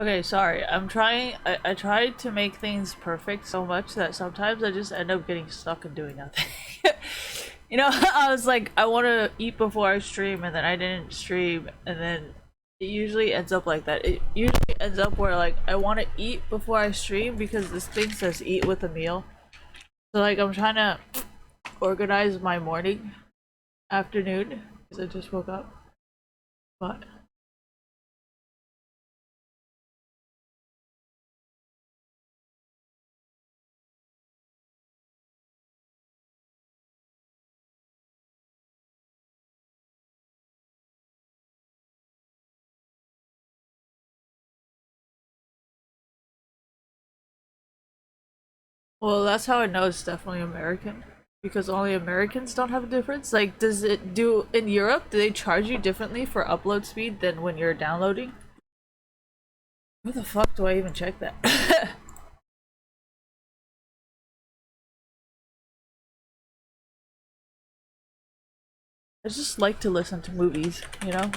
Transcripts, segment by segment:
Okay, sorry. I tried to make things perfect so much that sometimes I just end up getting stuck and doing nothing. You know, I was like, I want to eat before I stream, and then I didn't stream, and then it usually ends up like that. It usually ends up where, like, I want to eat before I stream because this thing says eat with a meal. So, like, I'm trying to organize my morning, afternoon, because I just woke up. But well, that's how I know it's definitely American. Because only Americans don't have a difference. Like, does it do in Europe? Do they charge you differently for upload speed than when you're downloading? Where the fuck do I even check that? I just like to listen to movies, you know?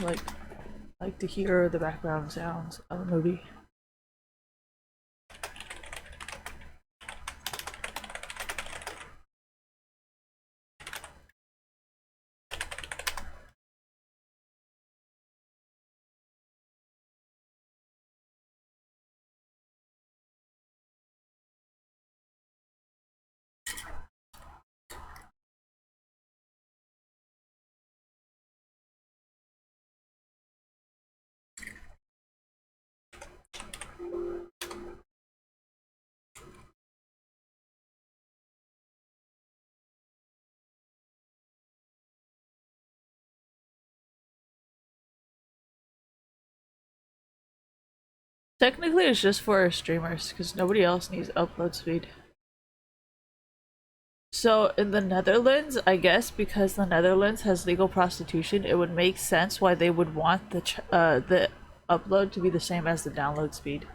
Like to hear the background sounds of a movie. Technically, it's just for streamers because nobody else needs upload speed. So in the Netherlands, I guess because the Netherlands has legal prostitution, it would make sense why they would want the upload to be the same as the download speed.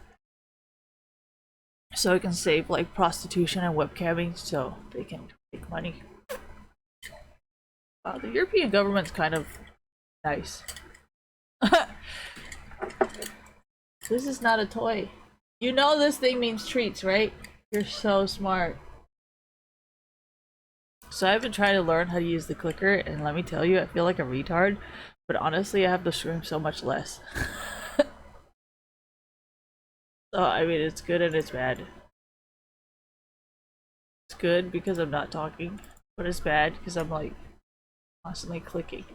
So it can save like prostitution and webcamming, so they can make money. Wow, the European government's kind of nice. This is not a toy. You know this thing means treats, right? You're so smart. So I've been trying to learn how to use the clicker, and let me tell you, I feel like a retard. But honestly, I have to scream so much less. So I mean, it's good and it's bad. It's good because I'm not talking, but it's bad because I'm like constantly clicking.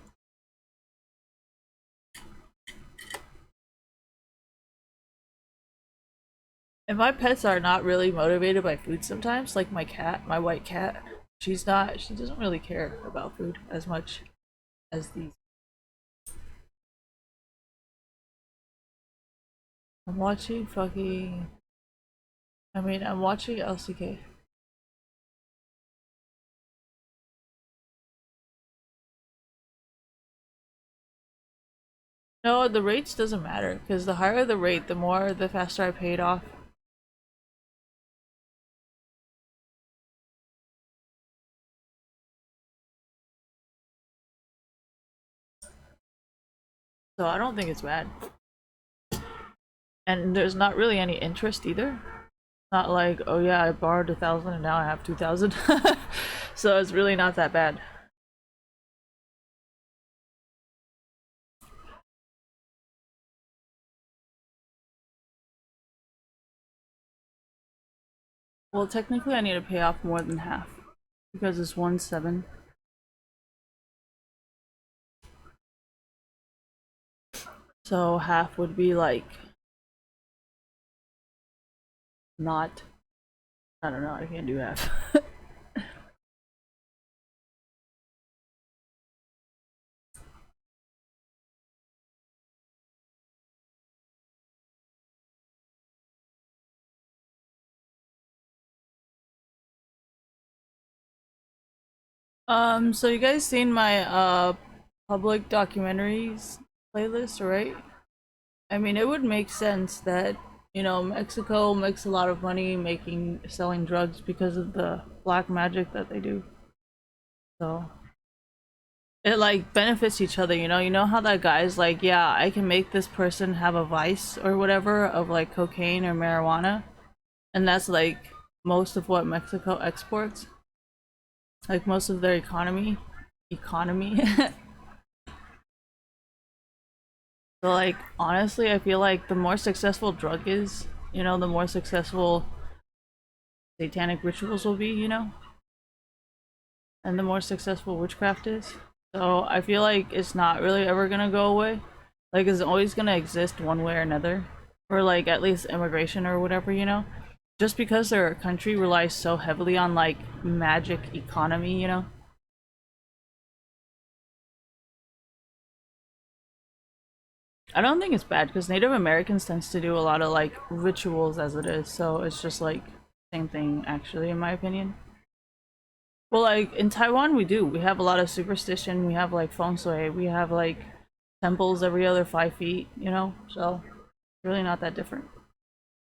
And my pets are not really motivated by food sometimes, like my cat, my white cat. She doesn't really care about food as much as these. I'm watching fucking. I mean, I'm watching LCK. No, the rates doesn't matter because the higher the rate, the faster I pay it off. So I don't think it's bad. And there's not really any interest either. Not like, oh yeah, I borrowed 1,000 and now I have 2,000. So it's really not that bad. Well, technically, I need to pay off more than half because it's 1.7. So half would be like not. I don't know. I can't do half. So you guys seen my public documentaries playlist, right? I mean, it would make sense that, you know, Mexico makes a lot of money making selling drugs because of the black magic that they do. So it like benefits each other, you know? You know how that guy's like, yeah, I can make this person have a vice or whatever of like cocaine or marijuana, and that's like most of what Mexico exports, like most of their economy. So like honestly, I feel like the more successful drug is, you know, the more successful satanic rituals will be, you know, and the more successful witchcraft is. So I feel like it's not really ever gonna go away. Like it's always gonna exist one way or another, or like at least immigration or whatever, you know. Just because their country relies so heavily on like magic economy, you know. I don't think it's bad because Native Americans tends to do a lot of like rituals as it is, so it's just like same thing actually in my opinion. Well, like in Taiwan we have a lot of superstition, we have like feng shui, we have like temples every other 5 feet, you know, so it's really not that different.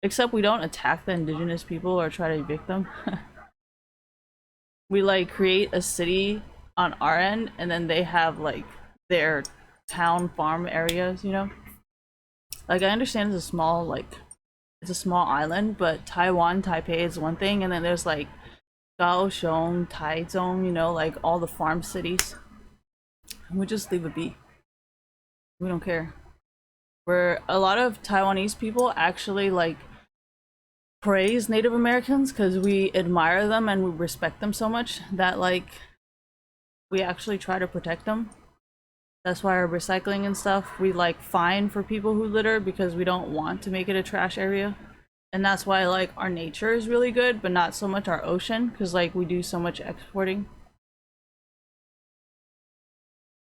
Except we don't attack the indigenous people or try to evict them. We like create a city on our end and then they have like their town farm areas, you know. Like I understand it's a small island, but Taiwan, Taipei is one thing, and then there's like Kaohsiung, Taichung, you know, like all the farm cities. And we just leave it be. We don't care. Where a lot of Taiwanese people actually like praise Native Americans because we admire them and we respect them so much that like we actually try to protect them. That's why our recycling and stuff, we like fine for people who litter because we don't want to make it a trash area. And that's why like our nature is really good, but not so much our ocean because like we do so much exporting.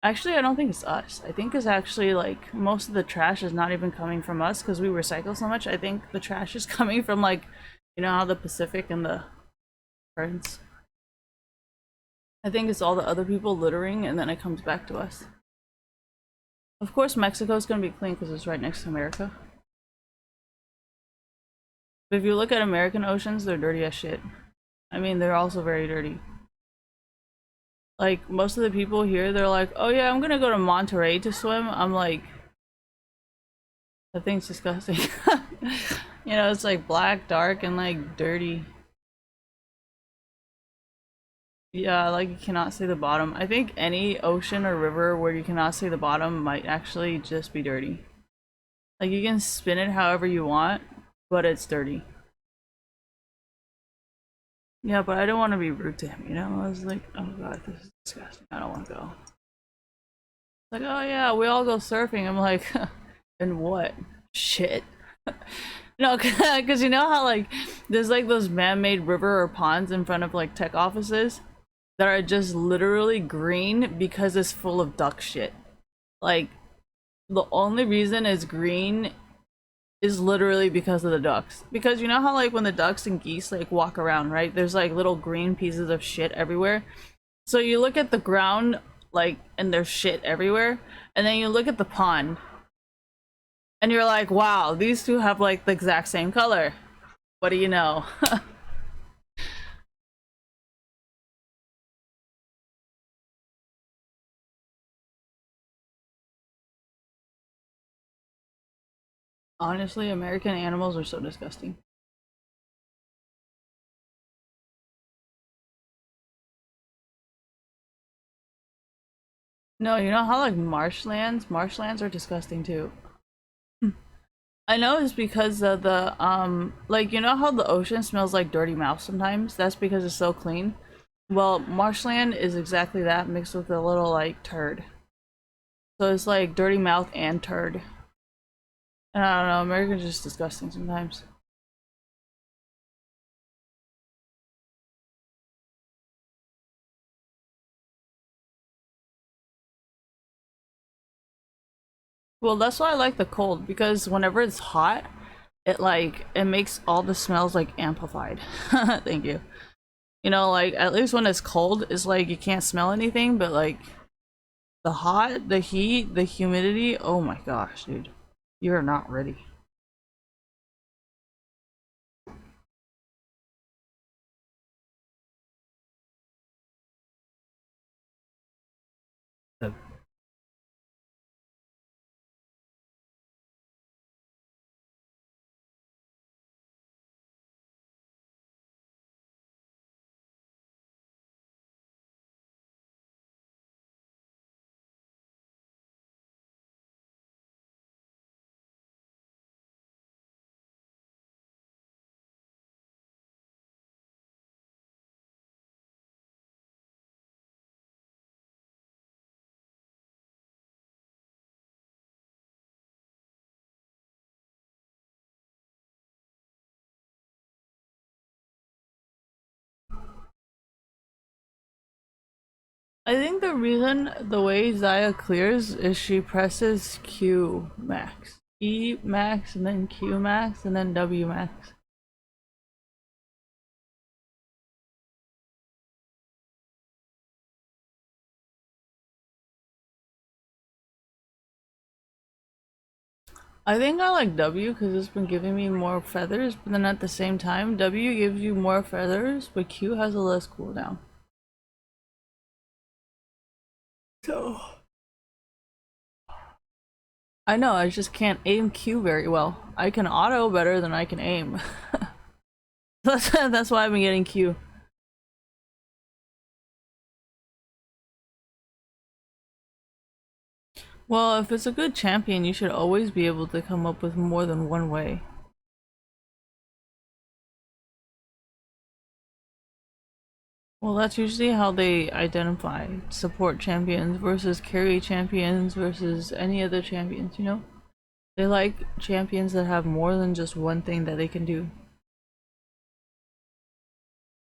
Actually, I don't think it's us. I think it's actually like most of the trash is not even coming from us because we recycle so much. I think the trash is coming from like, you know how the Pacific and the currents. I think it's all the other people littering and then it comes back to us. Of course, Mexico's gonna be clean because it's right next to America. But if you look at American oceans, they're dirty as shit. I mean, they're also very dirty. Like, most of the people here, they're like, oh yeah, I'm gonna go to Monterey to swim. I'm like, that thing's disgusting. You know, it's like black, dark, and like dirty. Yeah, like you cannot see the bottom. I think any ocean or river where you cannot see the bottom might actually just be dirty. Like you can spin it however you want, but it's dirty. Yeah, but I don't want to be rude to him, you know? I was like, oh god, this is disgusting. I don't want to go. Like, oh yeah, we all go surfing. I'm like, and what? Shit. No, because you know how like there's like those man-made river or ponds in front of like tech offices that are just literally green because it's full of duck shit. Like the only reason it's green is literally because of the ducks. Because you know how like when the ducks and geese like walk around, right? There's like little green pieces of shit everywhere. So you look at the ground like and there's shit everywhere, and then you look at the pond and you're like, wow, these two have like the exact same color. What do you know? Honestly, American animals are so disgusting. No, you know how like marshlands are disgusting too. I know it's because of the like you know how the ocean smells like dirty mouth sometimes? That's because it's so clean. Well, marshland is exactly that mixed with a little like turd. So it's like dirty mouth and turd. And I don't know, Americans are just disgusting sometimes. Well, that's why I like the cold because whenever it's hot, it makes all the smells like amplified. Thank you. You know, like at least when it's cold, it's like you can't smell anything, but like the hot, the heat, the humidity, oh my gosh, dude. You're not ready. I think the reason the way Zaya clears is she presses Q max. E max and then Q max and then W max. I think I like W because it's been giving me more feathers, but then at the same time, W gives you more feathers, but Q has a less cooldown. So I know, I just can't aim Q very well. I can auto better than I can aim. That's why I've been getting Q. Well, if it's a good champion, you should always be able to come up with more than one way. Well, that's usually how they identify support champions versus carry champions versus any other champions, you know? They like champions that have more than just one thing that they can do.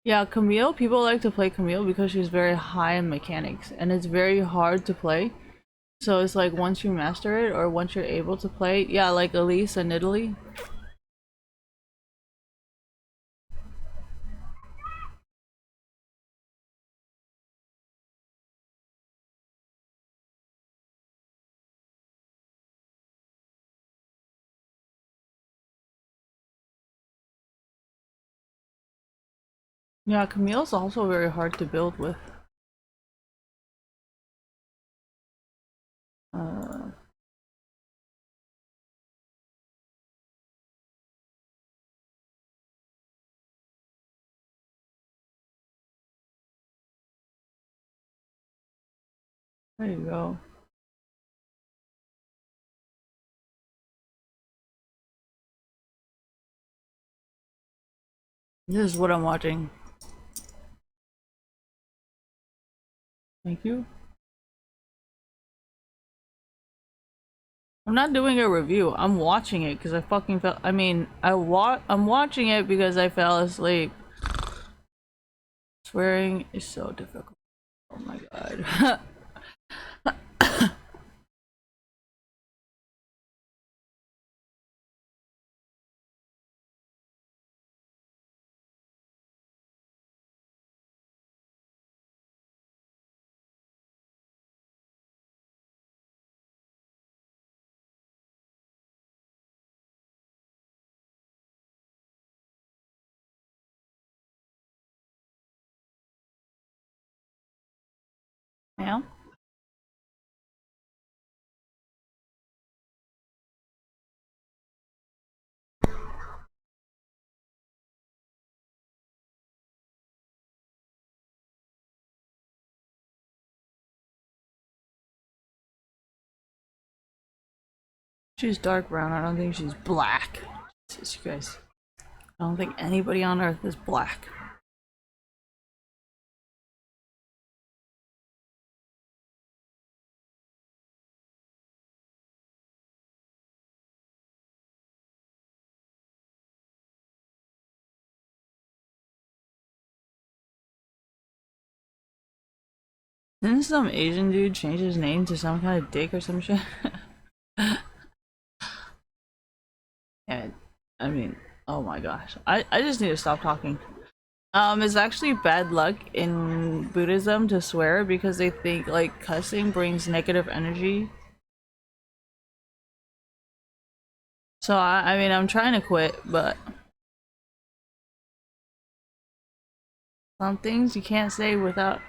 Yeah, Camille, people like to play Camille because she's very high in mechanics and it's very hard to play. So it's like once you master it or once you're able to play, yeah, like Elise in Italy. Yeah, Camille's also very hard to build with. Uh, there you go. This is what I'm watching. Thank you. I'm not doing a review. I'm watching it because I fucking fell. I mean, I'm watching it because I fell asleep. Swearing is so difficult. Oh my god. Yeah. She's dark brown. I don't think she's black. Jesus, you guys. I don't think anybody on earth is black. Didn't some Asian dude change his name to some kind of dick or some shit? Yeah, I mean, oh my gosh. I just need to stop talking. It's actually bad luck in Buddhism to swear because they think like cussing brings negative energy. So I mean, I'm trying to quit, but some things you can't say without.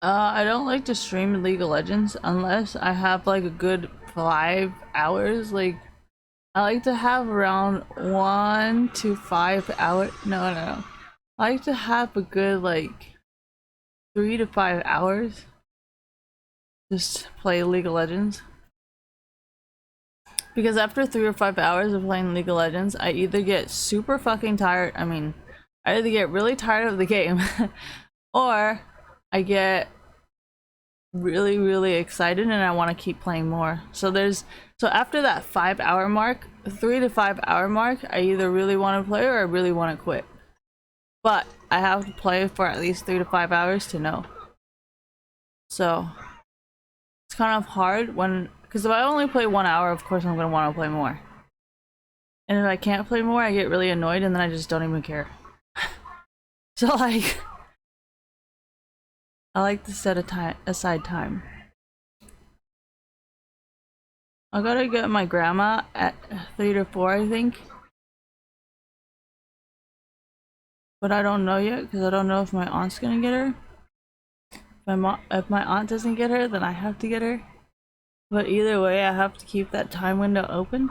I don't like to stream League of Legends unless I have like a good 5 hours. Like, I like to have around 1 to 5 hours. No, no, no. I like to have a good like 3 to 5 hours just play League of Legends. Because after 3 or 5 hours of playing League of Legends, I either get super fucking tired. I mean, I either get really tired of the game or I get really, really excited and I want to keep playing more. So after that 5 hour mark, 3 to 5 hour mark, I either really want to play or I really want to quit. But I have to play for at least 3 to 5 hours to know. So it's kind of hard because if I only play 1 hour, of course I'm going to want to play more. And if I can't play more, I get really annoyed and then I just don't even care. So like, I like to set aside time. I gotta get my grandma at 3 to 4, I think. But I don't know yet because I don't know if my aunt's gonna get her. If my aunt doesn't get her, then I have to get her. But either way, I have to keep that time window open.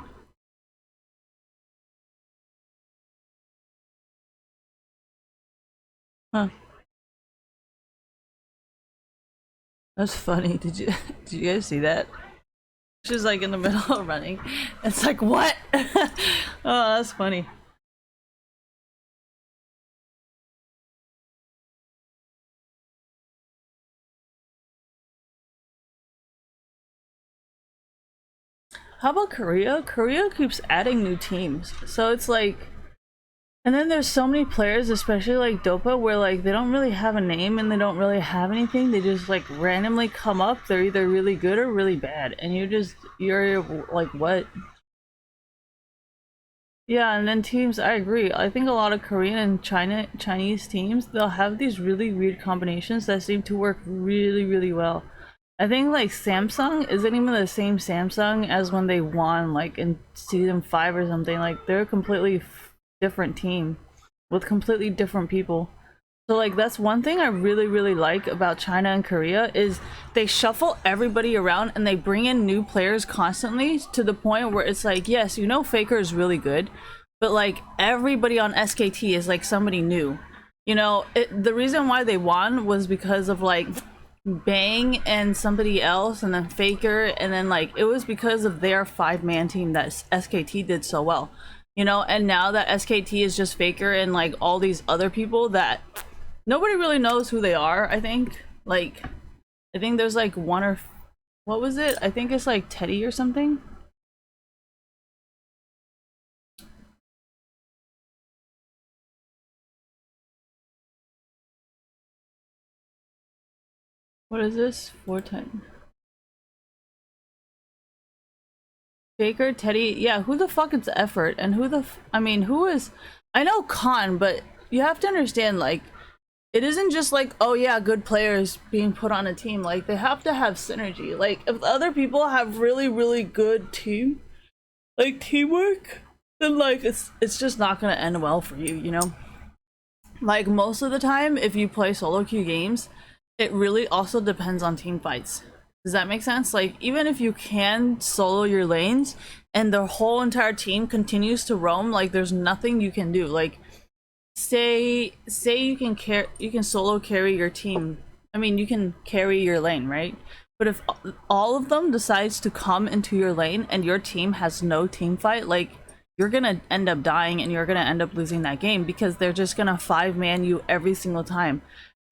Huh. That's funny. Did you guys see that? She's like in the middle of running. It's like, what? Oh, that's funny. How about Korea? Korea keeps adding new teams. So it's like, and then there's so many players, especially like Dopa, where like they don't really have a name and they don't really have anything. They just like randomly come up. They're either really good or really bad. And you're like, what? Yeah, and then teams, I agree. I think a lot of Korean and Chinese teams, they'll have these really weird combinations that seem to work really, really well. I think like Samsung isn't even the same Samsung as when they won like in season 5 or something. Like they're a completely different team with completely different people. So like that's one thing I really, really like about China and Korea is they shuffle everybody around and they bring in new players constantly to the point where it's like, yes, you know Faker is really good, but like everybody on SKT is like somebody new. You know, the reason why they won was because of like Bang and somebody else and then Faker, and then like it was because of their 5-man team that SKT did so well. You know, and now that SKT is just Faker and like all these other people that nobody really knows who they are, I think. Like, I think there's like one or what was it? I think it's like Teddy or something. What is this? 410. Faker, Teddy, yeah, who the fuck is Effort? And I mean, who is, I know Khan, but you have to understand, like, it isn't just like, oh yeah, good players being put on a team. Like, they have to have synergy. Like, if other people have really, really good teamwork, then like, it's just not gonna end well for you, you know? Like, most of the time, if you play solo queue games, it really also depends on team fights. Does that make sense? Like, even if you can solo your lanes and the whole entire team continues to roam, like there's nothing you can do. Like, say you can solo carry your team. I mean, you can carry your lane, right? But if all of them decides to come into your lane and your team has no team fight, like you're gonna end up dying and you're gonna end up losing that game because they're just gonna 5-man you every single time.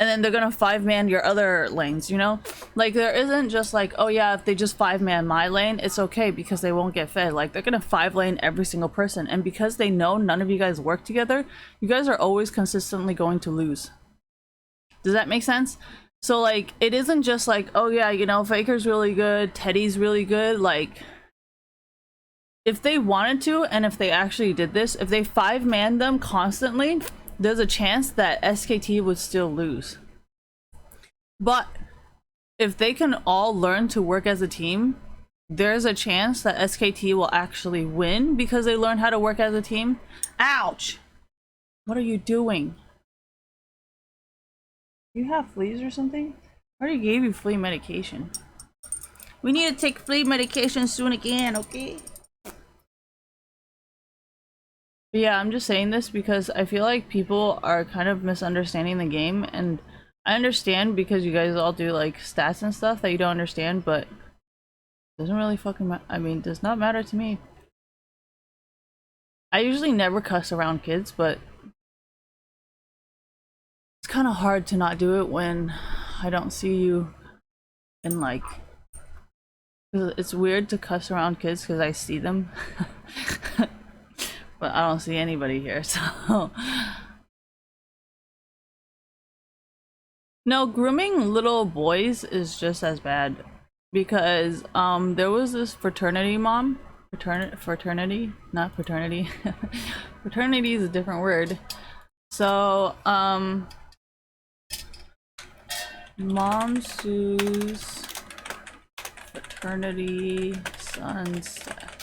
And then they're gonna 5-man your other lanes, you know? Like, there isn't just like, oh yeah, if they just 5-man my lane, it's okay because they won't get fed. Like, they're gonna 5-lane every single person. And because they know none of you guys work together, you guys are always consistently going to lose. Does that make sense? So, like, it isn't just like, oh yeah, you know, Faker's really good, Teddy's really good. Like, if they wanted to, and if they actually did this, if they 5-manned them constantly, there's a chance that SKT would still lose. But if they can all learn to work as a team, there's a chance that SKT will actually win because they learn how to work as a team. Ouch! What are you doing? You have fleas or something? I already gave you flea medication. We need to take flea medication soon again, okay? But yeah, I'm just saying this because I feel like people are kind of misunderstanding the game, and I understand because you guys all do like stats and stuff that you don't understand, but it doesn't really fucking I mean, does not matter to me. I usually never cuss around kids, but it's kind of hard to not do it when I don't see you and like, 'cause it's weird to cuss around kids because I see them. But I don't see anybody here, so no, grooming little boys is just as bad because there was this fraternity mom, fraternity, not paternity. Fraternity is a different word. So Mom sues fraternity sunset.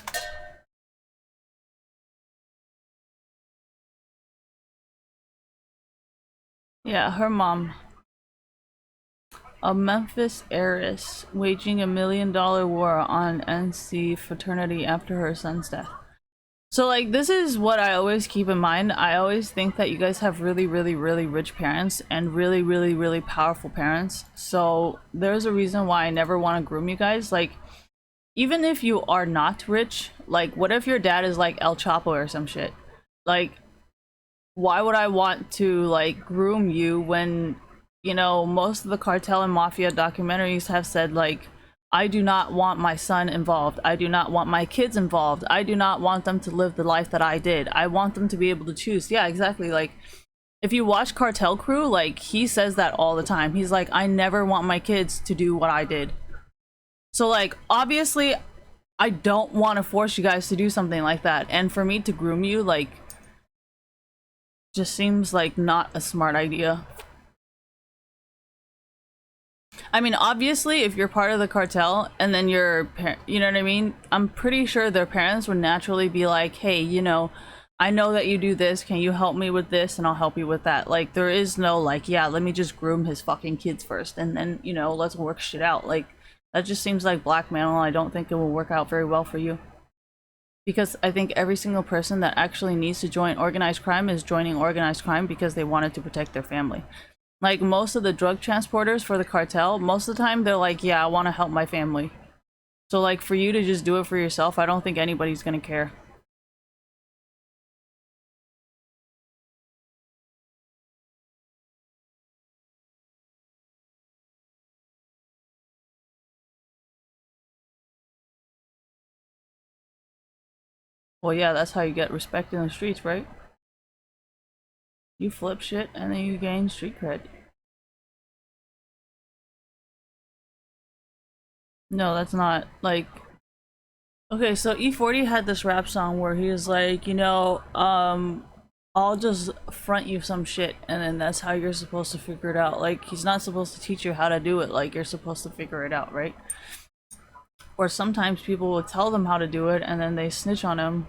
Yeah, her mom. A Memphis heiress waging $1 million war on NC fraternity after her son's death. So like this is what I always keep in mind. I always think that you guys have really, really, really rich parents and really, really, really powerful parents. So there's a reason why I never want to groom you guys. Like even if you are not rich, like what if your dad is like El Chapo or some shit? Like why would I want to like groom you when, you know, most of the cartel and mafia documentaries have said like, I do not want my son involved. I do not want my kids involved. I do not want them to live the life that I did. I want them to be able to choose. Yeah, exactly. Like if you watch Cartel Crew, like he says that all the time. He's like, I never want my kids to do what I did. So like obviously I don't want to force you guys to do something like that. And for me to groom you, like just seems like not a smart idea. I mean, obviously, if you're part of the cartel and then you know what I mean? I'm pretty sure their parents would naturally be like, hey, you know, I know that you do this. Can you help me with this? And I'll help you with that. Like, there is no, like, yeah, let me just groom his fucking kids first. And then, you know, let's work shit out. Like, that just seems like blackmail. I don't think it will work out very well for you. Because I think every single person that actually needs to join organized crime is joining organized crime because they wanted to protect their family. Like most of the drug transporters for the cartel, most of the time they're like, yeah, I want to help my family. So like for you to just do it for yourself, I don't think anybody's gonna care. Well, yeah, that's how you get respect in the streets, right? You flip shit and then you gain street cred. No, that's not like okay, so E40 had this rap song where he was like, you know, I'll just front you some shit and then that's how you're supposed to figure it out. Like he's not supposed to teach you how to do it, like you're supposed to figure it out, right? Or sometimes people will tell them how to do it and then they snitch on him.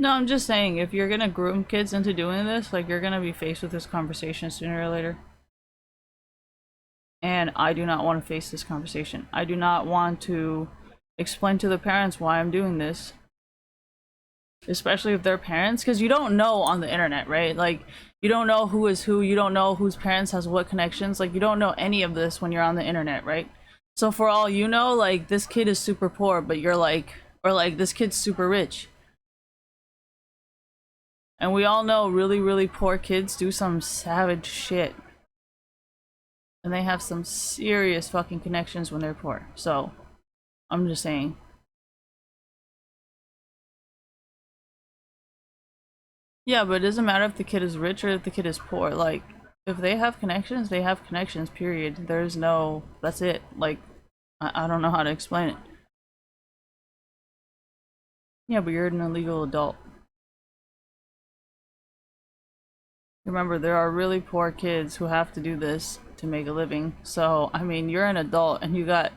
No, I'm just saying, if you're gonna groom kids into doing this, like, you're gonna be faced with this conversation sooner or later. And I do not want to face this conversation. I do not want to explain to the parents why I'm doing this. Especially if they're parents, because you don't know on the internet, right? Like, you don't know who is who, you don't know whose parents has what connections. Like, you don't know any of this when you're on the internet, right? So for all you know, like, this kid is super poor, but you're like, or like, this kid's super rich. And we all know really, really poor kids do some savage shit. And they have some serious fucking connections when they're poor. So, I'm just saying. Yeah, but it doesn't matter if the kid is rich or if the kid is poor. Like, if they have connections, they have connections, period. There's no, that's it. Like, I don't know how to explain it. Yeah, but you're an illegal adult. Remember, there are really poor kids who have to do this to make a living. So, I mean, you're an adult and you got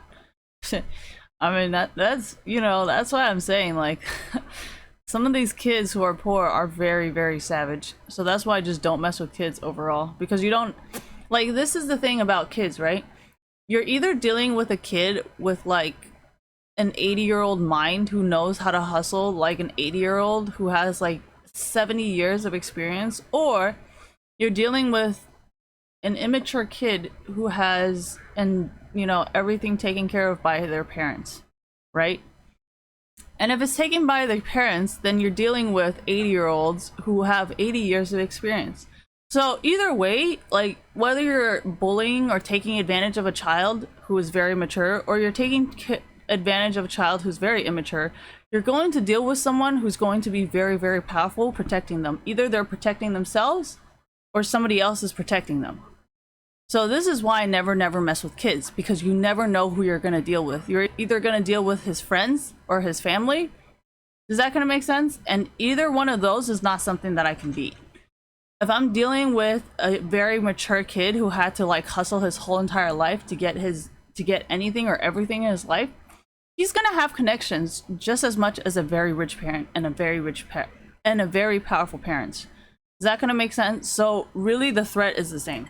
I mean that's you know, that's why I'm saying like some of these kids who are poor are very, very savage. So that's why I just don't mess with kids overall. Because you don't, like, this is the thing about kids, right? You're either dealing with a kid with like an 80-year-old mind who knows how to hustle like an 80-year-old who has like 70 years of experience, or you're dealing with an immature kid who has, and you know, everything taken care of by their parents, right? And if it's taken by their parents, then you're dealing with 80-year-olds who have 80 years of experience. So either way, like whether you're bullying or taking advantage of a child who is very mature, or you're taking advantage of a child who's very immature, you're going to deal with someone who's going to be very, very powerful protecting them. Either they're protecting themselves or somebody else is protecting them. So this is why I never mess with kids, because you never know who you're going to deal with. You're either going to deal with his friends or his family. Is that going to make sense? And either one of those is not something that I can beat. If I'm dealing with a very mature kid who had to like hustle his whole entire life to get anything or everything in his life, he's going to have connections just as much as a very rich parent and a very powerful parent. Is that going to make sense? So really the threat is the same.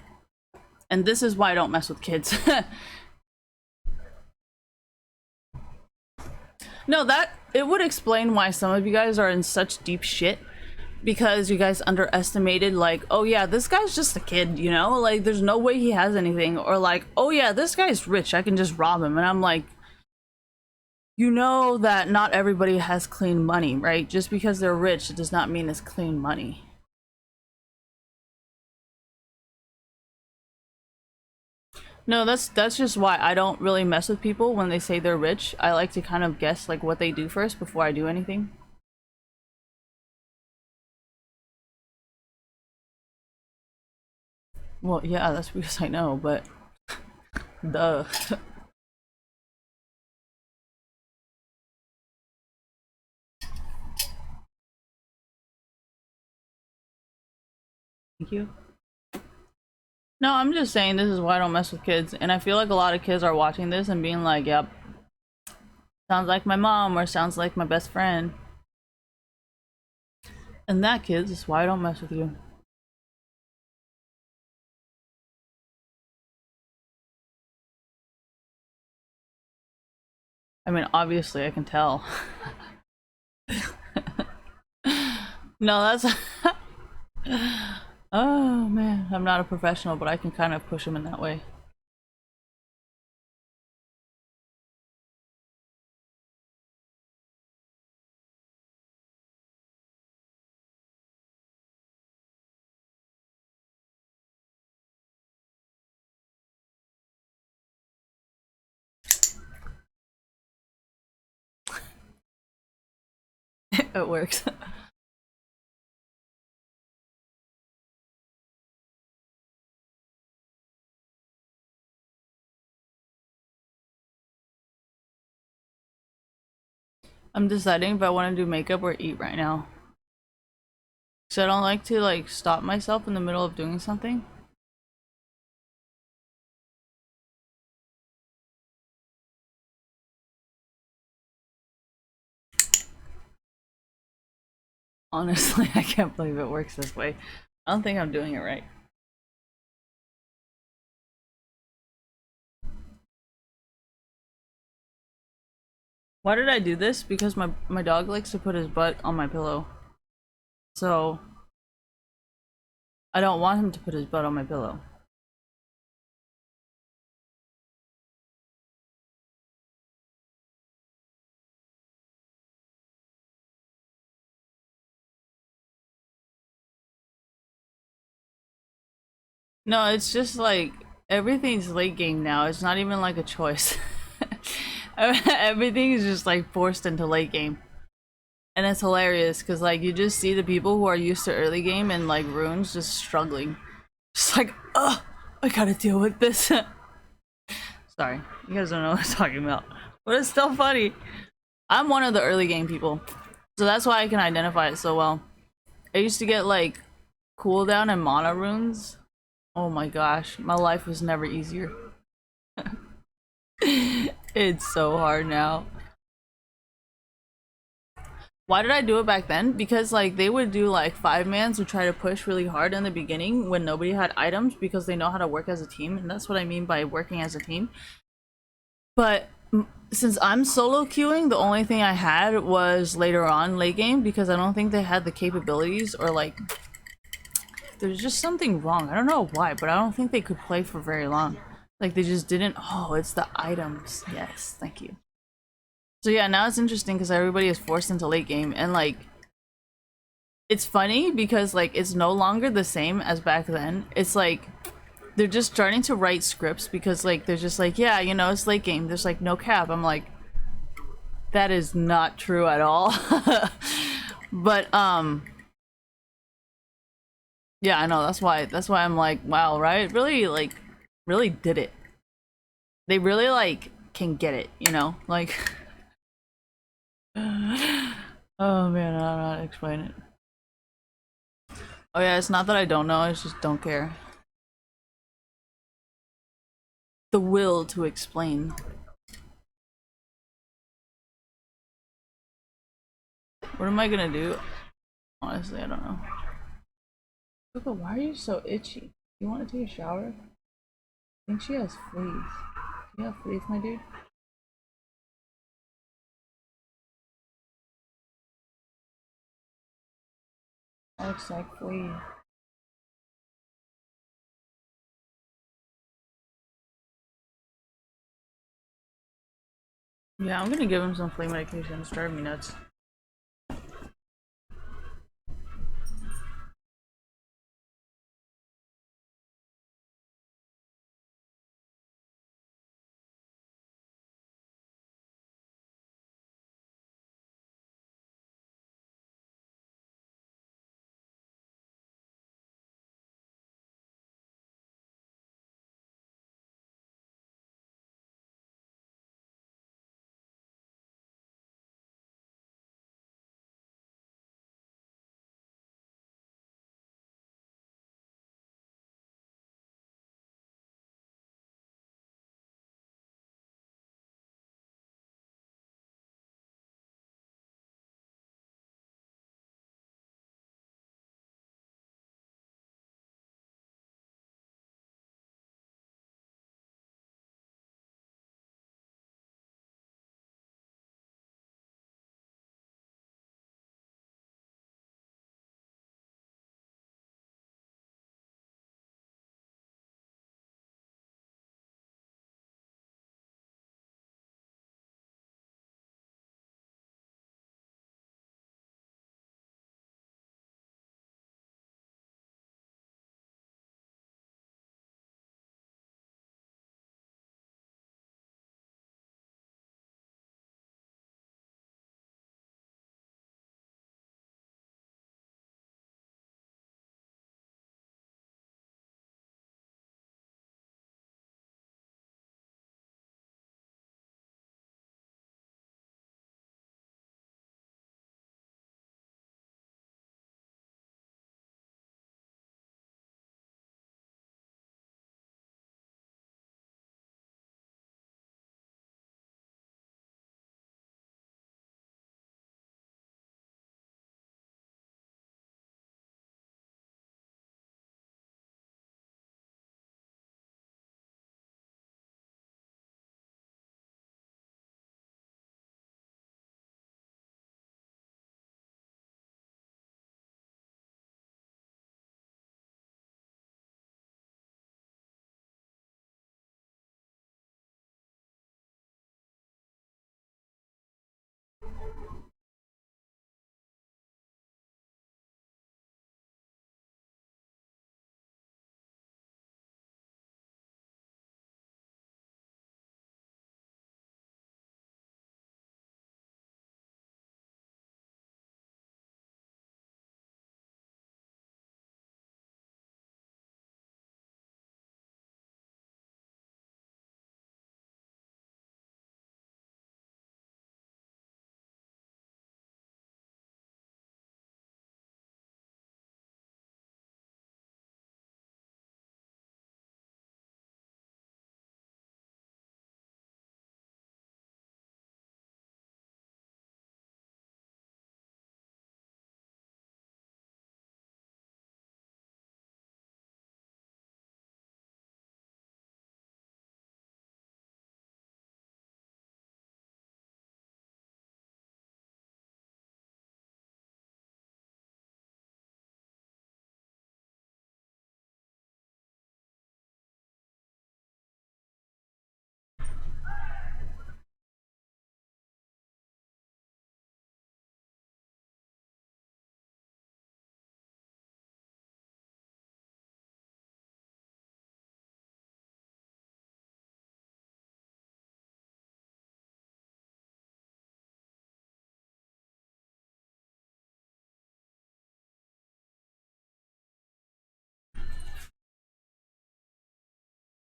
And this is why I don't mess with kids. No, that it would explain why some of you guys are in such deep shit, because you guys underestimated, like, oh yeah, this guy's just a kid, you know, like there's no way he has anything, or like, oh yeah, this guy's rich, I can just rob him. And I'm like, you know that not everybody has clean money, right? Just because they're rich, it does not mean it's clean money. No, that's just why I don't really mess with people when they say they're rich. I like to kind of guess like what they do first before I do anything. Well, yeah, that's because I know, but duh. Thank you. No, I'm just saying this is why I don't mess with kids, and I feel like a lot of kids are watching this and being like, yep, sounds like my mom or sounds like my best friend. And that, kids, is why I don't mess with you. I mean, obviously I can tell. No, that's oh man, I'm not a professional, but I can kind of push him in that way. It works. I'm deciding if I want to do makeup or eat right now. So I don't like to like stop myself in the middle of doing something. Honestly, I can't believe it works this way. I don't think I'm doing it right. Why did I do this? Because my dog likes to put his butt on my pillow. So I don't want him to put his butt on my pillow. No, it's just like everything's late game now. It's not even like a choice. Everything is just like forced into late game. And it's hilarious because like you just see the people who are used to early game and like runes just struggling. Just like, oh, I gotta deal with this. Sorry, you guys don't know what I'm talking about. But it's still funny. I'm one of the early game people. So that's why I can identify it so well. I used to get like cooldown and mana runes. Oh my gosh, my life was never easier. It's so hard now. Why did I do it back then? Because like they would do like 5-mans to try to push really hard in the beginning when nobody had items because they know how to work as a team, and that's what I mean by working as a team. But since I'm solo queuing, the only thing I had was later on late game because I don't think they had the capabilities, or like there's just something wrong. I don't know why, but I don't think they could play for very long. Like they just didn't. Oh, it's the items. Yes, thank you. So yeah, now it's interesting because everybody is forced into late game, and like it's funny because like it's no longer the same as back then. It's like they're just starting to write scripts because like they're just like, yeah, you know, it's late game. There's like no cap. I'm like, that is not true at all. But yeah, I know, that's why I'm like, wow, right? Really like really did it. They really like can get it, you know? Like oh man, I don't know how to explain it. Oh yeah, it's not that I don't know, I just don't care. The will to explain. What am I gonna do? Honestly, I don't know. Coco, why are you so itchy? You want to take a shower? I think she has fleas. You have fleas, my dude? Looks like fleas. Yeah, I'm gonna give him some flea medication. It's driving me nuts.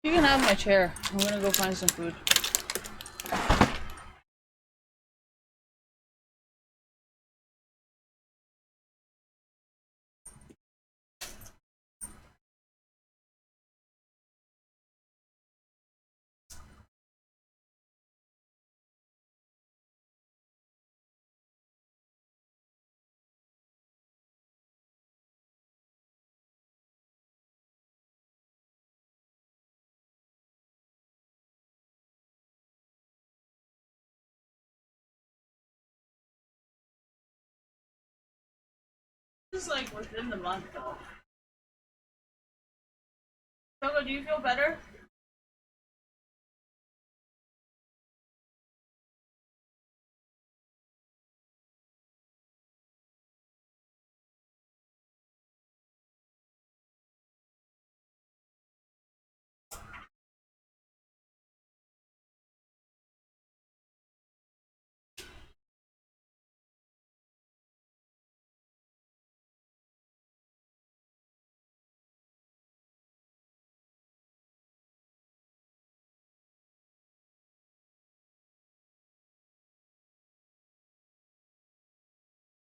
You can have my chair. I'm gonna go find some food. This is like within the month though. Togo, do you feel better?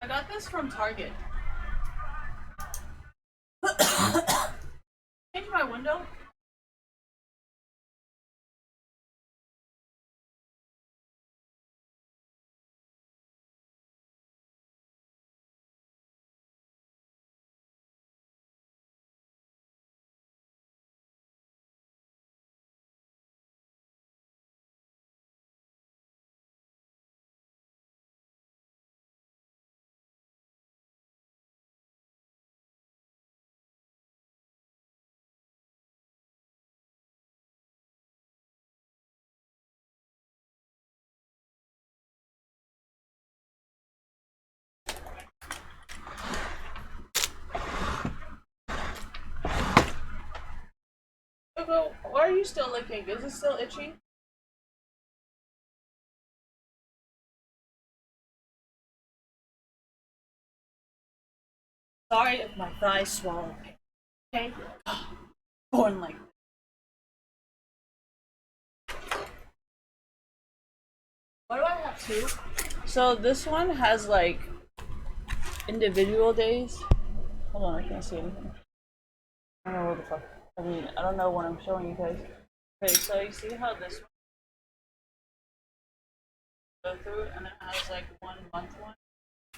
I got this from Target. Change my window. Togo, why are you still licking? Is it still itchy? Sorry if my thighs swallow. Okay? Going like. What do I have too? So this one has like individual days. Hold on, I can't see anything. I don't know what the fuck. I mean, I don't know what I'm showing you guys. Okay, so you see how this one go through, and it has like 1 month one,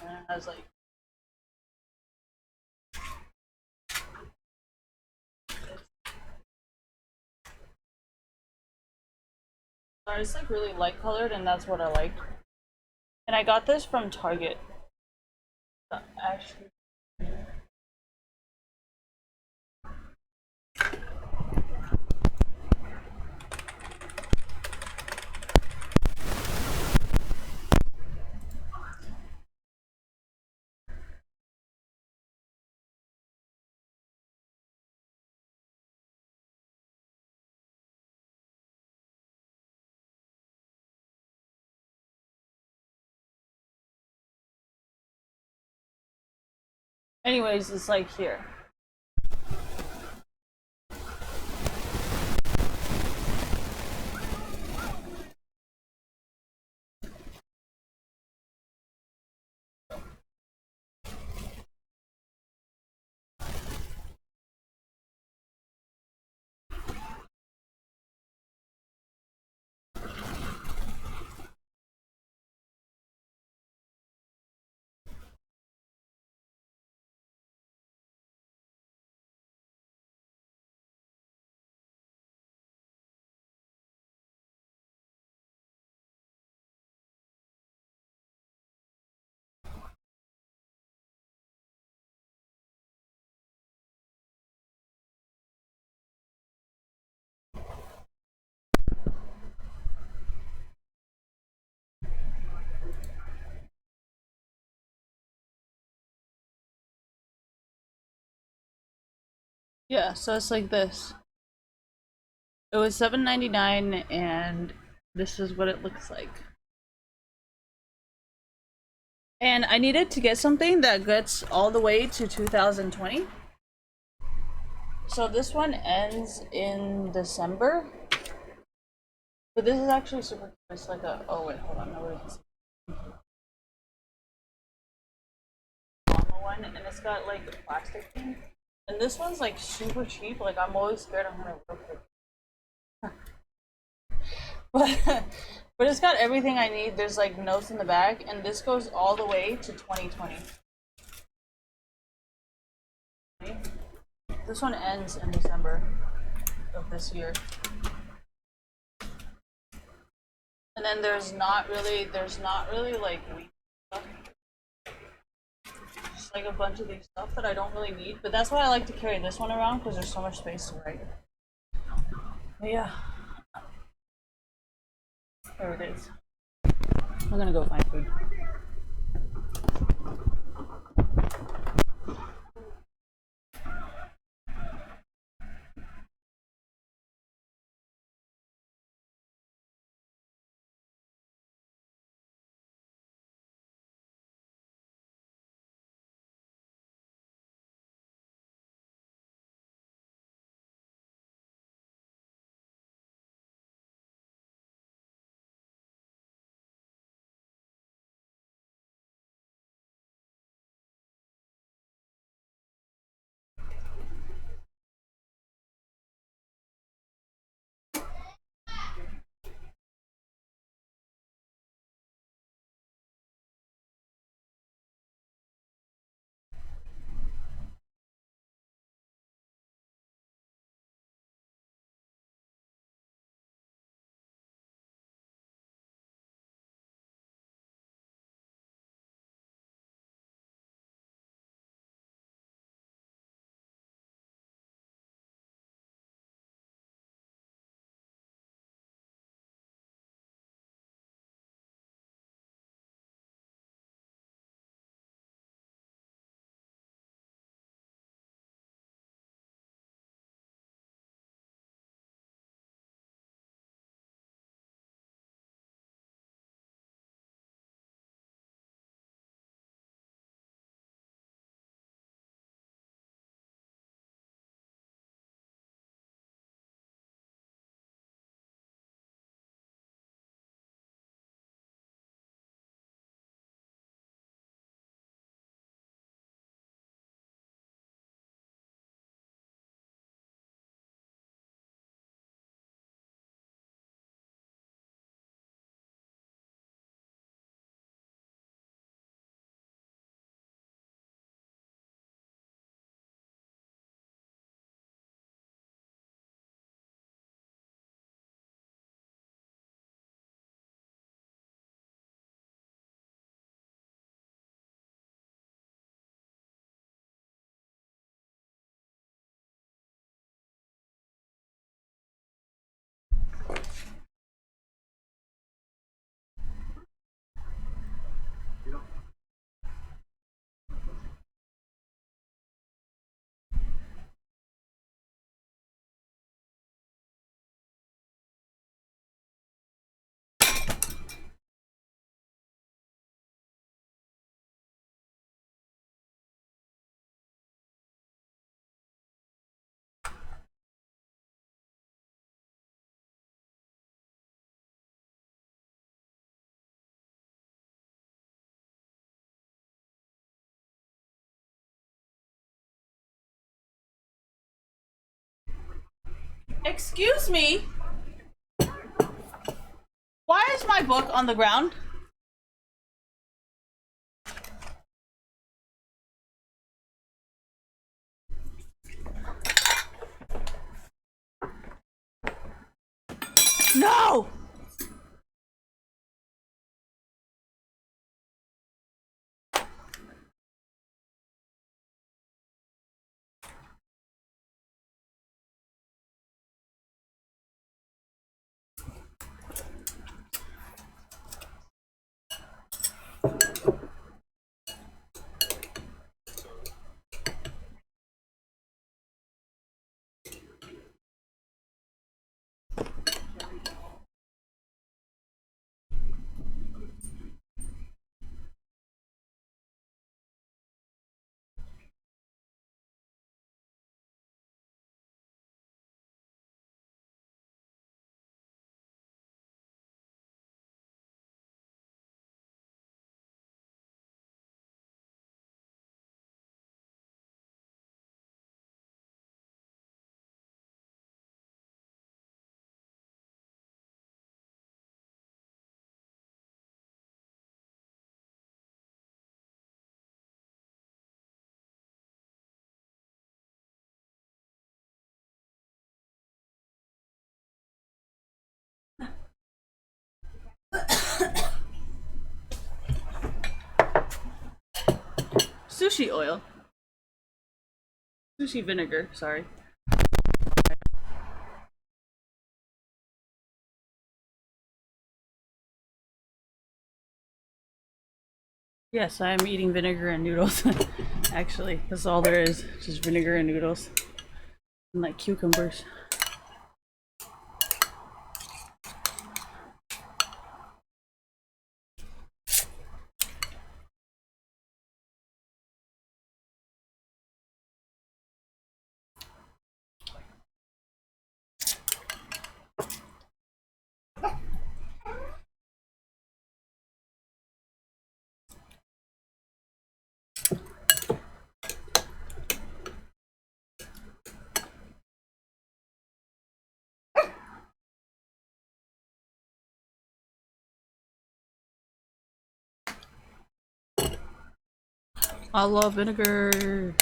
and it has like. Sorry, it's like really light colored, and that's what I like. And I got this from Target. Actually. Anyways, it's like here. Yeah, so it's like this. It was $7.99, and this is what it looks like. And I needed to get something that gets all the way to 2020. So this one ends in December, but this is actually super cute. It's like a, oh wait, hold on, nobody can see one, and it's got like the plastic thing. And this one's like super cheap. Like I'm always scared I'm gonna work it. but but it's got everything I need. There's like notes in the back, and this goes all the way to 2020. This one ends in December of this year. And then there's not really like weak stuff. Just like a bunch of these stuff that I don't really need. But that's why I like to carry this one around because there's so much space to write. But yeah. There it is. I'm gonna go find food. Excuse me? Why is my book on the ground? No! Sushi oil. Sushi vinegar, sorry. Yes, I am eating vinegar and noodles. Actually, that's all there is. Just vinegar and noodles. And like cucumbers. I love vinegar.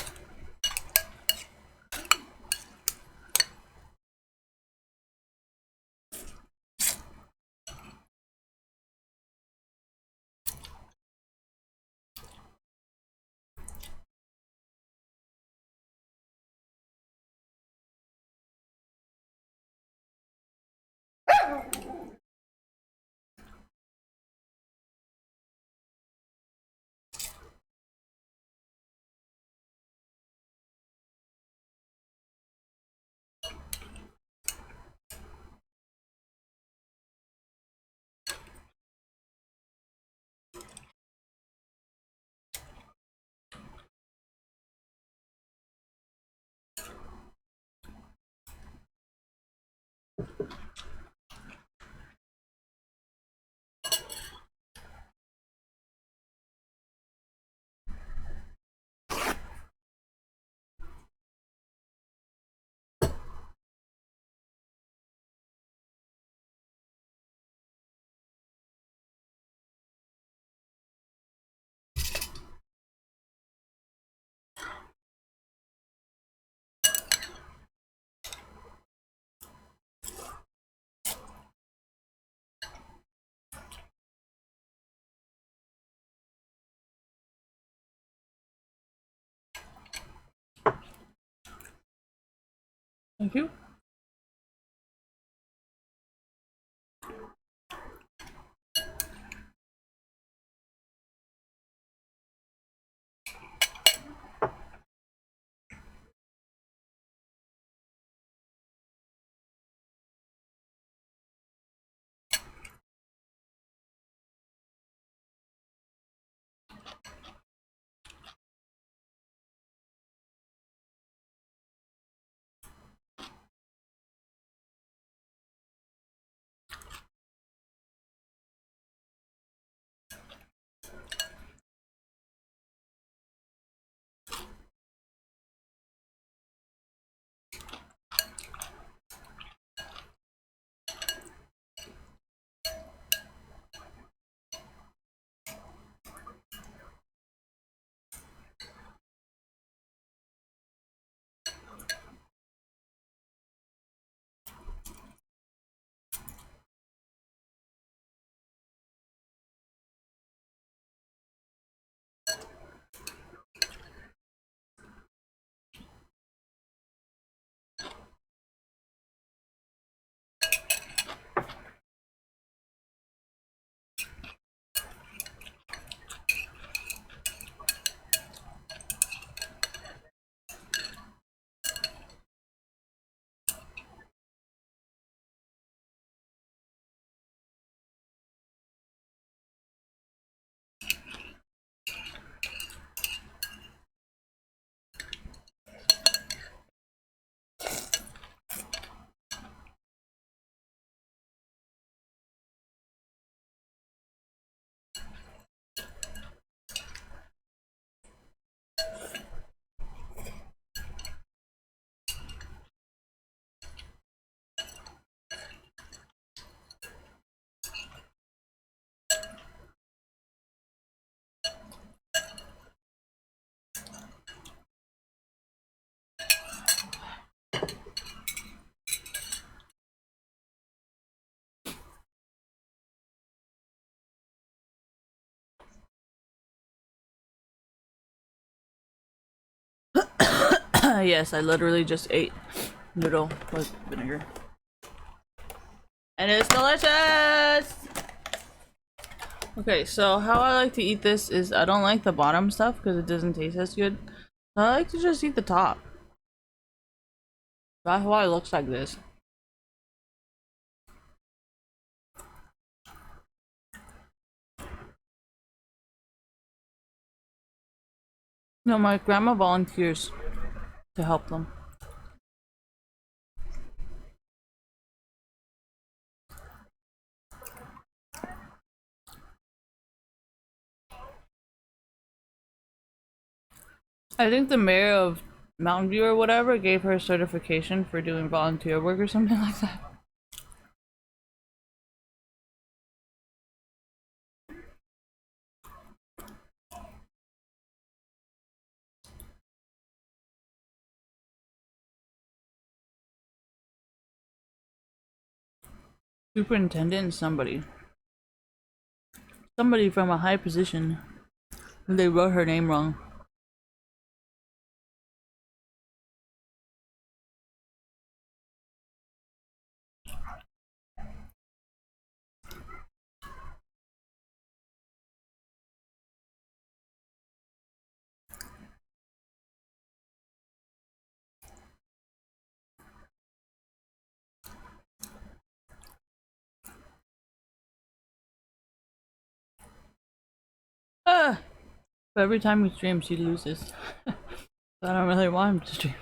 Thank you. Yes, I literally just ate noodle with vinegar. And it's delicious! Okay, so how I like to eat this is I don't like the bottom stuff because it doesn't taste as good. So I like to just eat the top. That's why it looks like this. No, my grandma volunteers to help them. I think the mayor of Mountain View or whatever gave her a certification for doing volunteer work or something like that. Superintendent, somebody from a high position. They wrote her name wrong. Ah! But every time he streams, he loses. So I don't really want him to stream.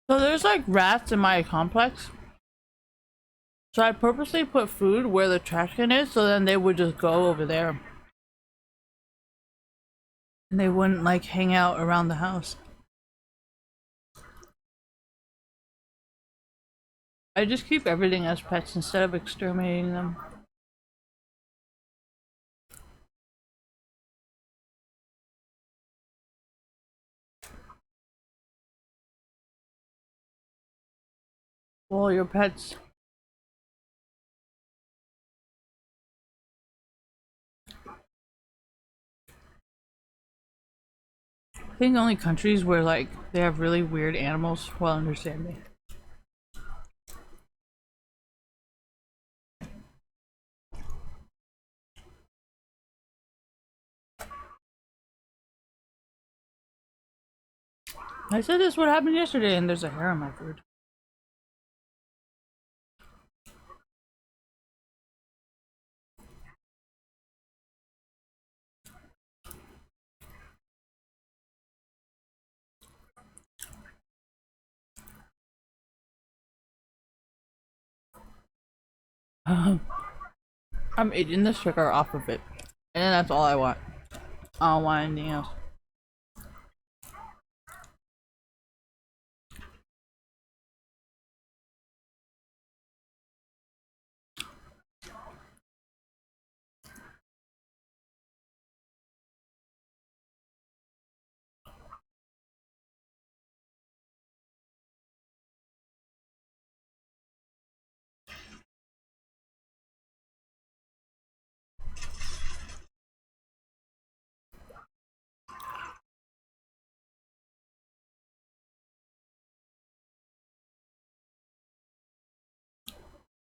So there's like rats in my complex. So I purposely put food where the trash can is so then they would just go over there. And they wouldn't like hang out around the house. I just keep everything as pets instead of exterminating them. Well, your pets. I think only countries where like they have really weird animals will understand me. I said this would happen yesterday and there's a hair on my food. I'm eating the sugar off of it. And then that's all I want. I don't want anything else.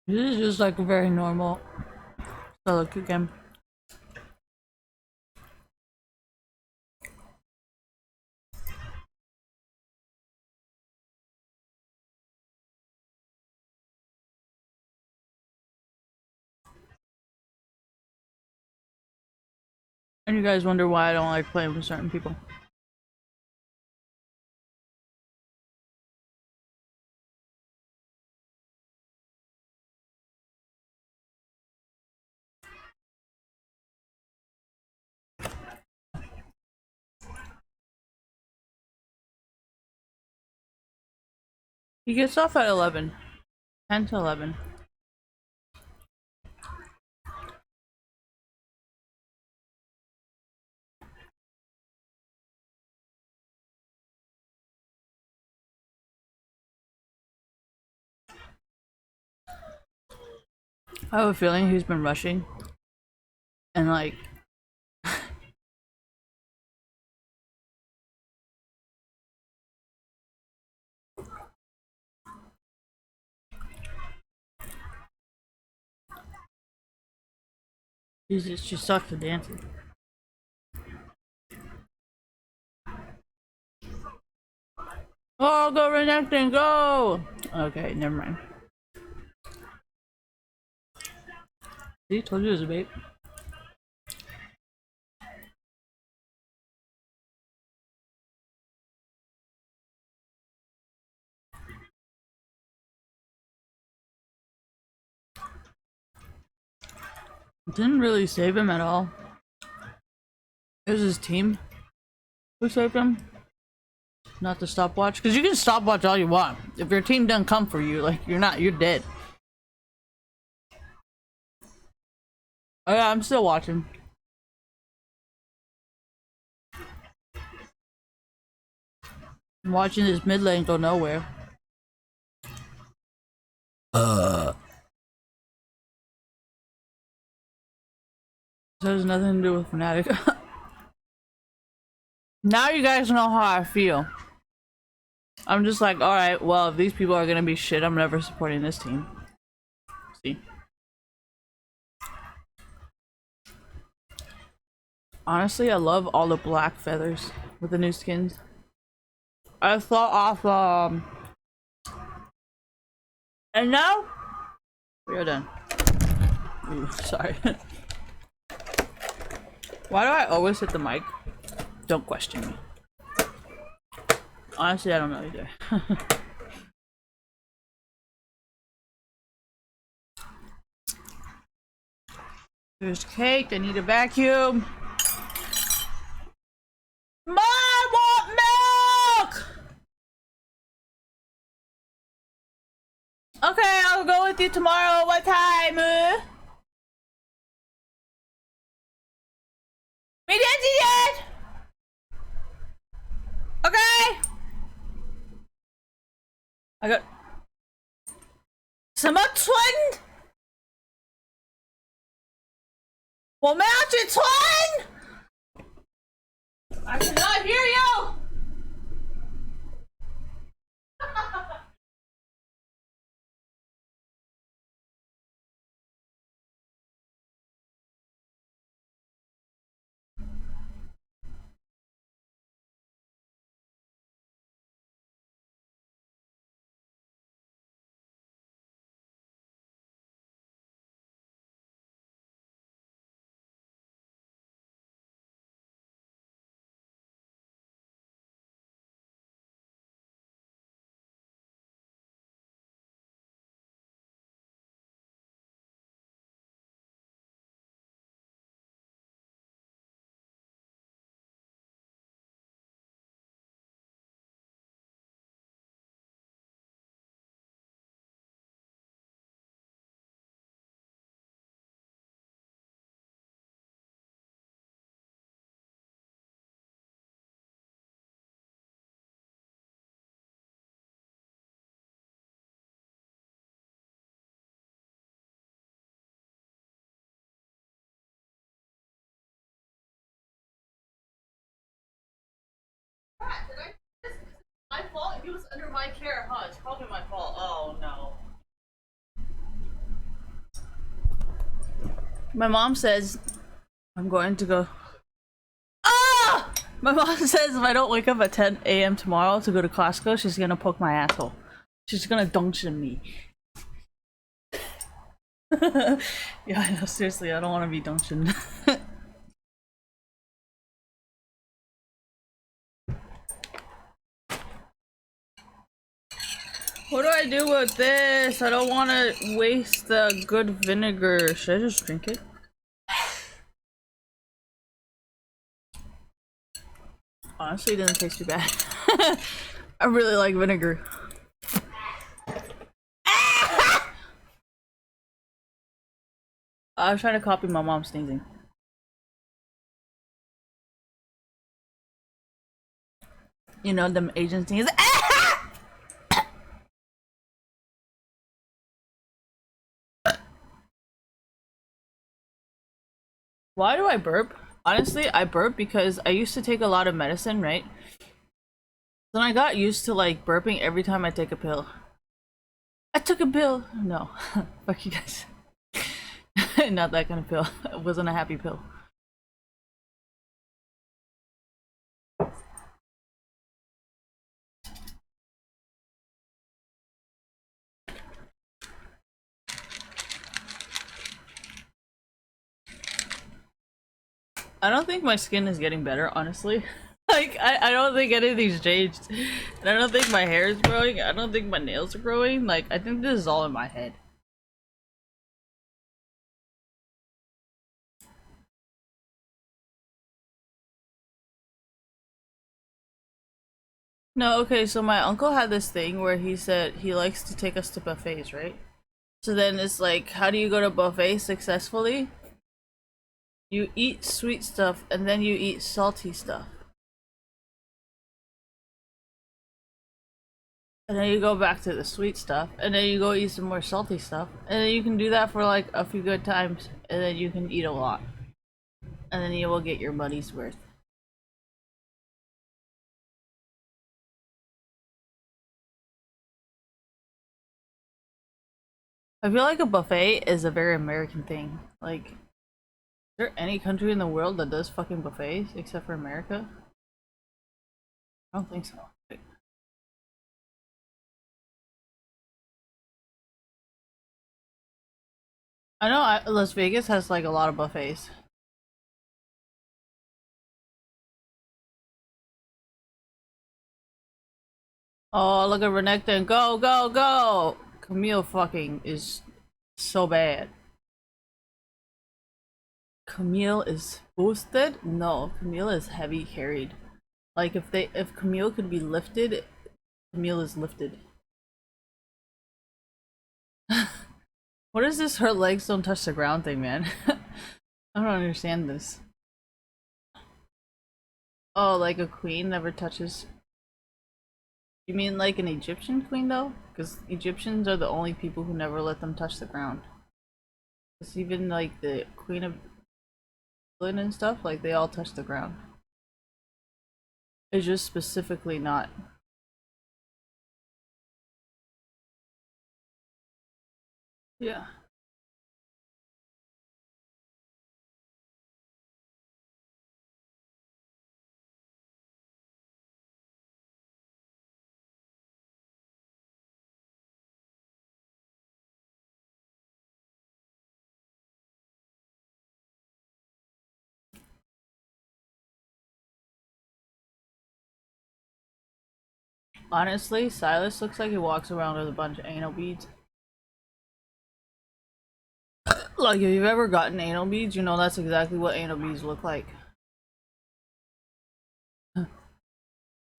This is just like a very normal solo game. And you guys wonder why I don't like playing with certain people. He gets off at 11. 10 to 11. I have a feeling he's been rushing. And like she sucks at dancing. Oh, go reconnecting, go! Okay, never mind. See, told you it was a bait. Didn't really save him at all. It was his team who saved him. Not the stopwatch. Because you can stopwatch all you want. If your team doesn't come for you, like, you're dead. Oh yeah, I'm still watching. I'm watching this mid lane go nowhere. This has nothing to do with Fnatic. Now you guys know how I feel. I'm just like, alright, well, if these people are gonna be shit, I'm never supporting this team. See? Honestly, I love all the black feathers with the new skins. I thought off, and now we are done. Ooh, sorry. Why do I always hit the mic? Don't question me. Honestly, I don't know either. There's cake. I need a vacuum. Mom, I want milk! Okay, I'll go with you tomorrow. What time? We didn't see yet! Okay! I got... 什么村？我们要去村 I cannot hear you! My fault? If he was under my care, huh? It's probably my fault. Oh no. My mom says I'm going to go. Ah! My mom says if I don't wake up at 10 a.m. tomorrow to go to Costco, she's gonna poke my asshole. She's gonna dunction me. Yeah, I know. Seriously, I don't want to be dunctioned. What do I do with this? I don't want to waste the good vinegar. Should I just drink it? Honestly, it doesn't taste too bad. I really like vinegar. I was trying to copy my mom sneezing. You know, them Asian sneezes. Why do I burp? Honestly, I burp because I used to take a lot of medicine, right? Then I got used to like burping every time I take a pill. I took a pill. No, fuck you guys. Not that kind of pill. It wasn't a happy pill. I don't think my skin is getting better, honestly. Like, I don't think anything's changed. And I don't think my hair is growing. I don't think my nails are growing. Like, I think this is all in my head. No, okay, so my uncle had this thing where he said he likes to take us to buffets, right? So then it's like, how do you go to buffet successfully? You eat sweet stuff and then you eat salty stuff. And then you go back to the sweet stuff and then you go eat some more salty stuff. And then you can do that for like a few good times and then you can eat a lot. And then you will get your money's worth. I feel like a buffet is a very American thing. Like, is there any country in the world that does fucking buffets except for America? I don't think so. I know Las Vegas has like a lot of buffets. Oh, look at Renekton. Go, go, go! Camille fucking is so bad. Camille is boosted? No, Camille is heavy carried. Like if Camille could be lifted, Camille is lifted. What is this her legs don't touch the ground thing, man? I don't understand this. Oh, like a queen never touches. You mean like an Egyptian queen though? Because Egyptians are the only people who never let them touch the ground. Because even like the Queen of England and stuff, like they all touch the ground. It's just specifically not. Yeah. Honestly, Silas looks like he walks around with a bunch of anal beads. Like if you've ever gotten anal beads, you know that's exactly what anal beads look like.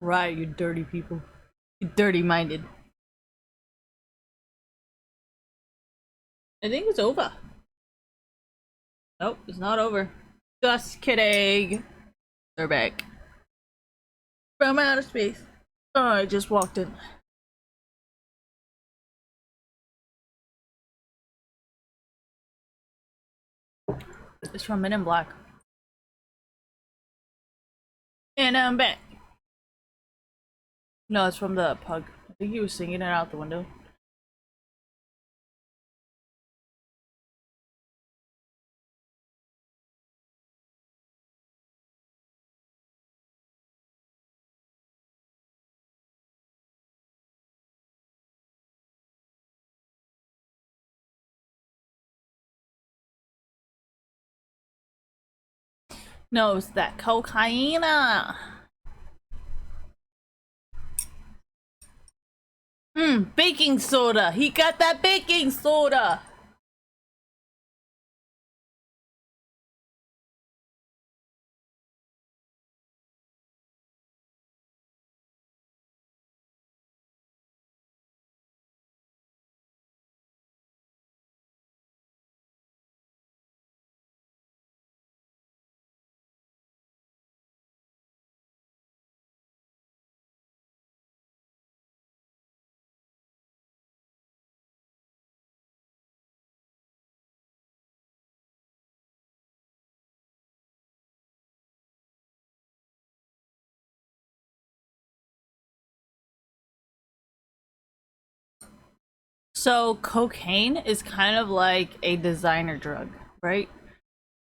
Right, you dirty people. You dirty minded. I think it's over. Nope, it's not over. Just kidding. They're back. From outer space. Oh, I just walked in. It's from Men in Black. And I'm back. No, it's from the pug. I think he was singing it out the window. No, it's that cocaine. Baking soda. He got that baking soda. So cocaine is kind of like a designer drug, right?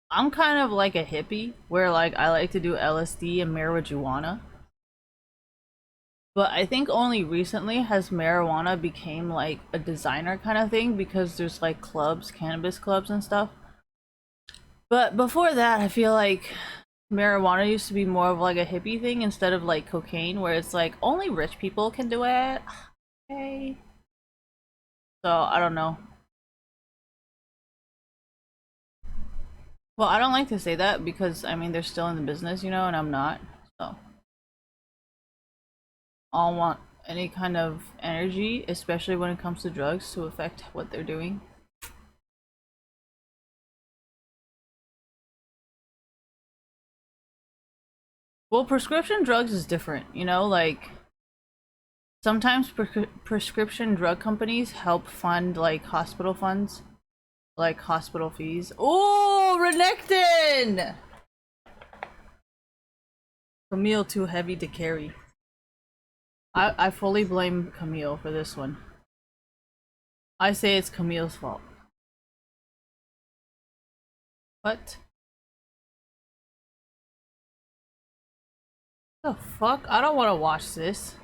I'm kind of like a hippie where like I like to do LSD and marijuana. But I think only recently has marijuana became like a designer kind of thing because there's like clubs, cannabis clubs and stuff. But before that, I feel like marijuana used to be more of like a hippie thing instead of like cocaine where it's like only rich people can do it. Okay. So I don't know. Well, I don't like to say that because I mean they're still in the business, and I'm not. So I don't want any kind of energy, especially when it comes to drugs, to affect what they're doing. Well, prescription drugs is different, like sometimes prescription drug companies help fund like hospital funds, like hospital fees. Oh, Renekton! Camille too heavy to carry. I fully blame Camille for this one. I say it's Camille's fault. What? The fuck? I don't want to watch this.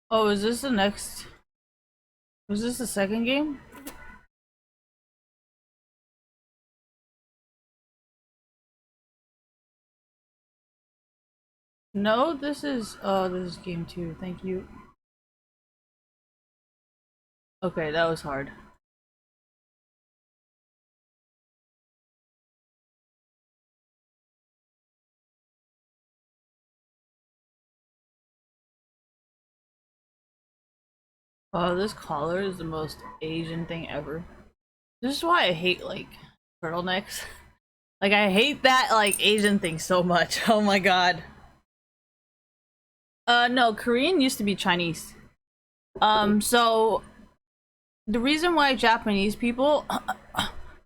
Oh, is this the next? Was this the second game? No, this is. Oh, this is game 2. Thank you. Okay, that was hard. Oh, this collar is the most Asian thing ever. This is why I hate like turtlenecks. Like I hate that like Asian thing so much. Oh my god. No, Korean used to be Chinese. So the reason why Japanese people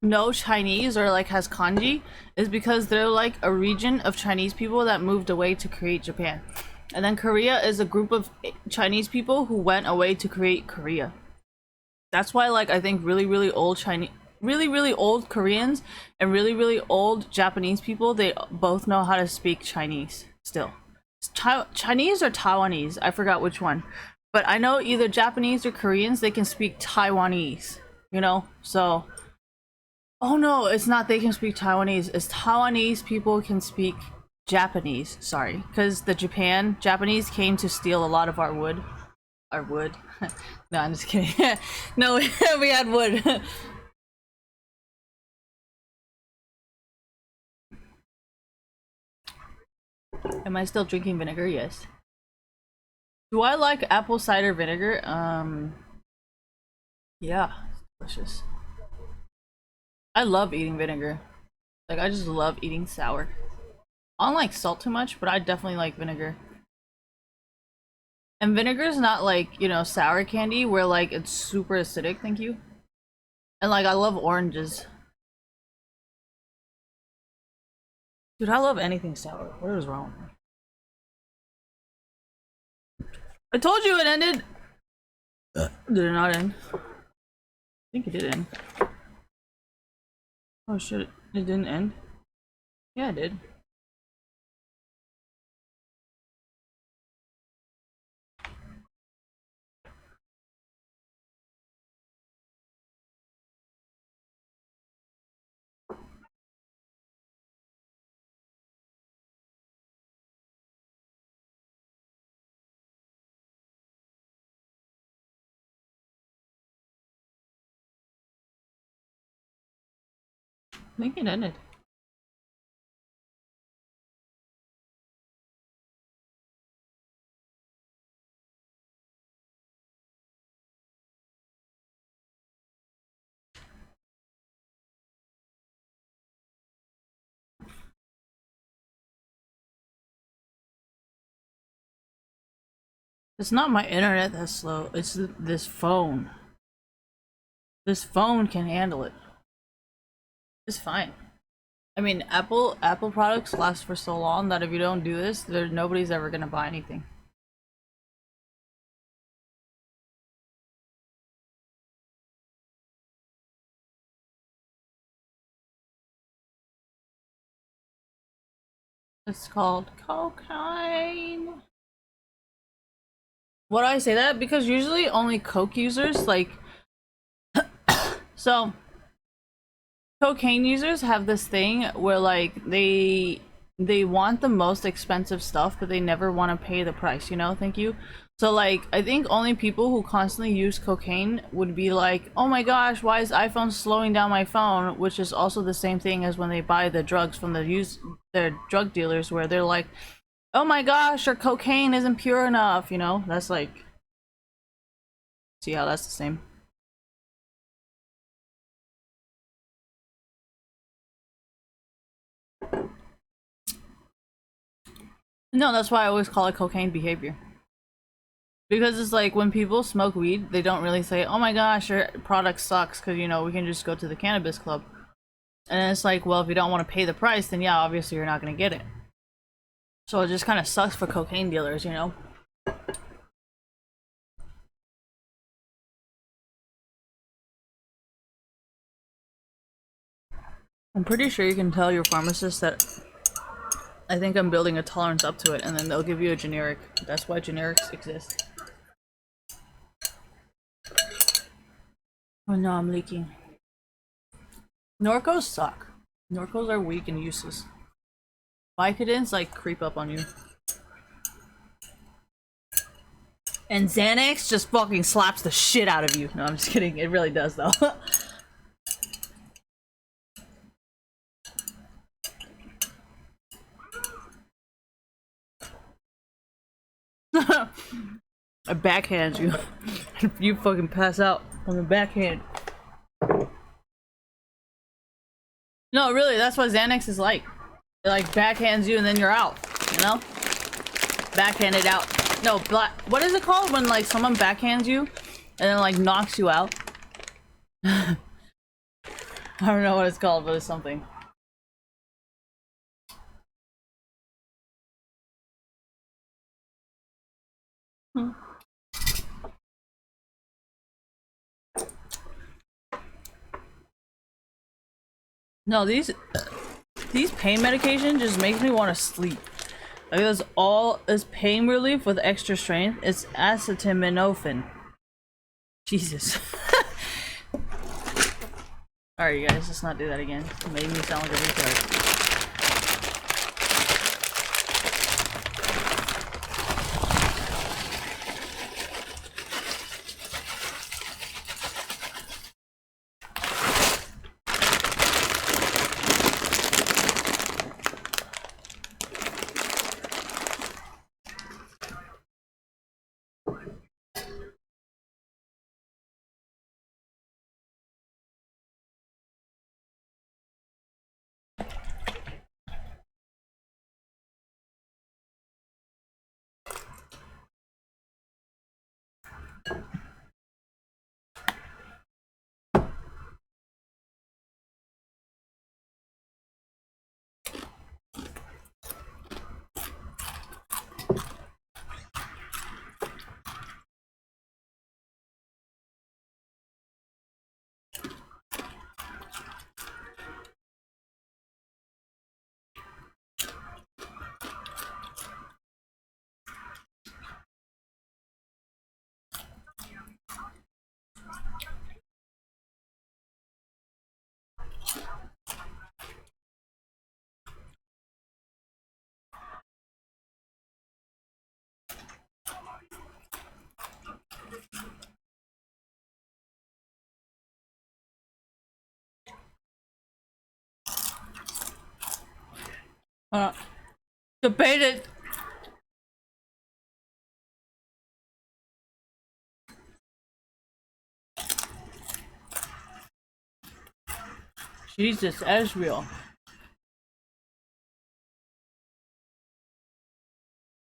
know Chinese or like has kanji is because they're like a region of Chinese people that moved away to create Japan. And then Korea is a group of Chinese people who went away to create Korea. That's why like I think really old Chinese really old Koreans and really old Japanese people, they both know how to speak Chinese still. Chinese or Taiwanese, I forgot which one. But I know either Japanese or Koreans, they can speak Taiwanese, So oh no, it's not they can speak Taiwanese. It's Taiwanese people can speak Japanese, sorry. Because the Japanese came to steal a lot of our wood. Our wood. No, I'm just kidding. No, we had wood. Am I still drinking vinegar? Yes. Do I like apple cider vinegar? Yeah, it's delicious. I love eating vinegar. Like, I just love eating sour. I don't like salt too much, but I definitely like vinegar. And vinegar is not like, sour candy where like it's super acidic, thank you. And like I love oranges. Dude, I love anything sour. What is wrong? I told you it ended! Did it not end? I think it did end. Oh shit, it didn't end? Yeah, it did. I think it ended. It's not my internet that's slow, it's this phone. This phone can handle it. It's fine. I mean, Apple products last for so long that if you don't do this, nobody's ever gonna buy anything. It's called cocaine. Why do I say that? Because usually only coke users so cocaine users have this thing where like they want the most expensive stuff but they never want to pay the price, you know? Thank you. So like I think only people who constantly use cocaine would be like, oh my gosh, why is iPhone slowing down my phone? Which is also the same thing as when they buy the drugs from their drug dealers, where they're like, oh my gosh, your cocaine isn't pure enough, you know? That's like, see how that's the same. No, that's why I always call it cocaine behavior. Because it's like when people smoke weed, they don't really say, oh my gosh, your product sucks, because, you know, we can just go to the cannabis club. And it's like, well, if you don't want to pay the price, then yeah, obviously you're not going to get it. So it just kind of sucks for cocaine dealers, you know? I'm pretty sure you can tell your pharmacist that I think I'm building a tolerance up to it, and then they'll give you a generic. That's why generics exist. Oh no, I'm leaking. Norcos suck. Norcos are weak and useless. Vicodins like creep up on you. And Xanax just fucking slaps the shit out of you. No, I'm just kidding. It really does though. I backhand you. You fucking pass out on the backhand. No, really, that's what Xanax is like. It like backhands you and then you're out, you know? Backhanded out. No, what is it called when like someone backhands you and then like knocks you out? I don't know what it's called, but it's something. No, these pain medication just makes me want to sleep. Like it's pain relief with extra strength. It's acetaminophen. Jesus. Alright, you guys, let's not do that again. It made me sound like a retard. Debate it. Jesus, Ezreal.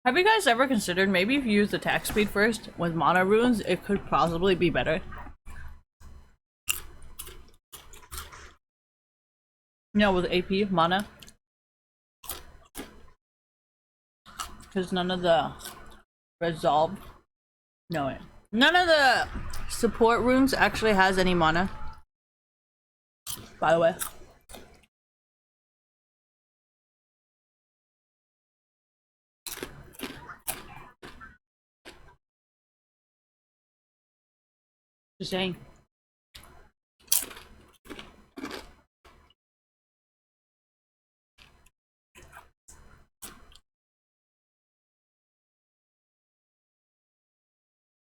Have you guys ever considered maybe if you use the attack speed first with mana runes, it could possibly be better? No, with AP mana. Because none of the resolve. No, none of the support rooms actually has any mana. By the way. Just saying.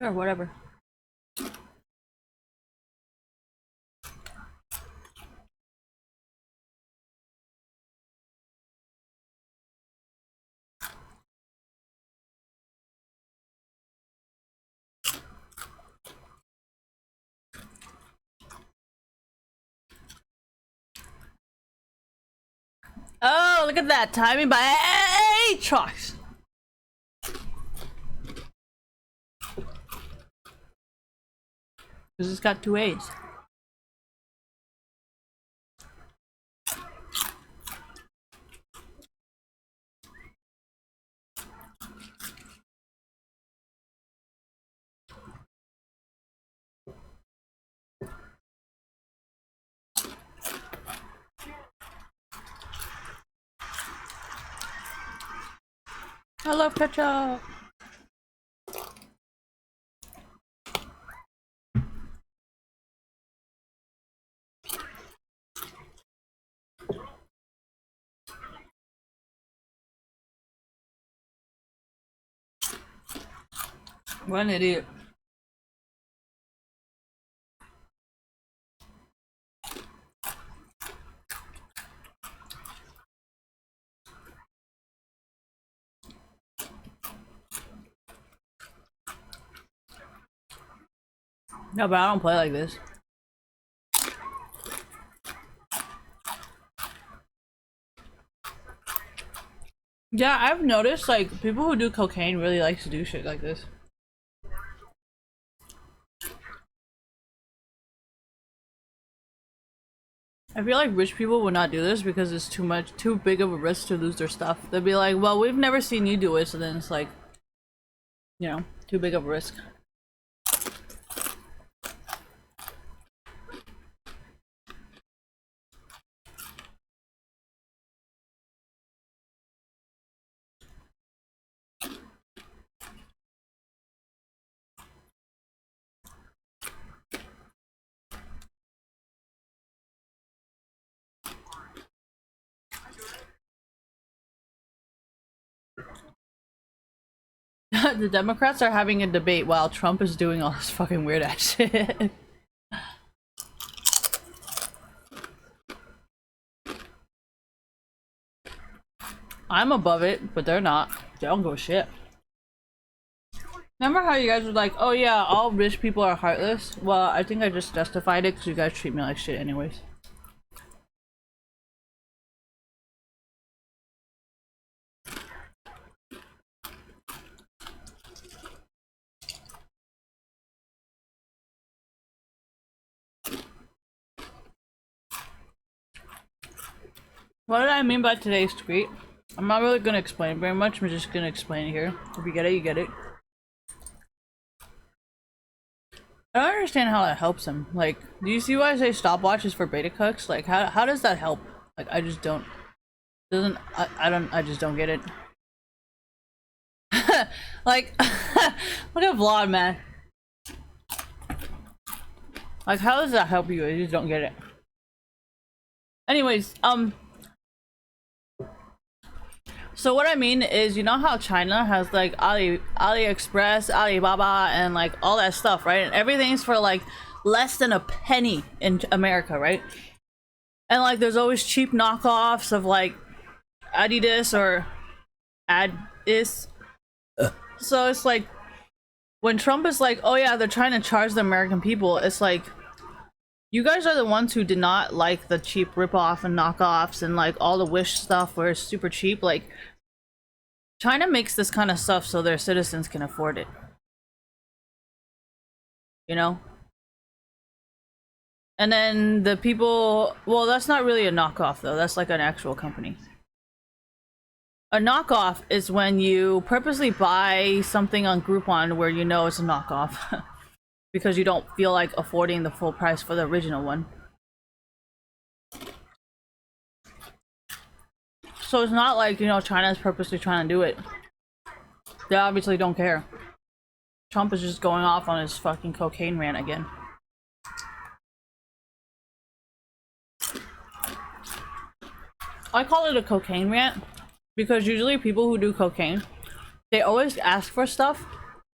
Or whatever. Oh, look at that timing by Aatrox. Because it's got 2 A's. I love ketchup. What an idiot. No, but I don't play like this. Yeah, I've noticed like people who do cocaine really like to do shit like this. I feel like rich people would not do this because it's too big of a risk to lose their stuff. They'd be like, well, we've never seen you do it, so then it's like, you know, too big of a risk. The Democrats are having a debate while Trump is doing all this fucking weird ass shit. I'm above it, but they're not. They don't go shit. Remember how you guys were like, oh yeah, all rich people are heartless? Well, I think I just justified it because you guys treat me like shit anyways. What did I mean by today's tweet? I'm not really gonna explain very much, I'm just gonna explain it here. If you get it, you get it. I don't understand how that helps him. Like, do you see why I say stopwatch is for beta cucks? Like, how does that help? Like, I just don't. I just don't get it. Like, look at Vlad, man. Like, how does that help you? I just don't get it. Anyways, so what I mean is, you know how China has like AliExpress, Alibaba, and like all that stuff, right? And everything's for like less than a penny in America, right? And like there's always cheap knockoffs of like Adidas or Adis. So it's like when Trump is like, oh yeah, they're trying to charge the American people, it's like, you guys are the ones who did not like the cheap ripoff and knockoffs and like all the Wish stuff where it's super cheap. Like, China makes this kind of stuff so their citizens can afford it. You know? And then the people, well, that's not really a knockoff though. That's like an actual company. A knockoff is when you purposely buy something on Groupon where you know it's a knockoff because you don't feel like affording the full price for the original one. So it's not like, you know, China's purposely trying to do it. They obviously don't care. Trump is just going off on his fucking cocaine rant again. I call it a cocaine rant because usually people who do cocaine, they always ask for stuff,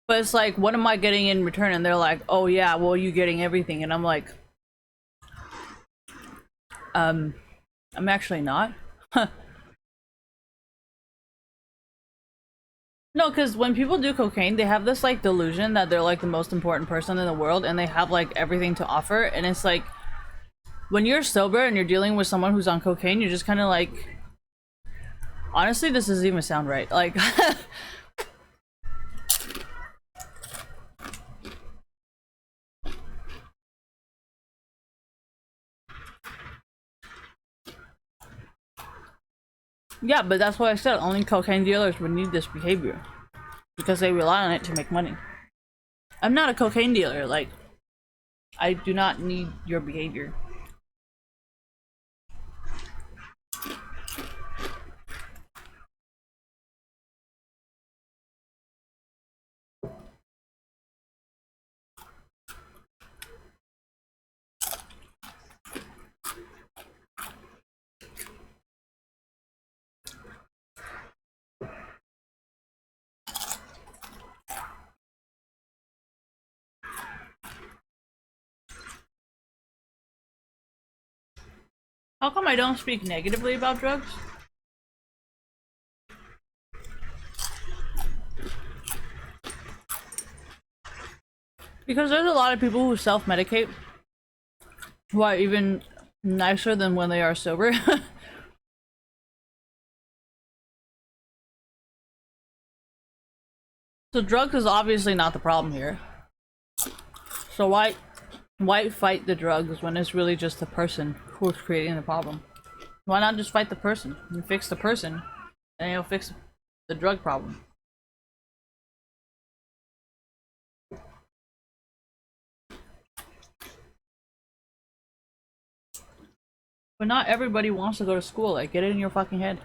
but it's like, what am I getting in return? And they're like, oh yeah, well, you getting everything. And I'm like, I'm actually not. No, because when people do cocaine, they have this like delusion that they're like the most important person in the world and they have like everything to offer. And it's like, when you're sober and you're dealing with someone who's on cocaine, you're just kind of like, honestly, this doesn't even sound right. Like, yeah, but that's what I said. Only cocaine dealers would need this behavior because they rely on it to make money. I'm not a cocaine dealer. Like, I do not need your behavior. How come I don't speak negatively about drugs? Because there's a lot of people who self-medicate who are even nicer than when they are sober. So drugs is obviously not the problem here. So why fight the drugs when it's really just the person who's creating the problem? Why not just fight the person and fix the person, and you'll fix the drug problem? But not everybody wants to go to school. Like, get it in your fucking head.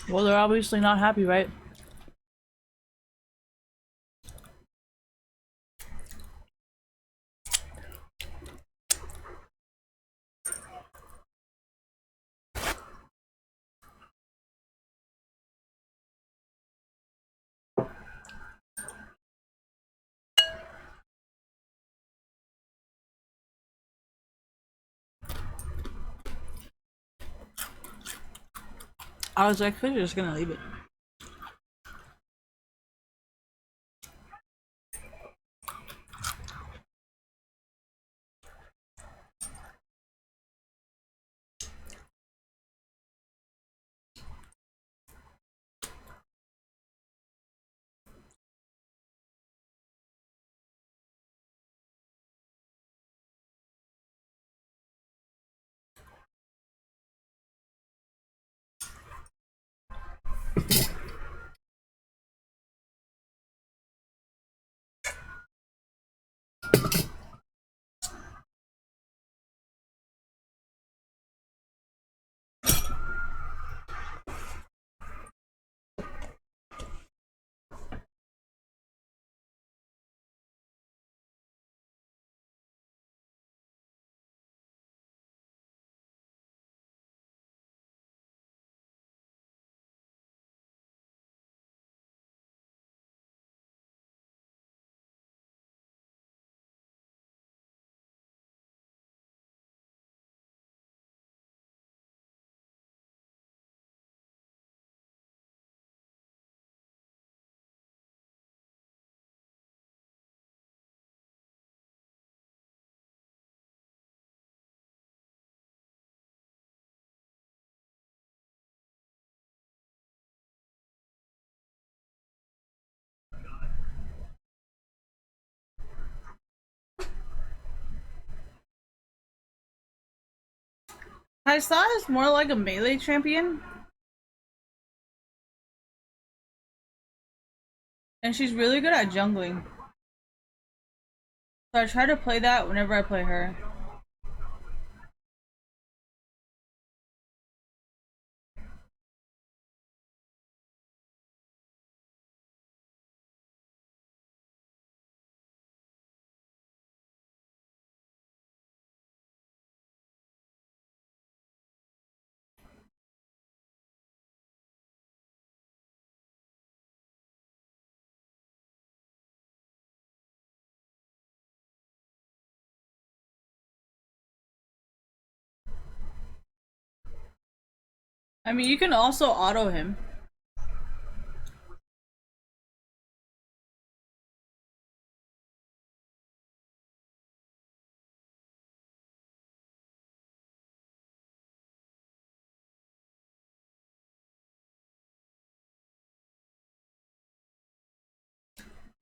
Well, they're obviously not happy, right? I was actually just gonna leave it. Kaisa is more like a melee champion. And she's really good at jungling. So I try to play that whenever I play her. I mean, you can also auto him.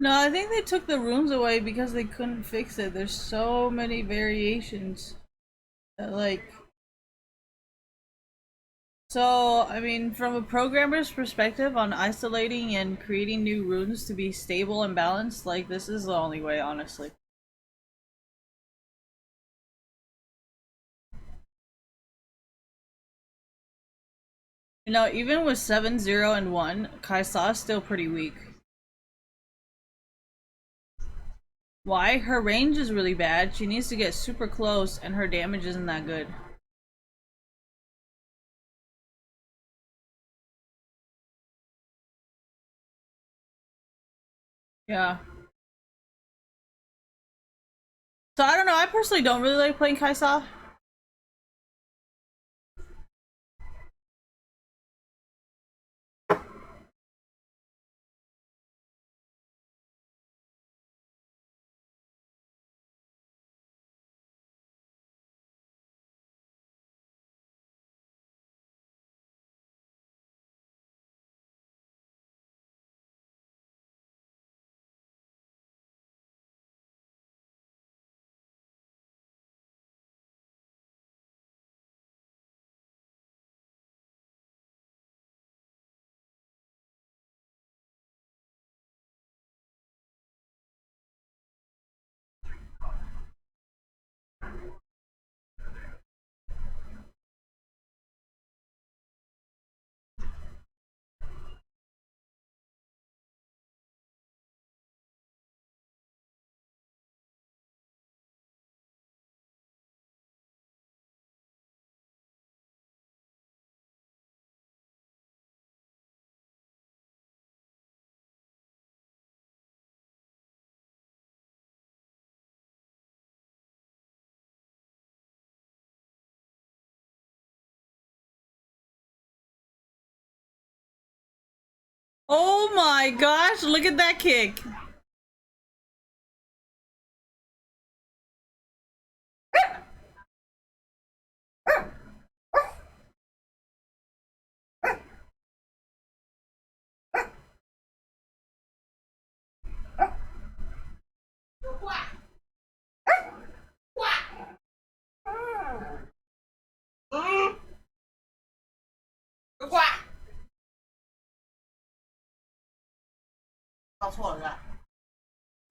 No, I think they took the runes away because they couldn't fix it. There's so many variations that, like... So, I mean, from a programmer's perspective on isolating and creating new runes to be stable and balanced, like, this is the only way, honestly. You know, even with 7, 0, and 1, Kaisa is still pretty weak. Why? Her range is really bad. She needs to get super close, and her damage isn't that good. Yeah. So I don't know, I personally don't really like playing Kaisa. Oh my gosh, look at that kick.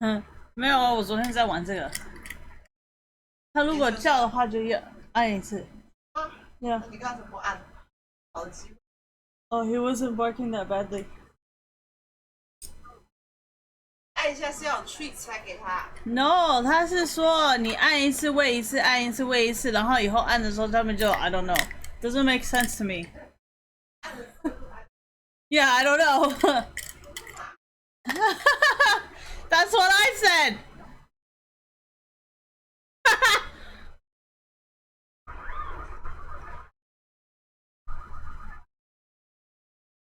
嗯，没有啊，我昨天在玩这个。他如果叫的话，就要按一次。Yeah. 你刚才不按，好机会。Oh, he wasn't barking that badly. 按一下是要 treat 才给他。No， 他是说你按一次喂一次，按一次喂一次，然后以后按的时候他们就 I don't know. Doesn't make sense to me. Yeah, I don't know. That's what I said.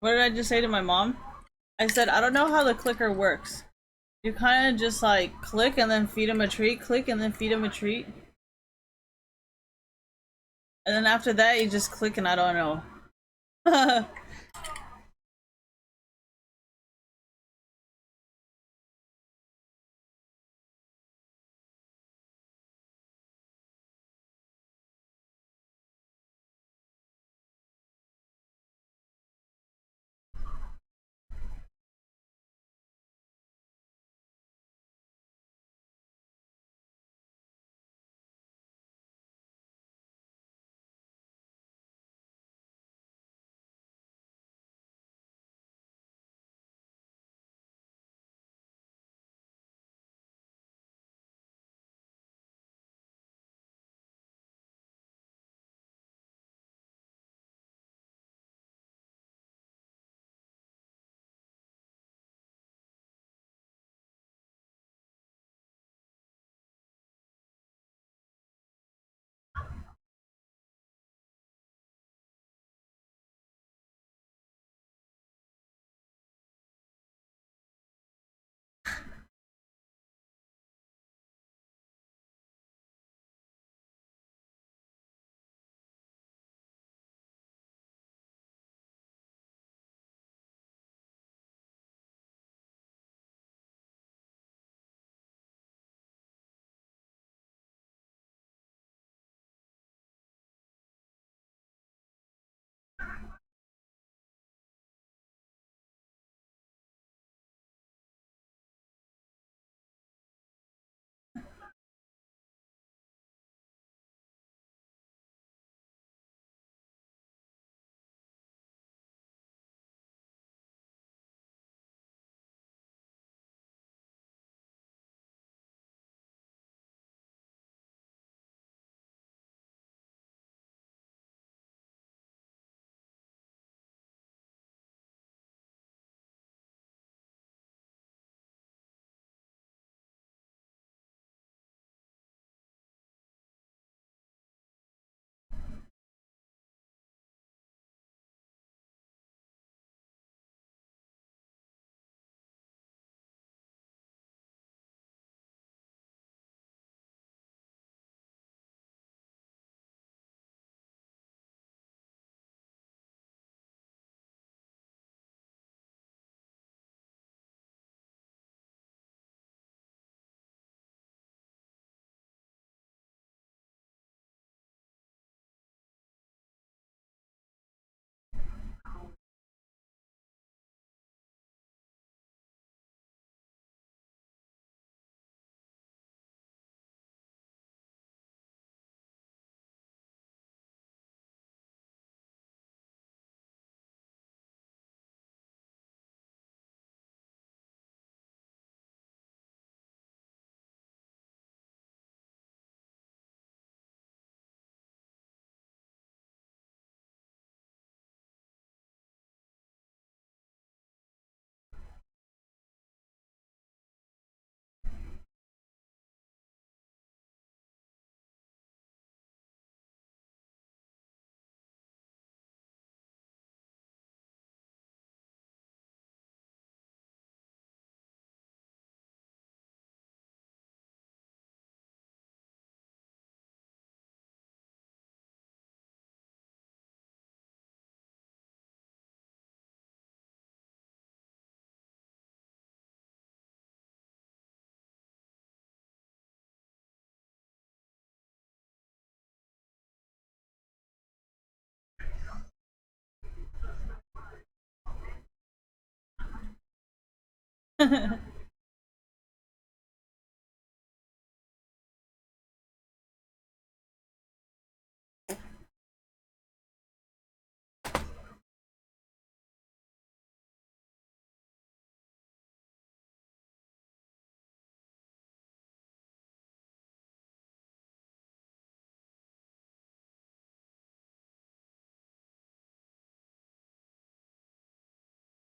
What did I just say to my mom? I said, I don't know how the clicker works. You kind of just like click and then feed him a treat, click and then feed him a treat. And then after that, you just click and I don't know.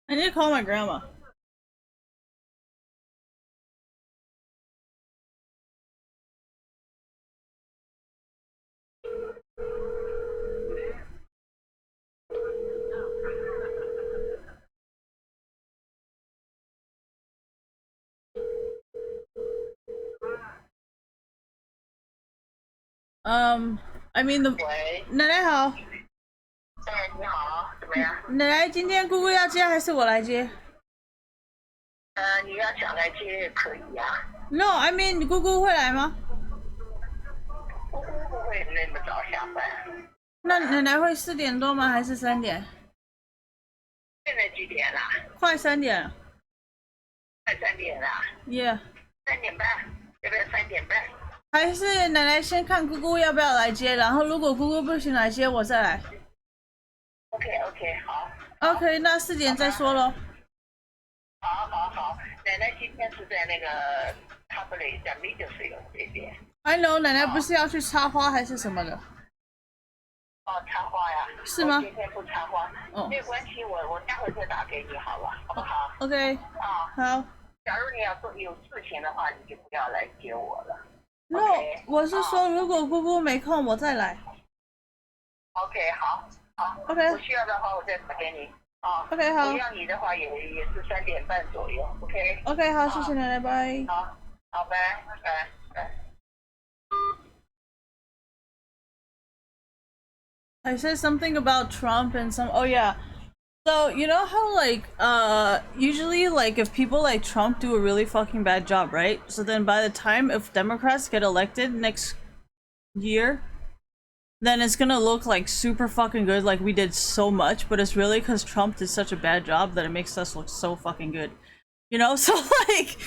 I need to call my grandma. I mean the 喂，奶奶好，哎，你好，怎么样？奶奶今天姑姑要接还是我来接你要想来接也可以呀、？No，I mean 你姑姑会来吗？姑姑不会那么早下班。那奶奶会4点多吗？还是3点？现在几点了？快3点了。快3点了。Yeah， 3点半，要不要3点半？还是奶奶先看姑姑要不要来接，然后如果姑姑不行来接，我再来。OK， 好。OK， 那4点再说咯。好，奶奶今天是在那个塔布雷在Middlefield这边。I know， 奶奶不是要去插花还是什么的？哦，插花呀？是吗？我今天不插花。哦没有关系，我待会再打给你，好吧？好不好？ OK，啊，好。假如你要做有事情的话，你就不要来接我了。No， OK，我是说如果姑姑没空，我再来。OK，好。 OK 我需要的话我再打给你。OK， 好。不要你的话也是3点半左右。OK。OK， 好，谢谢奶奶，拜。好，拜。I said something about Trump and some. Oh yeah. So you know how like usually like if people like Trump do a really fucking bad job, right? So then by the time if Democrats get elected next year, then it's gonna look like super fucking good, like we did so much, but it's really because Trump did such a bad job that it makes us look so fucking good. You know? So like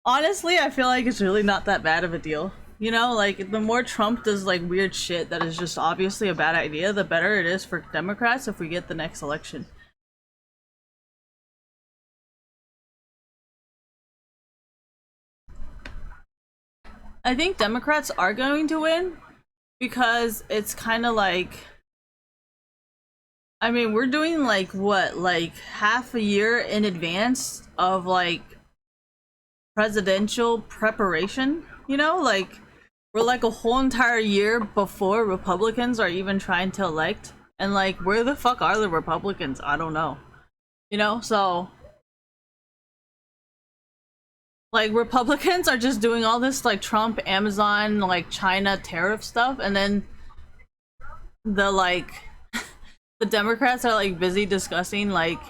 honestly, I feel like it's really not that bad of a deal. You know, like the more Trump does like weird shit that is just obviously a bad idea, the better it is for Democrats if we get the next election. I think Democrats are going to win because it's kind of like, I mean, we're doing like what, like half a year in advance of like presidential preparation, you know, like we're like a whole entire year before Republicans are even trying to elect, and like where the fuck are the Republicans? I don't know, you know. So like Republicans are just doing all this like Trump, Amazon, like China tariff stuff, and then the like the Democrats are like busy discussing like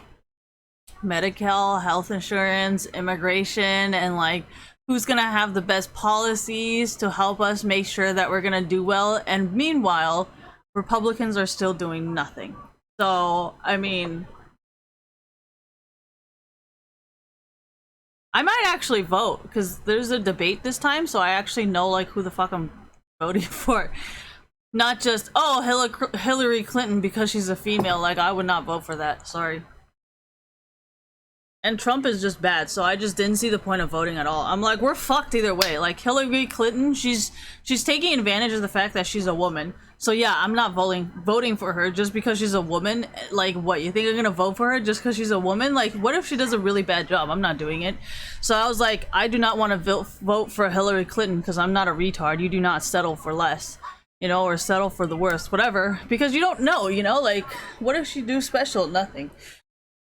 Medi-Cal, health insurance, immigration, and like who's gonna have the best policies to help us make sure that we're gonna do well. And meanwhile, Republicans are still doing nothing. So I mean, I might actually vote because there's a debate this time, so I actually know like who the fuck I'm voting for. Not just, oh, Hillary Clinton because she's a female. Like, I would not vote for that. Sorry. And Trump is just bad, so I just didn't see the point of voting at all. I'm like, we're fucked either way. Like, Hillary Clinton, she's taking advantage of the fact that she's a woman. So yeah, I'm not voting for her just because she's a woman. Like, what, you think I'm gonna vote for her just because she's a woman? Like, what if she does a really bad job? I'm not doing it. So I was like, I do not want to vote for Hillary Clinton because I'm not a retard. You do not settle for less, you know, or settle for the worst, whatever. Because you don't know, you know, like, what if she do special? Nothing.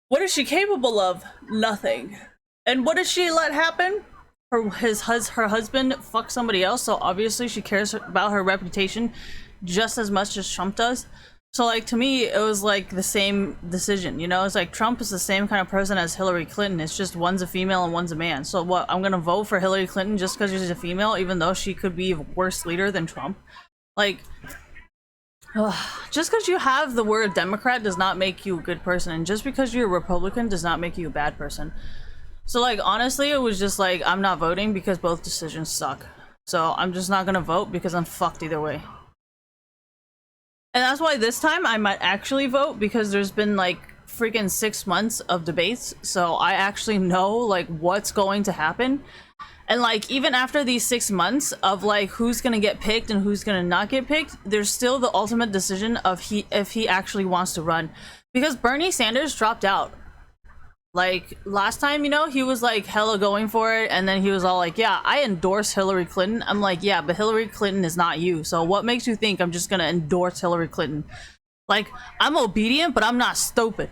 What is she capable of? Nothing. And what did she let happen? Her husband fucked somebody else, so obviously she cares about her reputation just as much as Trump does. So like, to me, it was like the same decision, you know? It's like Trump is the same kind of person as Hillary Clinton. It's just one's a female and one's a man. So what, I'm gonna vote for Hillary Clinton just because she's a female, even though she could be a worse leader than Trump? Like, just because you have the word Democrat does not make you a good person, and just because you're a Republican does not make you a bad person. So like honestly, it was just like I'm not voting because both decisions suck. So I'm just not gonna vote because I'm fucked either way. And that's why this time I might actually vote because there's been like freaking 6 months of debates, so I actually know like what's going to happen. And like even after these 6 months of like who's gonna get picked and who's gonna not get picked, there's still the ultimate decision of if he actually wants to run. Because Bernie Sanders dropped out. Like last time, you know, he was like hella going for it, and then he was all like, yeah, I endorse Hillary Clinton. I'm like, yeah, but Hillary Clinton is not you. So what makes you think I'm just gonna endorse Hillary Clinton? Like, I'm obedient, but I'm not stupid.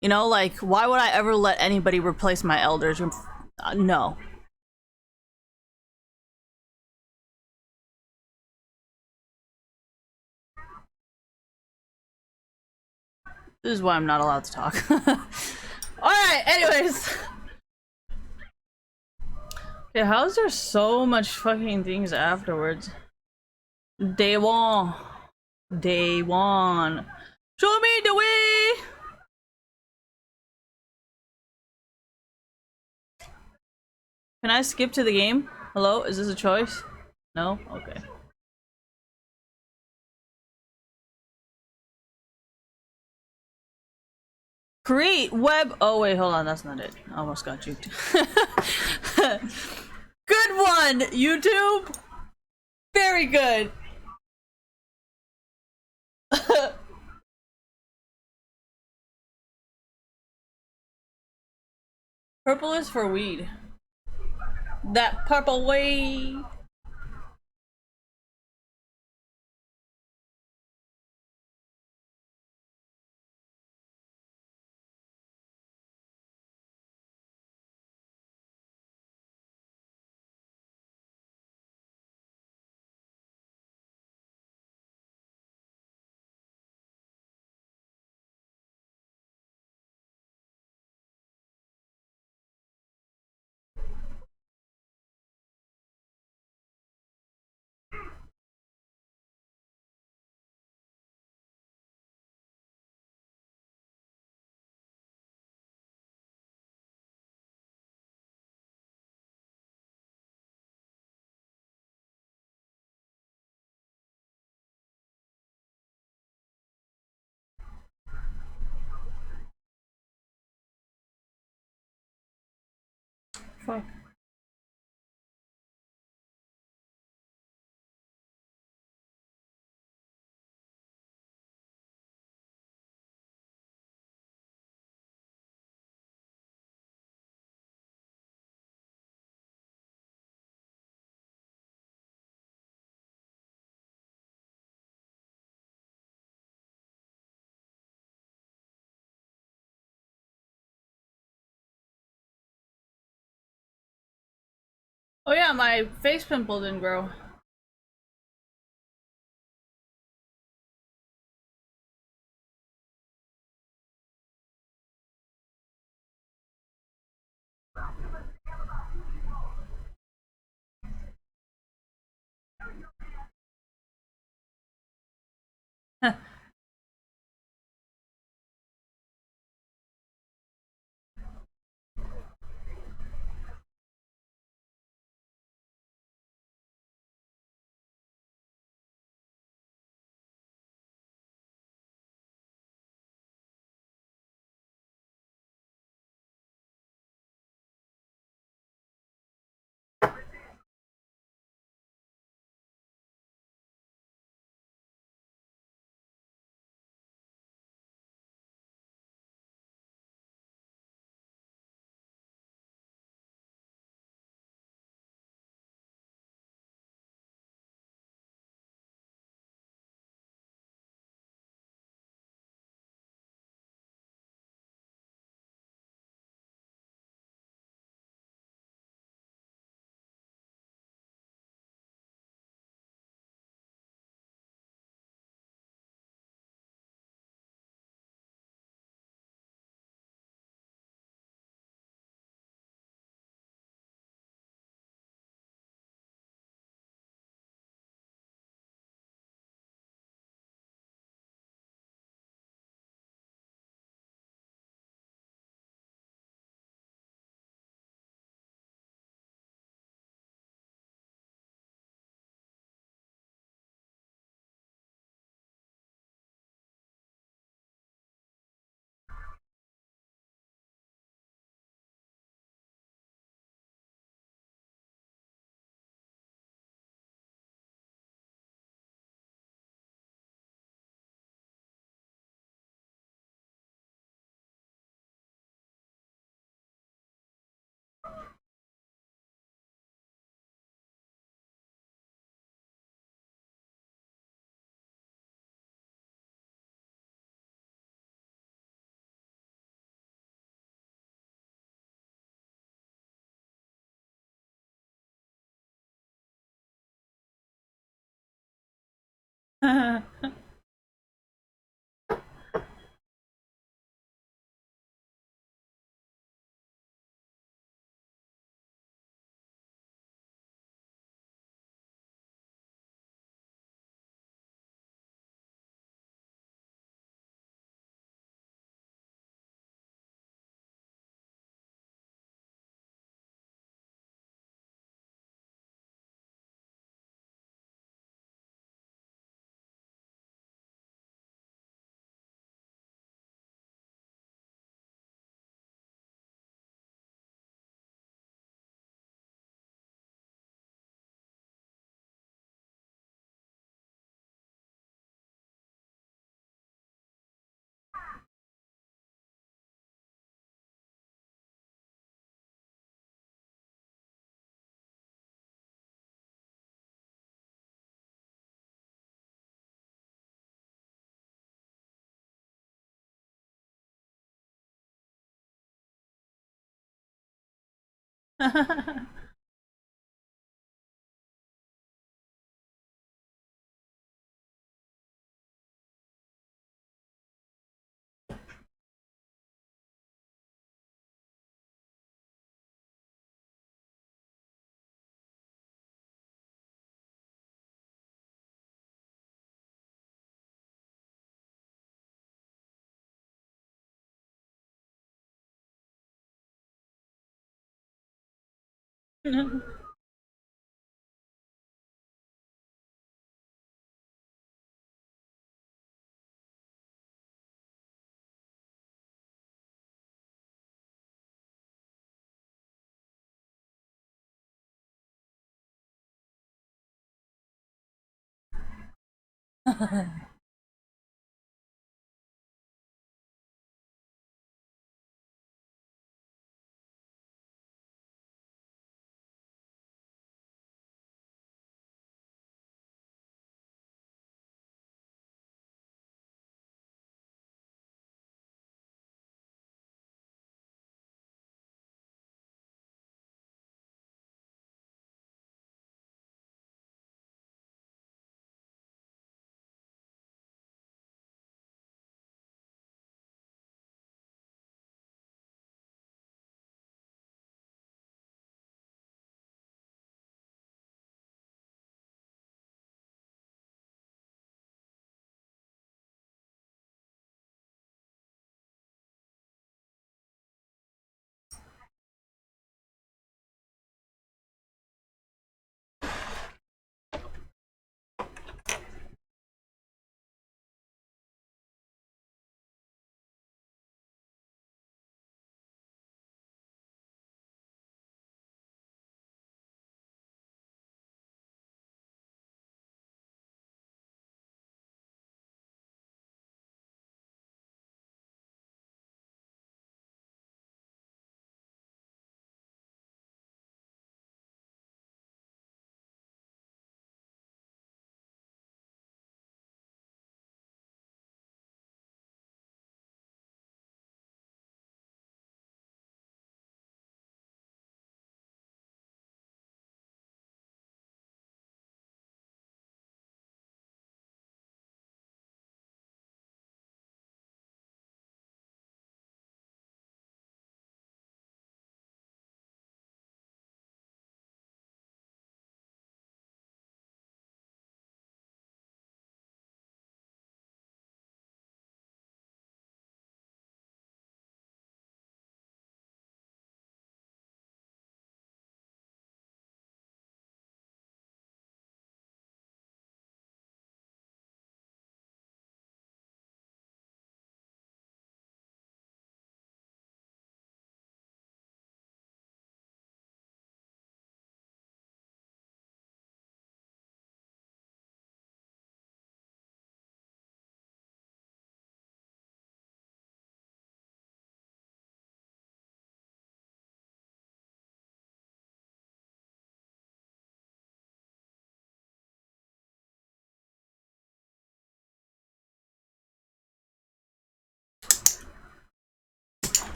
You know, like, why would I ever let anybody replace my elders? No. This is why I'm not allowed to talk. Alright, anyways. Okay, how is there so much fucking things afterwards? Day one. Day one. Show me the way! Can I skip to the game? Hello? Is this a choice? No? Okay. Create web. Oh wait, hold on. That's not it. I almost got juked. Good one, YouTube. Very good. Purple is for weed. That purple weed. Fuck. Oh yeah, my face pimple didn't grow.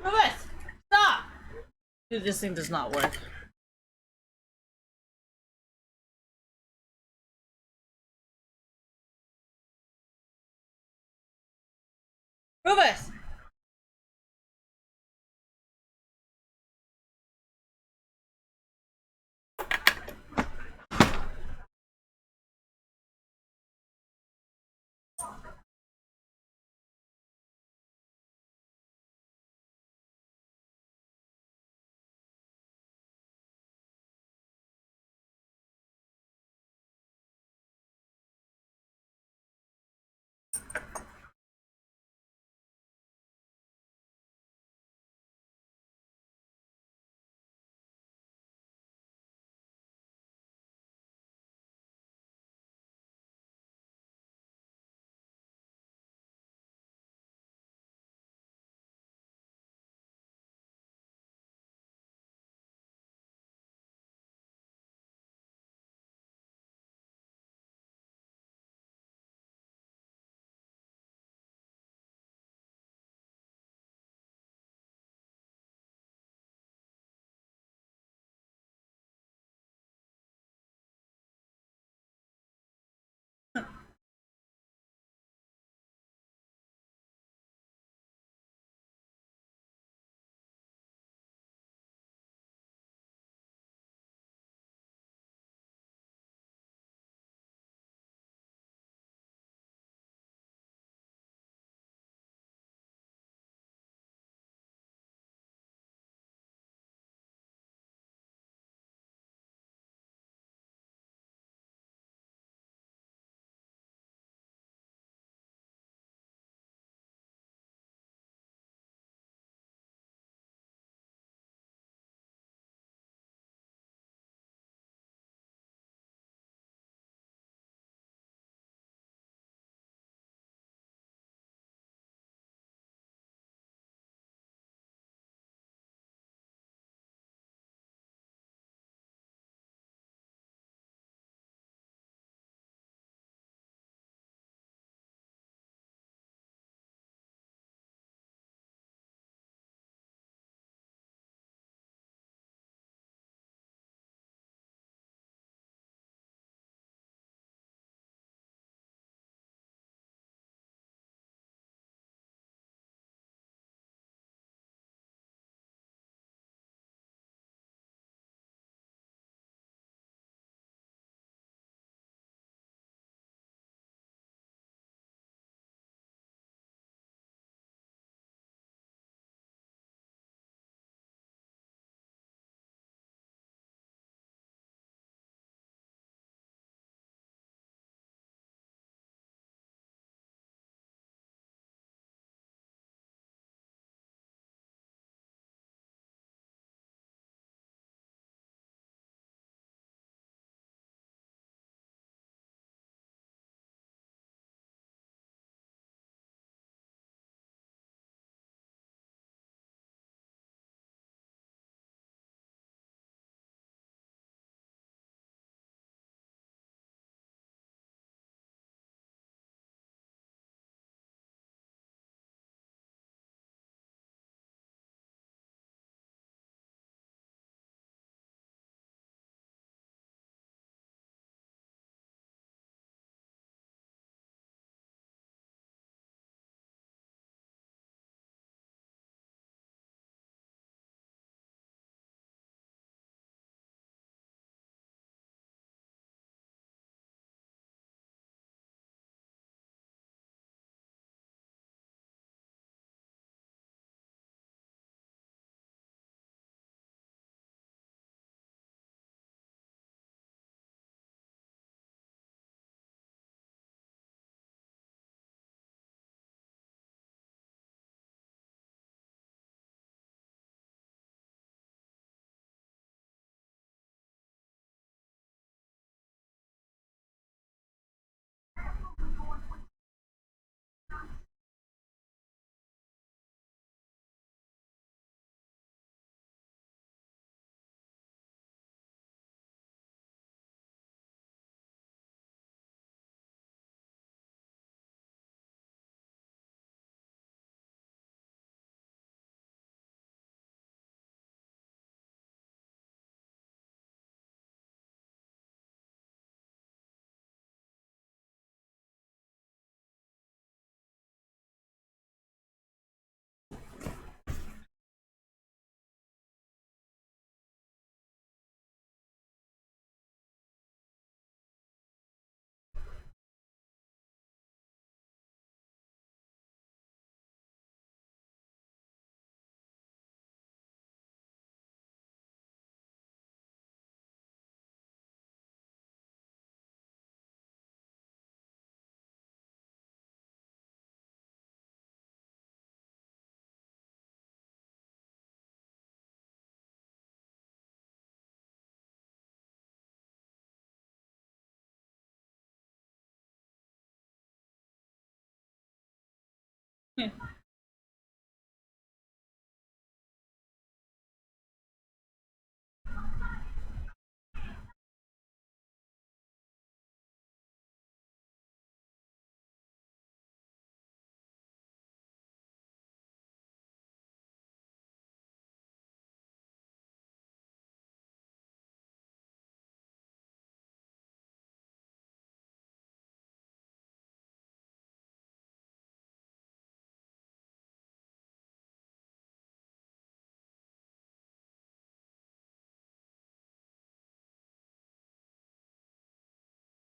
Lewis, stop! Dude, this thing does not work. Rufus!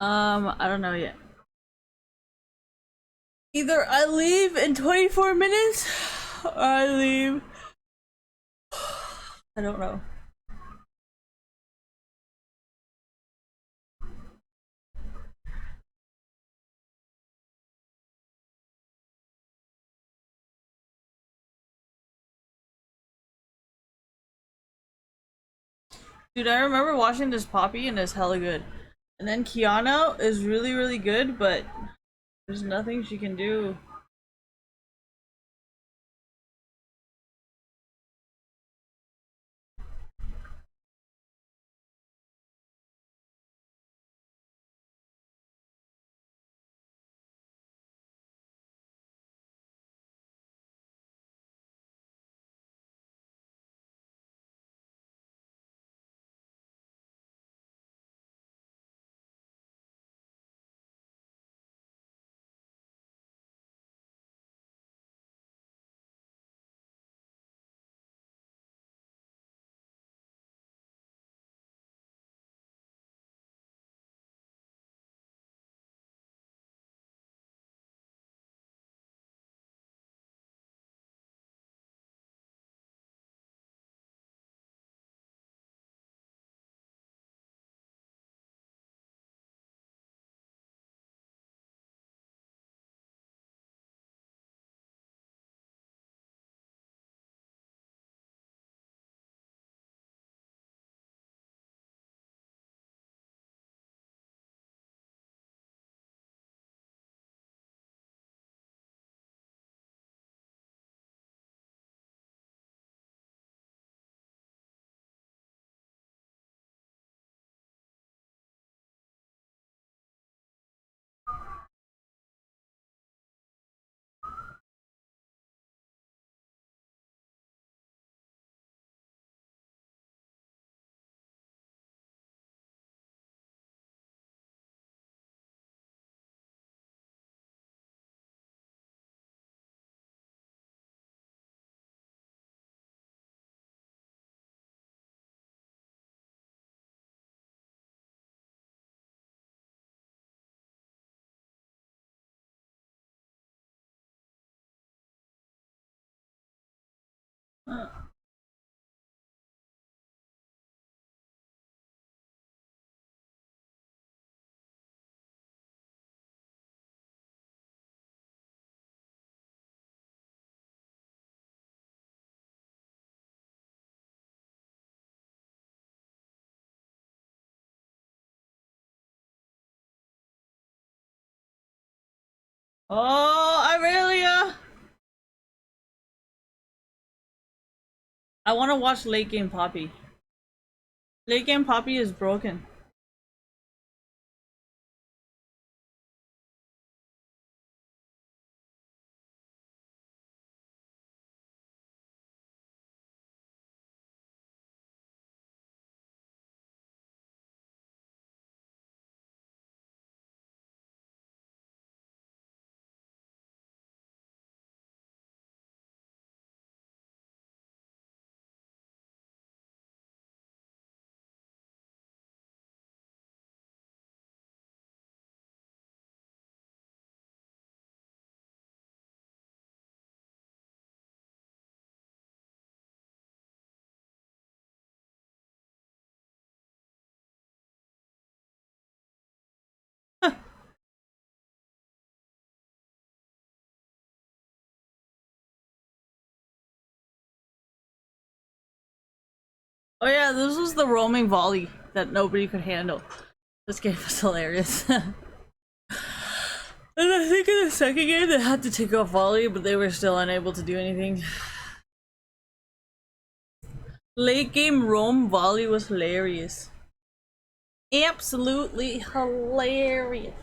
I don't know yet. Either I leave in 24 minutes or I leave. I don't know. Dude, I remember watching this Poppy and it's hella good. And then Kiana is really, really good, but there's nothing she can do. Oh, Aurelia! I want to watch Late Game Poppy. Late Game Poppy is broken. Oh yeah, this was the roaming volley that nobody could handle. This game was hilarious. And I think in the second game they had to take off volley, but they were still unable to do anything. Late game roam volley was hilarious. Absolutely hilarious.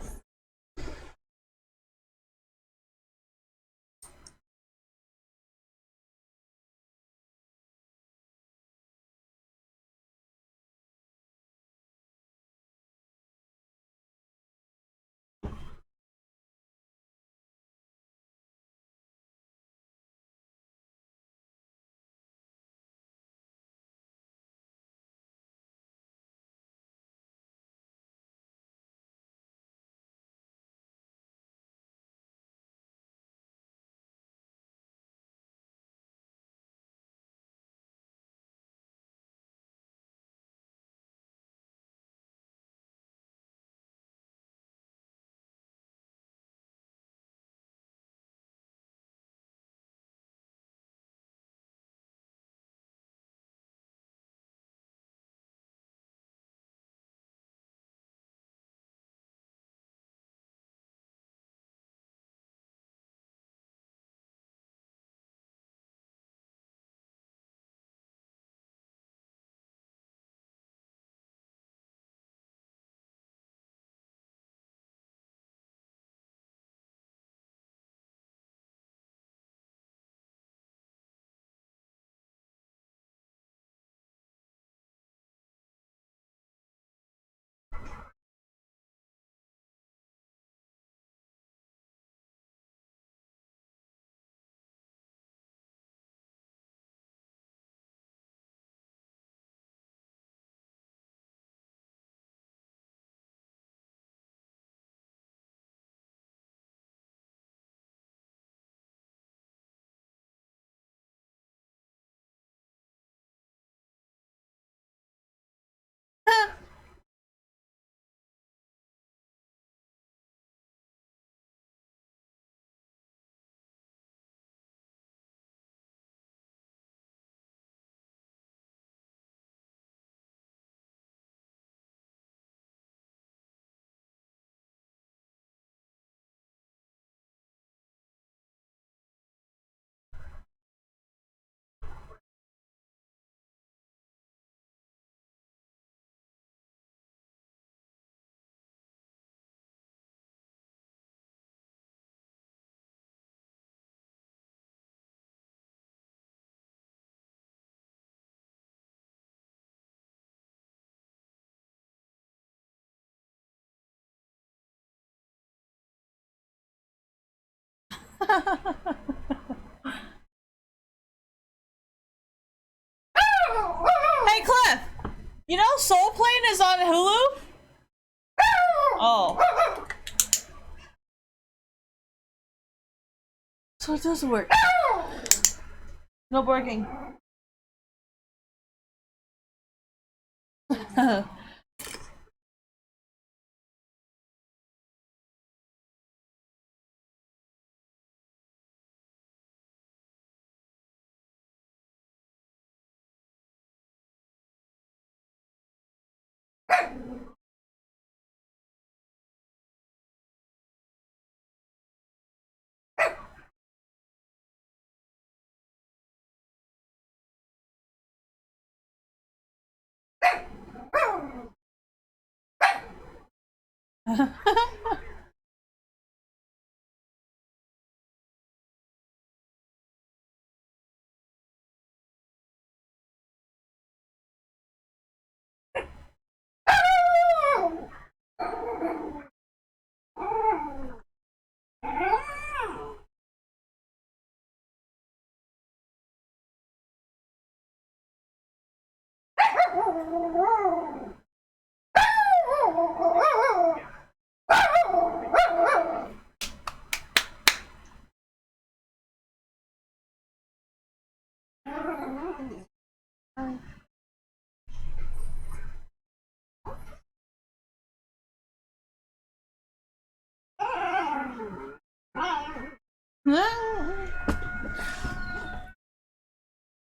Hey Cliff! You know Soul Plane is on Hulu? Oh. So it doesn't work. No barking.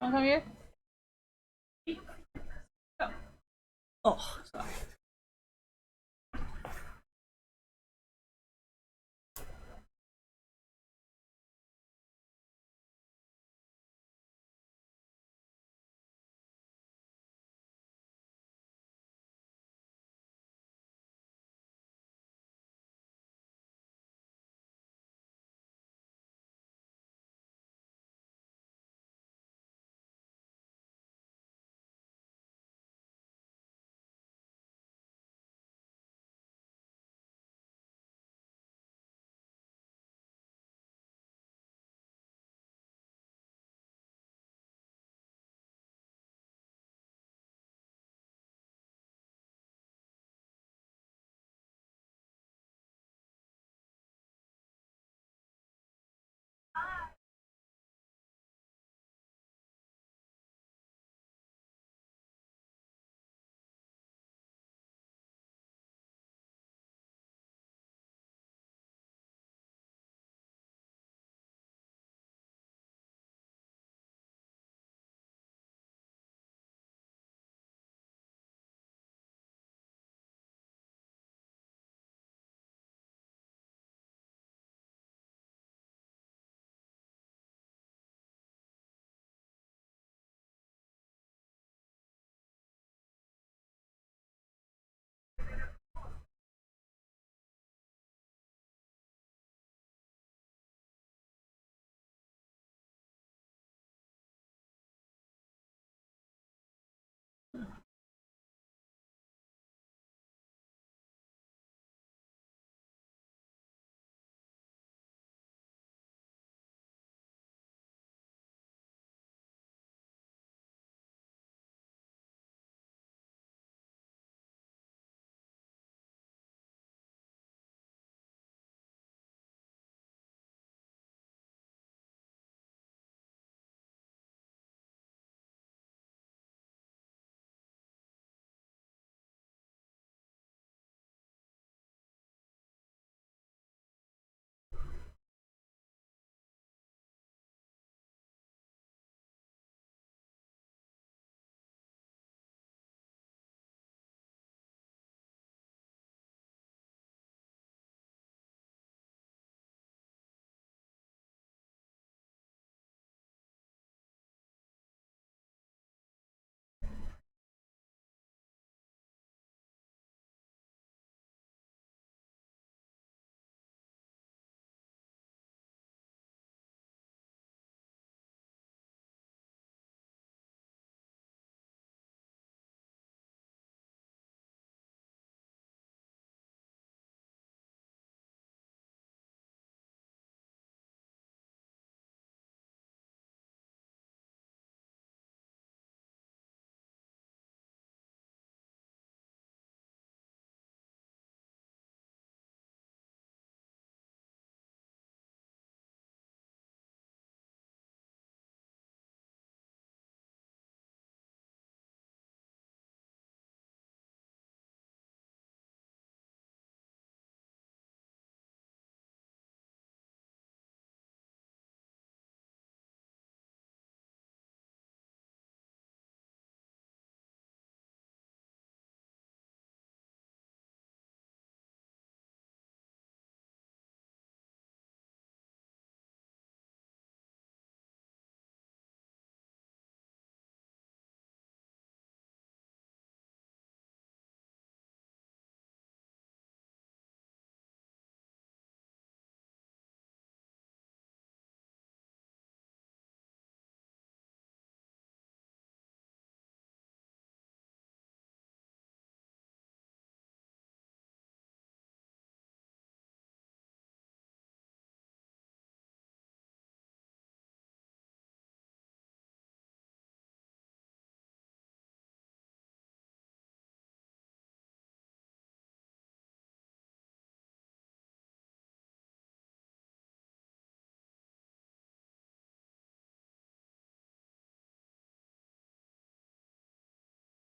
Wanna come here? Oh, sorry.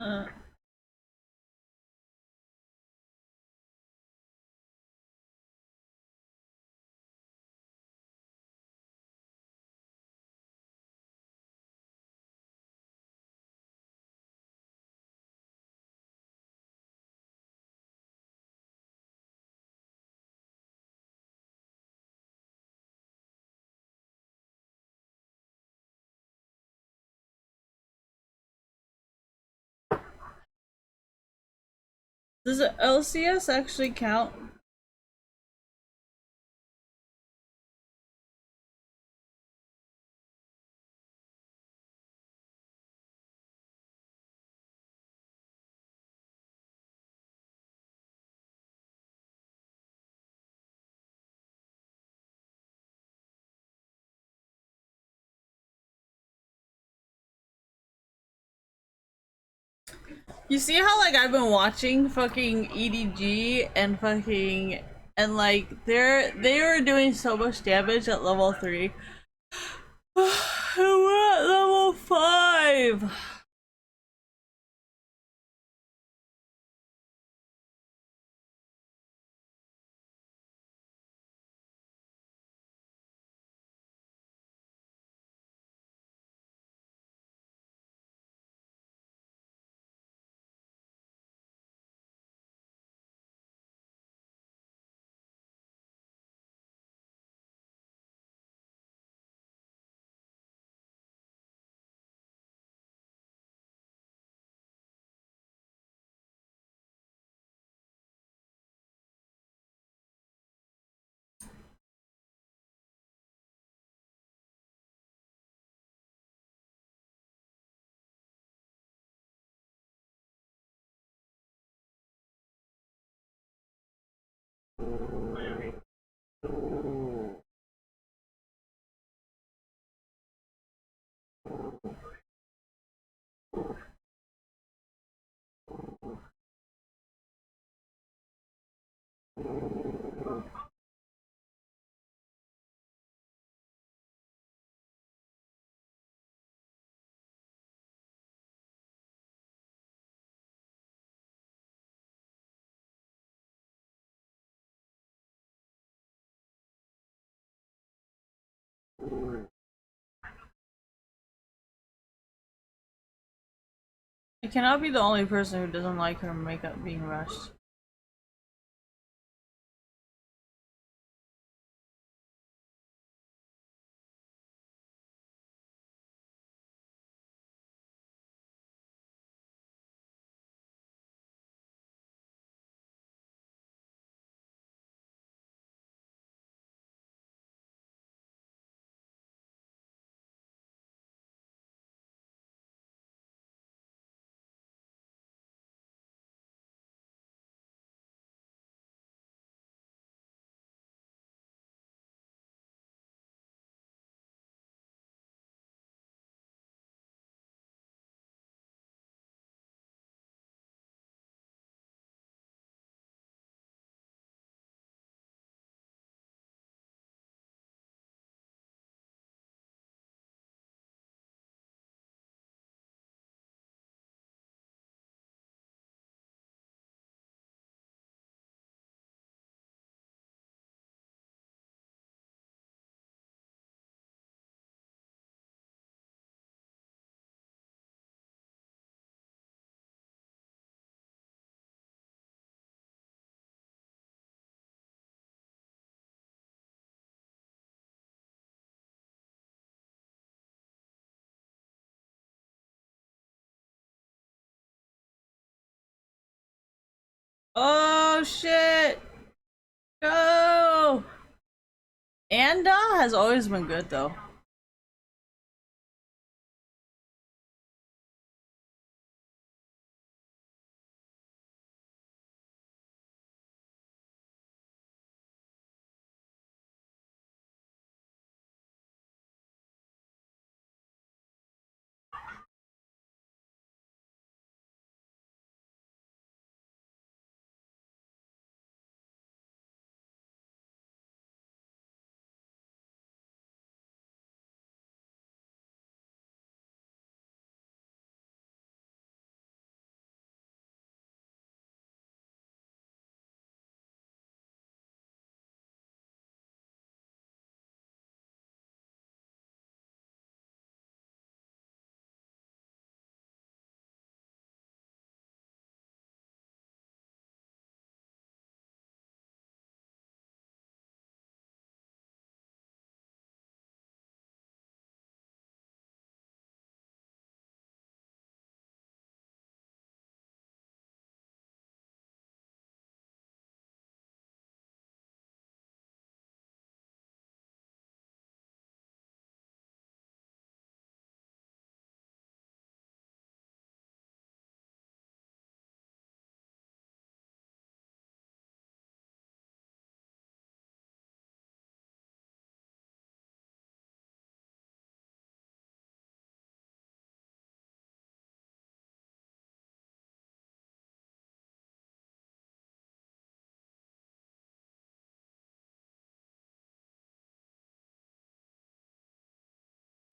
Uh, does the LCS actually count? You see how like I've been watching fucking EDG and fucking and like they were doing so much damage at level 3. And we're at level 5. I cannot be the only person who doesn't like her makeup being rushed. Oh shit! Go! Anda has always been good though.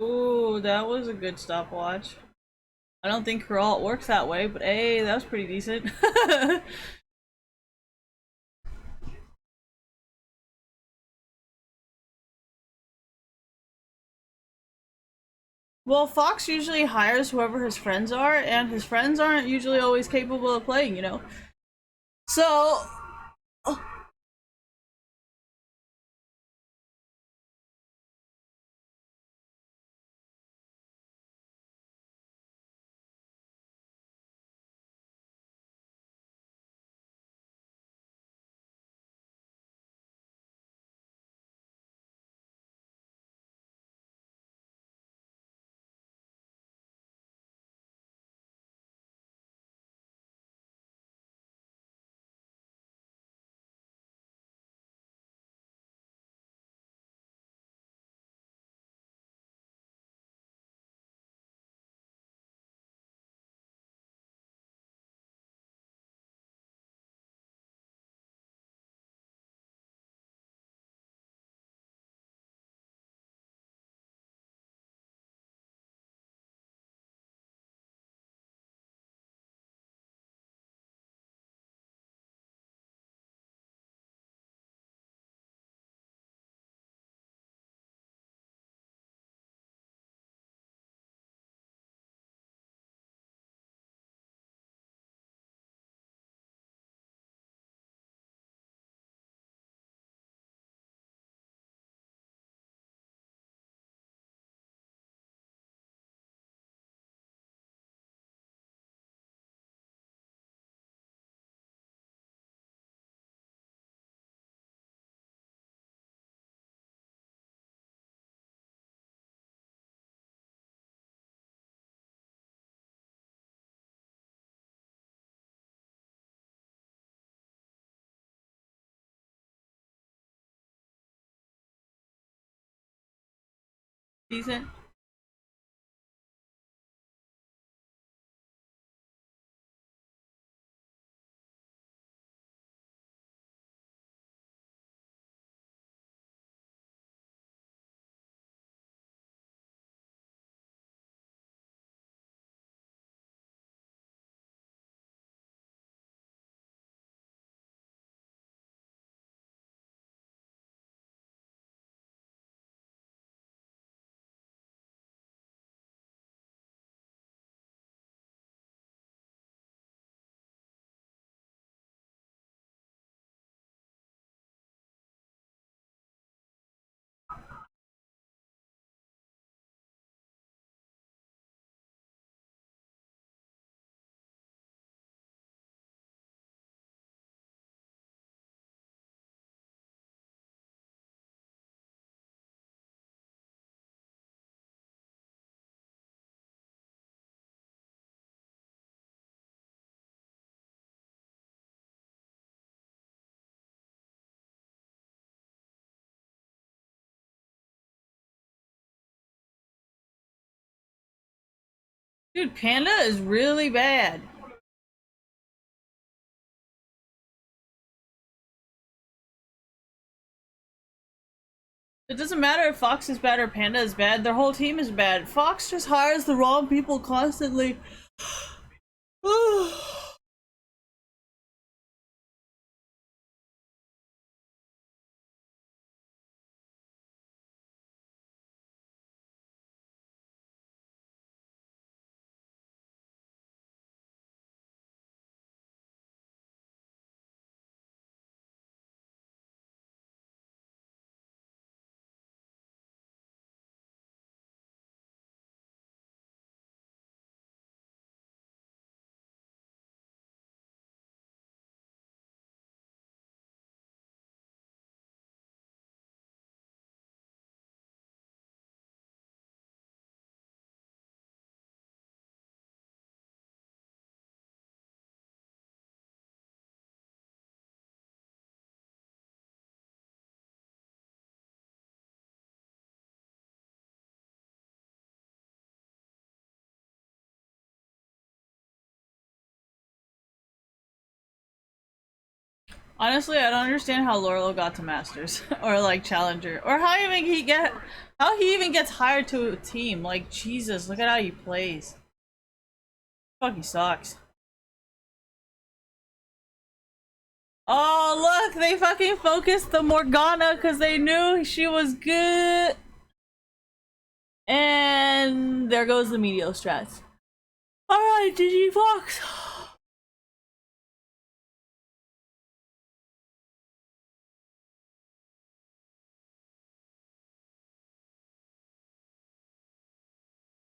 Ooh, that was a good stopwatch. I don't think Geralt works that way, but hey, that was pretty decent. Well, Fox usually hires whoever his friends are, and his friends aren't usually always capable of playing, you know? So, decent. Dude, Panda is really bad. It doesn't matter if Fox is bad or Panda is bad, their whole team is bad. Fox just hires the wrong people constantly. Honestly, I don't understand how Laurel got to Masters or like Challenger, or how he even gets hired to a team. Like Jesus, look at how he plays. Fucking sucks. Oh look, they fucking focused the Morgana because they knew she was good. And there goes the Meteor strats. Alright, Digifox.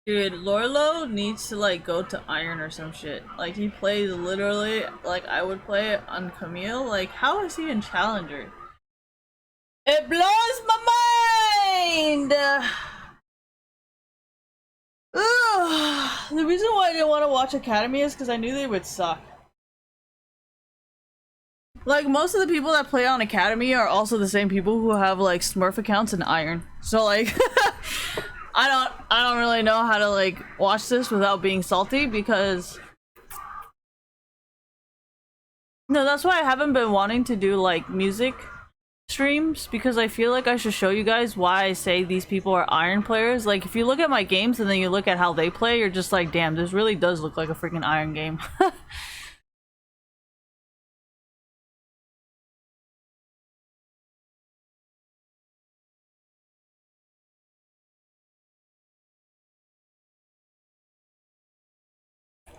Dude, Lorlo needs to like go to Iron or some shit. Like he plays literally like I would play on Camille. Like how is he in Challenger? It blows my mind! Ugh. The reason why I didn't want to watch Academy is because I knew they would suck. Like most of the people that play on Academy are also the same people who have like Smurf accounts in Iron. So like I don't really know how to like watch this without being salty because no, that's why I haven't been wanting to do like music streams, because I feel like I should show you guys why I say these people are Iron players. Like if you look at my games and then you look at how they play, you're just like, damn, this really does look like a freaking Iron game.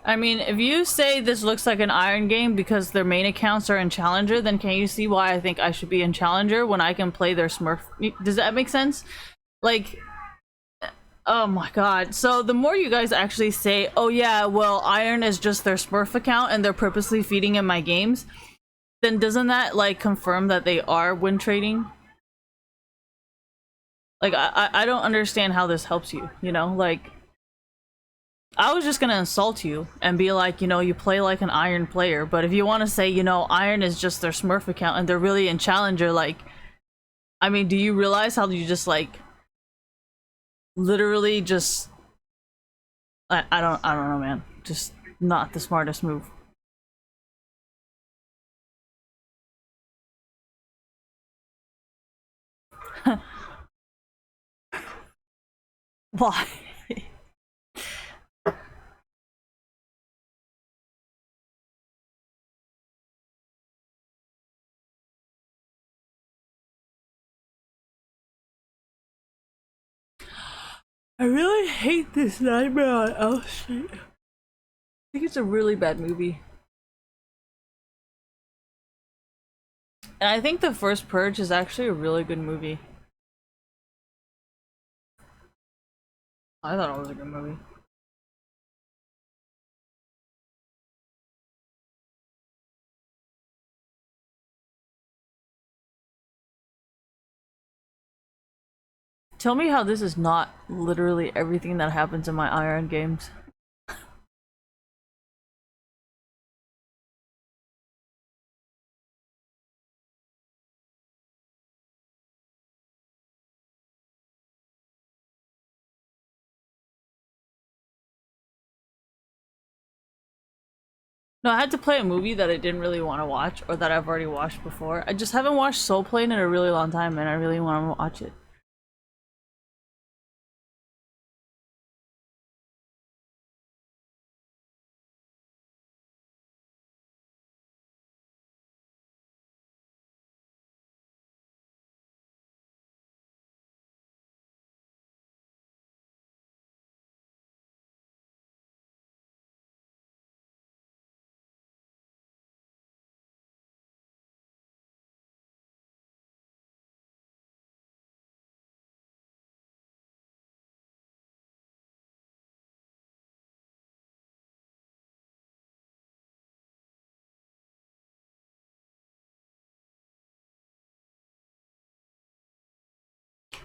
I mean, if you say this looks like an Iron game because their main accounts are in Challenger, then can you see why I think I should be in Challenger when I can play their Smurf? Does that make sense? Like, oh my god. So the more you guys actually say, oh yeah, well, Iron is just their Smurf account and they're purposely feeding in my games, then doesn't that like confirm that they are win trading? Like, I don't understand how this helps you, you know? Like, I was just gonna insult you and be like, you know, you play like an Iron player, but if you want to say, you know, Iron is just their Smurf account and they're really in Challenger, like, I mean, do you realize how you just like literally just I don't know, man. Just not the smartest move. Why? I really hate this Nightmare on Elm Street. I think it's a really bad movie. And I think the first Purge is actually a really good movie. I thought it was a good movie. Tell me how this is not literally everything that happens in my Iron games. No, I had to play a movie that I didn't really want to watch, or that I've already watched before. I just haven't watched Soul Plane in a really long time, and I really want to watch it.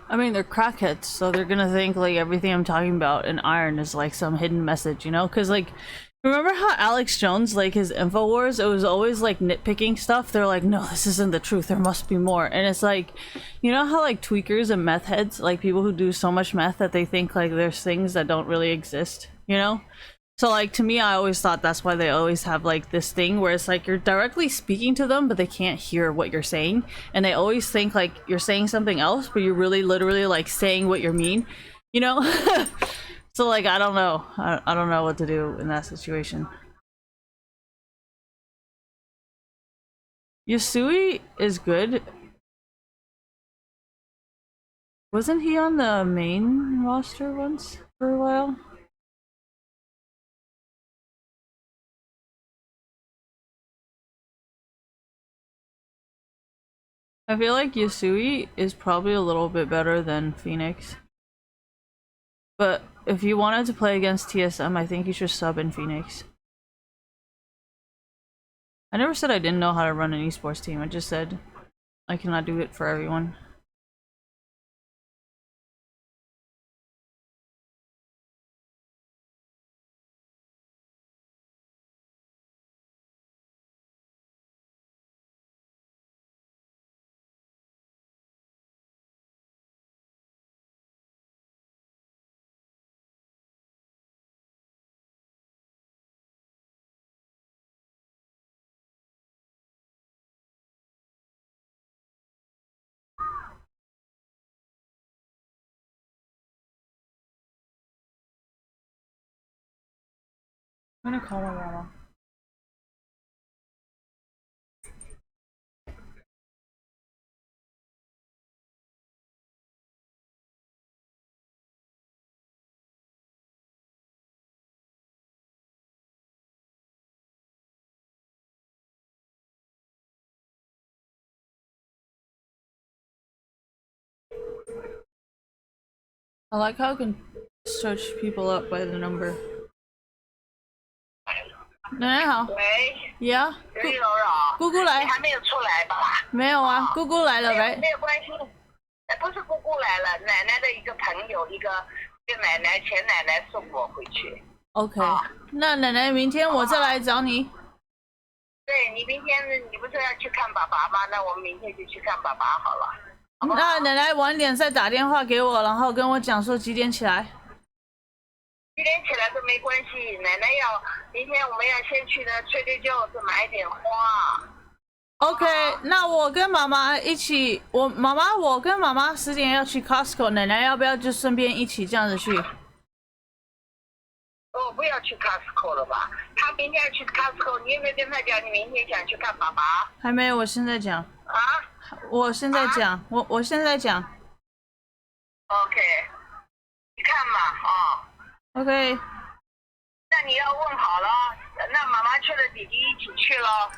I mean, they're crackheads, so they're gonna think like everything I'm talking about in Iron is like some hidden message, you know? Because like, remember how Alex Jones, like his Infowars, it was always like nitpicking stuff? They're like, no, this isn't the truth, there must be more. And it's like, you know how like tweakers and meth heads, like people who do so much meth that they think like there's things that don't really exist, you know? So like to me, I always thought that's why they always have like this thing where it's like you're directly speaking to them, but they can't hear what you're saying, and they always think like you're saying something else, but you're really literally like saying what you mean, you know? So like I don't know, I don't know what to do in that situation. Yasui is good. Wasn't he on the main roster once for a while? I feel like Yasui is probably a little bit better than Phoenix. But if you wanted to play against TSM, I think you should sub in Phoenix. I never said I didn't know how to run an esports team, I just said I cannot do it for everyone. I'm gonna call my mama. I like how I can search people up by the number. 奶奶好。喂， Yeah。刘一柔柔，姑姑来。你还没有出来吧？没有啊，姑姑来了喂。没有关系，不是姑姑来了，奶奶的一个朋友，一个奶奶前奶奶送我回去。OK，那奶奶明天我再来找你。对你明天你不是要去看爸爸吗？那我们明天就去看爸爸好了。好不好那奶奶晚点再打电话给我，然后跟我讲说几点起来。几点起来都没关系，奶奶明天我们要先去的Trader Joe's买点花。OK，那我跟妈妈一起，我跟妈妈10点要去 Costco， 奶奶要不要就顺便一起这样子去？哦，不要去 Costco 了吧？他明天要去 Costco， 你有没有跟他讲你明天想去看爸爸？还没有，我现在讲。啊？我现在讲，我现在讲。OK， 你看嘛，啊。OK。那你要问好了，那妈妈去了，弟弟一起去了。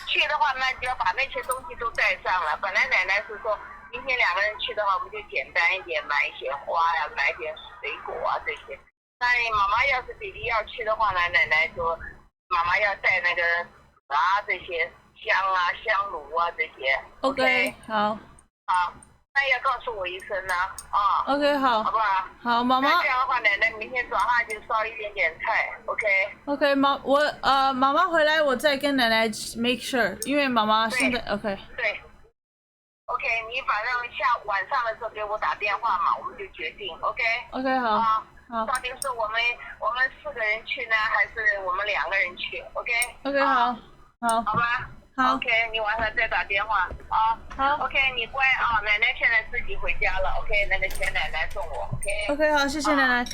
去的话，那就要把那些东西都带上了。本来奶奶是说，明天2个人去的话，我们就简单一点，买一些花呀，买点水果啊这些。那妈妈要是弟弟要去的话呢，奶奶说，妈妈要带那个这些香啊、香炉啊这些。OK， 好。好。那要告诉我一声呢，啊 ，OK， 好，好不好？好，妈妈。那这样的话，奶奶明天早上就烧一点点菜 ，OK。OK， 妈妈回来我再跟奶奶 make sure， 因为妈妈现在 OK。对 ，OK， 你反正晚上的时候给我打电话嘛，我们就决定 ，OK。OK， 好。好。到底是我们4个人去呢，还是我们2个人去 ？OK。OK， 好。好。好吧。好 ，OK， 你晚上再打电话啊。好 ，OK， 你乖啊，奶奶现在自己回家了 ，OK， 那个钱奶奶送我 ，OK。OK， 好，谢谢奶奶。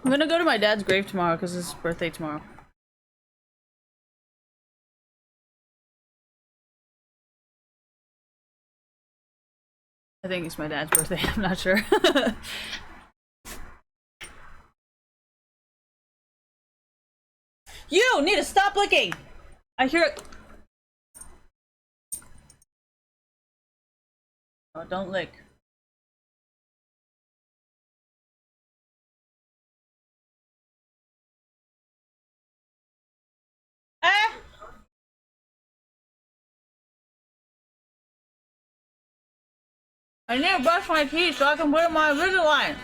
I'm gonna go to my dad's grave tomorrow because it's his birthday tomorrow. I think it's my dad's birthday, I'm not sure. You need to stop licking! I hear it. Oh, don't lick. Ah! I need to brush my teeth so I can put in my Invisalign.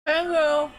Thank you.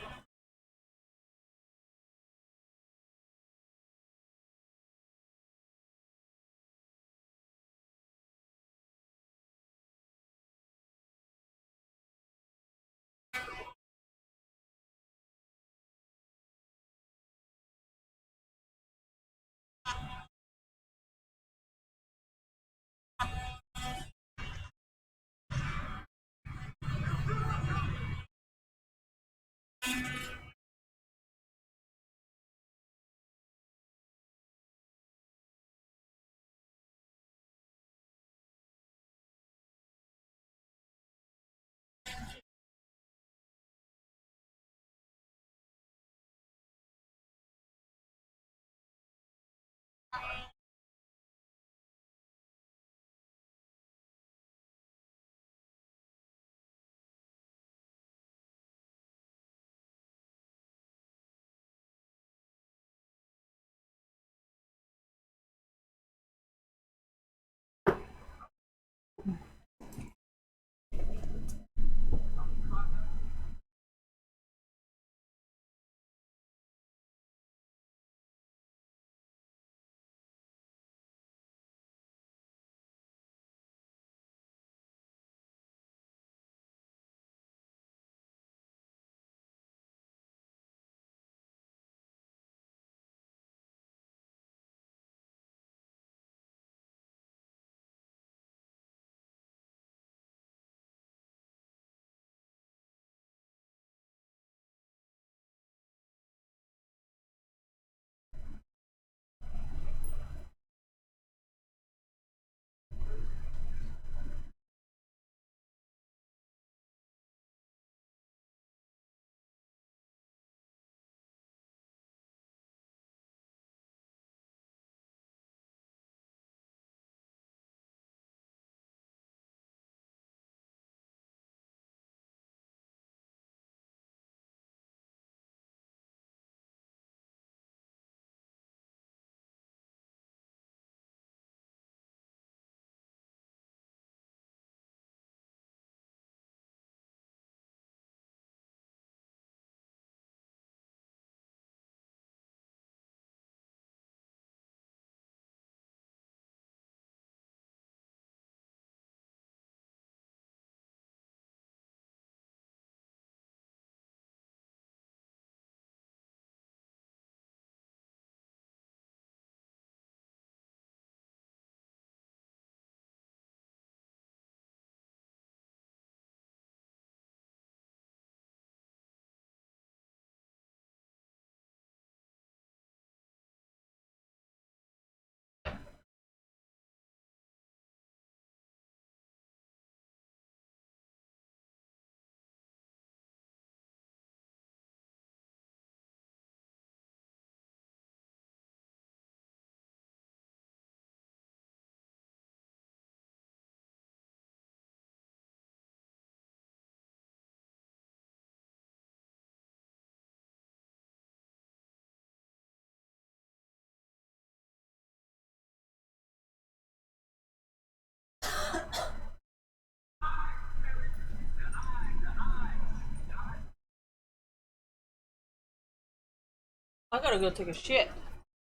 I gotta go take a shit.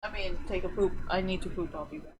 I mean, take a poop. I need to poop. I'll be back.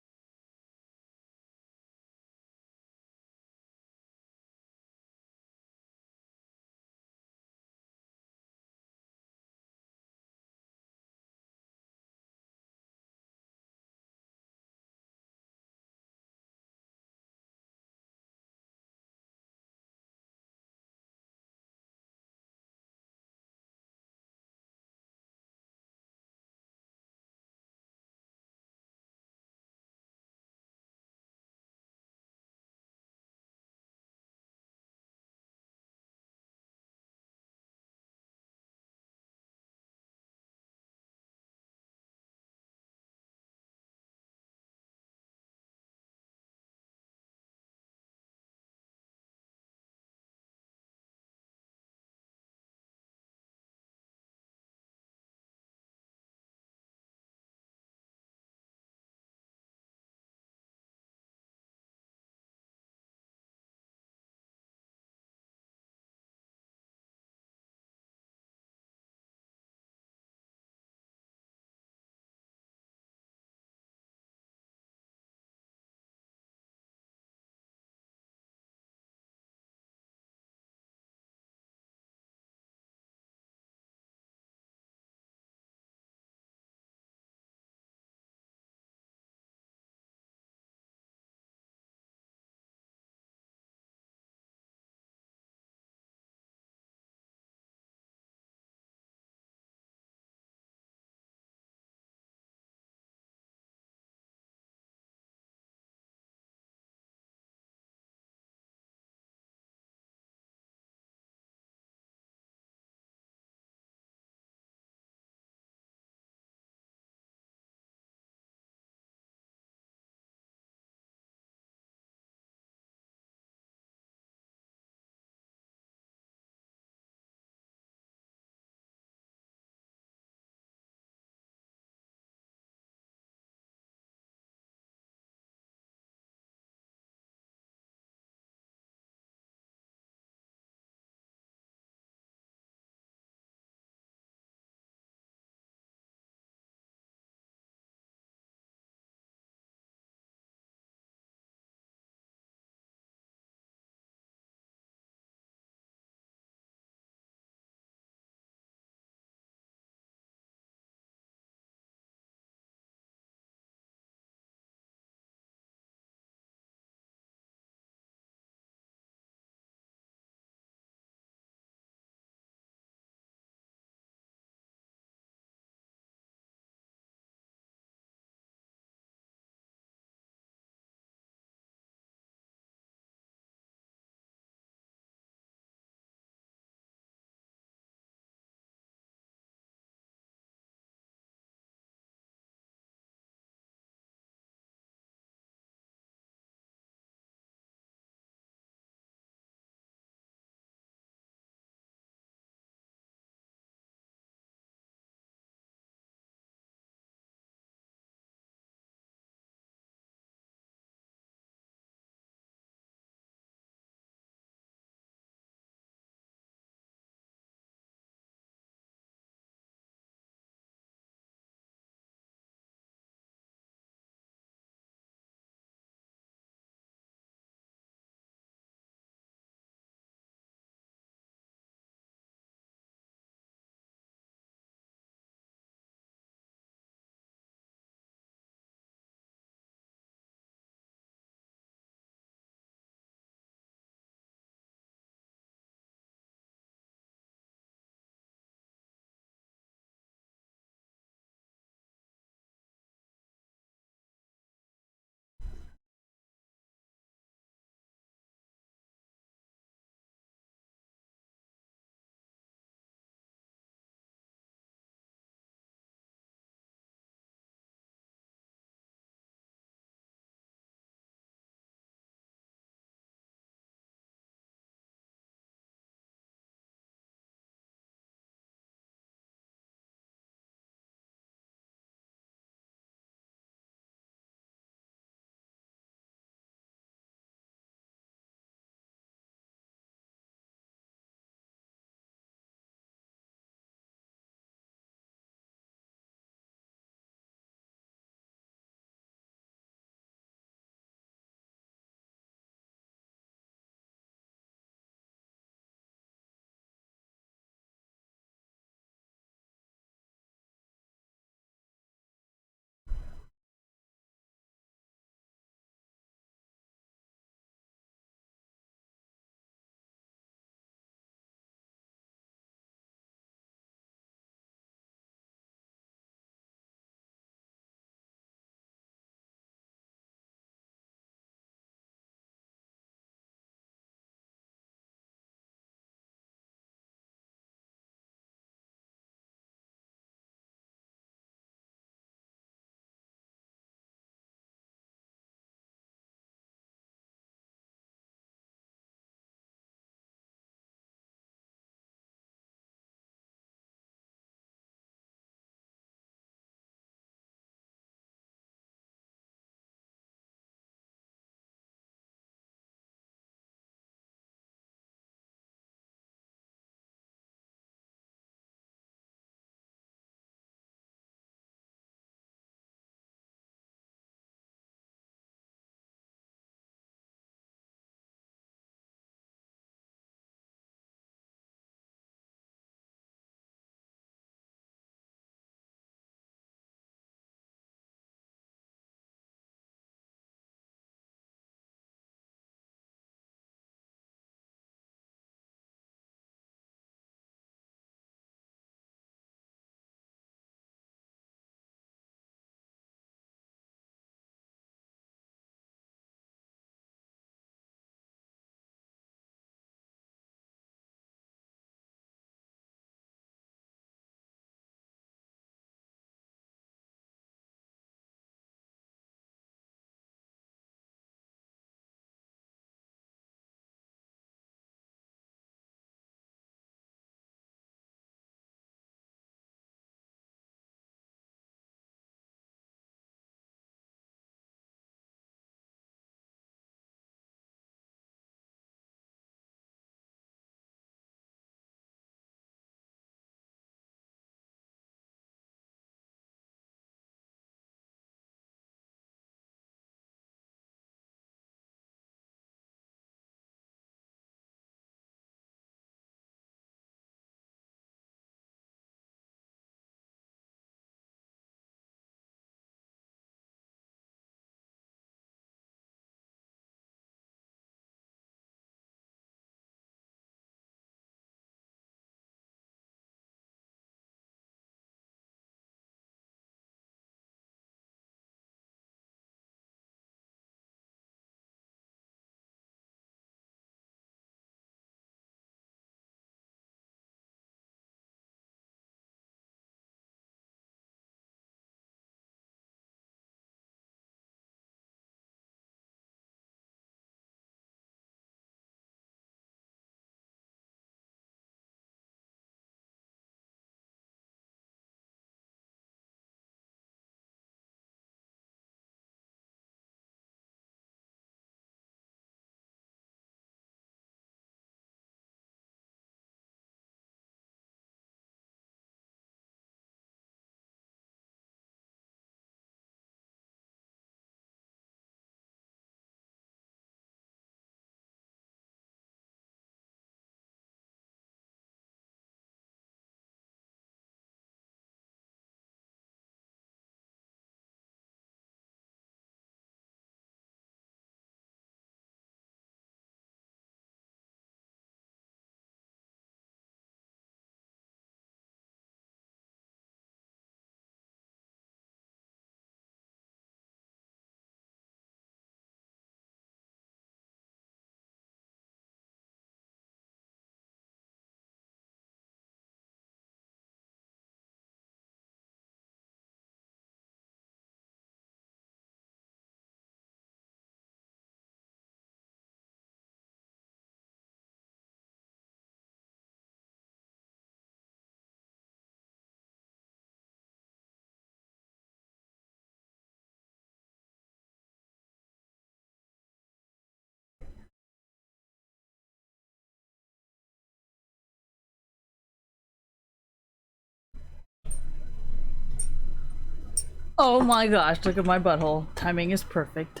Oh my gosh, look at my butthole. Timing is perfect.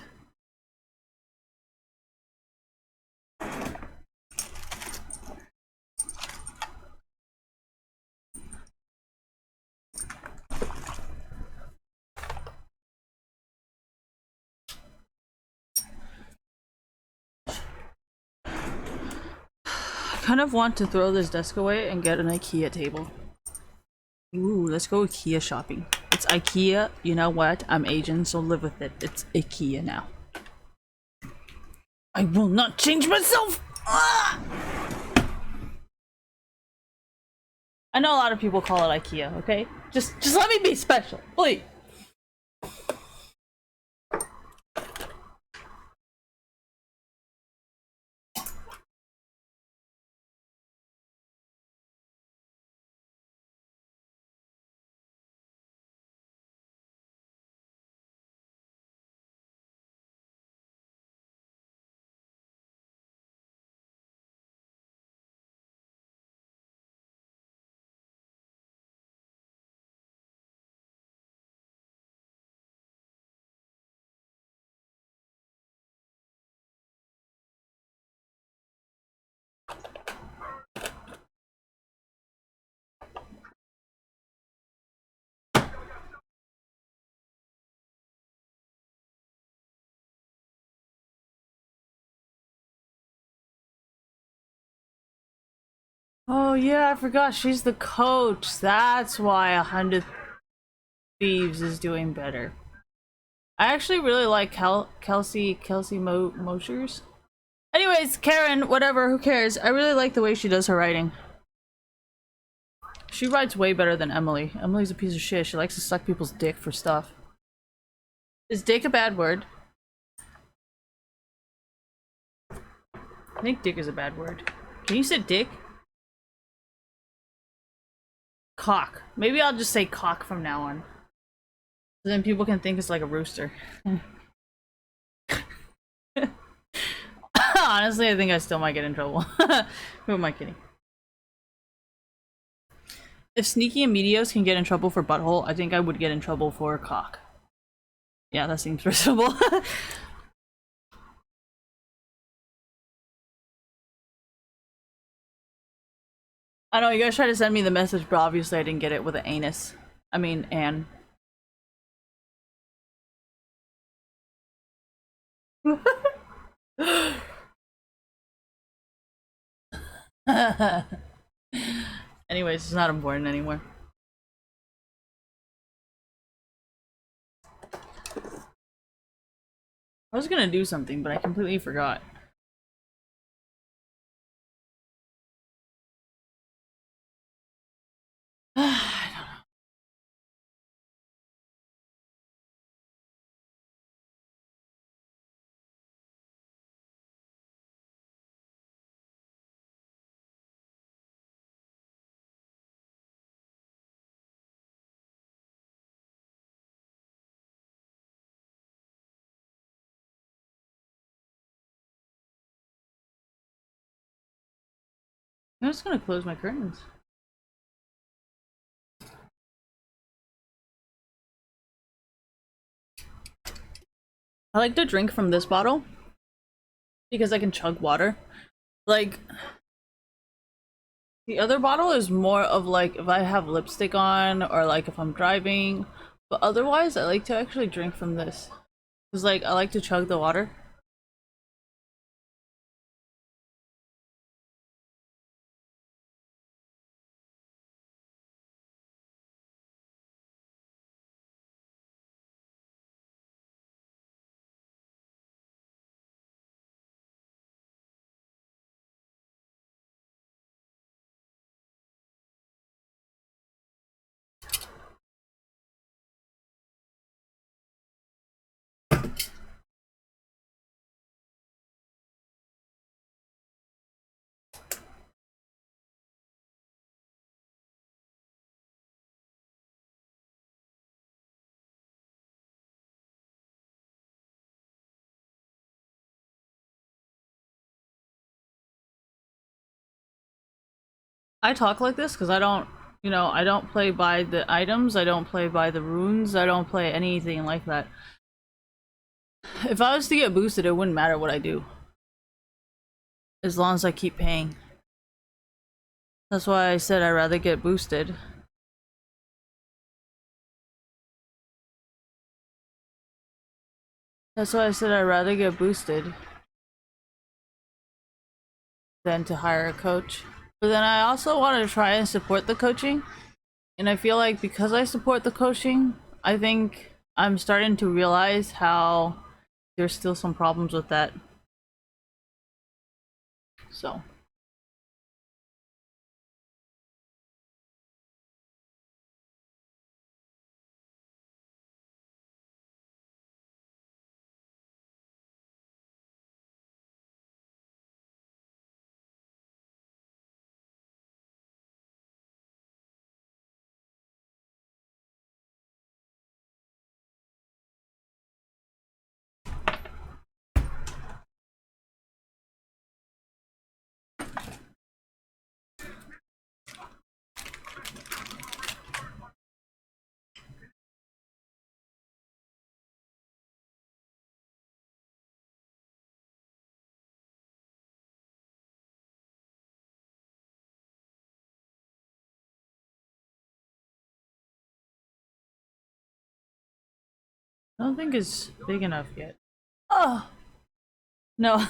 I kind of want to throw this desk away and get an IKEA table. Ooh, let's go IKEA shopping. It's IKEA, you know what? I'm Asian, so live with it. It's IKEA now. I will not change myself! Ah! I know a lot of people call it IKEA, okay? Just let me be special, please. Oh yeah, I forgot she's the coach. That's why 100 Thieves is doing better. I actually really like Kelsey Mosers. Anyways, Karen, whatever, who cares? I really like the way she does her writing. She writes way better than Emily. Emily's a piece of shit. She likes to suck people's dick for stuff. Is dick a bad word? I think dick is a bad word. Can you say dick? Cock. Maybe I'll just say cock from now on. So then people can think it's like a rooster. Honestly, I think I still might get in trouble. Who am I kidding? If Sneaky and Meteos can get in trouble for butthole, I think I would get in trouble for cock. Yeah, that seems reasonable. I know, you guys tried to send me the message, but obviously I didn't get it with an anus. I mean, Anne. Anyways, it's not important anymore. I was gonna do something, but I completely forgot. I don't know. I'm just gonna close my curtains. I like to drink from this bottle because I can chug water. Like, the other bottle is more of like if I have lipstick on or like if I'm driving. But otherwise, I like to actually drink from this. Because like, I like to chug the water. I talk like this because I don't You know, I don't play by the items, I don't play by the runes, I don't play anything like that. If I was to get boosted, it wouldn't matter what I do. As long as I keep paying. That's why I said I'd rather get boosted. That's why I said I'd rather get boosted than to hire a coach. But then I also want to try and support the coaching. And I feel like because I support the coaching, I think I'm starting to realize how there's still some problems with that. So. I don't think it's big enough yet. Oh! No.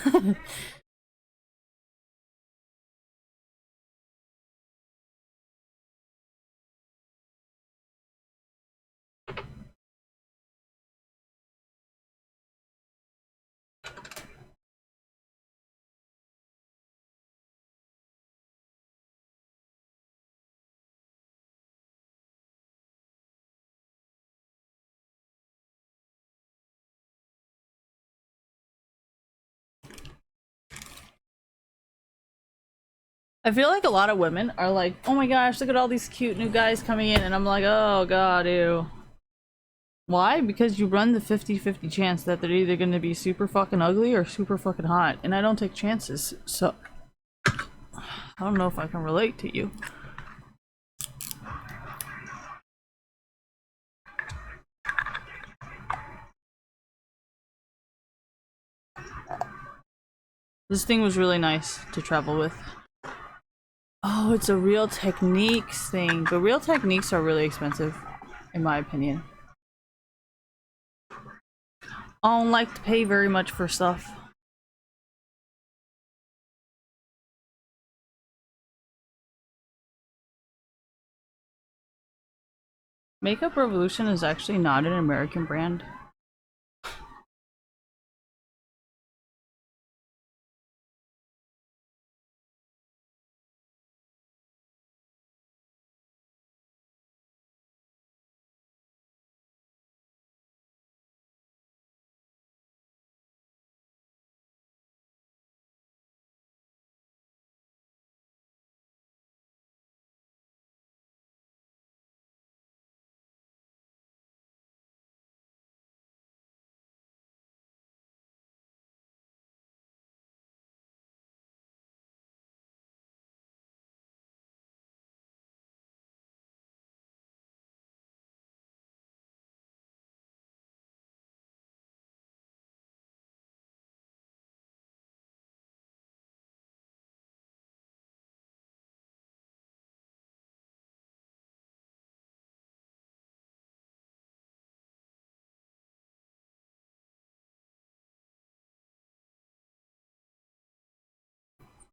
I feel like a lot of women are like, oh my gosh, look at all these cute new guys coming in, and I'm like, oh god, ew. Why? Because you run the 50-50 chance that they're either gonna be super fucking ugly or super fucking hot, and I don't take chances, so I don't know if I can relate to you. This thing was really nice to travel with. Oh, it's a Real Techniques thing, but Real Techniques are really expensive, in my opinion. I don't like to pay very much for stuff. Makeup Revolution is actually not an American brand.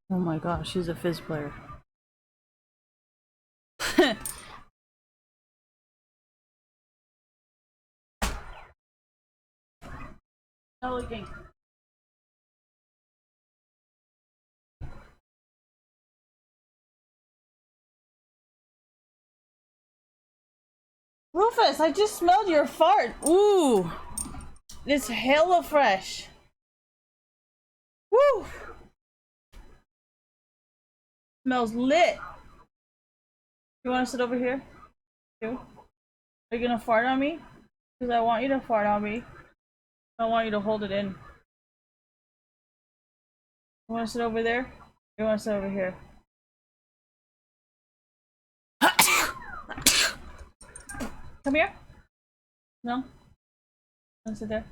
Oh my gosh, she's a fizz player. Elegant. Rufus, I just smelled your fart. Ooh, it's hella fresh. Woo! Smells lit. You want to sit over here? You? Are you gonna fart on me? Because I want you to fart on me. I want you to hold it in. You want to sit over there? You want to sit over here? Come here. No? Don't sit there.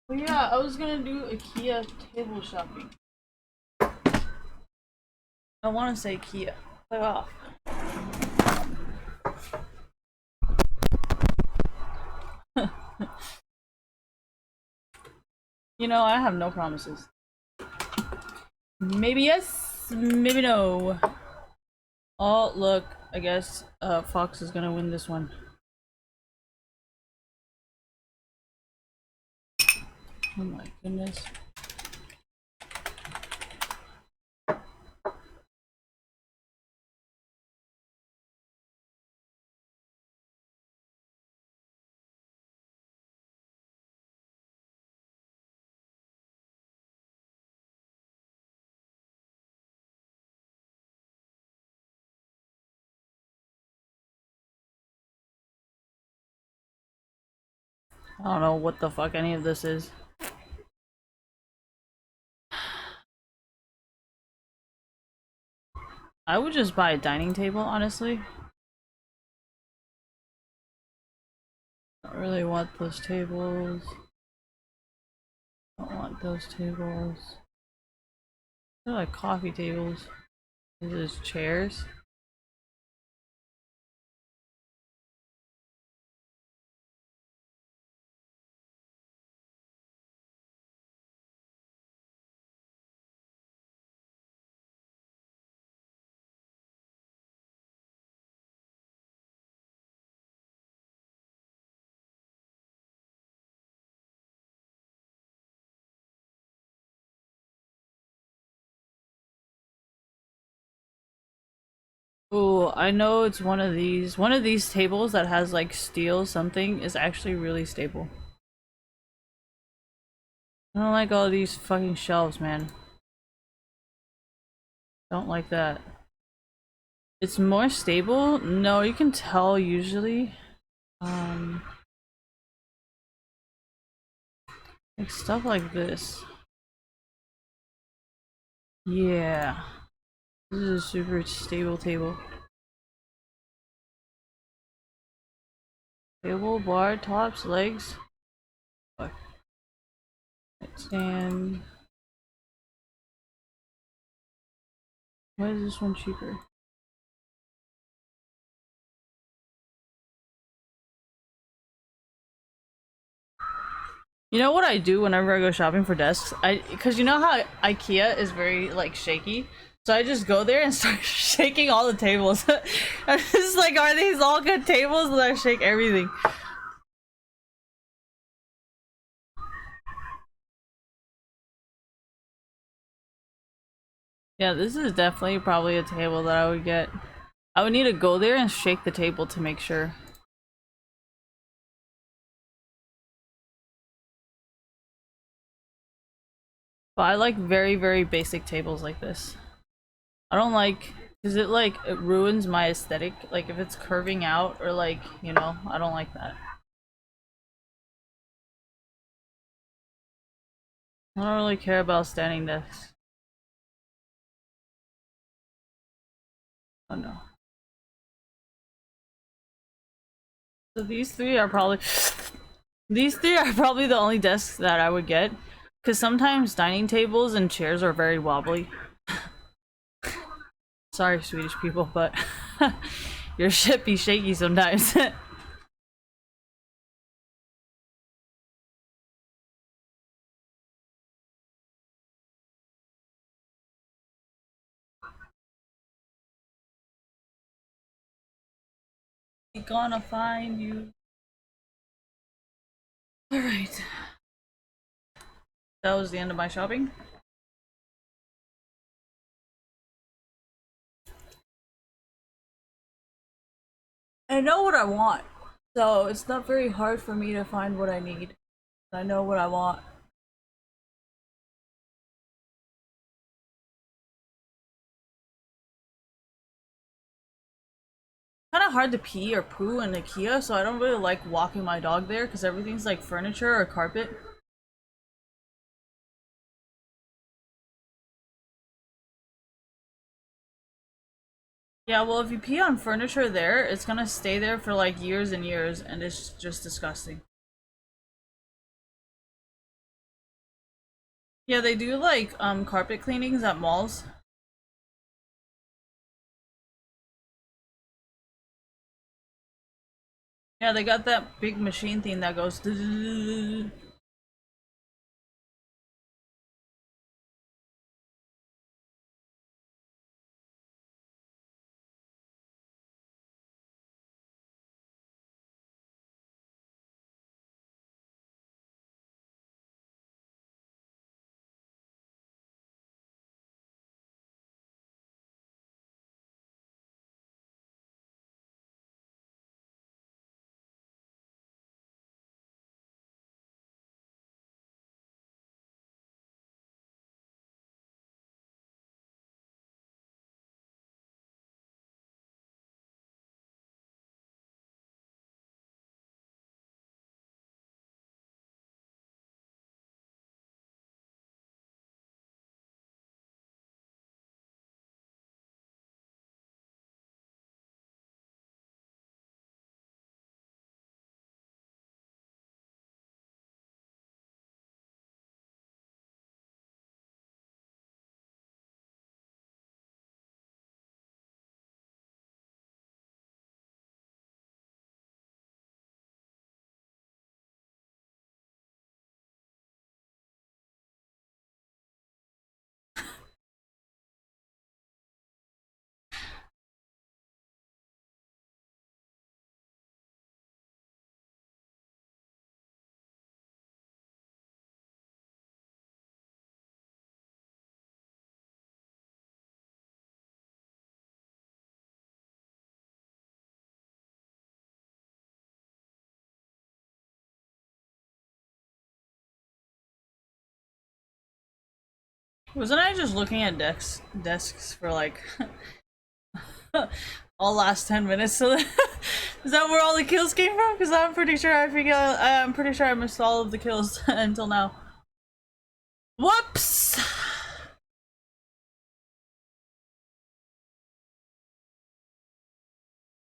But yeah, I was gonna do IKEA table shopping. I want to say IKEA. Fuck off. You know, I have no promises. Maybe yes, maybe no. Oh, look. I guess Fox is gonna win this one. Oh my goodness. I don't know what the fuck any of this is. I would just buy a dining table, honestly. I don't really want those tables. I don't want those tables. They're like coffee tables. These are just chairs. Oh, I know it's one of these. One of these tables that has like steel something is actually really stable. I don't like all these fucking shelves, man. Don't like that. It's more stable? No, you can tell usually. Like stuff like this. Yeah. This is a super stable table. Table, bar, tops, legs. Fuck. Stand. Why is this one cheaper? You know what I do whenever I go shopping for desks? Because you know how IKEA is very like shaky, so I just go there and start shaking all the tables. I'm just like, are these all good tables? And I shake everything. Yeah, this is definitely probably a table that I would get. I would need to go there and shake the table to make sure. But I like very, very basic tables like this. I don't like, because it ruins my aesthetic. Like if it's curving out or like, you know, I don't like that. I don't really care about standing desks. Oh no. So these three are probably the only desks that I would get. Because sometimes dining tables and chairs are very wobbly. Sorry, Swedish people, but your shit be shaky sometimes. We gonna find you. Alright. That was the end of my shopping. I know what I want, so it's not very hard for me to find what I need. I know what I want. Kind of hard to pee or poo in IKEA, so I don't really like walking my dog there because everything's like furniture or carpet. Yeah, well, if you pee on furniture there, it's gonna stay there for like years and years, and it's just disgusting. Yeah, they do like carpet cleanings at malls. Yeah, they got that big machine thing that goes. Wasn't I just looking at desks for like all last 10 minutes? So is that where all the kills came from? Because I'm pretty sure I'm pretty sure I missed all of the kills until now. Whoops!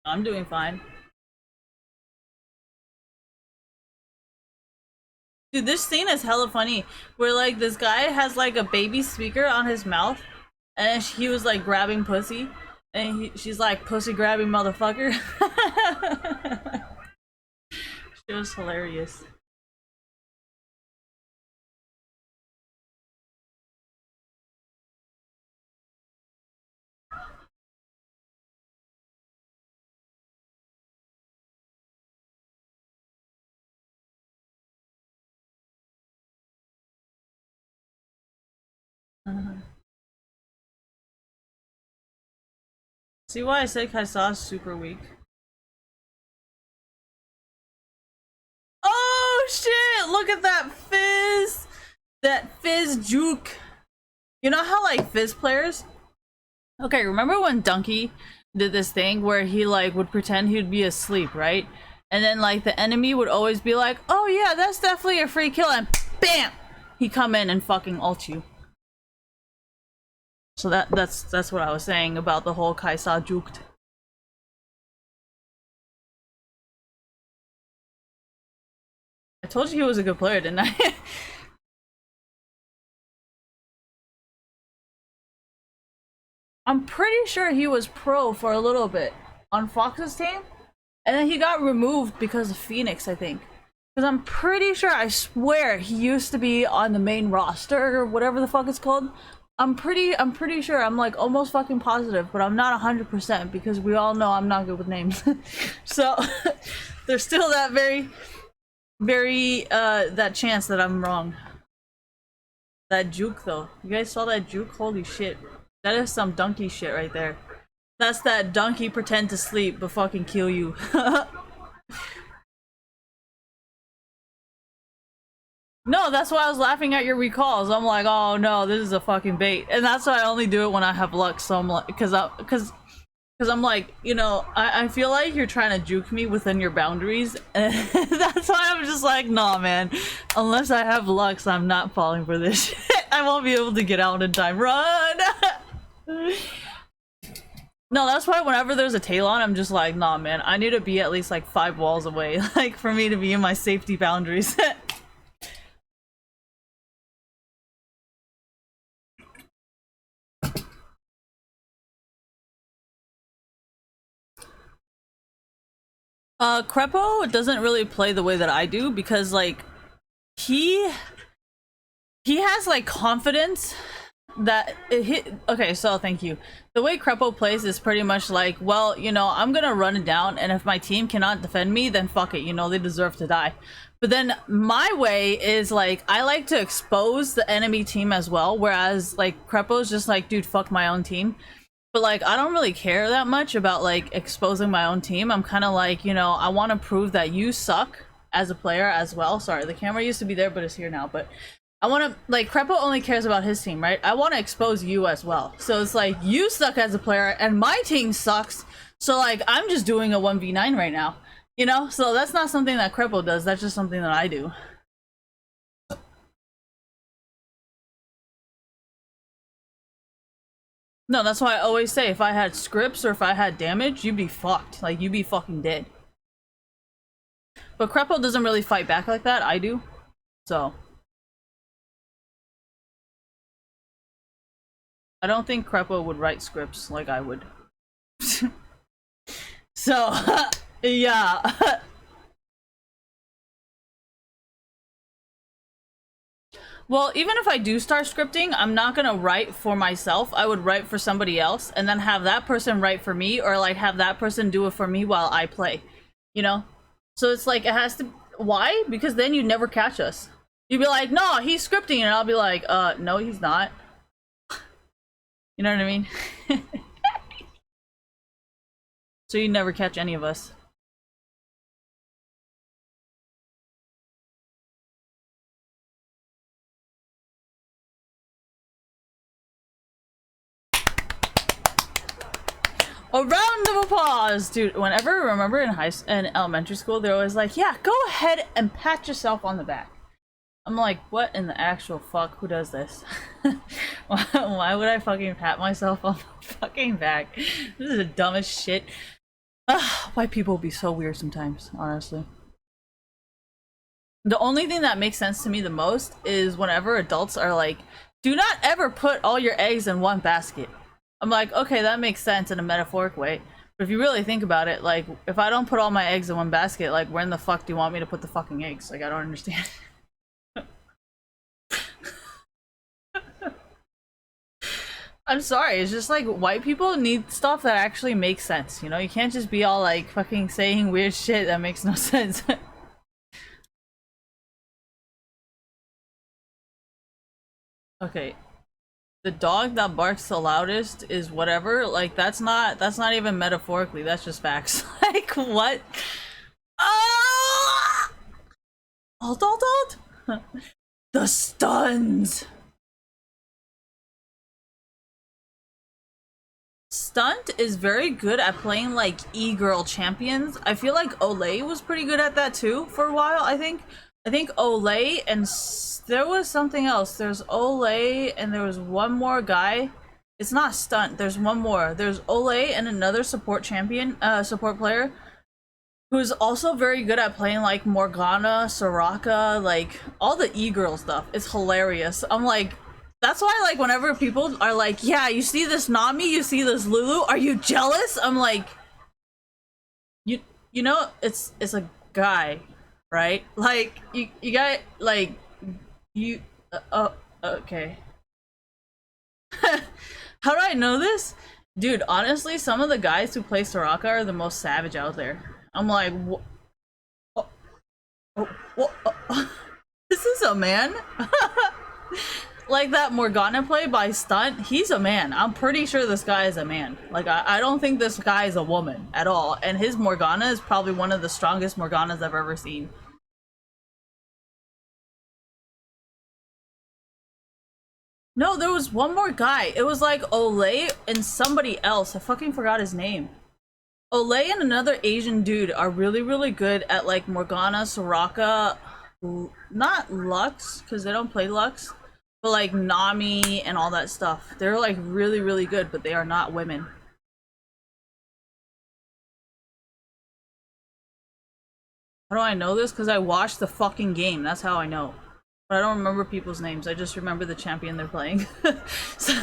I'm doing fine. Dude, this scene is hella funny. Where like this guy has like a baby speaker on his mouth, and he was like grabbing pussy, and she's like, "Pussy grabbing motherfucker." It was hilarious. See why I said Kai'Sa's super weak? Oh shit! Look at that Fizz! That Fizz juke! You know how like Fizz players? Okay, remember when Donkey did this thing where he like would pretend he'd be asleep, right? And then like the enemy would always be like, "Oh yeah, that's definitely a free kill," and BAM! He come in and fucking ult you. So that's what I was saying about the whole Kai'Sa juked. I told you he was a good player, didn't I? I'm pretty sure he was pro for a little bit on Fox's team, and then he got removed because of Phoenix, I think. Because I'm pretty sure, I swear, he used to be on the main roster or whatever the fuck it's called. I'm pretty sure. I'm like almost fucking positive, but I'm not 100% because we all know I'm not good with names. So there's still that very that chance that I'm wrong. That juke though. You guys saw that juke? Holy shit. That is some donkey shit right there. That's that donkey pretend to sleep but fucking kill you. No, that's why I was laughing at your recalls. I'm like, oh no, this is a fucking bait, and that's why I only do it when I have luck. So I'm like, because I'm like, you know, I feel like you're trying to juke me within your boundaries, and that's why I'm just like, nah, man. Unless I have Lux, I'm not falling for this shit. I won't be able to get out in time. Run! No, that's why whenever there's a Talon, I'm just like, nah, man. I need to be at least like 5 walls away, like for me to be in my safety boundaries. Krepo doesn't really play the way that I do because like he has like confidence that okay, so thank you. The way Krepo plays is pretty much like, well, you know, I'm gonna run it down, and if my team cannot defend me, then fuck it, you know, they deserve to die. But then my way is like, I like to expose the enemy team as well, whereas like Krepo's just like, dude, fuck my own team. But like, I don't really care that much about like exposing my own team. I'm kind of like, you know, I want to prove that you suck as a player as well. Sorry, the camera used to be there, but it's here now. But I want to, like, Krepo only cares about his team, right? I want to expose you as well. So it's like, you suck as a player and my team sucks. So like, I'm just doing a 1v9 right now, you know? So that's not something that Krepo does. That's just something that I do. No, that's why I always say, if I had scripts or if I had damage, you'd be fucked. Like, you'd be fucking dead. But Krepo doesn't really fight back like that. I do. So. I don't think Krepo would write scripts like I would. So, yeah. Well, even if I do start scripting, I'm not gonna write for myself. I would write for somebody else and then have that person write for me, or like have that person do it for me while I play, you know? So it's like, it has to, why? Because then you never catch us. You'd be like, no, he's scripting, and I'll be like, no, he's not. You know what I mean? So you never catch any of us. A round of applause, dude. Whenever, remember in elementary school, they're always like, yeah, go ahead and pat yourself on the back. I'm like, what in the actual fuck? Who does this? Why would I fucking pat myself on the fucking back? This is the dumbest shit. Why people be so weird sometimes, honestly. The only thing that makes sense to me the most is whenever adults are like, do not ever put all your eggs in one basket. I'm like, okay, that makes sense in a metaphoric way. But if you really think about it, like, if I don't put all my eggs in one basket, like, where in the fuck do you want me to put the fucking eggs? Like, I don't understand. I'm sorry, it's just like, white people need stuff that actually makes sense, you know? You can't just be all like fucking saying weird shit that makes no sense. Okay. The dog that barks the loudest is whatever. Like, that's not even metaphorically, that's just facts. Like, what? Ah! Alt. The stuns! Stunt is very good at playing like e-girl champions. I feel like Olay was pretty good at that too for a while. I think Olay and there was something else. There's Olay and there was one more guy. It's not Stunt. There's one more. There's Olay and another support champion, support player, who's also very good at playing like Morgana, Soraka, like all the e-girl stuff. It's hilarious. I'm like, that's why, like, whenever people are like, yeah, you see this Nami, you see this Lulu, are you jealous? I'm like, you know, it's a guy, right? Like, you got, like, you, okay. How do I know this? Dude, honestly, some of the guys who play Soraka are the most savage out there. I'm like, this is a man? Like that Morgana play by Stunt, he's a man. I'm pretty sure this guy is a man. Like, I don't think this guy is a woman at all. And his Morgana is probably one of the strongest Morganas I've ever seen. No, there was one more guy. It was like Olay and somebody else. I fucking forgot his name. Olay and another Asian dude are really, really good at like Morgana, Soraka, not Lux, because they don't play Lux, but like Nami and all that stuff. They're like really, really good, but they are not women. How do I know this? Because I watched the fucking game. That's how I know. But I don't remember people's names. I just remember the champion they're playing. so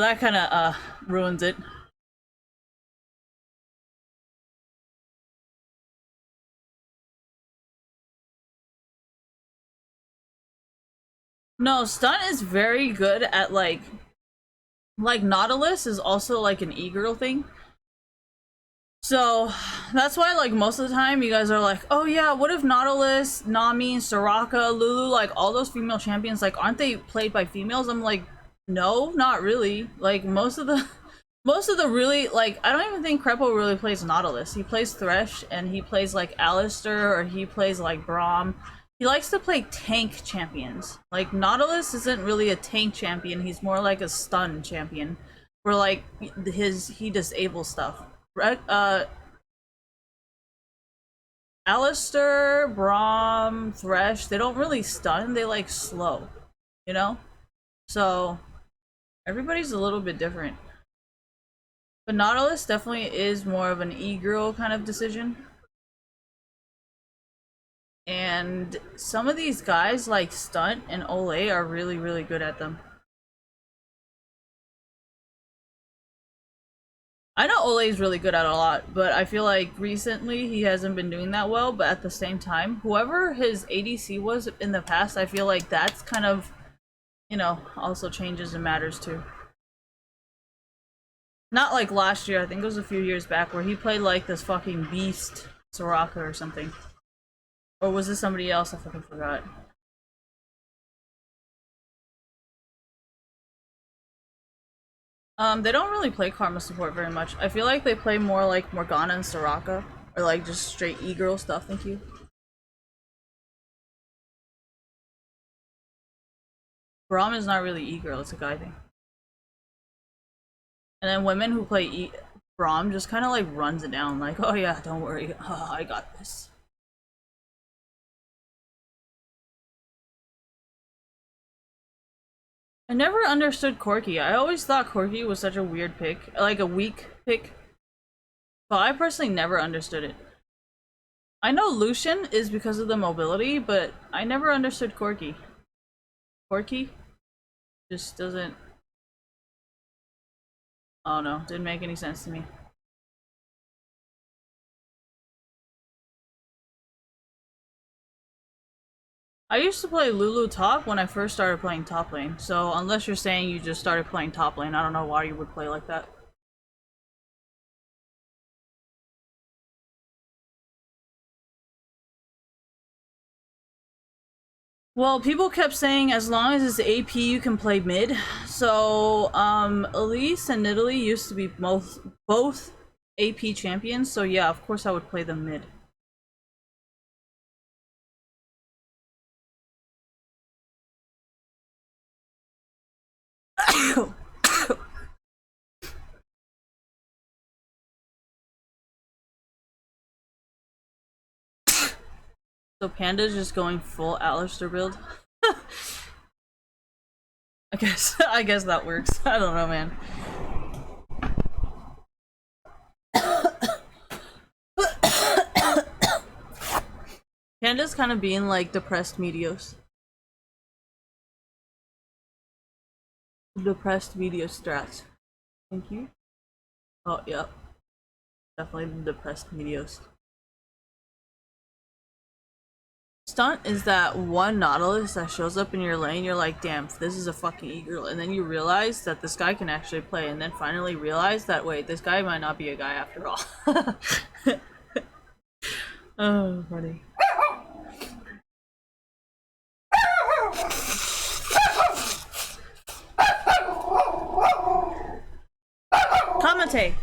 that kind of ruins it. No, Stunt is very good at like Nautilus is also like an e-girl thing. So that's why like most of the time you guys are like, oh yeah, what if Nautilus, Nami, Soraka, Lulu, like all those female champions, like aren't they played by females? I'm like, no, not really. Like most of the really, like, I don't even think Krepo really plays Nautilus. He plays Thresh and he plays like Alistair or he plays like Braum. He likes to play tank champions. Like Nautilus isn't really a tank champion, he's more like a stun champion. Where like he disables stuff. Alistair, Braum, Thresh, they don't really stun, they like slow, you know? So everybody's a little bit different. But Nautilus definitely is more of an e-girl kind of decision. And some of these guys like Stunt and Olay are really, really good at them. I know Olay's really good at a lot, but I feel like recently he hasn't been doing that well, but at the same time, whoever his ADC was in the past, I feel like that's kind of, you know, also changes and matters too. Not like last year, I think it was a few years back, where he played like this fucking beast Soraka or something. Or was this somebody else? I fucking forgot. They don't really play Karma support very much. I feel like they play more like Morgana and Soraka. Or like just straight e-girl stuff, thank you. Braum is not really e-girl, it's a guy thing. And then women who play Braum just kind of like runs it down, like, oh yeah, don't worry, I got this. I never understood Corki. I always thought Corki was such a weird pick, like a weak pick. But I personally never understood it. I know Lucian is because of the mobility, but I never understood Corki. Corki just doesn't. Oh no, didn't make any sense to me. I used to play Lulu top when I first started playing top lane, so unless you're saying you just started playing top lane, I don't know why you would play like that. Well, people kept saying as long as it's AP you can play mid. So, Elise and Nidalee used to be both AP champions, so yeah, of course I would play them mid. So Panda's just going full Alistair build. I guess that works. I don't know, man. Panda's kind of being like depressed Meteos. Depressed Meteos strats. Thank you. Oh, yep. Definitely the depressed Meteos. Stunt is that one Nautilus that shows up in your lane, you're like, damn, this is a fucking e-girl, and then you realize that this guy can actually play, and then finally realize that, wait, this guy might not be a guy after all. Oh, funny. Commentate!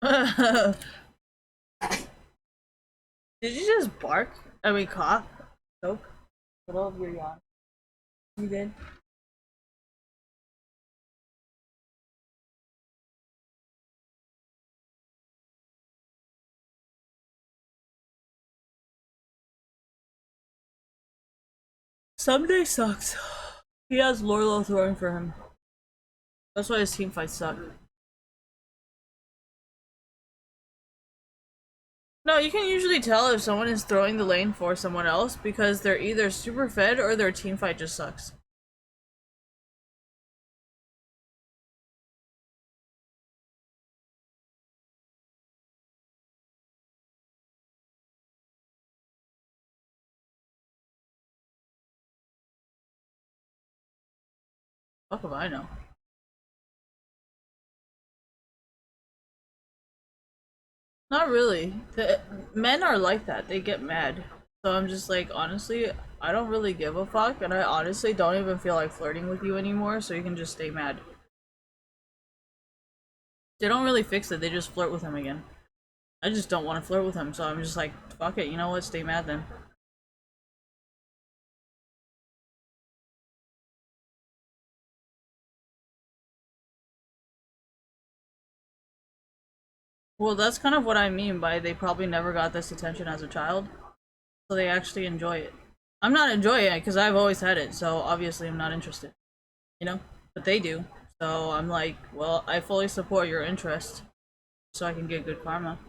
Did you just bark? I mean, cough? Choke? Middle of your yawn. You did? Someday sucks. He has Lorlo throwing for him. That's why his team fights suck. No, you can usually tell if someone is throwing the lane for someone else because they're either super fed or their team fight just sucks. Fuck if I know. Not really. The men are like that. They get mad. So I'm just like, honestly, I don't really give a fuck, and I honestly don't even feel like flirting with you anymore, so you can just stay mad. They don't really fix it, they just flirt with him again. I just don't want to flirt with him, so I'm just like, fuck it, you know what, stay mad then. Well, that's kind of what I mean by they probably never got this attention as a child, so they actually enjoy it. I'm not enjoying it because I've always had it, so obviously I'm not interested. You know? But they do. So I'm like, well, I fully support your interest so I can get good karma.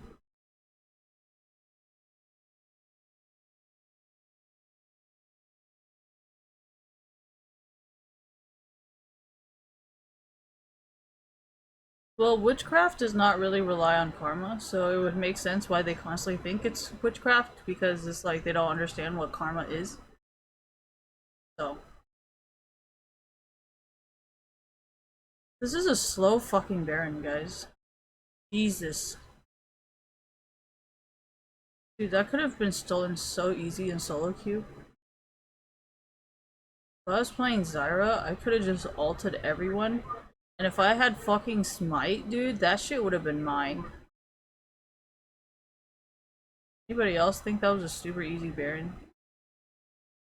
Well, witchcraft does not really rely on karma, so it would make sense why they constantly think it's witchcraft, because it's like they don't understand what karma is. So. This is a slow fucking Baron, guys. Jesus. Dude, that could have been stolen so easy in solo queue. If I was playing Zyra, I could have just ulted everyone. And if I had fucking smite, dude, that shit would have been mine. Anybody else think that was a super easy Baron?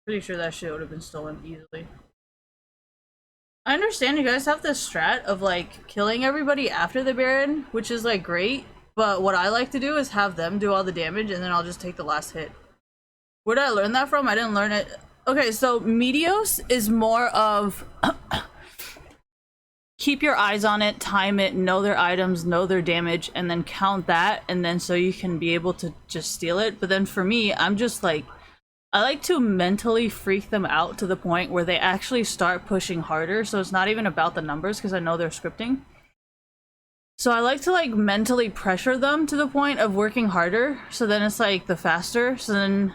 Pretty sure that shit would have been stolen easily. I understand you guys have this strat of like killing everybody after the Baron, which is like great, but what I like to do is have them do all the damage and then I'll just take the last hit. Where did I learn that from? I didn't learn it. Okay, so Meteos is more of keep your eyes on it, time it, know their items, know their damage, and then count that, and then so you can be able to just steal it. But then for me, I'm just like, I like to mentally freak them out to the point where they actually start pushing harder, so it's not even about the numbers because I know they're scripting. So I like to like mentally pressure them to the point of working harder, so then it's like the faster, so then,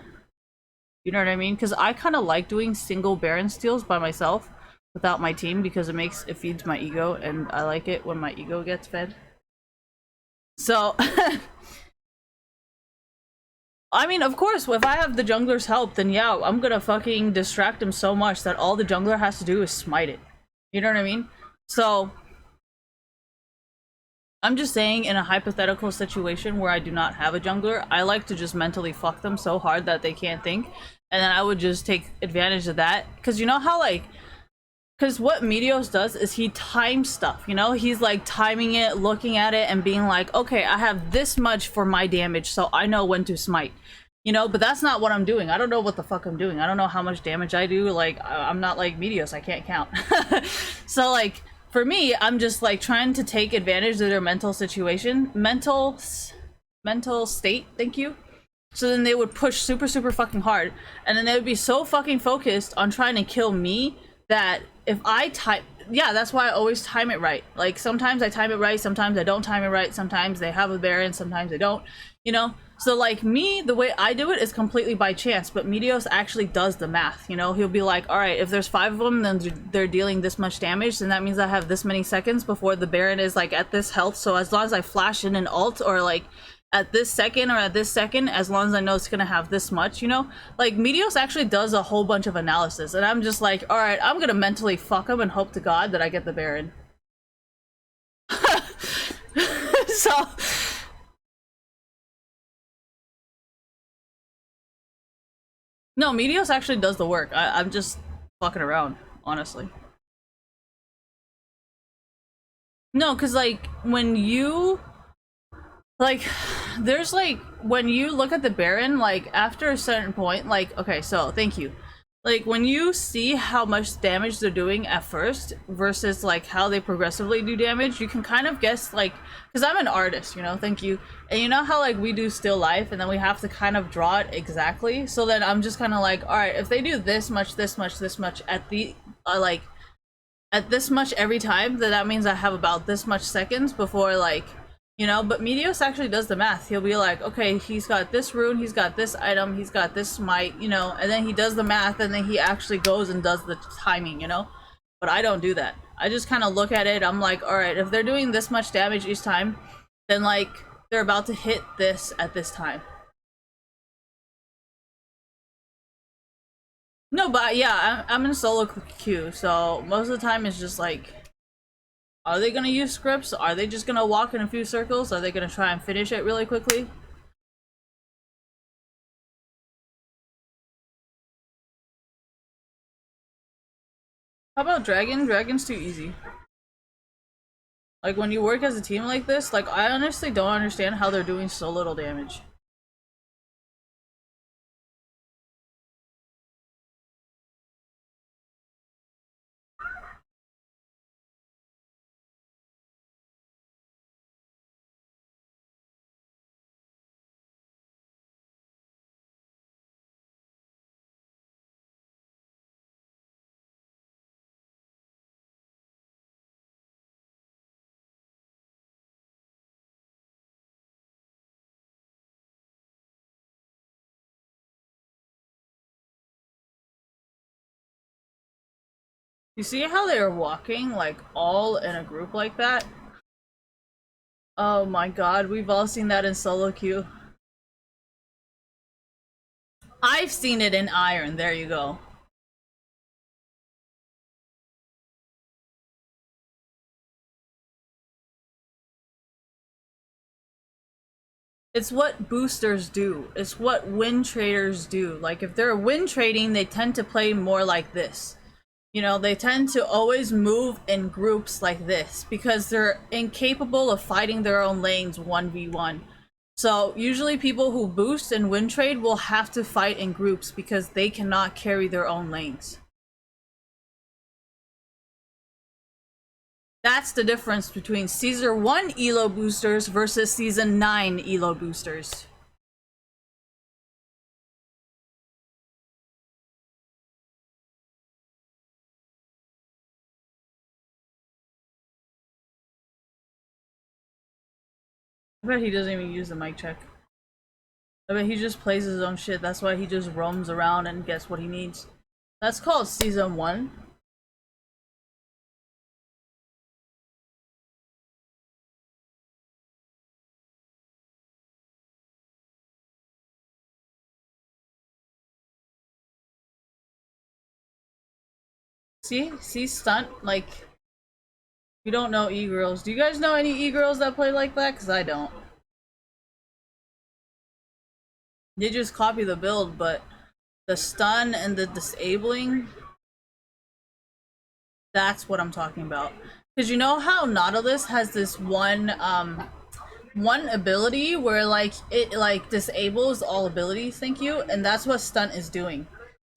you know what I mean? Because I kind of like doing single Baron steals by myself without my team because it feeds my ego, and I like it when my ego gets fed. So I mean, of course, if I have the jungler's help, then yeah, I'm gonna fucking distract him so much that all the jungler has to do is smite it. You know what I mean? So I'm just saying, in a hypothetical situation where I do not have a jungler, I like to just mentally fuck them so hard that they can't think, and then I would just take advantage of that. Because you know how like, because what Meteos does is he times stuff, you know? He's like timing it, looking at it, and being like, okay, I have this much for my damage, so I know when to smite. You know, but that's not what I'm doing. I don't know what the fuck I'm doing. I don't know how much damage I do. Like, I'm not like Meteos, I can't count. So like, for me, I'm just like trying to take advantage of their mental situation. Mental state, thank you. So then they would push super, super fucking hard. And then they would be so fucking focused on trying to kill me that if I type, yeah, that's why I always time it right. Like, sometimes I time it right, sometimes I don't time it right, sometimes they have a Baron, sometimes they don't, you know? So like me, the way I do it is completely by chance, but Meteos actually does the math, you know? He'll be like, all right, if there's 5 of them, then they're dealing this much damage, then that means I have this many seconds before the Baron is like at this health, so as long as I flash in an ult or like at this second or at this second, as long as I know it's gonna have this much, you know? Like, Meteos actually does a whole bunch of analysis, and I'm just like, alright, I'm gonna mentally fuck him and hope to God that I get the Baron. So, No, Meteos actually does the work. I'm just fucking around, honestly. No, because, like, when you... Like, there's, like, when you look at the Baron, like, after a certain point, like, okay, so, thank you. Like, when you see how much damage they're doing at first versus, like, how they progressively do damage, you can kind of guess, like, because I'm an artist, you know, thank you. And you know how, like, we do still life and then we have to kind of draw it exactly? So then I'm just kind of like, alright, if they do this much, this much, this much at the, like, at this much every time, then that means I have about this much seconds before, like, you know, but Meteos actually does the math. He'll be like, okay, he's got this rune, he's got this item, he's got this smite, you know, and then he does the math and then he actually goes and does the timing, you know? But I don't do that. I just kind of look at it, I'm like, alright, if they're doing this much damage each time, then, like, they're about to hit this at this time. No, but yeah, I'm in solo queue, so most of the time it's just like, are they gonna use scripts? Are they just gonna walk in a few circles? Are they gonna try and finish it really quickly? How about Dragon? Dragon's too easy. Like, when you work as a team like this, like, I honestly don't understand how they're doing so little damage. You see how they're walking, like, all in a group like that? Oh my god, we've all seen that in solo queue. I've seen it in Iron, there you go. It's what boosters do. It's what win traders do. Like, if they're win trading, they tend to play more like this. You know, they tend to always move in groups like this because they're incapable of fighting their own lanes 1v1. So usually people who boost and win trade will have to fight in groups because they cannot carry their own lanes. That's the difference between Season 1 elo boosters versus Season 9 elo boosters. I bet he doesn't even use the mic check. I bet he just plays his own shit. That's why he just roams around and gets what he needs. That's called Season 1. See, stunt, like, you don't know e-girls. Do you guys know any e-girls that play like that? Because I don't. They just copy the build, but the stun and the disabling, that's what I'm talking about. Because you know how Nautilus has this one ability where, like, it, like, disables all abilities, thank you, and that's what stunt is doing.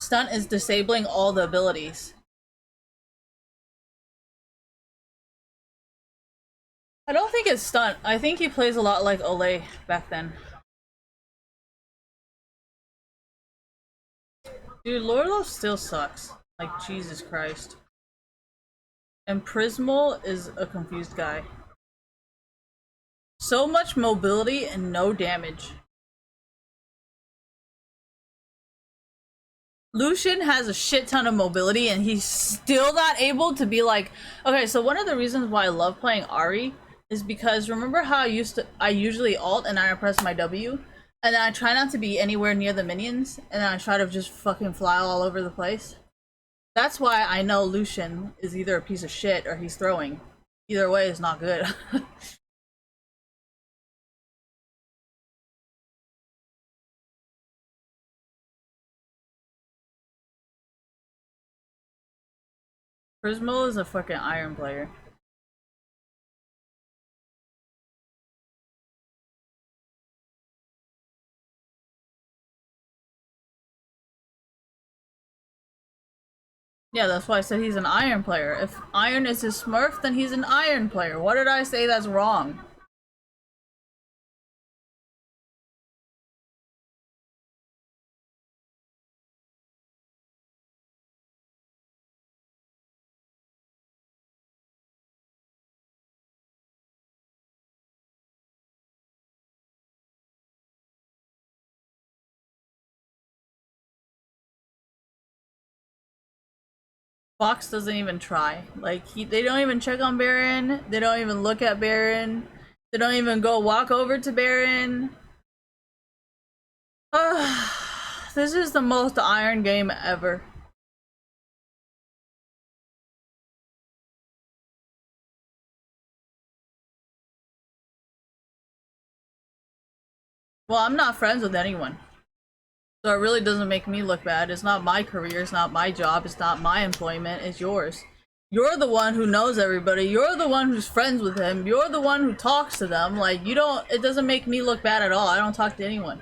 Stunt is disabling all the abilities. I don't think it's stunt. I think he plays a lot like Olay back then. Dude, Lorlo still sucks. Like, Jesus Christ. And Prismal is a confused guy. So much mobility and no damage. Lucian has a shit ton of mobility and he's still not able to be like... Okay, so one of the reasons why I love playing Ahri is because remember how I usually ult and I press my W? And then I try not to be anywhere near the minions, and then I try to just fucking fly all over the place. That's why I know Lucian is either a piece of shit or he's throwing. Either way is not good. Prismo is a fucking iron player. Yeah, that's why I said he's an iron player. If iron is his smurf, then he's an iron player. What did I say that's wrong? Fox doesn't even try. Like, they don't even check on Baron. They don't even look at Baron. They don't even go walk over to Baron. This is the most iron game ever. Well, I'm not friends with anyone. So it really doesn't make me look bad. It's not my career, it's not my job, it's not my employment, it's yours. You're the one who knows everybody, you're the one who's friends with him, you're the one who talks to them. Like, you don't, it doesn't make me look bad at all. I don't talk to anyone.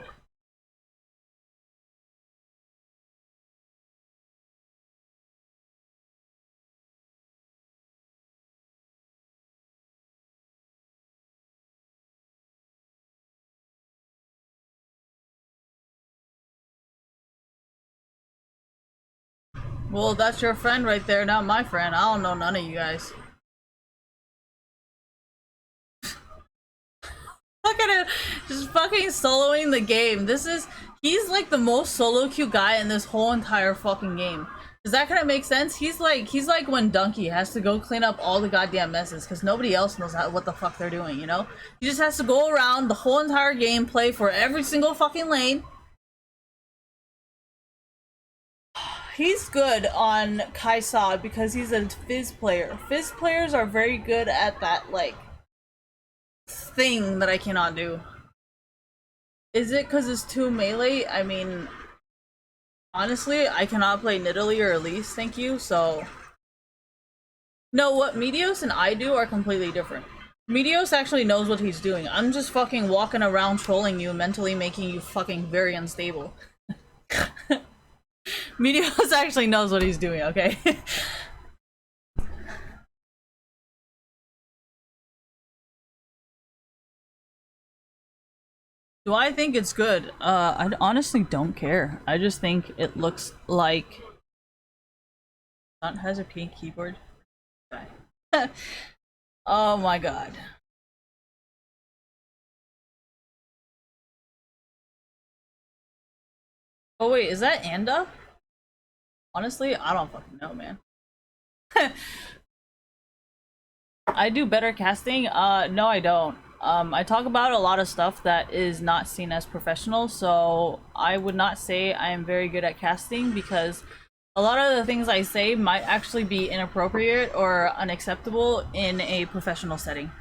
Well, that's your friend right there, not my friend. I don't know none of you guys. Look at him, just fucking soloing the game. He's like the most solo queue guy in this whole entire fucking game. Does that kind of make sense? He's like when Donkey has to go clean up all the goddamn messes because nobody else knows what the fuck they're doing, you know? He just has to go around the whole entire game, play for every single fucking lane. He's good on Kai'Sa because he's a Fizz player. Fizz players are very good at that, like, thing that I cannot do. Is it because it's too melee? I mean, honestly, I cannot play Nidalee or Elise, thank you, so... No, what Meteos and I do are completely different. Meteos actually knows what he's doing. I'm just fucking walking around trolling you, mentally making you fucking very unstable. Meteos actually knows what he's doing, okay? Do I think it's good? I honestly don't care. I just think it looks like... Stunt has a pink keyboard? Okay. Oh my god. Oh wait, is that Anda? Honestly, I don't fucking know, man. I do better casting? No I don't. I talk about a lot of stuff that is not seen as professional, so I would not say I am very good at casting because a lot of the things I say might actually be inappropriate or unacceptable in a professional setting.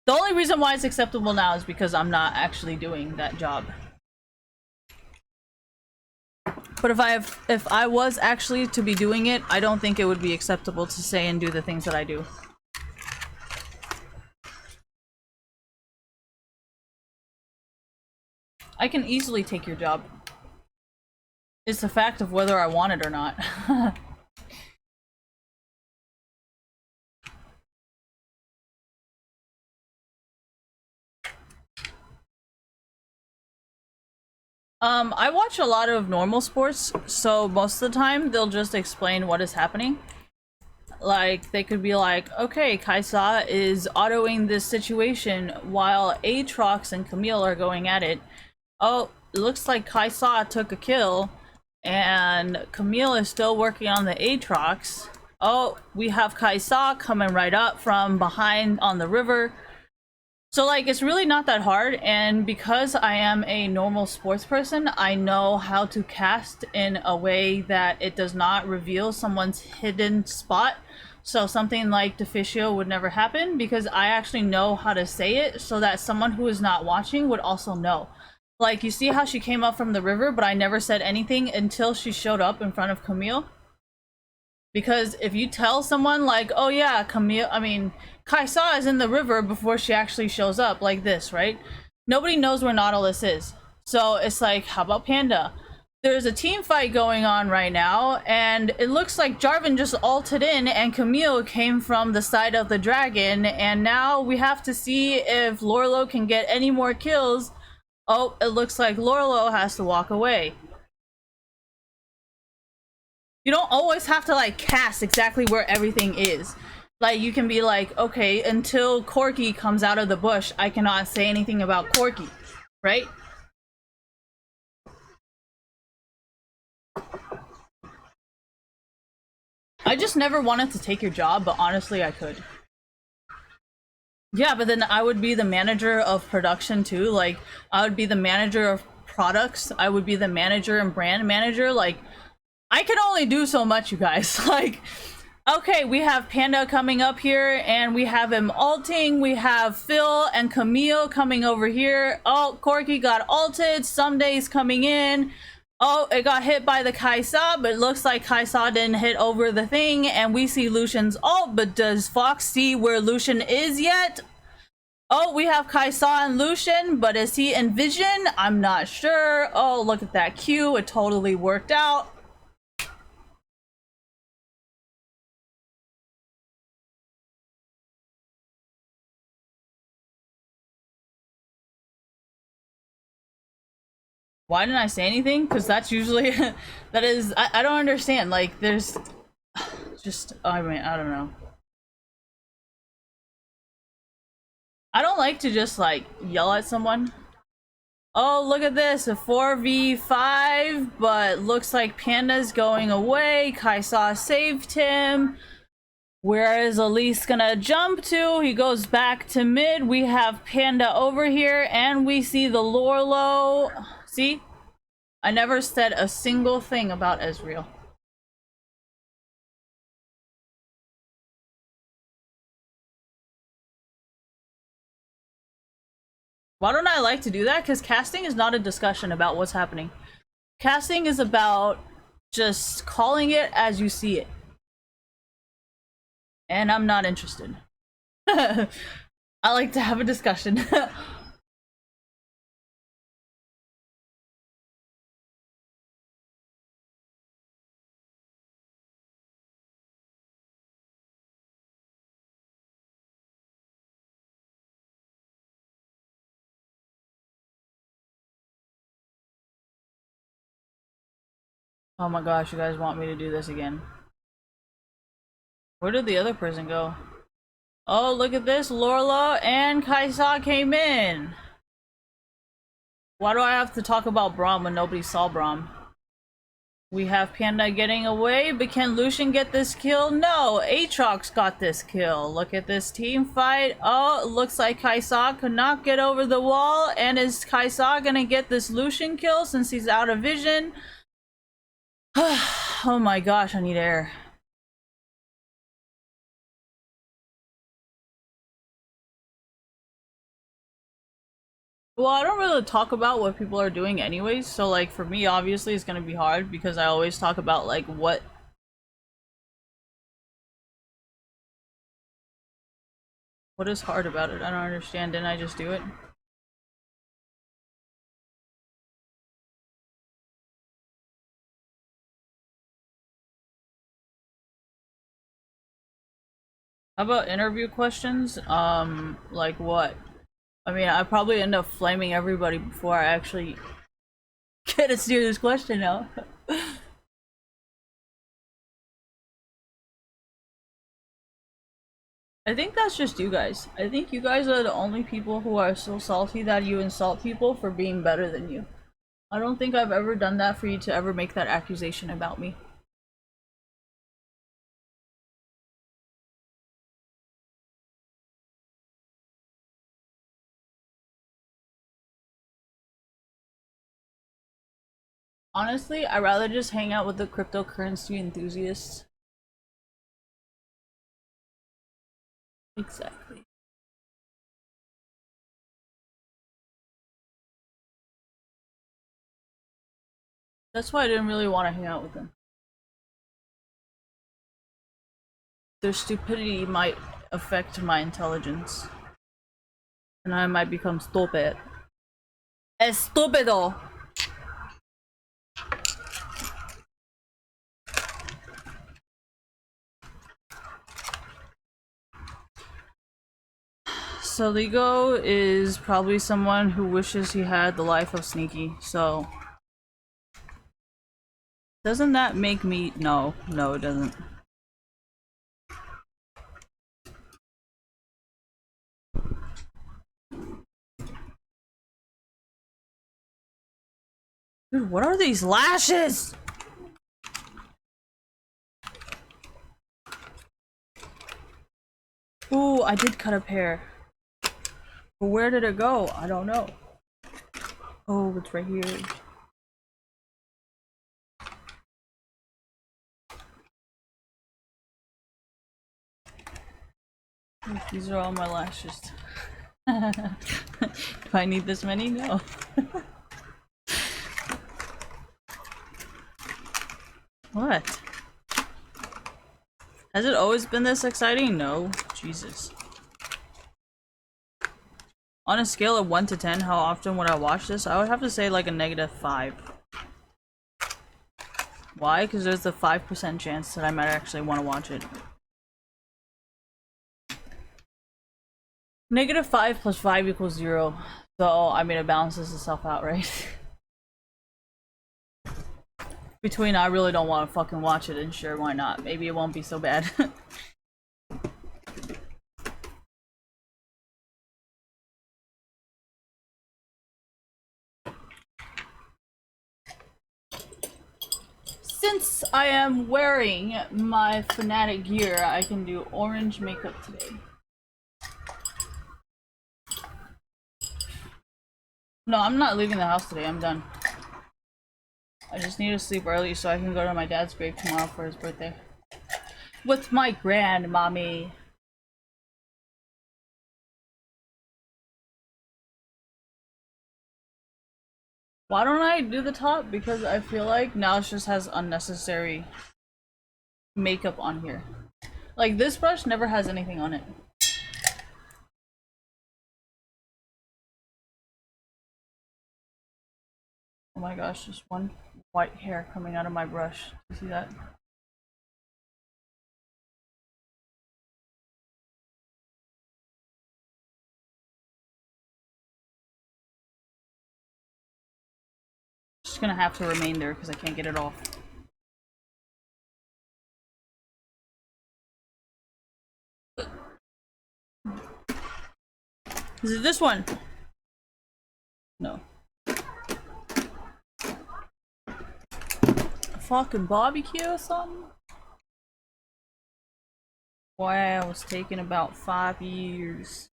The only reason why it's acceptable now is because I'm not actually doing that job. But if I was actually to be doing it, I don't think it would be acceptable to say and do the things that I do. I can easily take your job. It's a fact of whether I want it or not. I watch a lot of normal sports, so most of the time they'll just explain what is happening. Like, they could be like, okay, Kai'Sa is autoing this situation while Aatrox and Camille are going at it. Oh, it looks like Kai'Sa took a kill, and Camille is still working on the Aatrox. Oh, we have Kai'Sa coming right up from behind on the river. So, like, it's really not that hard, and because I am a normal sports person, I know how to cast in a way that it does not reveal someone's hidden spot. So something like Deficio would never happen, because I actually know how to say it so that someone who is not watching would also know. Like, you see how she came up from the river, but I never said anything until she showed up in front of Camille? Because if you tell someone like, oh yeah, Kaisa is in the river before she actually shows up, like this, right? Nobody knows where Nautilus is. So it's like, how about Panda? There's a team fight going on right now, and it looks like Jarvan just ulted in and Camille came from the side of the dragon, and now we have to see if Lorlo can get any more kills. Oh, it looks like Lorlo has to walk away. You don't always have to like cast exactly where everything is. Like you can be like, okay, until Corki comes out of the bush, I cannot say anything about Corki, right? I just never wanted to take your job, but honestly I could. Yeah, but then I would be the manager of production too. Like I would be the manager of products. I would be the manager and brand manager. Like I can only do so much, you guys. Like, okay, we have Panda coming up here, and we have him ulting. We have Phil and Camille coming over here. Oh, Corki got ulted. Sunday's coming in. Oh, it got hit by the Kaisa, but it looks like Kaisa didn't hit over the thing, and we see Lucian's ult, but does Fox see where Lucian is yet? Oh, we have Kaisa and Lucian, but is he in vision? I'm not sure. Oh, look at that Q. It totally worked out. Why didn't I say anything? Because that's usually that is I don't understand. Like there's just I mean I don't know. I don't like to just like yell at someone. Oh, look at this, a 4v5, but looks like Panda's going away. Kaisa saved him. Where is Elise gonna jump to? He goes back to mid. We have Panda over here, and we see the Lorlo. See? I never said a single thing about Ezreal. Why don't I like to do that? Because casting is not a discussion about what's happening. Casting is about just calling it as you see it. And I'm not interested. I like to have a discussion. Oh my gosh, you guys want me to do this again. Where did the other person go? Oh, look at this. Lorla and Kaisa came in. Why do I have to talk about Braum when nobody saw Braum? We have Panda getting away, but can Lucian get this kill? No, Aatrox got this kill. Look at this team fight. Oh, it looks like Kaisa could not get over the wall. And is Kaisa gonna get this Lucian kill since he's out of vision? Oh my gosh, I need air. Well, I don't really talk about what people are doing anyways, so like for me obviously it's gonna be hard because I always talk about like what is hard about it. I don't understand. Didn't I just do it? How about interview questions? Like what? I mean, I probably end up flaming everybody before I actually get a serious question out. I think that's just you guys. I think you guys are the only people who are so salty that you insult people for being better than you. I don't think I've ever done that for you to ever make that accusation about me. Honestly, I'd rather just hang out with the cryptocurrency enthusiasts. Exactly. That's why I didn't really want to hang out with them. their stupidity might affect my intelligence. And I might become stupid. Estúpido! Saligo is probably someone who wishes he had the life of Sneaky, so... Doesn't that make me... No, it doesn't. Dude, what are these lashes? Ooh, I did cut a pair. But where did it go? I don't know. Oh, it's right here. These are all my lashes. Do I need this many? No. What? Has it always been this exciting? No. Jesus. On a scale of 1 to 10, how often would I watch this? I would have to say like a -5. Why? Because there's a 5% chance that I might actually want to watch it. -5 plus 5 equals 0. So, I mean, it balances itself out, right? Between I really don't want to fucking watch it and sure, why not? Maybe it won't be so bad. Since I am wearing my Fnatic gear, I can do orange makeup today. No, I'm not leaving the house today, I'm done. I just need to sleep early so I can go to my dad's grave tomorrow for his birthday. With my grandmommy. Why don't I do the top? Because I feel like now it just has unnecessary makeup on here. Like, this brush never has anything on it. Oh my gosh, just one white hair coming out of my brush. You see that? It's just gonna have to remain there because I can't get it off. Is it this one? No. A fucking barbecue or something? Wow, it's taking about 5 years.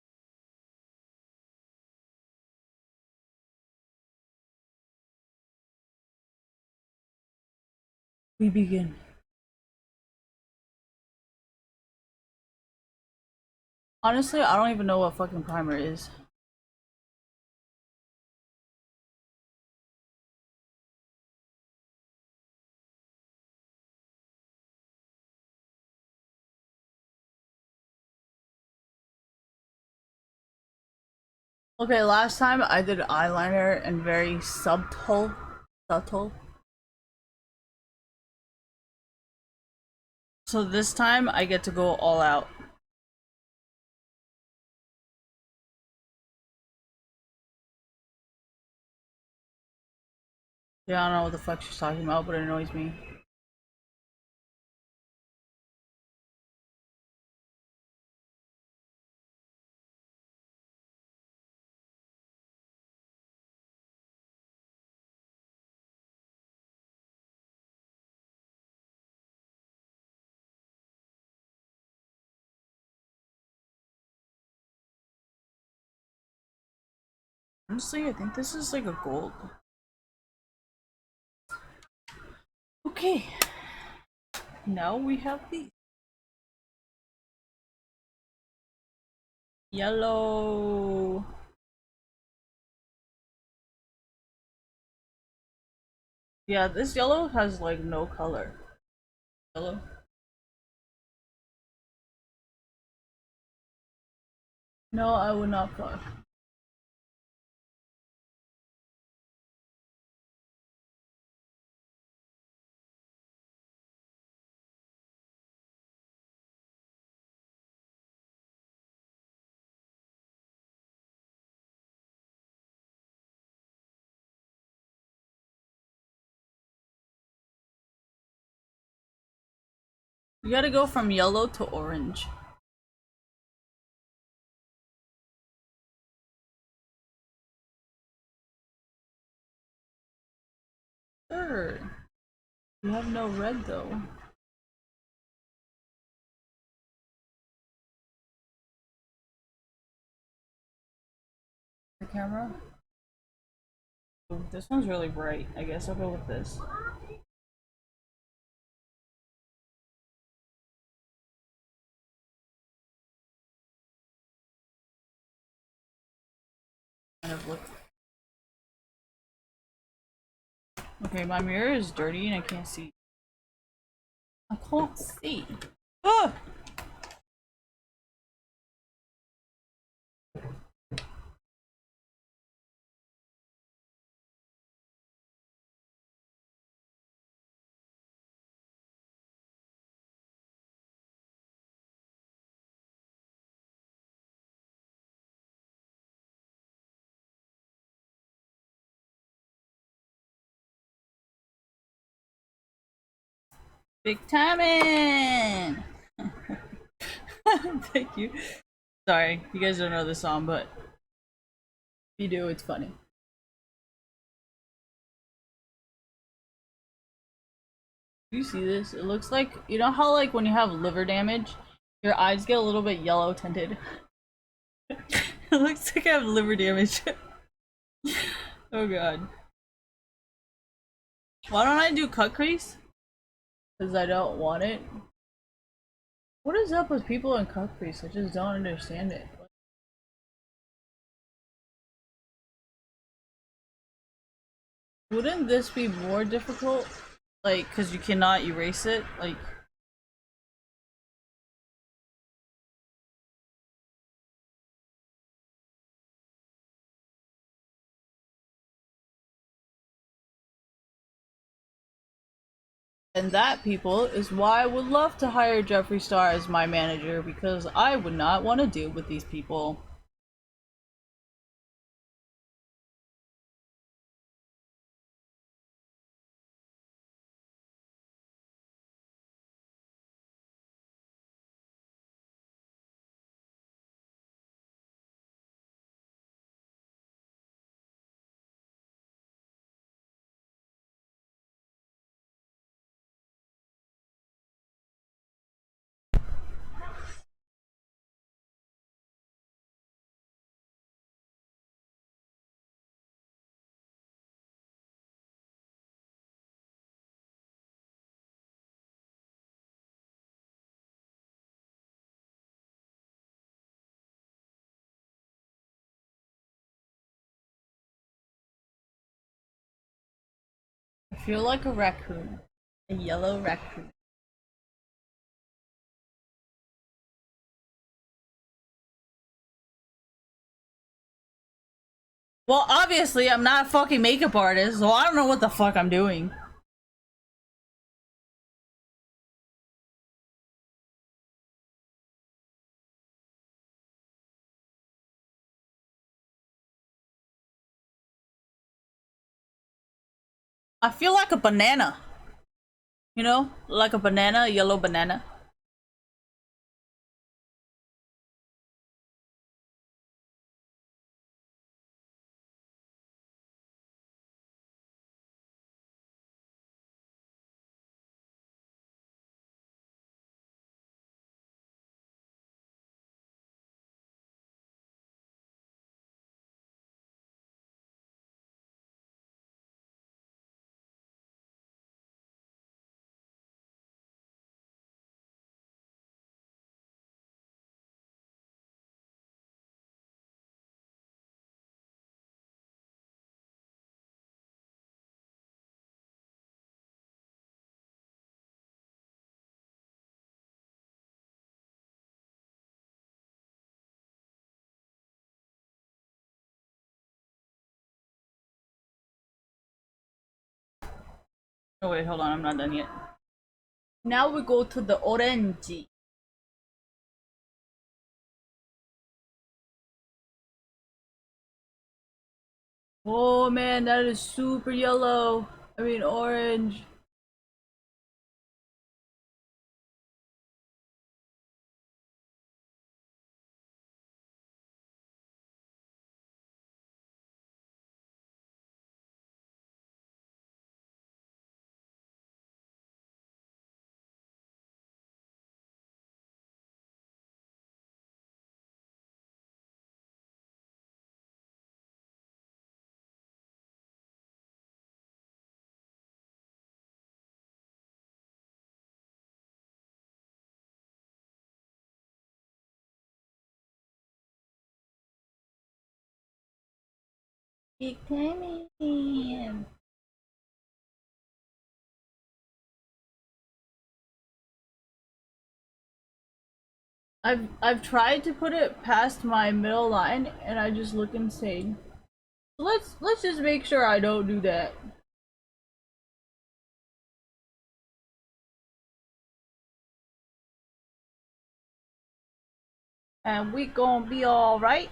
We begin. Honestly, I don't even know what fucking primer is. Okay, last time I did eyeliner and very subtle. So this time I get to go all out. Yeah, I don't know what the fuck she's talking about, but it annoys me. Honestly, I think this is like a gold. Okay. Now we have these. Yellow. Yeah, this yellow has like no color. Yellow. No, I would not fuck. You gotta go from yellow to orange. Sure. You have no red though. The camera? Ooh, this one's really bright. I guess I'll go with this. Kind of look. Okay, my mirror is dirty and I can't see. I can't see. Ah! Big timing! Thank you. Sorry, you guys don't know this song, but if you do, it's funny. Do you see this? It looks like, you know how like when you have liver damage, your eyes get a little bit yellow tinted? It looks like I have liver damage. Oh god. Why don't I do cut crease? Because I don't want it. What is up with people in cut crease? I just don't understand it. Wouldn't this be more difficult? Like, because you cannot erase it? Like... And that, people, is why I would love to hire Jeffree Star as my manager, because I would not want to deal with these people. I feel like a raccoon. A yellow raccoon. Well, obviously, I'm not a fucking makeup artist, so I don't know what the fuck I'm doing. I feel like a banana. You know? Like a banana, a yellow banana. Oh wait, hold on, I'm not done yet. Now we go to the orange. Oh man, that is super yellow. I mean orange. Big Timmy. I've tried to put it past my middle line and I just look insane. Let's just make sure I don't do that. And we gonna be alright.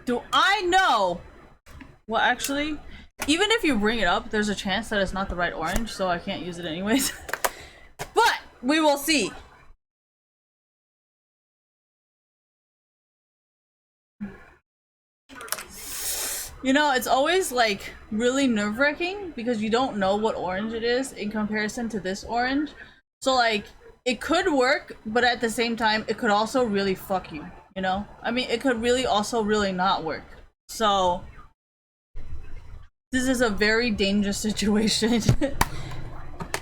Do I know? Well, actually, even if you bring it up, there's a chance that it's not the right orange, so I can't use it anyways. But we will see. You know, it's always like really nerve-wracking because you don't know what orange it is in comparison to this orange. So like, it could work, but at the same time, it could also really fuck you, you know? I mean, it could really also really not work. So, this is a very dangerous situation.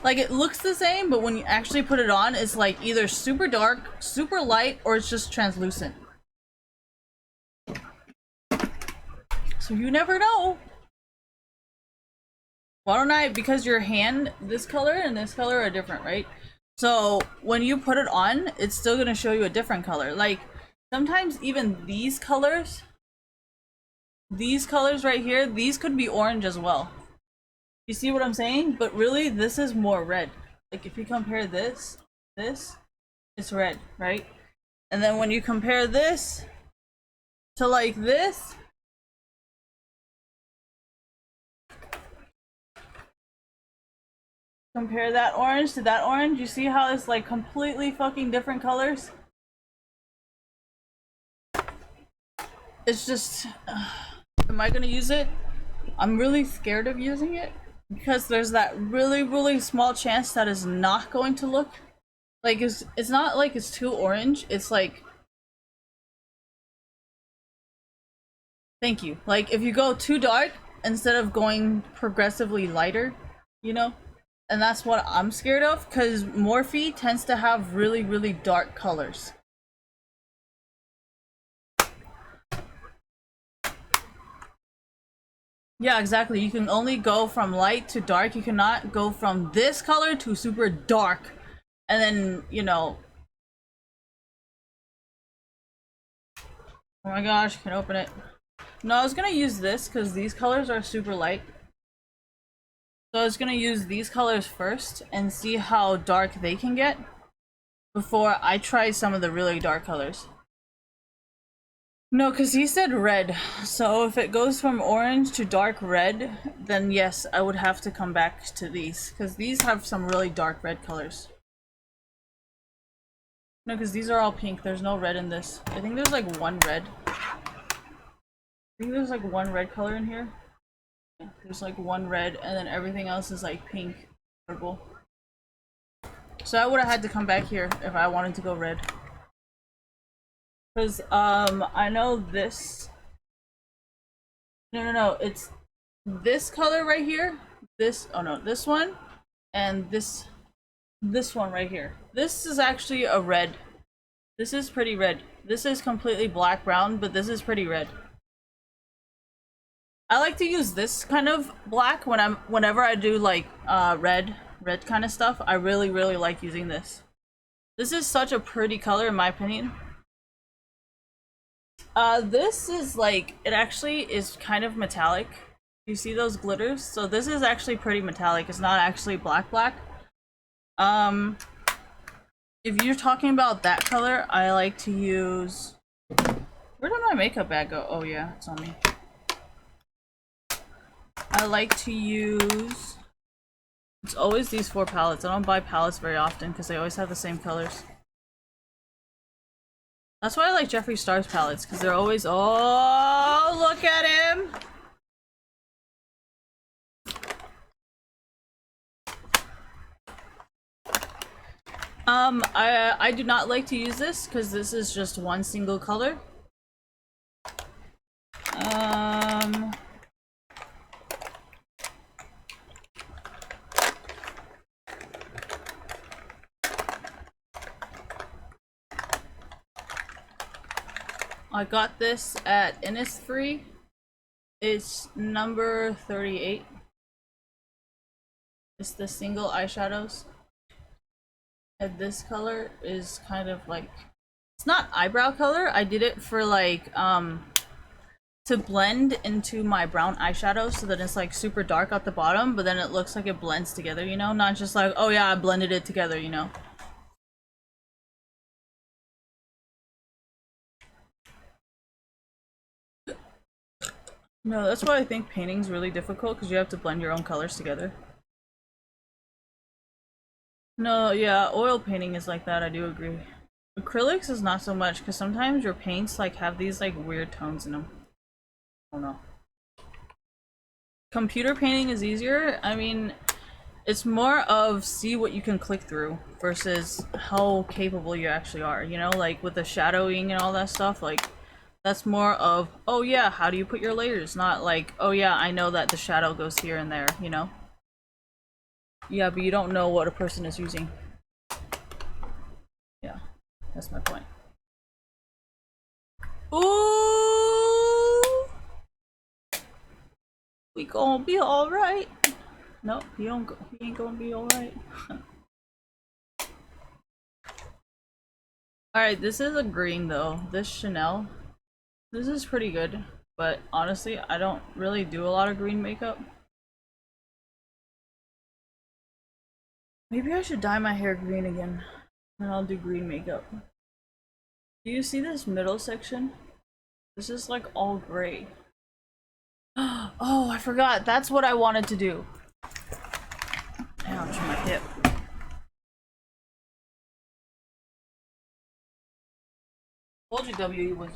Like, it looks the same, but when you actually put it on, it's like either super dark, super light, or it's just translucent. So you never know. Why don't I, because your hand, this color and this color are different, right? So when you put it on, it's still gonna show you a different color. Like, sometimes even these colors right here, these could be orange as well. You see what I'm saying? But really, this is more red. Like, if you compare this, it's red, right? And then when you compare this to like this, compare that orange to that orange, you see how it's like completely fucking different colors? It's just, am I gonna use it? I'm really scared of using it because there's that really, really small chance that it's not going to look like it's not like it's too orange. It's like, thank you. Like, if you go too dark instead of going progressively lighter, you know? And that's what I'm scared of, because Morphe tends to have really, really dark colors. Yeah, exactly. You can only go from light to dark. You cannot go from this color to super dark. And then, you know... Oh my gosh, can open it. No, I was gonna use this, because these colors are super light. So I was gonna use these colors first and see how dark they can get before I try some of the really dark colors. No, because he said red. So if it goes from orange to dark red, then yes, I would have to come back to these. Because these have some really dark red colors. No, because these are all pink. There's no red in this. I think there's like one red. I think there's like one red color in here. There's like one red, and then everything else is like pink, purple. So I would have had to come back here if I wanted to go red. Because I know this. No, it's this color right here. This, oh no, this one, and this this one right here. This is actually a red. This is pretty red. This is completely black brown, but this is pretty red. I like to use this kind of black whenever I do like red kind of stuff. I really like using this. This is such a pretty color in my opinion. This is like, it actually is kind of metallic. You see those glitters? So this is actually pretty metallic. It's not actually black. If you're talking about that color, I like to use, where did my makeup bag go? Oh yeah, it's on me. I like to use, it's always these 4 palettes. I don't buy palettes very often because they always have the same colors. That's why I like Jeffree Star's palettes, because they're always, oh, look at him! I do not like to use this, because this is just one single color. I got this at Innisfree. It's number 38. It's the single eyeshadows. And this color is kind of like, it's not eyebrow color. I did it for like, to blend into my brown eyeshadow so that it's like super dark at the bottom, but then it looks like it blends together, you know? Not just like, oh yeah, I blended it together, you know? No, that's why I think painting's really difficult, because you have to blend your own colors together. No, yeah, oil painting is like that, I do agree. Acrylics is not so much, because sometimes your paints like have these like weird tones in them. I don't know. Computer painting is easier. I mean, it's more of see what you can click through versus how capable you actually are, you know? Like with the shadowing and all that stuff, like that's more of, oh yeah, how do you put your layers? Not like, oh yeah, I know that the shadow goes here and there, you know? Yeah, but you don't know what a person is using. Yeah, that's my point. Ooh! We gonna be alright. Nope, he ain't gonna be alright. Alright, this is a green though. This Chanel. This is pretty good, but honestly, I don't really do a lot of green makeup. Maybe I should dye my hair green again, and I'll do green makeup. Do you see this middle section? This is like all gray. Oh, I forgot. That's what I wanted to do. Ouch, my hip. Told you WE was.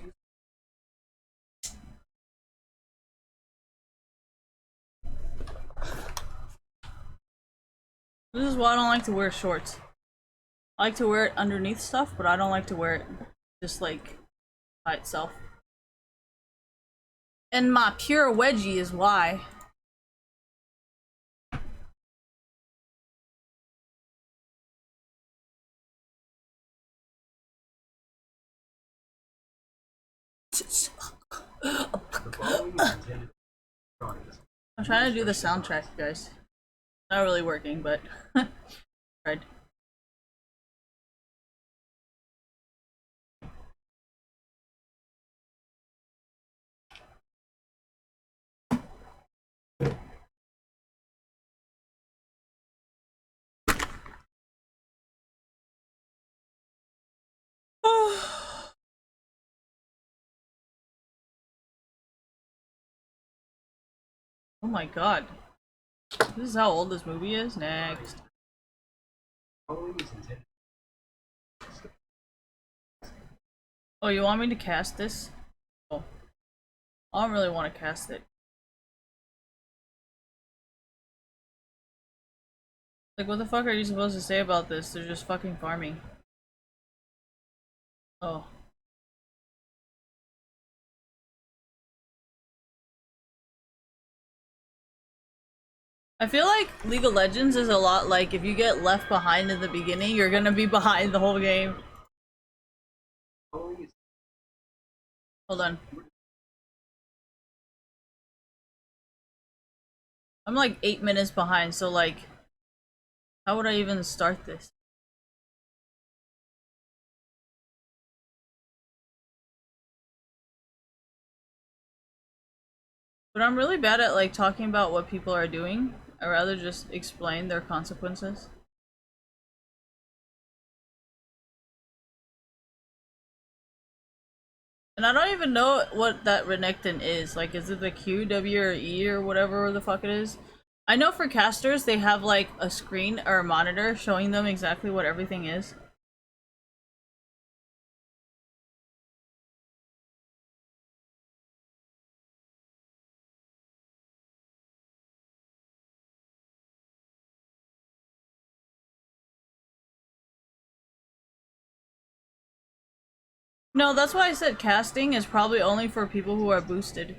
This is why I don't like to wear shorts. I like to wear it underneath stuff, but I don't like to wear it just like by itself. And my pure wedgie is why. I'm trying to do the soundtrack, guys. Not really working, but tried. Oh my god. This is how old this movie is? Next. Oh, you want me to cast this? Oh. I don't really want to cast it. Like, what the fuck are you supposed to say about this? They're just fucking farming. Oh. I feel like League of Legends is a lot like if you get left behind in the beginning, you're gonna be behind the whole game. Hold on. I'm like 8 minutes behind, so like, how would I even start this? But I'm really bad at like talking about what people are doing. I'd rather just explain their consequences. And I don't even know what that Renekton is. Like, is it the Q, W, or E, or whatever the fuck it is? I know for casters, they have like a screen or a monitor showing them exactly what everything is. No, that's why I said casting is probably only for people who are boosted.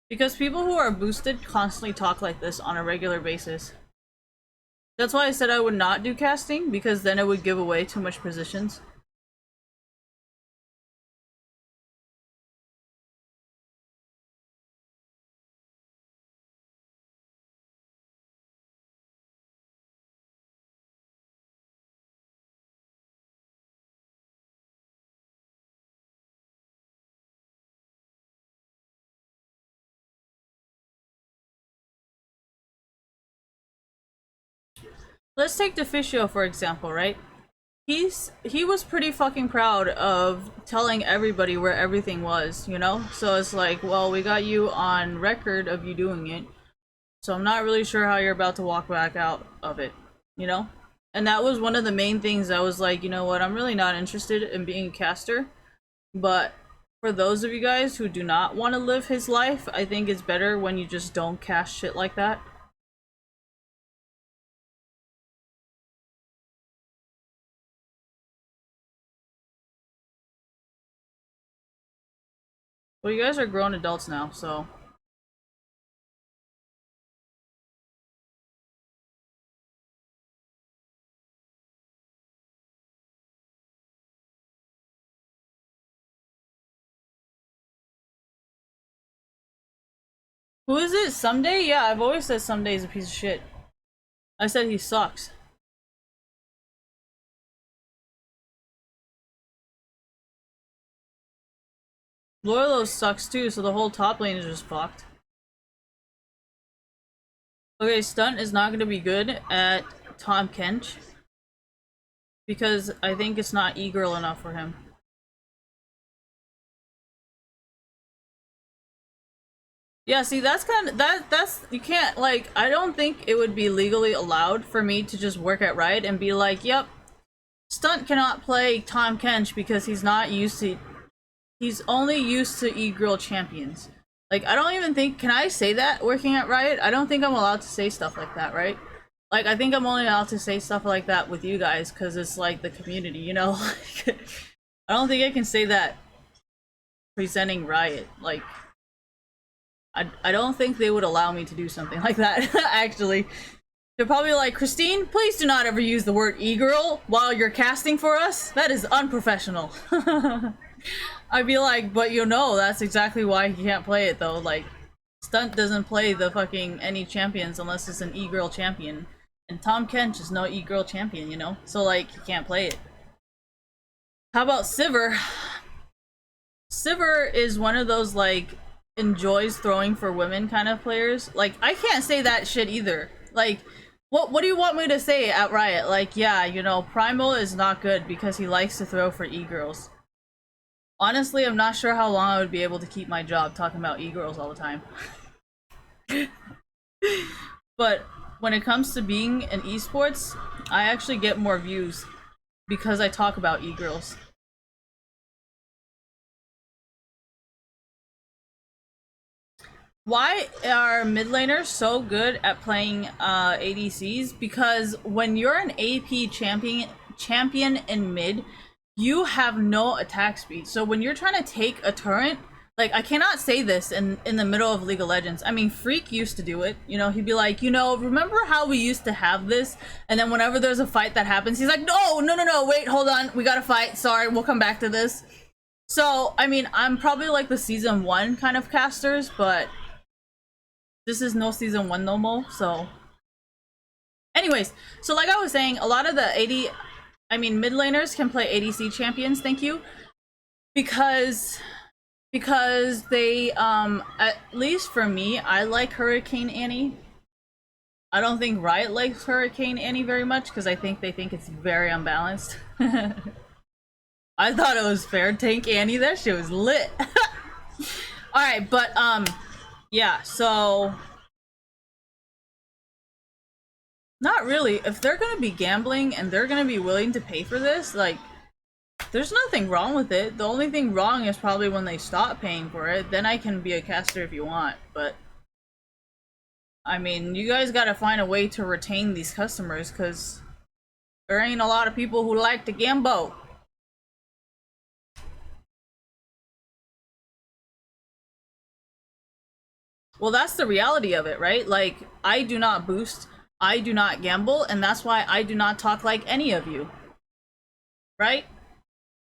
Because people who are boosted constantly talk like this on a regular basis. That's why I said I would not do casting, because then it would give away too much positions. Let's take Deficio for example, right? He was pretty fucking proud of telling everybody where everything was, you know? So it's like, well, we got you on record of you doing it. So I'm not really sure how you're about to walk back out of it, you know? And that was one of the main things I was like, you know what, I'm really not interested in being a caster. But for those of you guys who do not want to live his life, I think it's better when you just don't cast shit like that. Well, you guys are grown adults now, so... Who is it? Someday? Yeah, I've always said Someday's a piece of shit. I said he sucks. Lorlo sucks too, so the whole top lane is just fucked. Okay, Stunt is not gonna be good at Tahm Kench. Because I think it's not E-Girl enough for him. Yeah, see, that's kind of that's you can't like I don't think it would be legally allowed for me to just work at Riot and be like, yep, Stunt cannot play Tahm Kench because he's only used to E-Girl champions. Like, I don't even think, can I say that working at Riot? I don't think I'm allowed to say stuff like that, right? Like, I think I'm only allowed to say stuff like that with you guys because it's like the community, you know? I don't think I can say that presenting Riot. Like, I don't think they would allow me to do something like that, actually. They're probably like, Christine, please do not ever use the word e-girl while you're casting for us. That is unprofessional. I'd be like, but you know, that's exactly why he can't play it though. Like, Stunt doesn't play the fucking any champions unless it's an e-girl champion. And Tahm Kench is no e-girl champion, you know? So like, he can't play it. How about Sivir? Sivir is one of those like, enjoys throwing for women kind of players. Like, I can't say that shit either. Like, what do you want me to say at Riot? Like, yeah, you know, Primal is not good because he likes to throw for e-girls. Honestly, I'm not sure how long I would be able to keep my job talking about e-girls all the time. But when it comes to being in esports, I actually get more views because I talk about e-girls. Why are mid laners so good at playing ADCs? Because when you're an AP champion in mid, you have no attack speed. So when you're trying to take a turret, Like, I cannot say this in the middle of League of Legends. I mean, Freak used to do it. You know, he'd be like, you know, remember how we used to have this? And then whenever there's a fight that happens, he's like, no, wait, hold on. We gotta fight. Sorry, we'll come back to this. So, I mean, I'm probably like the season 1 kind of casters, but this is no season 1 no more, so. Anyways, so like I was saying, a lot of the mid laners can play ADC champions, thank you. Because they, at least for me, I like Hurricane Annie. I don't think Riot likes Hurricane Annie very much, because I think they think it's very unbalanced. I thought it was fair. Tank Annie, that shit was lit. Alright, but, yeah, so... Not really. If they're gonna be gambling and they're gonna be willing to pay for this, like, there's nothing wrong with it. The only thing wrong is probably when they stop paying for it. Then I can be a caster if you want, but... I mean, you guys gotta find a way to retain these customers, because there ain't a lot of people who like to gamble. Well, that's the reality of it, right? Like, I do not boost, I do not gamble, and that's why I do not talk like any of you. Right?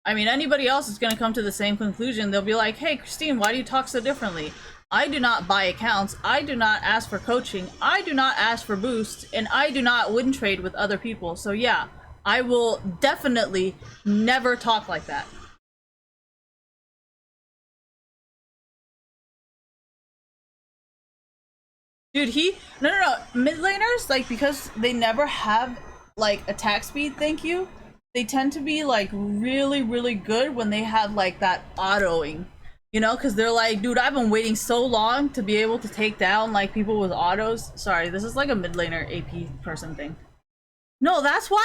I mean, anybody else is gonna come to the same conclusion. They'll be like, hey, Christine, why do you talk so differently? I do not buy accounts, I do not ask for coaching, I do not ask for boosts, and I do not win trade with other people. So yeah, I will definitely never talk like that. Dude, no. Mid laners, like, because they never have, like, attack speed, thank you, they tend to be, like, really, really good when they have, like, that autoing. You know, because they're like, dude, I've been waiting so long to be able to take down, like, people with autos. Sorry, this is like a mid laner AP person thing. No, that's why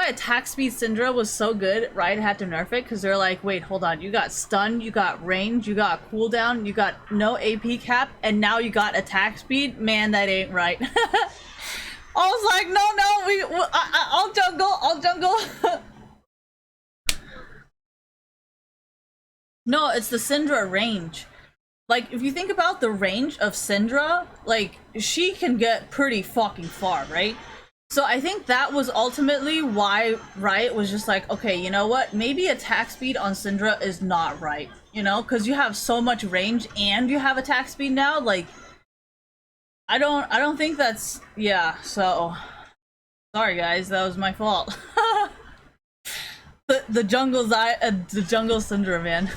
attack speed Syndra was so good. Riot had to nerf it, because they're like, wait, hold on, you got stun, you got range, you got cooldown, you got no AP cap, and now you got attack speed? Man, that ain't right. I was like, no, I'll jungle. No, it's the Syndra range. Like, if you think about the range of Syndra, like, she can get pretty fucking far, right? So I think that was ultimately why Riot was just like, okay, you know what? Maybe attack speed on Syndra is not right, you know? Because you have so much range and you have attack speed now, like... I don't think that's... Yeah, so... Sorry guys, that was my fault. The jungle Syndra, man.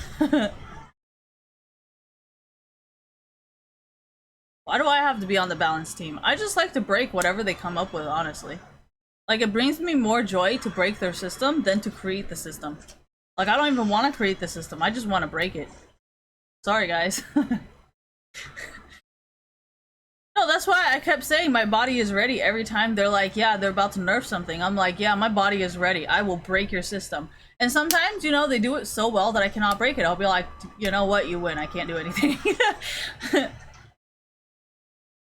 Why do I have to be on the balance team? I just like to break whatever they come up with, honestly. Like, it brings me more joy to break their system than to create the system. Like, I don't even want to create the system, I just want to break it. Sorry, guys. No, that's why I kept saying my body is ready every time they're like, yeah, they're about to nerf something. I'm like, yeah, my body is ready. I will break your system. And sometimes, you know, they do it so well that I cannot break it. I'll be like, you know what, you win. I can't do anything.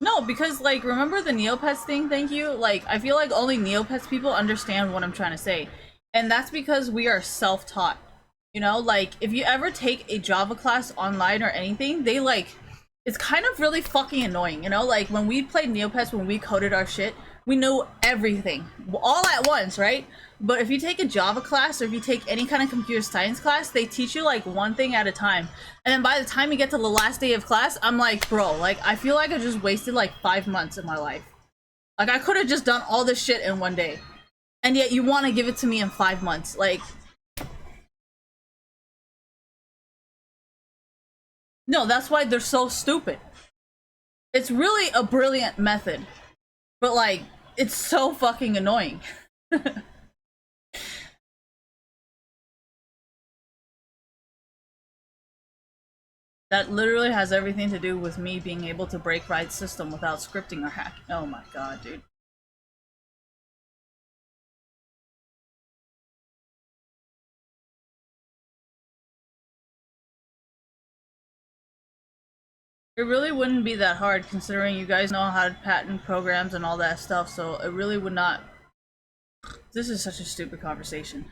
No, because, like, remember the Neopets thing, thank you? Like, I feel like only Neopets people understand what I'm trying to say. And that's because we are self-taught. You know, like, if you ever take a Java class online or anything, they, like... It's kind of really fucking annoying, you know? Like, when we played Neopets, when we coded our shit, we knew everything. All at once, right? But if you take a Java class, or if you take any kind of computer science class, they teach you, like, one thing at a time. And then by the time you get to the last day of class, I'm like, bro, like, I feel like I just wasted, like, 5 months of my life. Like, I could have just done all this shit in one day. And yet you want to give it to me in 5 months. Like... No, that's why they're so stupid. It's really a brilliant method. But, like, it's so fucking annoying. That literally has everything to do with me being able to break Riot's system without scripting or hacking. Oh my god, dude. It really wouldn't be that hard, considering you guys know how to patent programs and all that stuff, so it really would not... This is such a stupid conversation.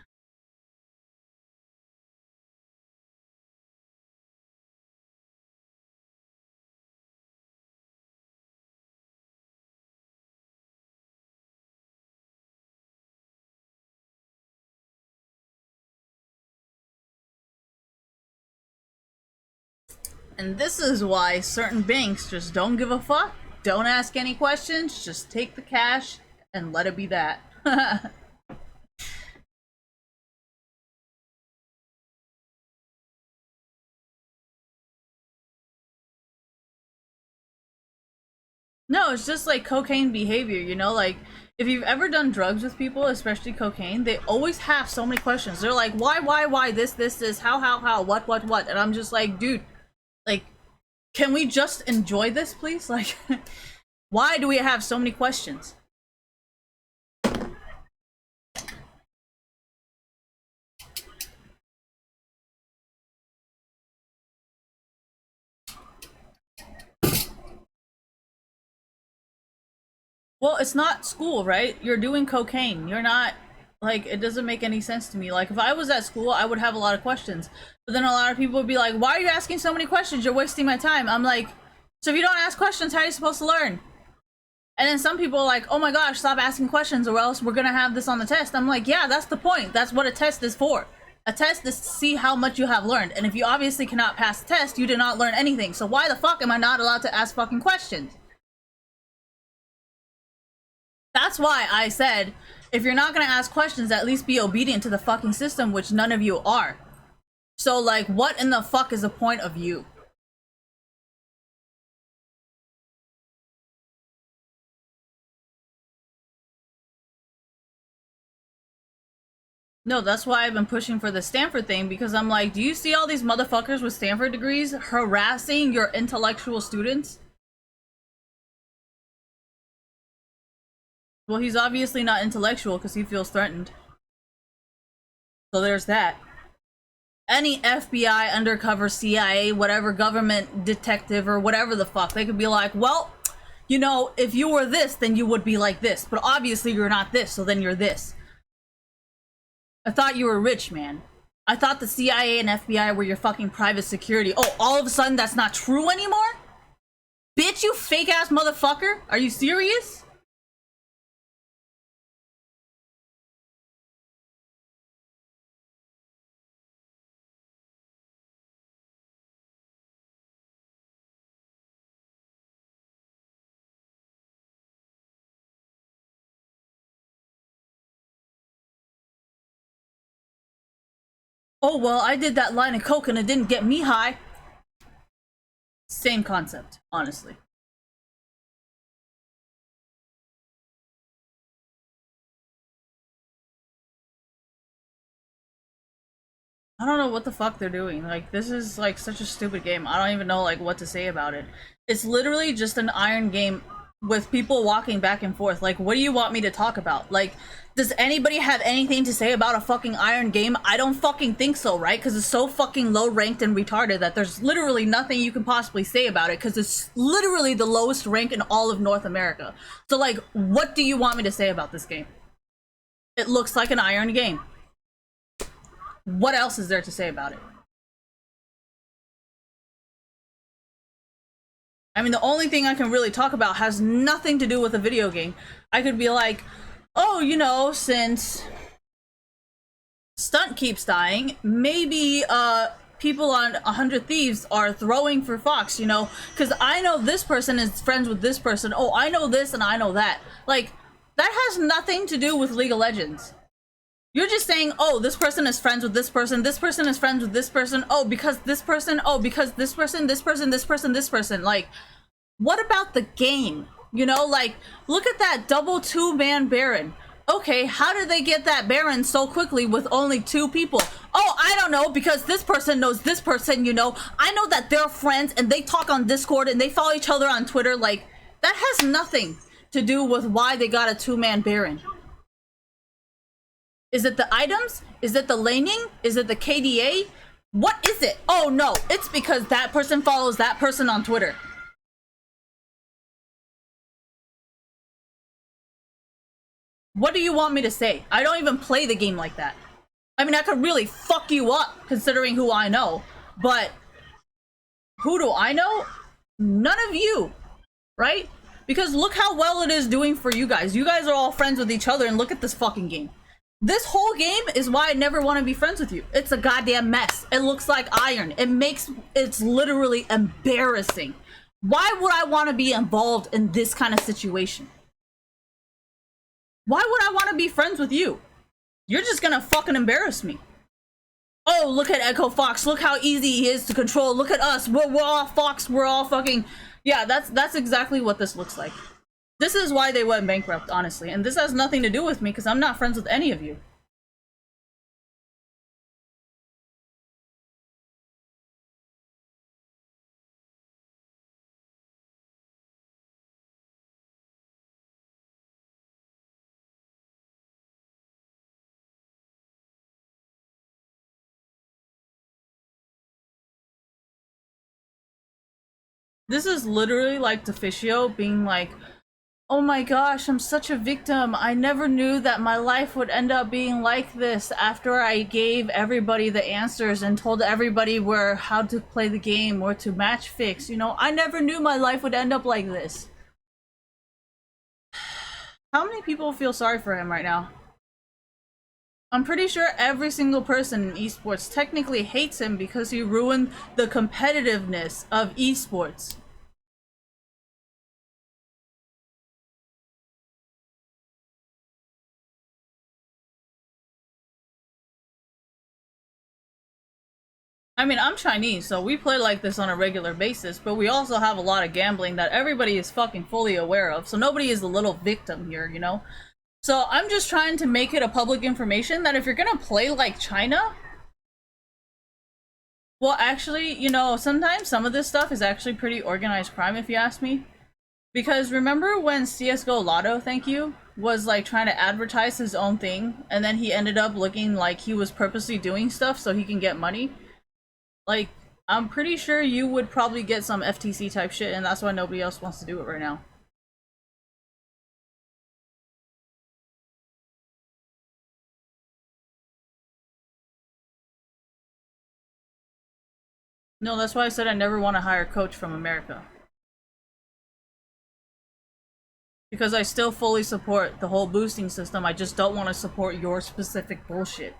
And this is why certain banks just don't give a fuck, don't ask any questions, just take the cash and let it be that. No, it's just like cocaine behavior, you know? Like, if you've ever done drugs with people, especially cocaine, they always have so many questions. They're like, why, this, how, what? And I'm just like, dude, like, can we just enjoy this, please? Like, why do we have so many questions? Well, it's not school, right? You're doing cocaine. You're not, like, it doesn't make any sense to me. Like, if I was at school, I would have a lot of questions. But then a lot of people would be like, why are you asking so many questions? You're wasting my time. I'm like, so if you don't ask questions, how are you supposed to learn? And then some people are like, oh my gosh, stop asking questions or else we're gonna have this on the test. I'm like, yeah, that's the point. That's what a test is for. A test is to see how much you have learned. And if you obviously cannot pass the test, you did not learn anything. So why the fuck am I not allowed to ask fucking questions? That's why I said, if you're not gonna ask questions, at least be obedient to the fucking system, which none of you are. So, like, what in the fuck is the point of you? No, that's why I've been pushing for the Stanford thing, because I'm like, do you see all these motherfuckers with Stanford degrees harassing your intellectual students? Well, he's obviously not intellectual because he feels threatened. So there's that. Any FBI, undercover, CIA, whatever government detective or whatever the fuck, they could be like, well, you know, if you were this, then you would be like this. But obviously you're not this, so then you're this. I thought you were rich, man. I thought the CIA and FBI were your fucking private security. Oh, all of a sudden that's not true anymore? Bitch, you fake ass motherfucker? Are you serious? Oh, well, I did that line of coke and it didn't get me high. Same concept, honestly. I don't know what the fuck they're doing. Like, this is like such a stupid game. I don't even know like what to say about it. It's literally just an iron game with people walking back and forth. Like, what do you want me to talk about? Like, does anybody have anything to say about a fucking iron game? I don't fucking think so, right? Because it's so fucking low ranked and retarded that there's literally nothing you can possibly say about it, because it's literally the lowest rank in all of North America. So like, what do you want me to say about this game? It looks like an iron game. What else is there to say about it? I mean, the only thing I can really talk about has nothing to do with a video game. I could be like, oh, you know, since Stunt keeps dying, maybe people on 100 Thieves are throwing for Fox, you know, because I know this person is friends with this person. Oh, I know this and I know that. Like, that has nothing to do with League of Legends. You're just saying, oh, this person is friends with this person is friends with this person, oh, because this person, oh, because this person. Like, what about the game? You know, like, look at that double 2-man Baron. Okay, how did they get that Baron so quickly with only 2 people? Oh, I don't know, because this person knows this person, you know. I know that they're friends and they talk on Discord and they follow each other on Twitter. Like, that has nothing to do with why they got a 2-man Baron. Is it the items? Is it the laning? Is it the KDA? What is it? Oh no, it's because that person follows that person on Twitter. What do you want me to say? I don't even play the game like that. I mean, I could really fuck you up considering who I know, but who do I know? None of you, right? Because look how well it is doing for you guys. You guys are all friends with each other and look at this fucking game. This whole game is why I never want to be friends with you. It's a goddamn mess. It looks like iron. It's literally embarrassing. Why would I want to be involved in this kind of situation? Why would I want to be friends with you? You're just gonna fucking embarrass me. Oh, look at Echo Fox. Look how easy he is to control. Look at us. We're all Fox. We're all fucking... Yeah, that's exactly what this looks like. This is why they went bankrupt, honestly. And this has nothing to do with me because I'm not friends with any of you. This is literally like Deficio being like, oh my gosh, I'm such a victim. I never knew that my life would end up being like this after I gave everybody the answers and told everybody how to play the game or to match fix. You know, I never knew my life would end up like this. How many people feel sorry for him right now? I'm pretty sure every single person in esports technically hates him because he ruined the competitiveness of esports. I mean, I'm Chinese, so we play like this on a regular basis, but we also have a lot of gambling that everybody is fucking fully aware of, so nobody is a little victim here, you know? So I'm just trying to make it a public information that if you're gonna play like China... Well, actually, you know, sometimes some of this stuff is actually pretty organized crime, if you ask me. Because remember when CSGO Lotto, thank you, was like trying to advertise his own thing, and then he ended up looking like he was purposely doing stuff so he can get money? Like, I'm pretty sure you would probably get some FTC type shit, and that's why nobody else wants to do it right now. No, that's why I said I never want to hire a coach from America. Because I still fully support the whole boosting system, I just don't want to support your specific bullshit.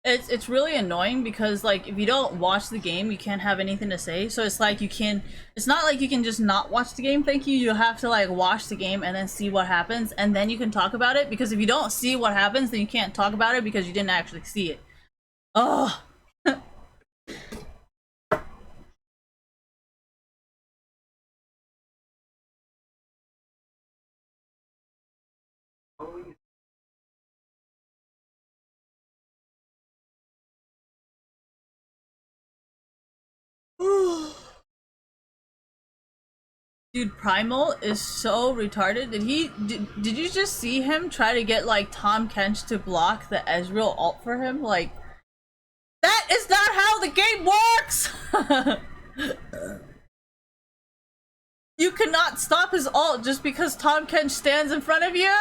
It's really annoying because like if you don't watch the game you can't have anything to say, so it's like it's not like you can just not watch the game, thank you. You have to like watch the game and then see what happens and then you can talk about it, because if you don't see what happens then you can't talk about it because you didn't actually see it. Oh. Dude, Primal is so retarded. Did you just see him try to get like Tom Kench to block the Ezreal ult for him? Like, that is not how the game works. You cannot stop his ult just because Tom Kench stands in front of you.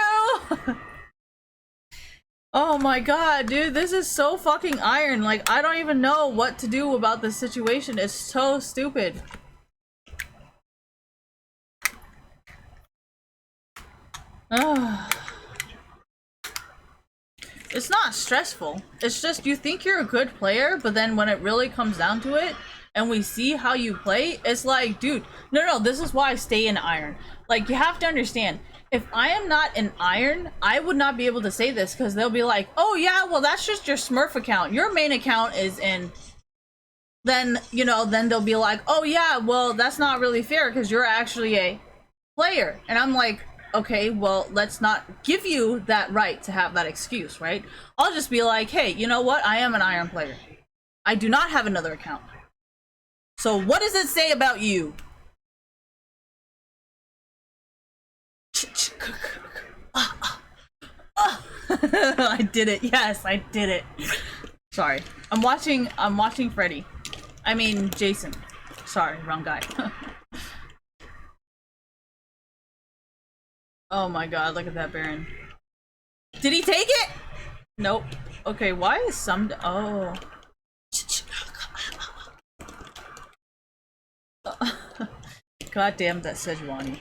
Oh my god, dude, this is so fucking iron. Like, I don't even know what to do about this situation. It's so stupid. It's not stressful. It's just you think you're a good player, but then when it really comes down to it, and we see how you play, it's like, dude, no, this is why I stay in iron. Like, you have to understand, if I am not in iron, I would not be able to say this, because they'll be like, oh yeah, well that's just your Smurf account. Your main account is in... Then, you know, then they'll be like, oh yeah, well that's not really fair, because you're actually a player. And I'm like... Okay, well, let's not give you that right to have that excuse, right? I'll just be like, hey, you know what? I am an iron player. I do not have another account. So what does it say about you? I did it. Yes, I did it. Sorry. I'm watching Freddy. I mean, Jason. Sorry, wrong guy. Oh my god, look at that Baron. Did he take it? Nope. Okay, why is some... Oh. God damn that Sejuani.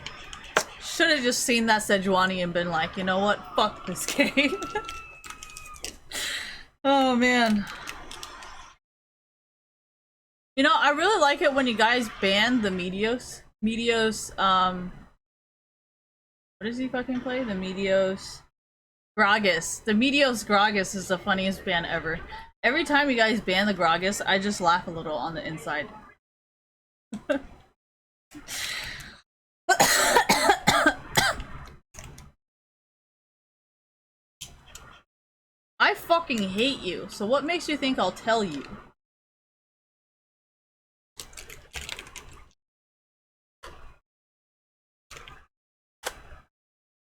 Should have just seen that Sejuani and been like, you know what? Fuck this game. Oh man. You know, I really like it when you guys ban the Meteos. Meteos, what does he fucking play? The Meteos... Gragas. The Meteos Gragas is the funniest ban ever. Every time you guys ban the Gragas, I just laugh a little on the inside. I fucking hate you, so what makes you think I'll tell you?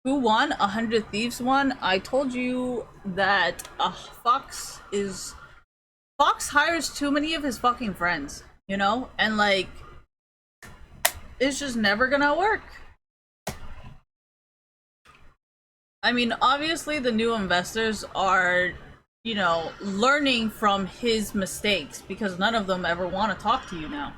Who won? 100 Thieves won. I told you that Fox hires too many of his fucking friends, you know? And like, it's just never gonna work. I mean, obviously the new investors are, you know, learning from his mistakes because none of them ever want to talk to you now.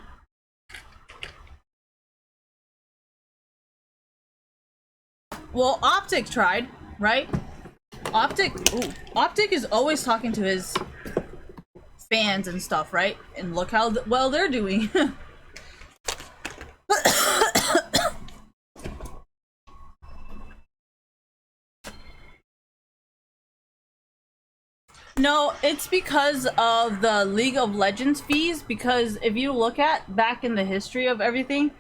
Well, Optic tried, right? Optic is always talking to his fans and stuff, right? And look how well they're doing. No, it's because of the League of Legends fees, because if you look at back in the history of everything,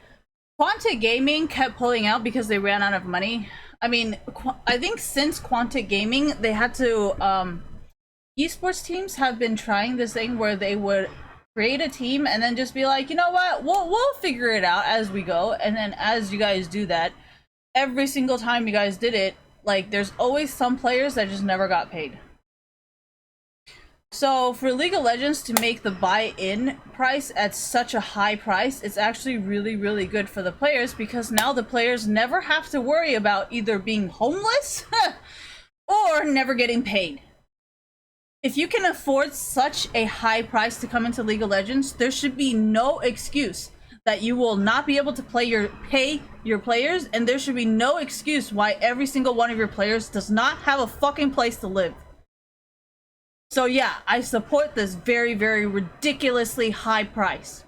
Quantic Gaming kept pulling out because they ran out of money. I mean, I think since Quantic Gaming, they had to, esports teams have been trying this thing where they would create a team and then just be like, you know what, we'll figure it out as we go. And then as you guys do that, every single time you guys did it, like, there's always some players that just never got paid. So for League of Legends to make the buy-in price at such a high price, it's actually really, really good for the players because now the players never have to worry about either being homeless or never getting paid. If you can afford such a high price to come into League of Legends, there should be no excuse that you will not be able to pay your players, and there should be no excuse why every single one of your players does not have a fucking place to live. So yeah, I support this very, very ridiculously high price.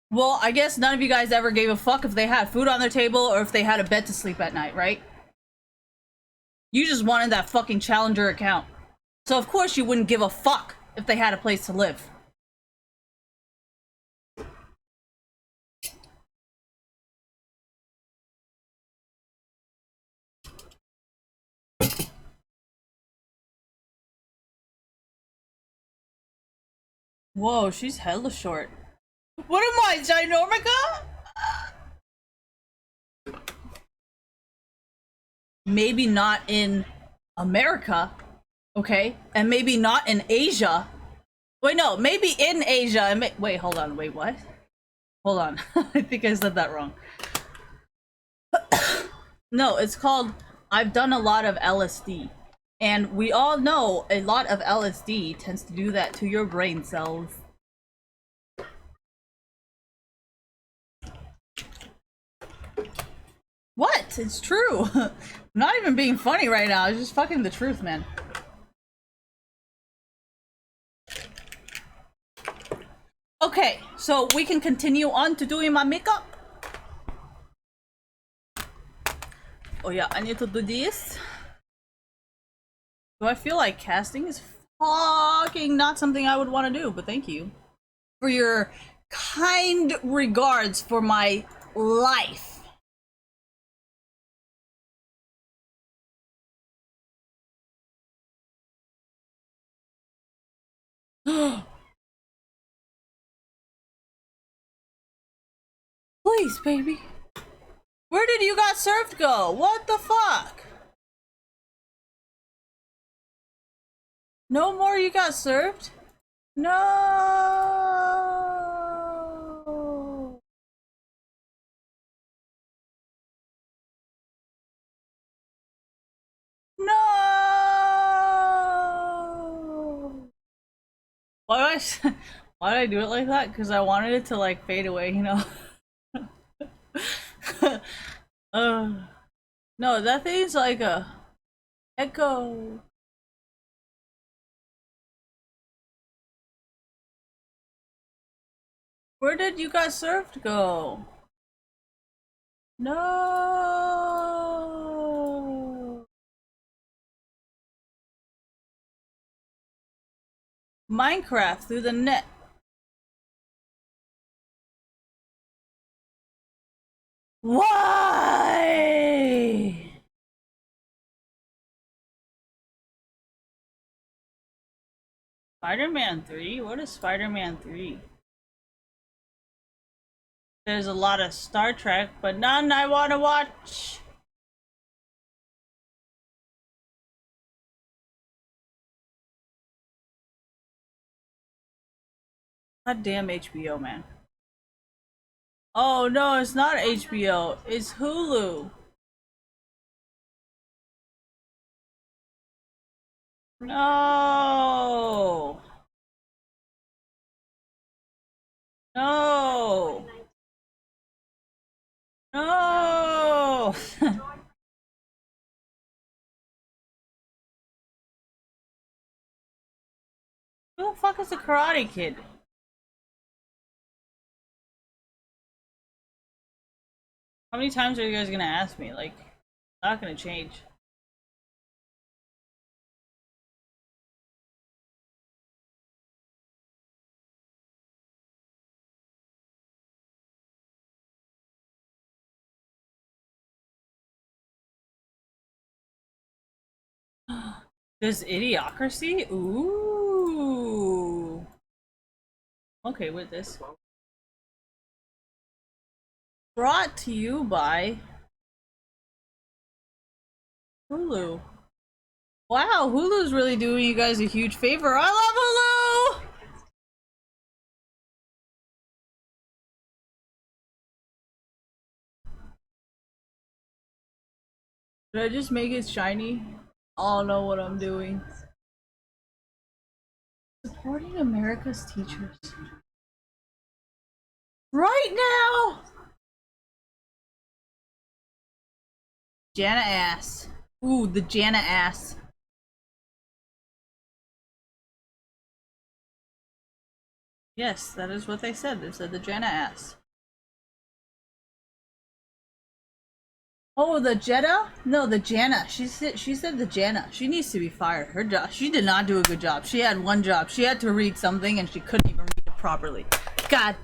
Well, I guess none of you guys ever gave a fuck if they had food on their table or if they had a bed to sleep at night, right? You just wanted that fucking challenger account. So of course you wouldn't give a fuck if they had a place to live. Whoa, she's hella short. What am I, Ginormica? Maybe not in America, okay? And maybe not in Asia. Wait, no, maybe in Asia. Wait, hold on, wait, what? Hold on, I think I said that wrong. No, it's called, I've done a lot of LSD. And we all know a lot of LSD tends to do that to your brain cells. What? It's true. I'm not even being funny right now. It's just fucking the truth, man. Okay, so we can continue on to doing my makeup. Oh yeah, I need to do this. Do I feel like casting is fucking not something I would want to do, but thank you for your kind regards for my life. Please, baby. Where did you got served go? What the fuck? No more you got served? No. Why do why did I do it like that? Because I wanted it to like fade away, you know. uh, no, that thing's like a echo. Where did you guys served go? No. Minecraft through the net. Why? Spider-Man 3? What is Spider-Man 3? There's a lot of Star Trek, but none I want to watch. God damn HBO, man. Oh no, it's not HBO. It's Hulu. No. No. No. Who the fuck is the Karate Kid? How many times are you guys gonna ask me? Like, not gonna change. This Idiocracy? Ooh. Okay with this. Brought to you by Hulu. Wow, Hulu's really doing you guys a huge favor. I love Hulu! Did I just make it shiny? I don't know what I'm doing. Supporting America's teachers. Right now! Jana ass. Ooh, the Jana ass. Yes, that is what they said. They said the Jana ass. Oh, the Jetta? No, the Jana. She said the Jana. She needs to be fired. Her job. She did not do a good job. She had one job. She had to read something and she couldn't even read it properly. God.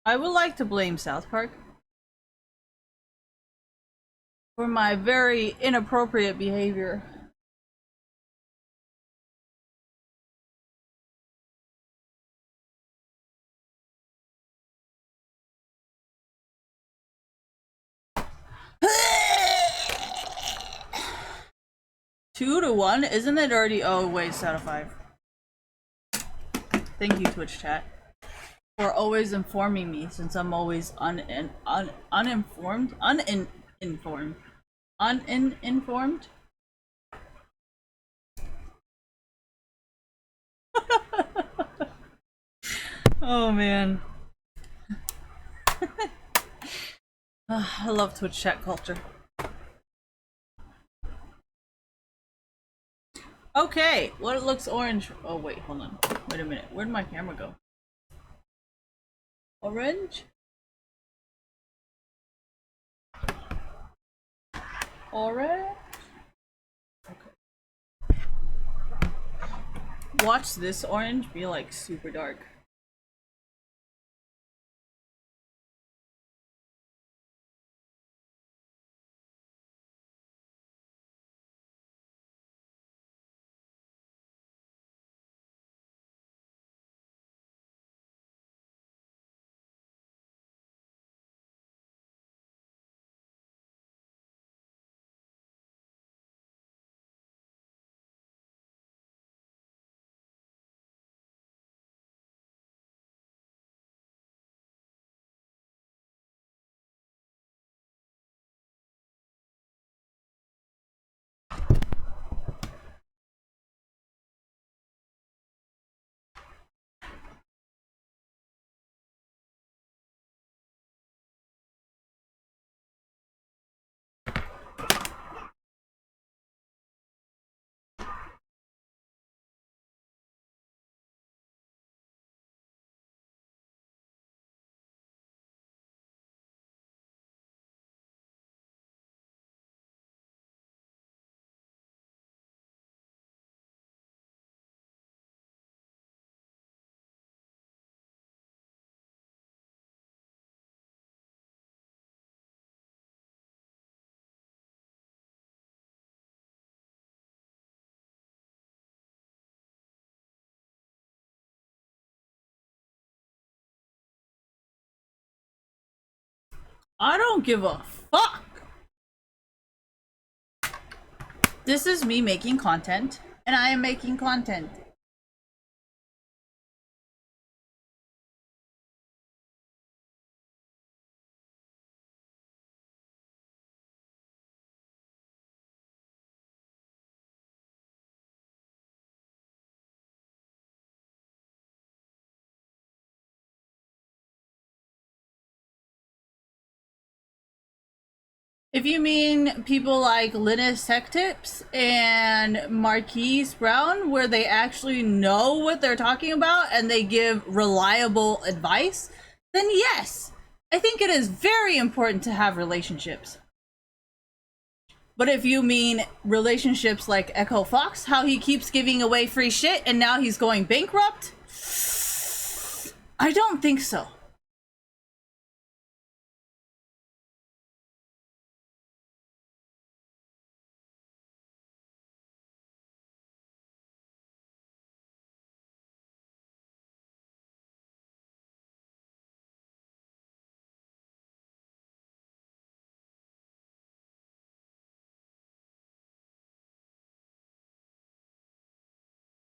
I would like to blame South Park for my very inappropriate behavior. Two to one? Isn't it already? Oh, wait, it's out of 5. Thank you, Twitch chat, for always informing me since I'm always uninformed. Uninformed? Oh man. I love Twitch chat culture. Okay, what looks orange? Oh wait, hold on. Wait a minute. Where'd my camera go? Orange? Orange? Okay. Watch this orange be like super dark. I don't give a fuck. This is me making content, and I am making content. If you mean people like Linus Tech Tips and Marquise Brown, where they actually know what they're talking about and they give reliable advice, then yes, I think it is very important to have relationships. But if you mean relationships like Echo Fox, how he keeps giving away free shit and now he's going bankrupt, I don't think so.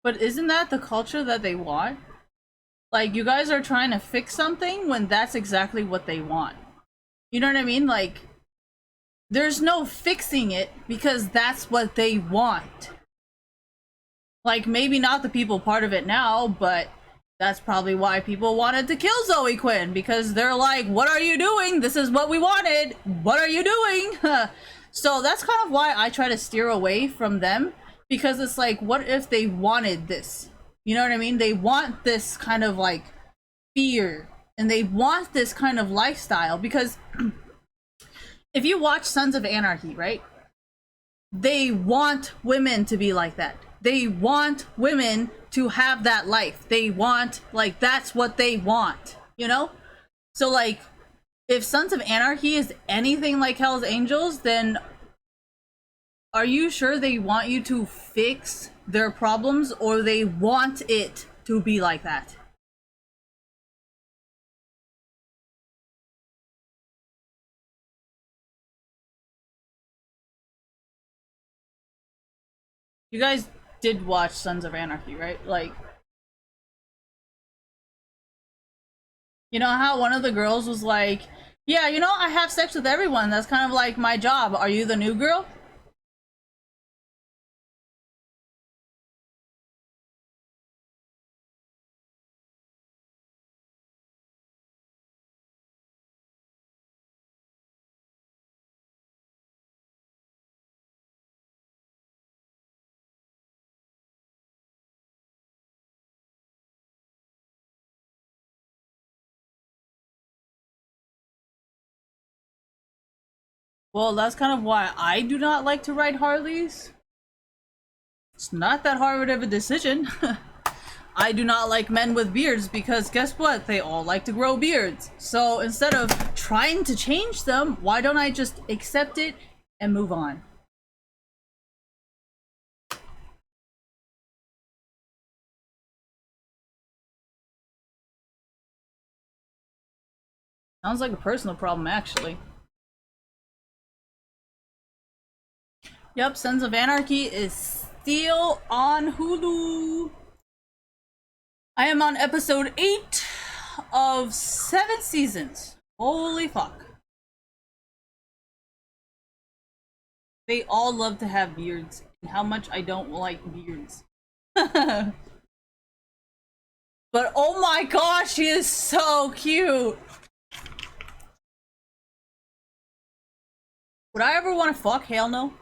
But isn't that the culture that they want? Like, you guys are trying to fix something when that's exactly what they want. You know what I mean? Like, there's no fixing it because that's what they want. Like, maybe not the people part of it now, but that's probably why people wanted to kill Zoe Quinn, because they're like, what are you doing? This is what we wanted. What are you doing? So that's kind of why I try to steer away from them, because it's like, what if they wanted this? You know what I mean? They want this kind of like fear, and they want this kind of lifestyle, because if you watch Sons of Anarchy, right? They want women to be like that. They want women to have that life. They want, like, that's what they want, you know? So, like, if Sons of Anarchy is anything like Hell's Angels, then are you sure they want you to fix their problems, or they want it to be like that? You guys did watch Sons of Anarchy, right? Like, you know how one of the girls was like, yeah, you know, I have sex with everyone. That's kind of like my job. Are you the new girl? Well, that's kind of why I do not like to ride Harleys. It's not that hard of a decision. I do not like men with beards because guess what? They all like to grow beards. So instead of trying to change them, why don't I just accept it and move on? Sounds like a personal problem, actually. Yep, Sons of Anarchy is still on Hulu. I am on episode 8 of 7 seasons. Holy fuck. They all love to have beards, and how much I don't like beards. But oh my gosh, he is so cute! Would I ever want to fuck? Hell no.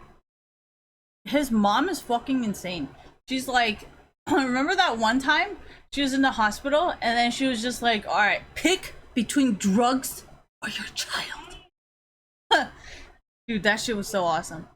His mom is fucking insane. She's like, remember that one time she was in the hospital and then she was just like, alright, pick between drugs or your child. Dude, that shit was so awesome.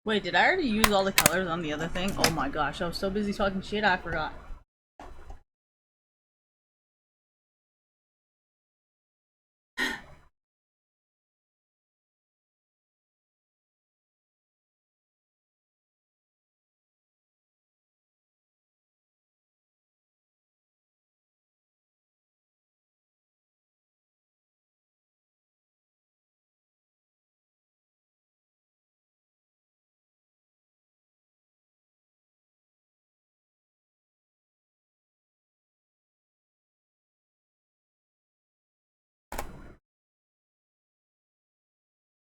Wait, did I already use all the colors on the other thing? Oh my gosh, I was so busy talking shit, I forgot.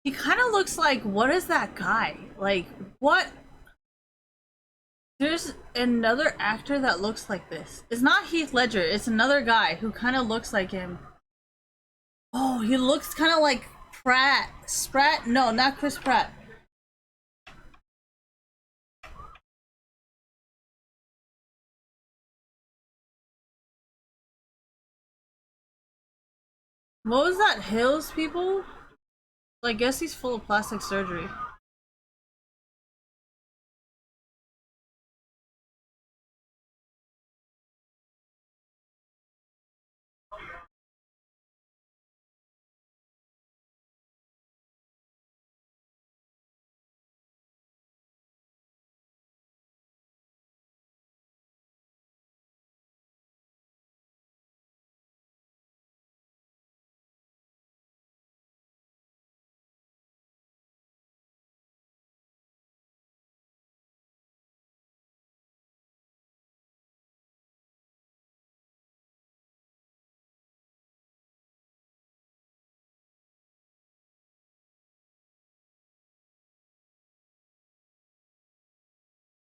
He kind of looks like, what is that guy? Like, what? There's another actor that looks like this. It's not Heath Ledger, it's another guy who kind of looks like him. Oh, he looks kind of like Spratt? No, not Chris Pratt. What was that, Hills people? I guess he's full of plastic surgery.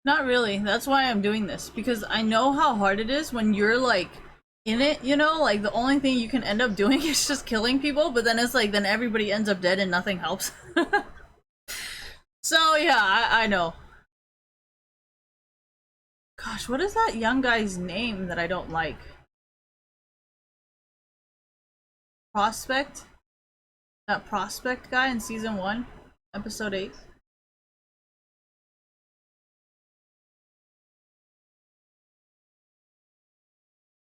Not really. That's why I'm doing this, because I know how hard it is when you're like in it, you know? Like the only thing you can end up doing is just killing people, but then it's like then everybody ends up dead and nothing helps. So yeah, I know. Gosh, what is that young guy's name that I don't like? Prospect? That Prospect guy in season 1, episode 8.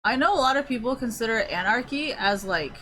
I know a lot of people consider Anarchy as like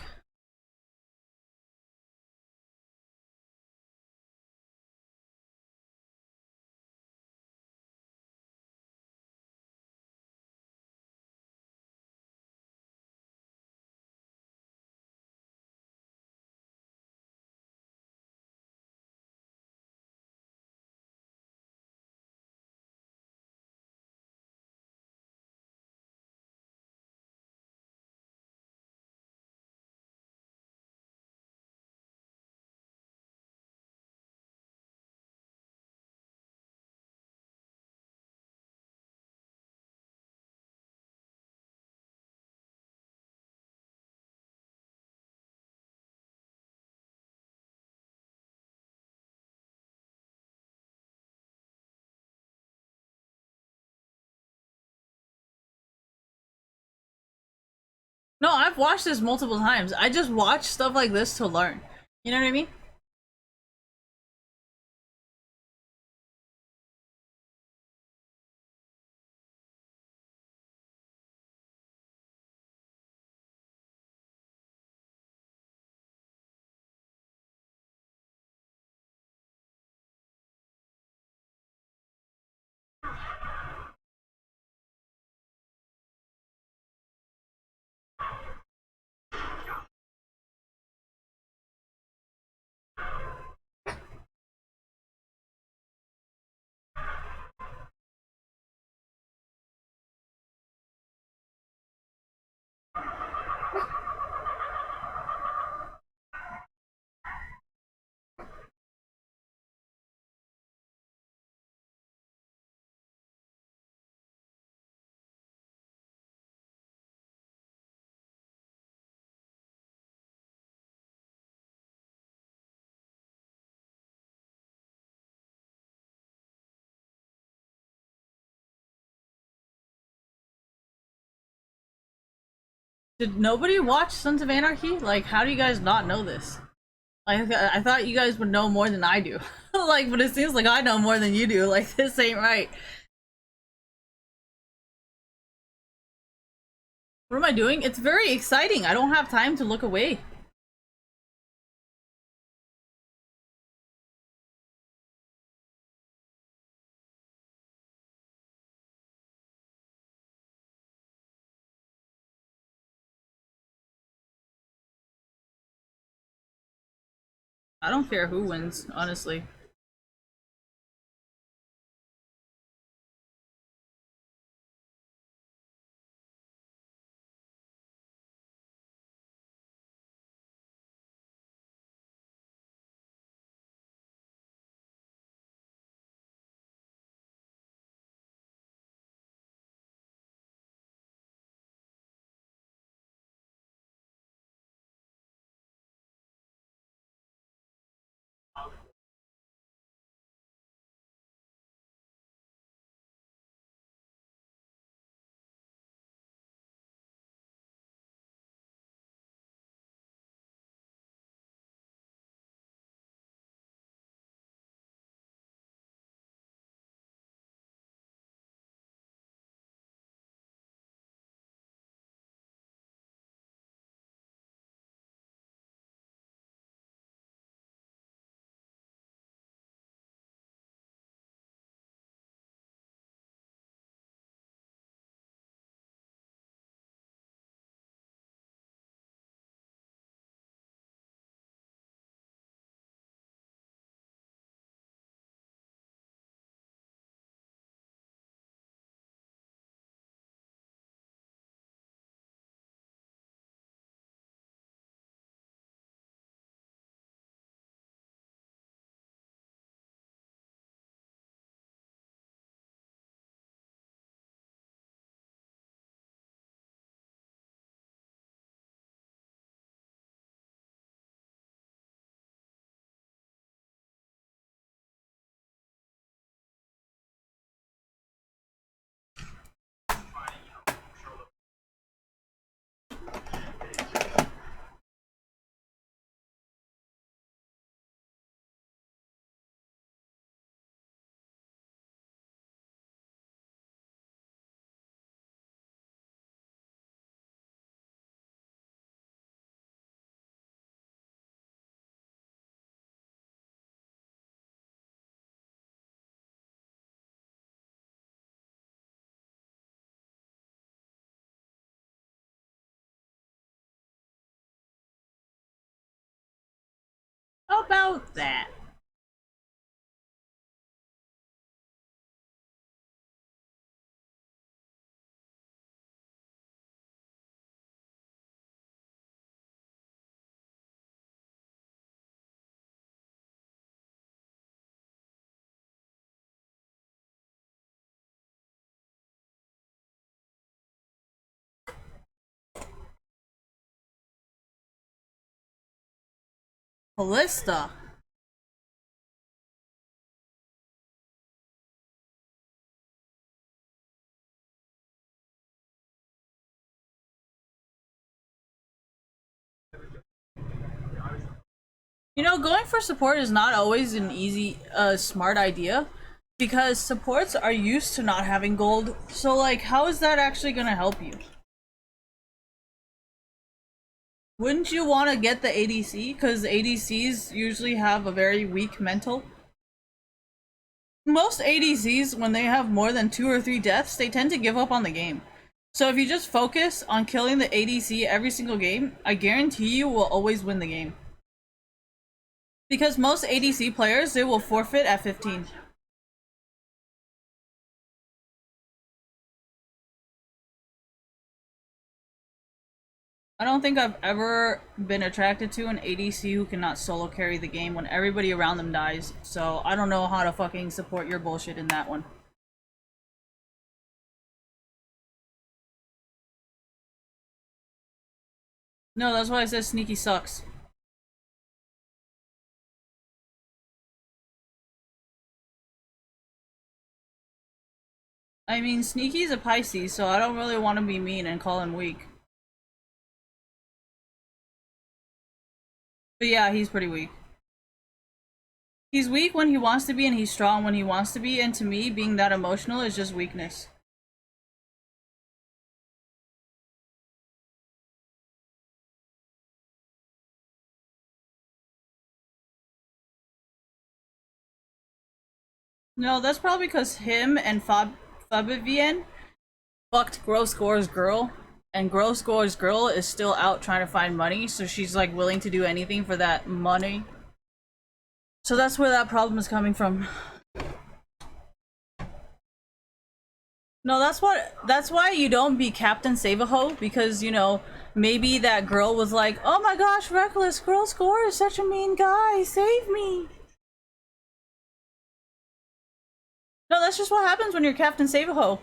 no, I've watched this multiple times. I just watch stuff like this to learn. You know what I mean? Did nobody watch Sons of Anarchy? Like, how do you guys not know this? I thought you guys would know more than I do. Like, but it seems like I know more than you do. Like, this ain't right. What am I doing? It's very exciting. I don't have time to look away. I don't care who wins, honestly. How about that? Ballista. You know, going for support is not always an easy, smart idea. Because supports are used to not having gold. So, like, how is that actually gonna help you? Wouldn't you want to get the ADC? Because ADCs usually have a very weak mental. Most ADCs, when they have more than 2 or 3 deaths, they tend to give up on the game. So if you just focus on killing the ADC every single game, I guarantee you will always win the game. Because most ADC players, they will forfeit at 15. I don't think I've ever been attracted to an ADC who cannot solo carry the game when everybody around them dies. So I don't know how to fucking support your bullshit in that one. No, that's why I said Sneaky sucks. I mean, Sneaky's a Pisces, so I don't really want to be mean and call him weak. But yeah, he's pretty weak. He's weak when he wants to be, and he's strong when he wants to be, and to me, being that emotional is just weakness. No, that's probably because him and Fabienne fucked Gross Gore's girl, and Gross Gore's girl is still out trying to find money, so she's like willing to do anything for that money. So that's where that problem is coming from. No, that's why you don't be Captain Save-A-Ho, because, you know, maybe that girl was like, oh my gosh, Reckless, Gross Gore is such a mean guy, save me. No, that's just what happens when you're Captain Save-A-Ho.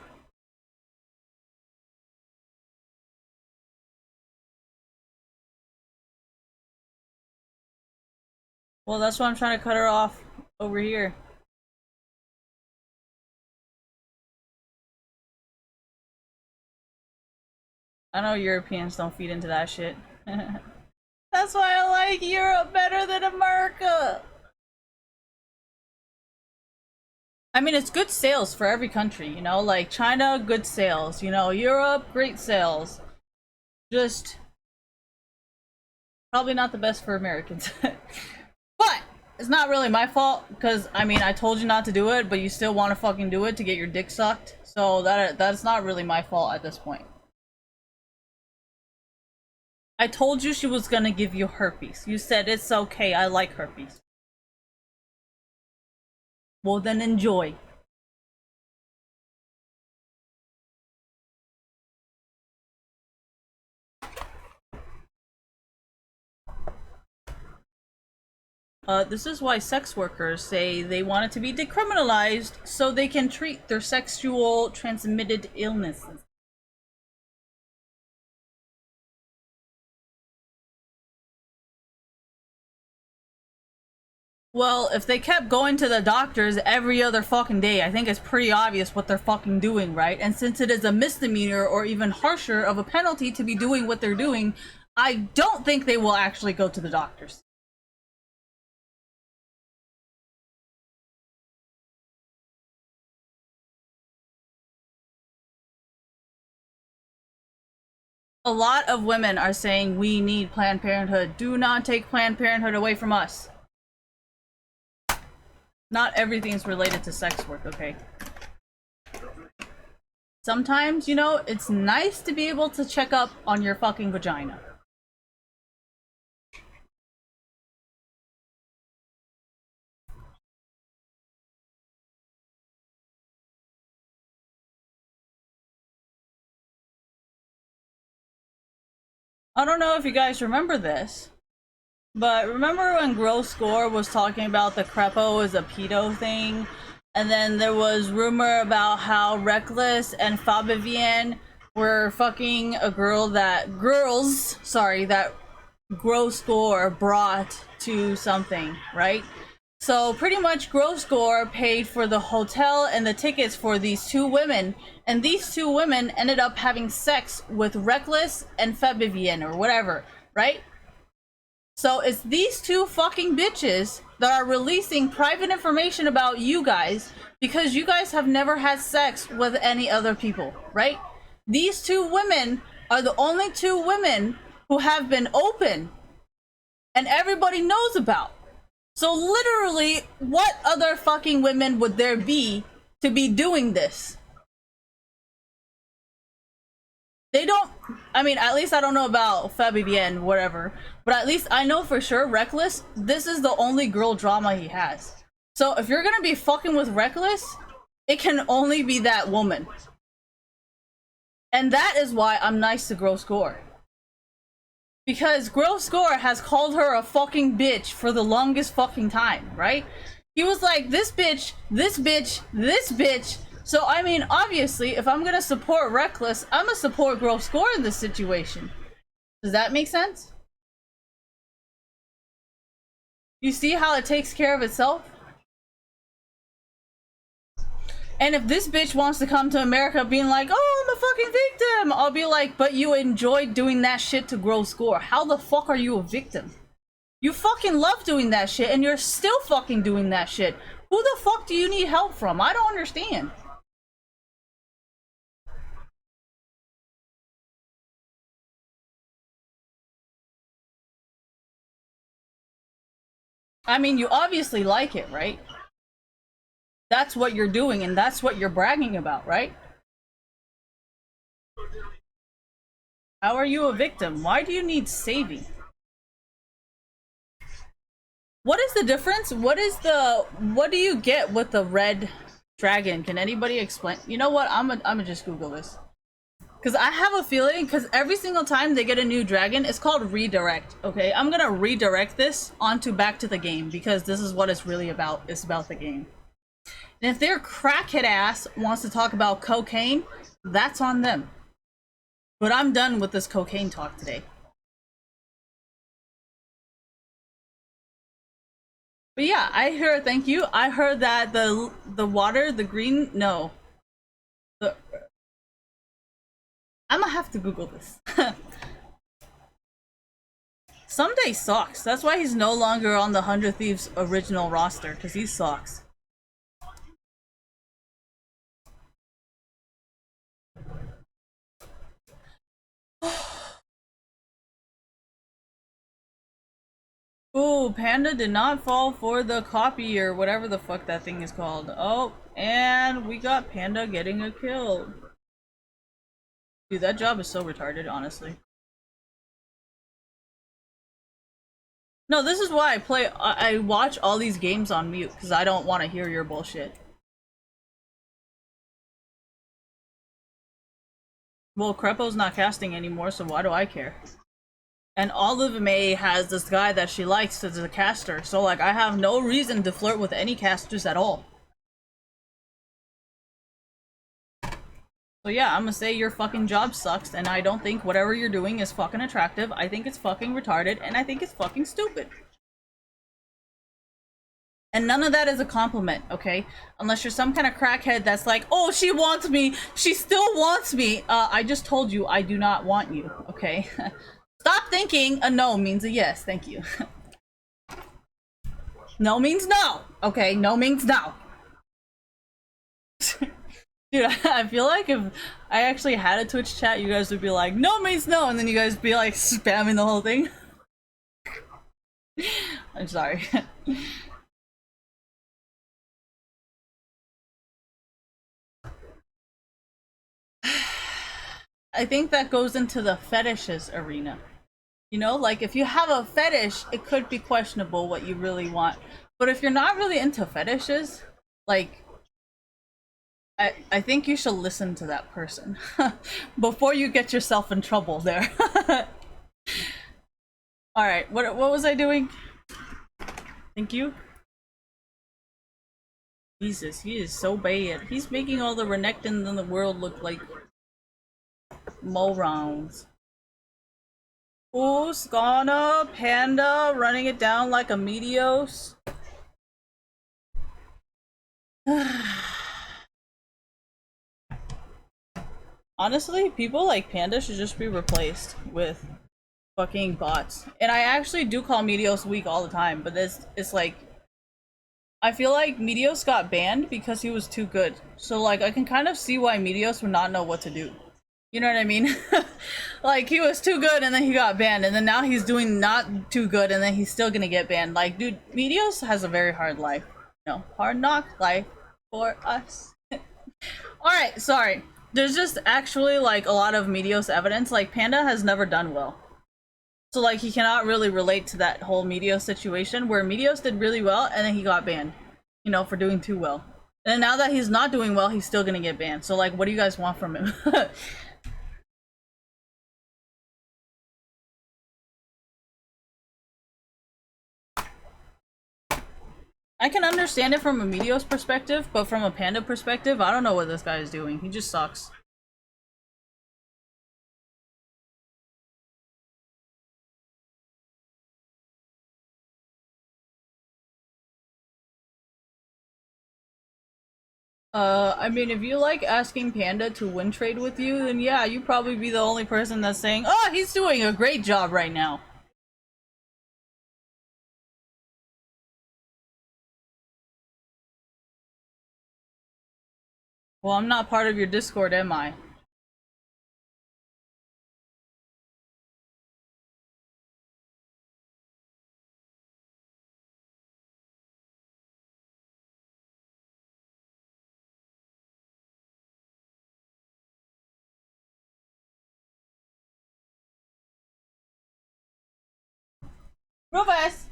Well, that's why I'm trying to cut her off over here. I know Europeans don't feed into that shit. That's why I like Europe better than America. I mean, it's good sales for every country, you know? Like, China, good sales. You know, Europe, great sales. Just probably not the best for Americans. But it's not really my fault, because, I mean, I told you not to do it, but you still want to fucking do it to get your dick sucked. So that's not really my fault at this point. I told you she was gonna give you herpes. You said it's okay, I like herpes. Well, then enjoy. This is why sex workers say they want it to be decriminalized so they can treat their sexual transmitted illnesses. Well, if they kept going to the doctors every other fucking day, I think it's pretty obvious what they're fucking doing, right? And since it is a misdemeanor or even harsher of a penalty to be doing what they're doing, I don't think they will actually go to the doctors. A lot of women are saying we need Planned Parenthood. Do not take Planned Parenthood away from us. Not everything is related to sex work, okay? Sometimes, you know, it's nice to be able to check up on your fucking vagina. I don't know if you guys remember this, but remember when Gross Gore was talking about the Crepo is a pedo thing? And then there was rumor about how Reckless and Fabienne were fucking a girl that that Gross Gore brought to something, right? So pretty much Gross Gore paid for the hotel and the tickets for these two women, and these two women ended up having sex with Reckless and Fabienne or whatever, right? So it's these two fucking bitches that are releasing private information about you guys because you guys have never had sex with any other people, right? These two women are the only two women who have been open and everybody knows about. So literally, what other fucking women would there be to be doing this? They don't, I mean, at least I don't know about Fabienne, whatever, but at least I know for sure Reckless, this is the only girl drama he has. So if you're gonna be fucking with Reckless, it can only be that woman. And that is why I'm nice to Gross Gore. Because Gross Gore has called her a fucking bitch for the longest fucking time, right? He was like, this bitch, this bitch, this bitch. So, I mean, obviously, if I'm gonna support Reckless, I'm gonna support Gross Gore in this situation. Does that make sense? You see how it takes care of itself? And if this bitch wants to come to America being like, oh, I'm a fucking victim, I'll be like, but you enjoyed doing that shit to Gross Gore. How the fuck are you a victim? You fucking love doing that shit, and you're still fucking doing that shit. Who the fuck do you need help from? I don't understand. I mean, you obviously like it, right? That's what you're doing, and that's what you're bragging about, right? How are you a victim? Why do you need saving? What is the difference? What do you get with the red dragon? Can anybody explain? You know what? I'm gonna just Google this. Because I have a feeling, because every single time they get a new dragon, it's called redirect, okay? I'm gonna redirect this onto back to the game, because this is what it's really about. It's about the game. And if their crackhead ass wants to talk about cocaine, that's on them. But I'm done with this cocaine talk today. But yeah, I heard, thank you. I heard that the water, the green, no. I'm gonna have to Google this. Someday sucks. That's why he's no longer on the 100 Thieves original roster, because he sucks. Oh, Panda did not fall for the copy or whatever the fuck that thing is called. Oh, and we got Panda getting a kill. Dude, that job is so retarded, honestly. No, this is why I watch all these games on mute, because I don't want to hear your bullshit. Well, Crepo's not casting anymore, so why do I care? And Olive May has this guy that she likes as a caster, so like I have no reason to flirt with any casters at all. So yeah, I'm gonna say your fucking job sucks, and I don't think whatever you're doing is fucking attractive. I think it's fucking retarded, and I think it's fucking stupid. And none of that is a compliment, okay? Unless you're some kind of crackhead that's like, oh, she wants me, she still wants me. I just told you I do not want you, okay? Stop thinking a no means a yes, thank you. No means no, okay? No means no. Dude, I feel like if I actually had a Twitch chat, you guys would be like, no means no, and then you guys would be like spamming the whole thing. I'm sorry. I think that goes into the fetishes arena. You know, like if you have a fetish, it could be questionable what you really want. But if you're not really into fetishes, like, I think you should listen to that person before you get yourself in trouble there. Alright, what was I doing? Thank you. Jesus, he is so bad. He's making all the Renekton in the world look like morons. Ooh, Skana, Panda, running it down like a Meteos. Honestly, people like Panda should just be replaced with fucking bots. And I actually do call Meteos weak all the time, but it's like, I feel like Meteos got banned because he was too good. So like, I can kind of see why Meteos would not know what to do. You know what I mean? Like, he was too good and then he got banned, and then now he's doing not too good and then he's still gonna get banned. Like, dude, Meteos has a very hard life. No, hard knock life for us. Alright, sorry. There's just actually, like, a lot of Meteos evidence. Like, Panda has never done well. So, like, he cannot really relate to that whole Meteos situation where Meteos did really well and then he got banned. You know, for doing too well. And now that he's not doing well, he's still gonna get banned. So, like, what do you guys want from him? I can understand it from a Meteos perspective, but from a Panda perspective, I don't know what this guy is doing. He just sucks. I mean, if you like asking Panda to win trade with you, then yeah, you'd probably be the only person that's saying, oh, he's doing a great job right now. Well, I'm not part of your Discord, am I? Rufus!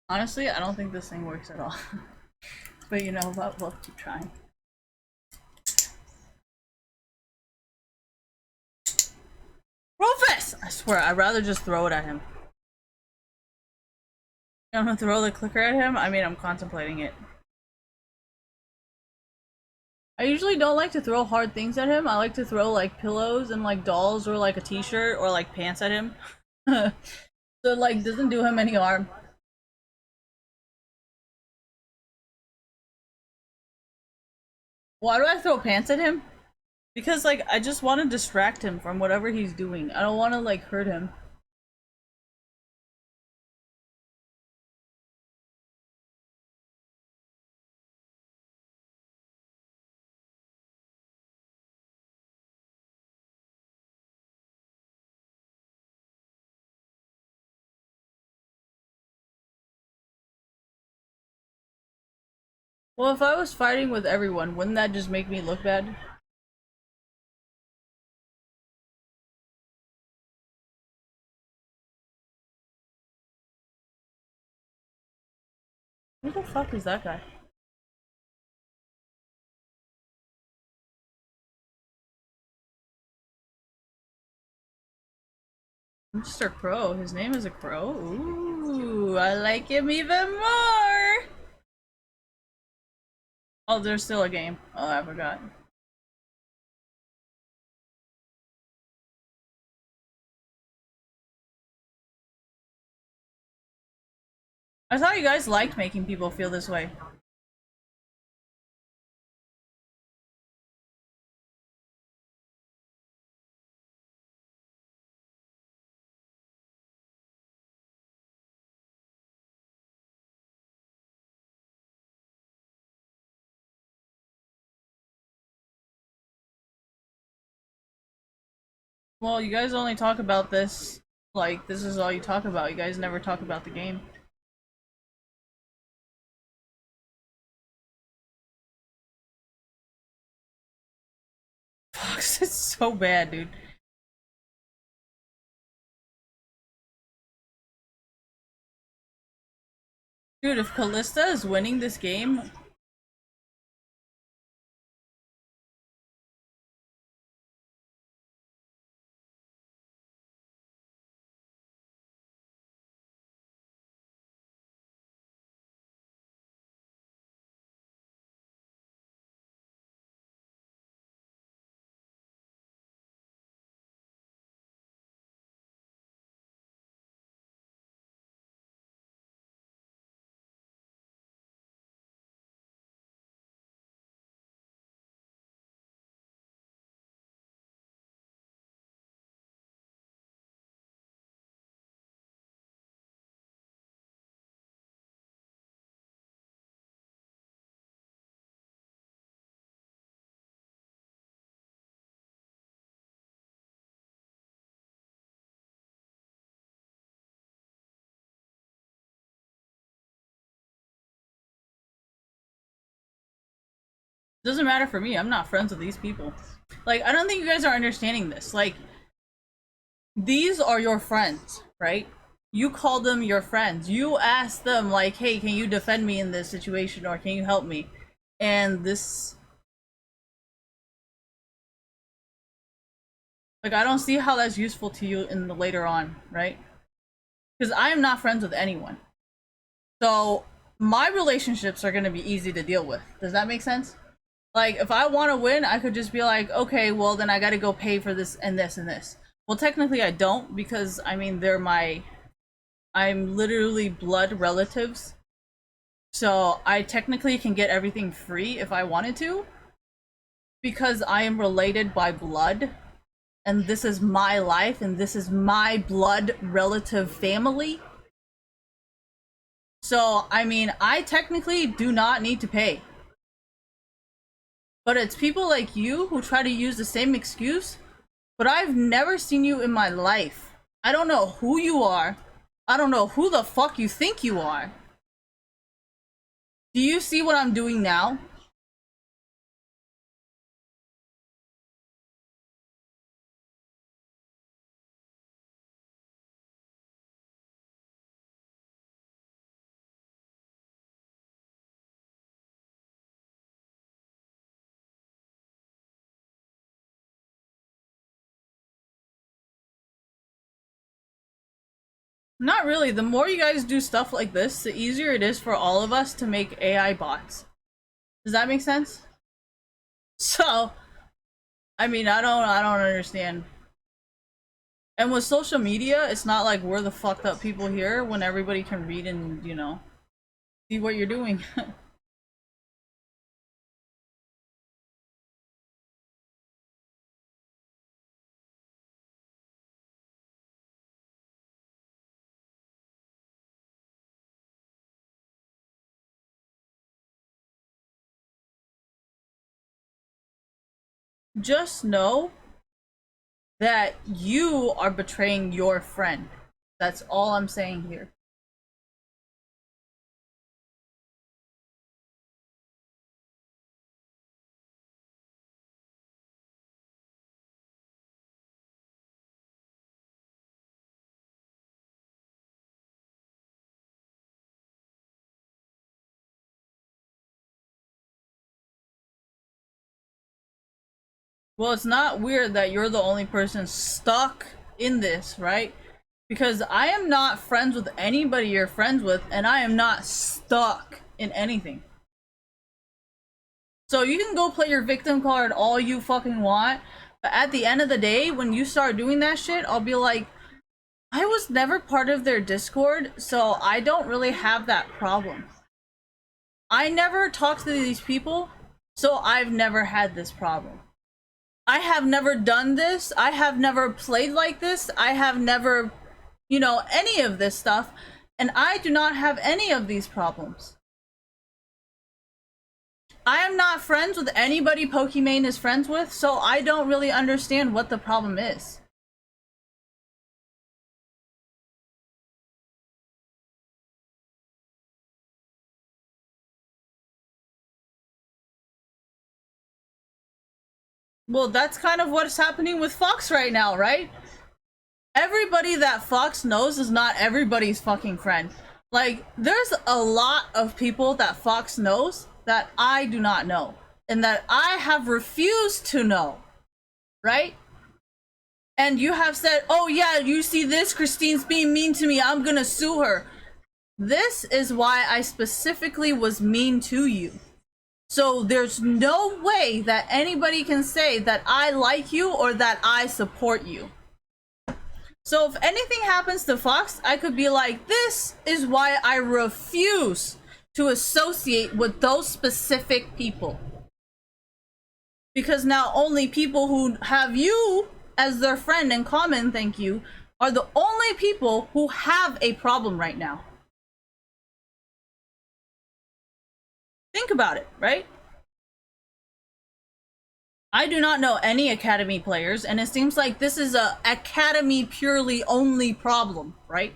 Honestly, I don't think this thing works at all. But you know what? We'll keep trying. Rufus! I swear, I'd rather just throw it at him. I'm gonna throw the clicker at him? I mean, I'm contemplating it. I usually don't like to throw hard things at him. I like to throw like pillows and like dolls or like a t-shirt or like pants at him. So it like doesn't do him any harm. Why do I throw pants at him? Because like I just want to distract him from whatever he's doing. I don't want to like hurt him. Well, if I was fighting with everyone, wouldn't that just make me look bad? Who the fuck is that guy? Mr. Crow. His name is a crow? Ooh, I like him even more! Oh, there's still a game. Oh, I forgot. I thought you guys liked making people feel this way. Well, you guys only talk about this, like, this is all you talk about. You guys never talk about the game. Fox, it's so bad, dude. Dude, if Callista is winning this game... Doesn't matter for me. I'm not friends with these people. Like, I don't think you guys are understanding this. Like, these are your friends, right? You call them your friends. You ask them, like, hey, can you defend me in this situation or can you help me? And this... Like, I don't see how that's useful to you in the later on, right? Because I am not friends with anyone. So, my relationships are going to be easy to deal with. Does that make sense? Like, if I want to win, I could just be like, okay, well, then I gotta go pay for this and this and this. Well, technically I don't, because, I mean, they're my... I'm literally blood relatives. So, I technically can get everything free if I wanted to. Because I am related by blood. And this is my life, and this is my blood relative family. So, I mean, I technically do not need to pay. But it's people like you who try to use the same excuse, but I've never seen you in my life. I don't know who you are. I don't know who the fuck you think you are. Do you see what I'm doing now? Not really. The more you guys do stuff like this, the easier it is for all of us to make AI bots. Does that make sense? So, I mean, I don't understand. And with social media, it's not like we're the fucked up people here when everybody can read and, you know, see what you're doing. Just know that you are betraying your friend. That's all I'm saying here. Well, it's not weird that you're the only person stuck in this, right? Because I am not friends with anybody you're friends with, and I am not stuck in anything. So you can go play your victim card all you fucking want, but at the end of the day, when you start doing that shit, I'll be like, I was never part of their Discord, so I don't really have that problem. I never talked to these people, so I've never had this problem. I have never done this. I have never played like this. I have never, you know, any of this stuff. And I do not have any of these problems. I am not friends with anybody Pokimane is friends with, so I don't really understand what the problem is. Well, that's kind of what's happening with Fox right now, right? Everybody that Fox knows is not everybody's fucking friend. Like, there's a lot of people that Fox knows that I do not know, and that I have refused to know, right? And you have said, oh yeah, you see this, Christine's being mean to me, I'm gonna sue her. This is why I specifically was mean to you. So there's no way that anybody can say that I like you or that I support you. So if anything happens to Fox, I could be like, this is why I refuse to associate with those specific people. Because now only people who have you as their friend in common, thank you, are the only people who have a problem right now. Think about it, right? I do not know any Academy players, and it seems like this is a Academy purely only problem, right?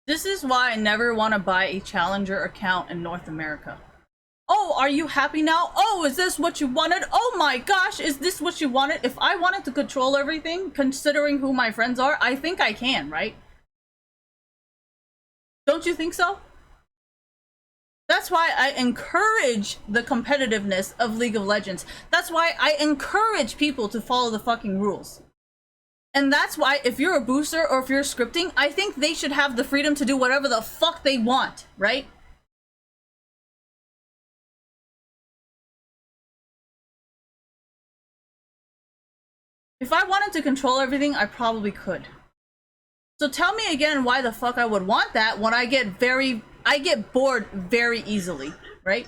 This is why I never want to buy a Challenger account in North America. Oh, are you happy now? Oh, is this what you wanted? Oh my gosh, is this what you wanted? If I wanted to control everything, considering who my friends are, I think I can, right? Don't you think so? That's why I encourage the competitiveness of League of Legends. That's why I encourage people to follow the fucking rules. And that's why if you're a booster or if you're scripting, I think they should have the freedom to do whatever the fuck they want, right? If I wanted to control everything, I probably could. So tell me again why the fuck I would want that when I get bored very easily, right?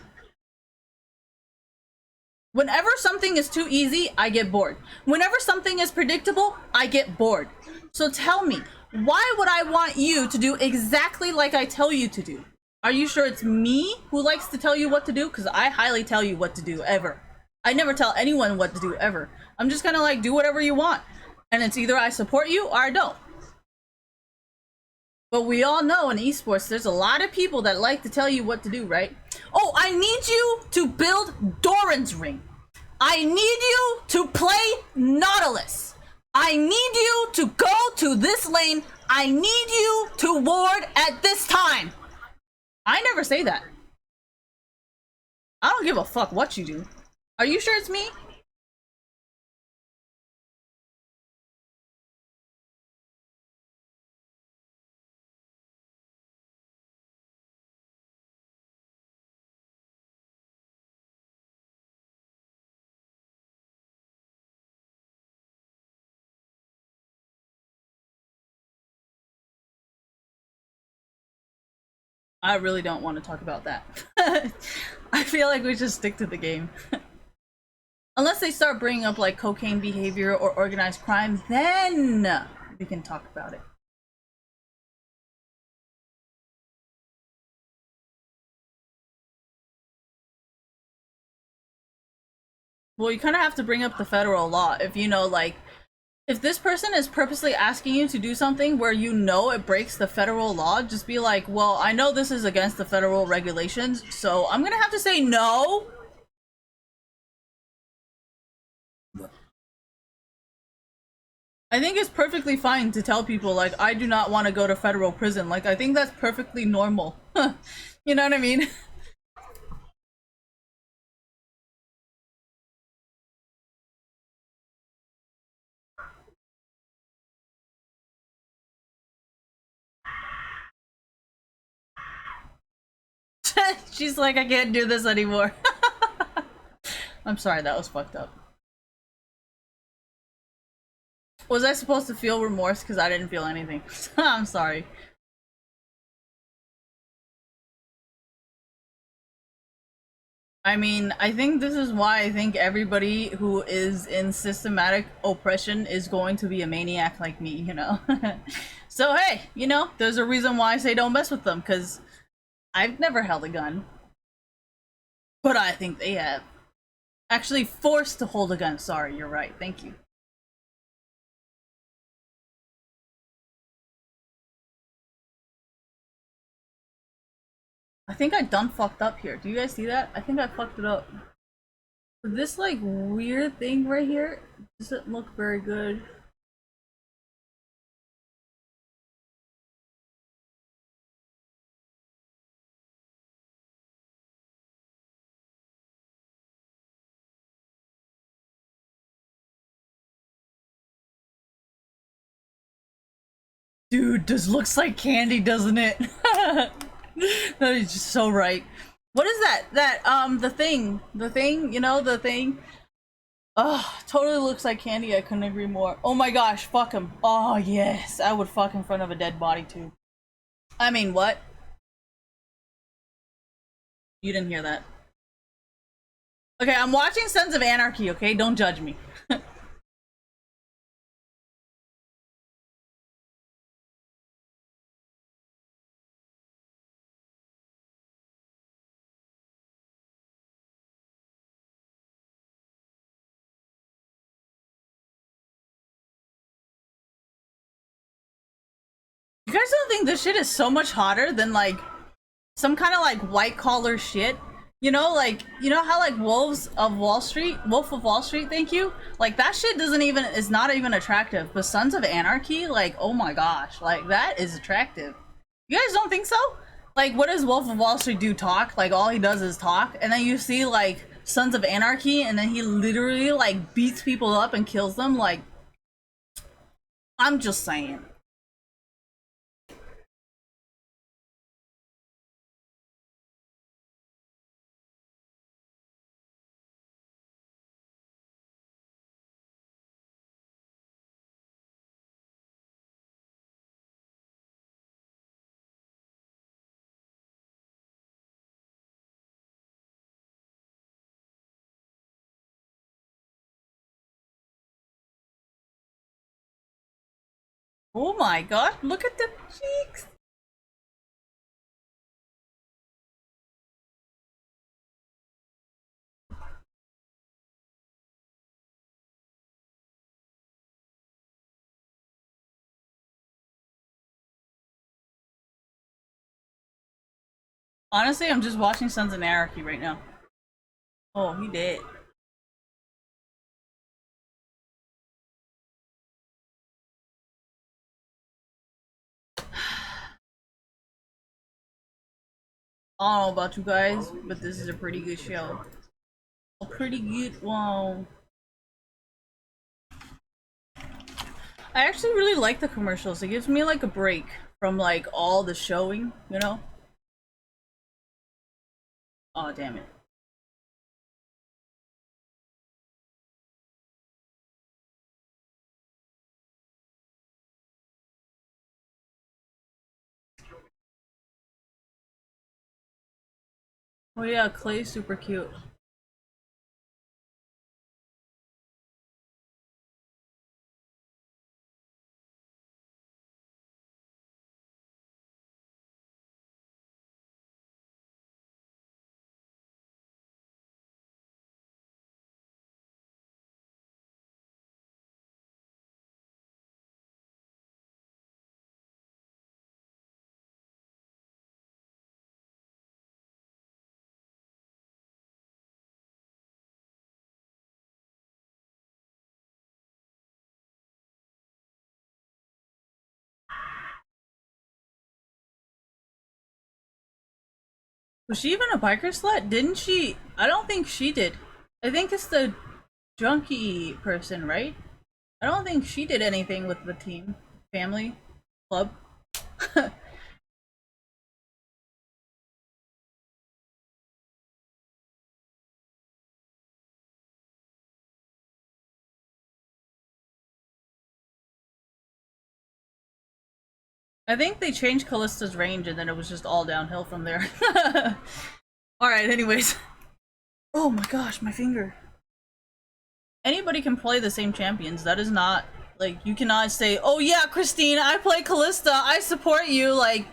Whenever something is too easy, I get bored. Whenever something is predictable, I get bored. So tell me, why would I want you to do exactly like I tell you to do? Are you sure it's me who likes to tell you what to do? Because I highly tell you what to do, ever. I never tell anyone what to do, ever. I'm just kind of like, do whatever you want. And it's either I support you or I don't. But we all know in esports, there's a lot of people that like to tell you what to do, right? Oh, I need you to build Doran's Ring. I need you to play Nautilus. I need you to go to this lane. I need you to ward at this time. I never say that. I don't give a fuck what you do. Are you sure it's me? I really don't want to talk about that. I feel like we should stick to the game. Unless they start bringing up like cocaine behavior or organized crime, then we can talk about it. Well, you kind of have to bring up the federal law. If you know, like, if this person is purposely asking you to do something where you know it breaks the federal law, just be like, well, I know this is against the federal regulations, so I'm gonna have to say no. I think it's perfectly fine to tell people, like, I do not want to go to federal prison. Like, I think that's perfectly normal. You know what I mean? She's like, I can't do this anymore. I'm sorry, that was fucked up. Was I supposed to feel remorse because I didn't feel anything? I'm sorry. I mean, I think this is why I think everybody who is in systematic oppression is going to be a maniac like me, you know? So hey, you know, there's a reason why I say don't mess with them, because I've never held a gun. But I think they have. Actually forced to hold a gun, sorry, you're right, thank you. I think I done fucked up here. Do you guys see that? I think I fucked it up. This like weird thing right here doesn't look very good. Dude, this looks like candy, doesn't it? That is just so right. What is that? The thing, you know, the thing. Oh, totally looks like candy. I couldn't agree more. Oh my gosh, fuck him. Oh yes, I would fuck in front of a dead body too. I mean, what? You didn't hear that. Okay, I'm watching Sons of Anarchy, okay? Don't judge me. You guys don't think this shit is so much hotter than like some kind of like white collar shit? You know, like, you know how like Wolf of Wall Street, thank you? Like that shit is not even attractive. But Sons of Anarchy, like, oh my gosh, like that is attractive. You guys don't think so? Like, what does Wolf of Wall Street do? Talk? Like, all he does is talk. And then you see like Sons of Anarchy, and then he literally like beats people up and kills them. Like, I'm just saying. Oh my god, look at the cheeks! Honestly, I'm just watching Sons of Anarchy right now. Oh, he did. I don't know about you guys, but this is a pretty good show. A pretty good one. I actually really like the commercials. It gives me like a break from like all the showing, you know? Oh, damn it. Oh yeah, Clay's super cute. Was she even a biker slut? Didn't she? I don't think she did. I think it's the junkie person, right? I don't think she did anything with the team, family, club. I think they changed Callista's range and then it was just all downhill from there. Alright, anyways. Oh my gosh, my finger. Anybody can play the same champions. That is not, like, you cannot say, oh yeah, Christine, I play Callista, I support you. Like,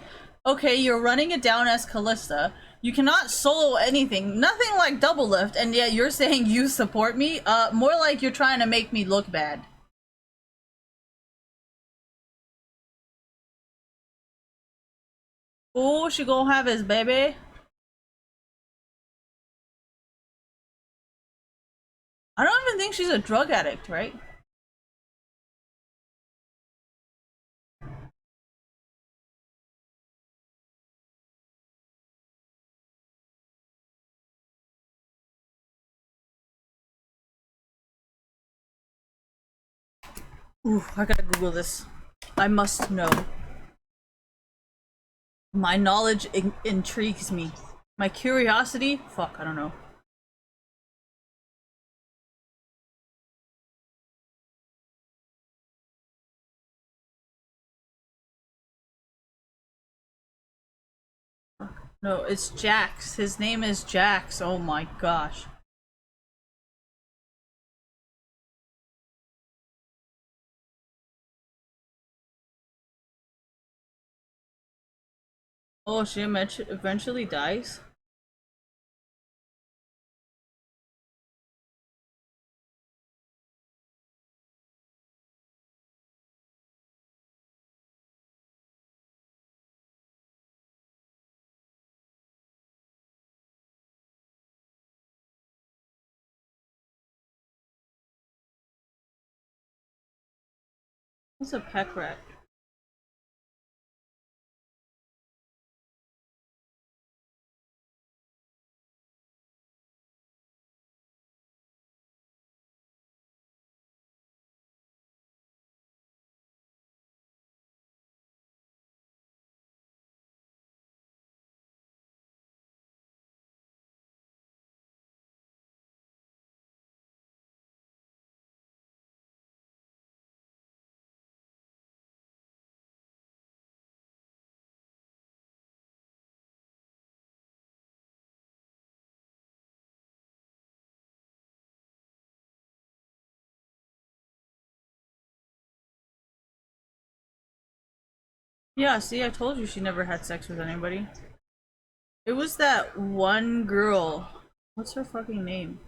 okay, you're running it down as Callista. You cannot solo anything. Nothing like double lift, and yet you're saying you support me? More like you're trying to make me look bad. Oh, she gonna have his baby? I don't even think she's a drug addict, right? Ooh, I gotta Google this. I must know. My knowledge intrigues me. My curiosity? Fuck, I don't know. No, it's Jax. His name is Jax. Oh my gosh. Oh, she eventually dies? What's a peck rat? Yeah, see, I told you she never had sex with anybody. It was that one girl. What's her fucking name?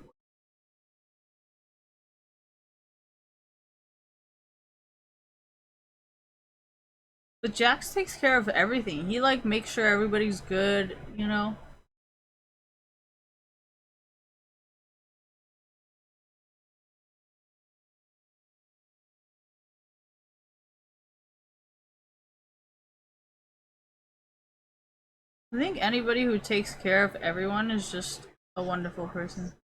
But Jax takes care of everything. He like makes sure everybody's good, you know? I think anybody who takes care of everyone is just a wonderful person.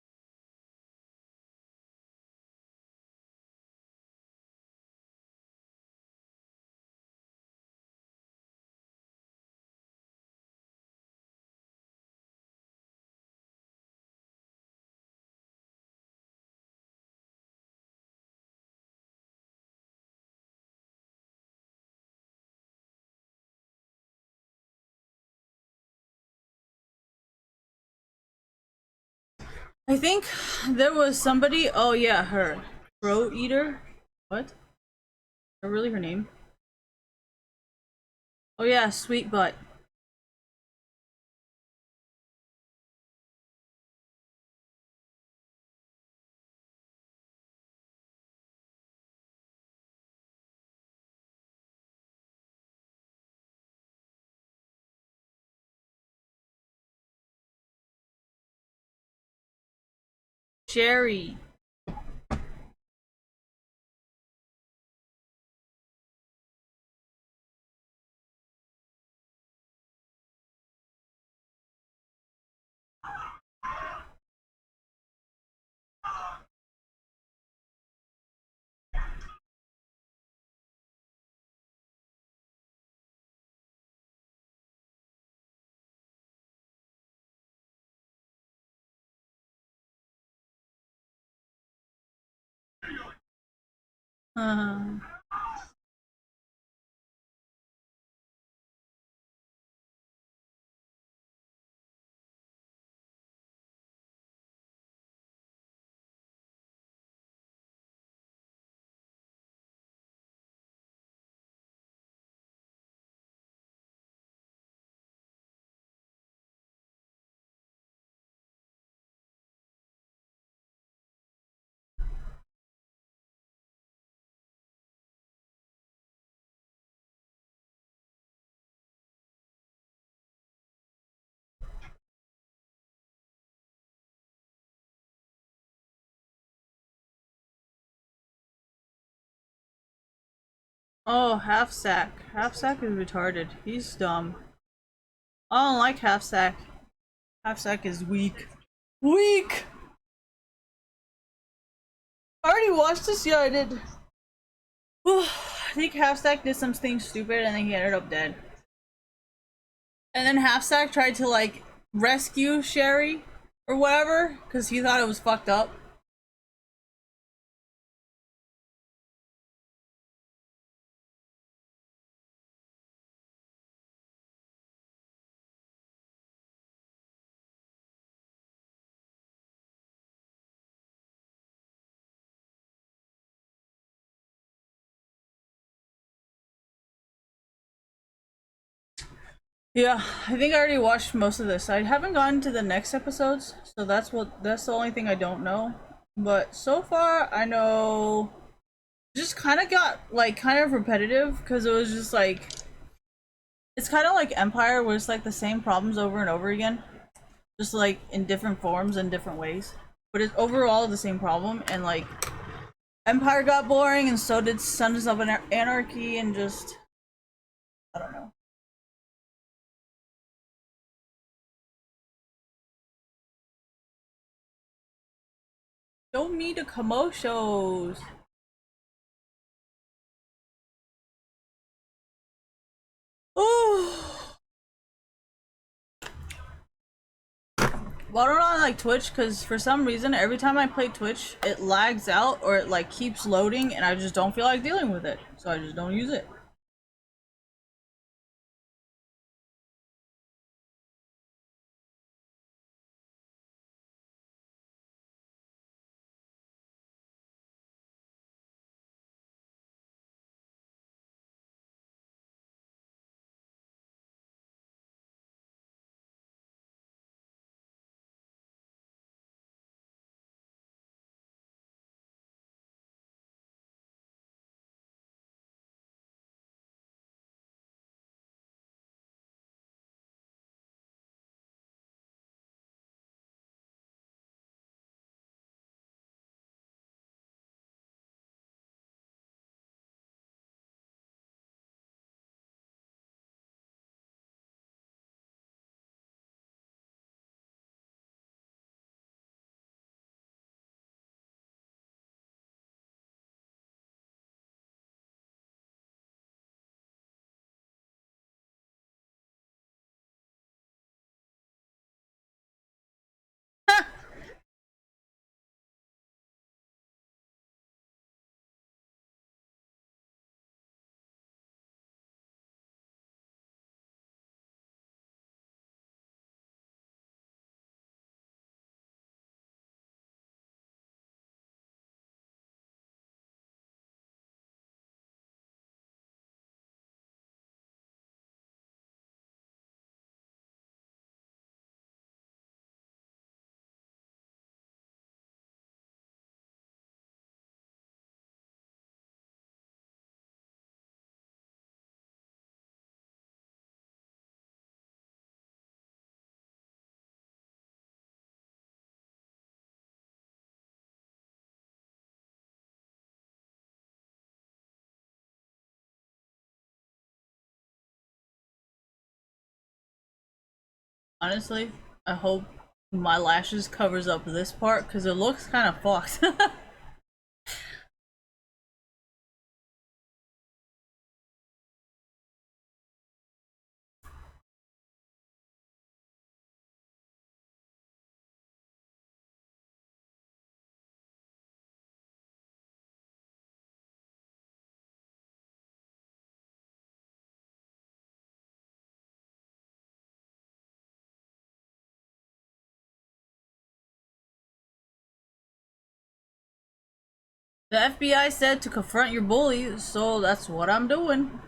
I think there was somebody. Oh yeah, her throat eater. What? Is that really her name? Oh yeah, sweet butt. Sherry. Uh, oh, half sack. Half sack is retarded. He's dumb. I don't like half sack. Half sack is weak. Weak. I already watched this. Yeah, I did. I think half sack did something stupid and then he ended up dead. And then half sack tried to like rescue Sherry or whatever because he thought it was fucked up. Yeah, I think I already watched most of this. I haven't gotten to the next episodes, so that's the only thing I don't know. But so far, I know just kind of got like kind of repetitive because it was just like it's kind of like Empire, where it's like the same problems over and over again, just like in different forms and different ways. But it's overall the same problem, and like Empire got boring, and so did Sons of Anarchy, and just I don't know. Show me the commercials. Oh. Well, I don't know, like Twitch, because for some reason, every time I play Twitch, it lags out or it like keeps loading, and I just don't feel like dealing with it, so I just don't use it. Honestly, I hope my lashes covers up this part because it looks kind of fucked. The FBI said to confront your bully, so that's what I'm doing.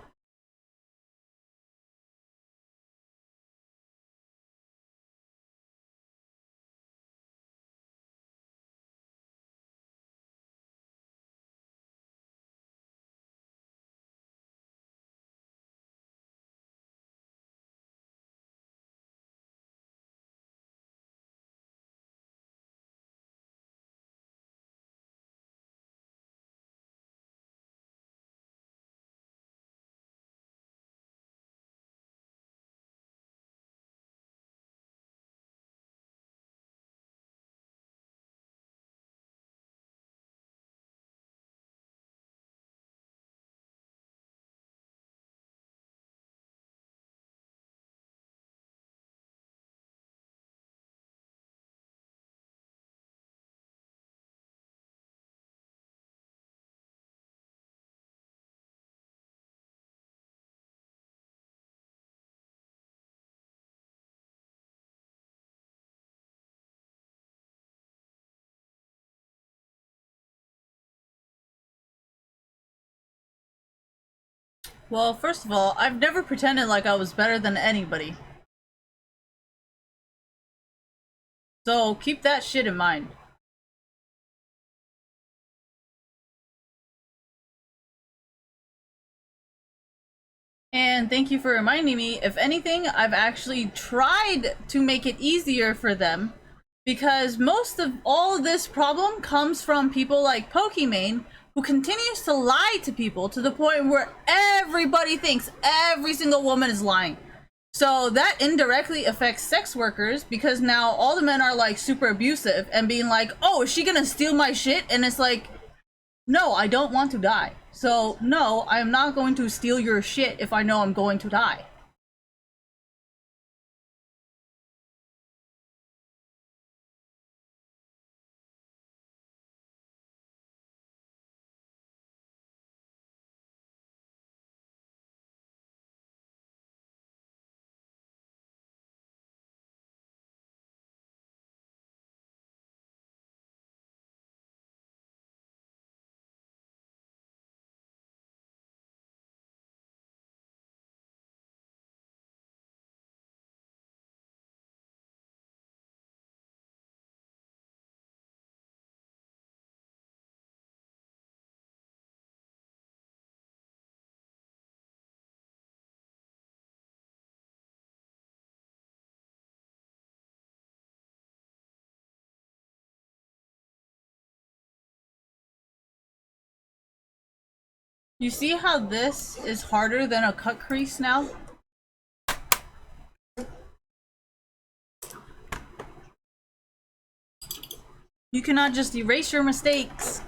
Well, first of all, I've never pretended like I was better than anybody. So keep that shit in mind. And thank you for reminding me. If anything, I've actually tried to make it easier for them because most of all of this problem comes from people like Pokimane who continues to lie to people to the point where everybody thinks every single woman is lying. So that indirectly affects sex workers because now all the men are like super abusive and being like, oh, is she gonna steal my shit? And it's like, no, I don't want to die. So, no, I am not going to steal your shit if I know I'm going to die. You see how this is harder than a cut crease now? You cannot just erase your mistakes.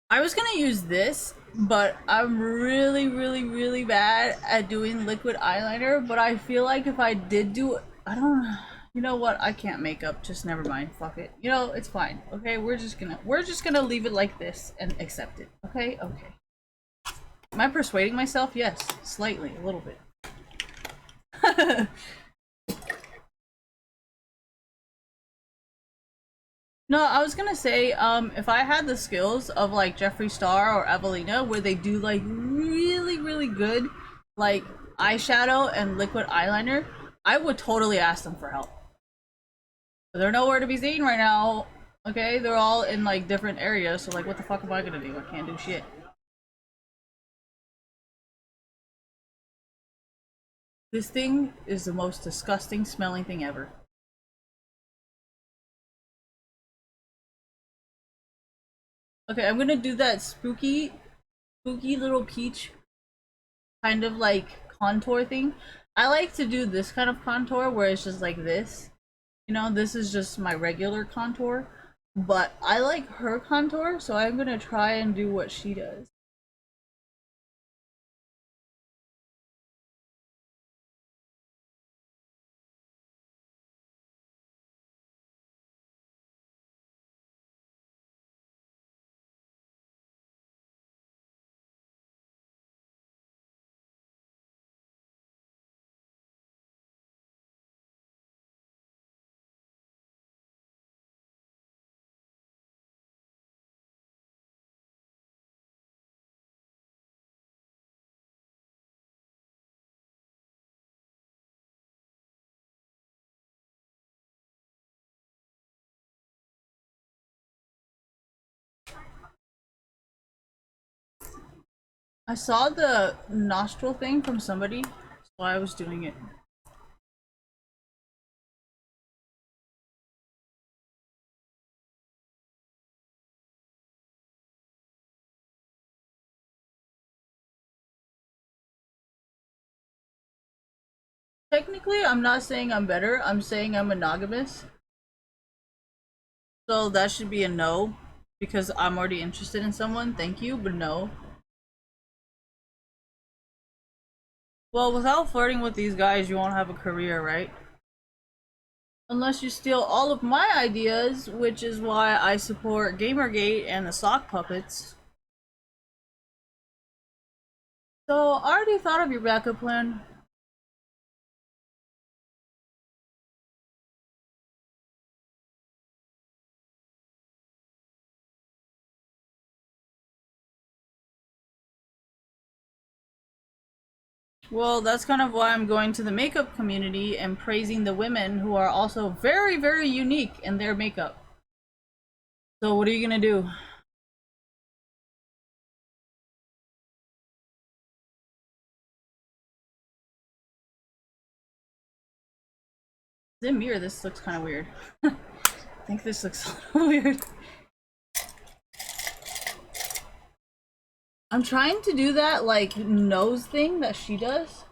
I was gonna use this, but I'm really bad at doing liquid eyeliner, but I feel like if I did do it, I don't, you know what, I can't make up, just never mind, fuck it. You know, it's fine, okay? We're just gonna leave it like this and accept it, okay? Okay. Am I persuading myself? Yes, slightly, a little bit. No, I was gonna say, if I had the skills of like Jeffree Star or Evelina, where they do like really good, like eyeshadow and liquid eyeliner, I would totally ask them for help. But they're nowhere to be seen right now. Okay, they're all in like different areas, so like, what the fuck am I gonna do? I can't do shit. This thing is the most disgusting smelling thing ever. Okay, I'm gonna do that spooky spooky little peach kind of like contour thing. I like to do this kind of contour where it's just like this. You know, this is just my regular contour. But I like her contour, so I'm gonna try and do what she does. I saw the nostril thing from somebody, so I was doing it. Technically, I'm not saying I'm better, I'm saying I'm monogamous. So that should be a no, because I'm already interested in someone. Thank you, but no. Well, without flirting with these guys, you won't have a career, right? Unless you steal all of my ideas, which is why I support Gamergate and the sock puppets. So, I already thought of your backup plan. Well, that's kind of why I'm going to the makeup community and praising the women who are also very, very unique in their makeup. So, what are you gonna do? Is it me or this looks kind of weird? I think this looks a little weird. I'm trying to do that like nose thing that she does.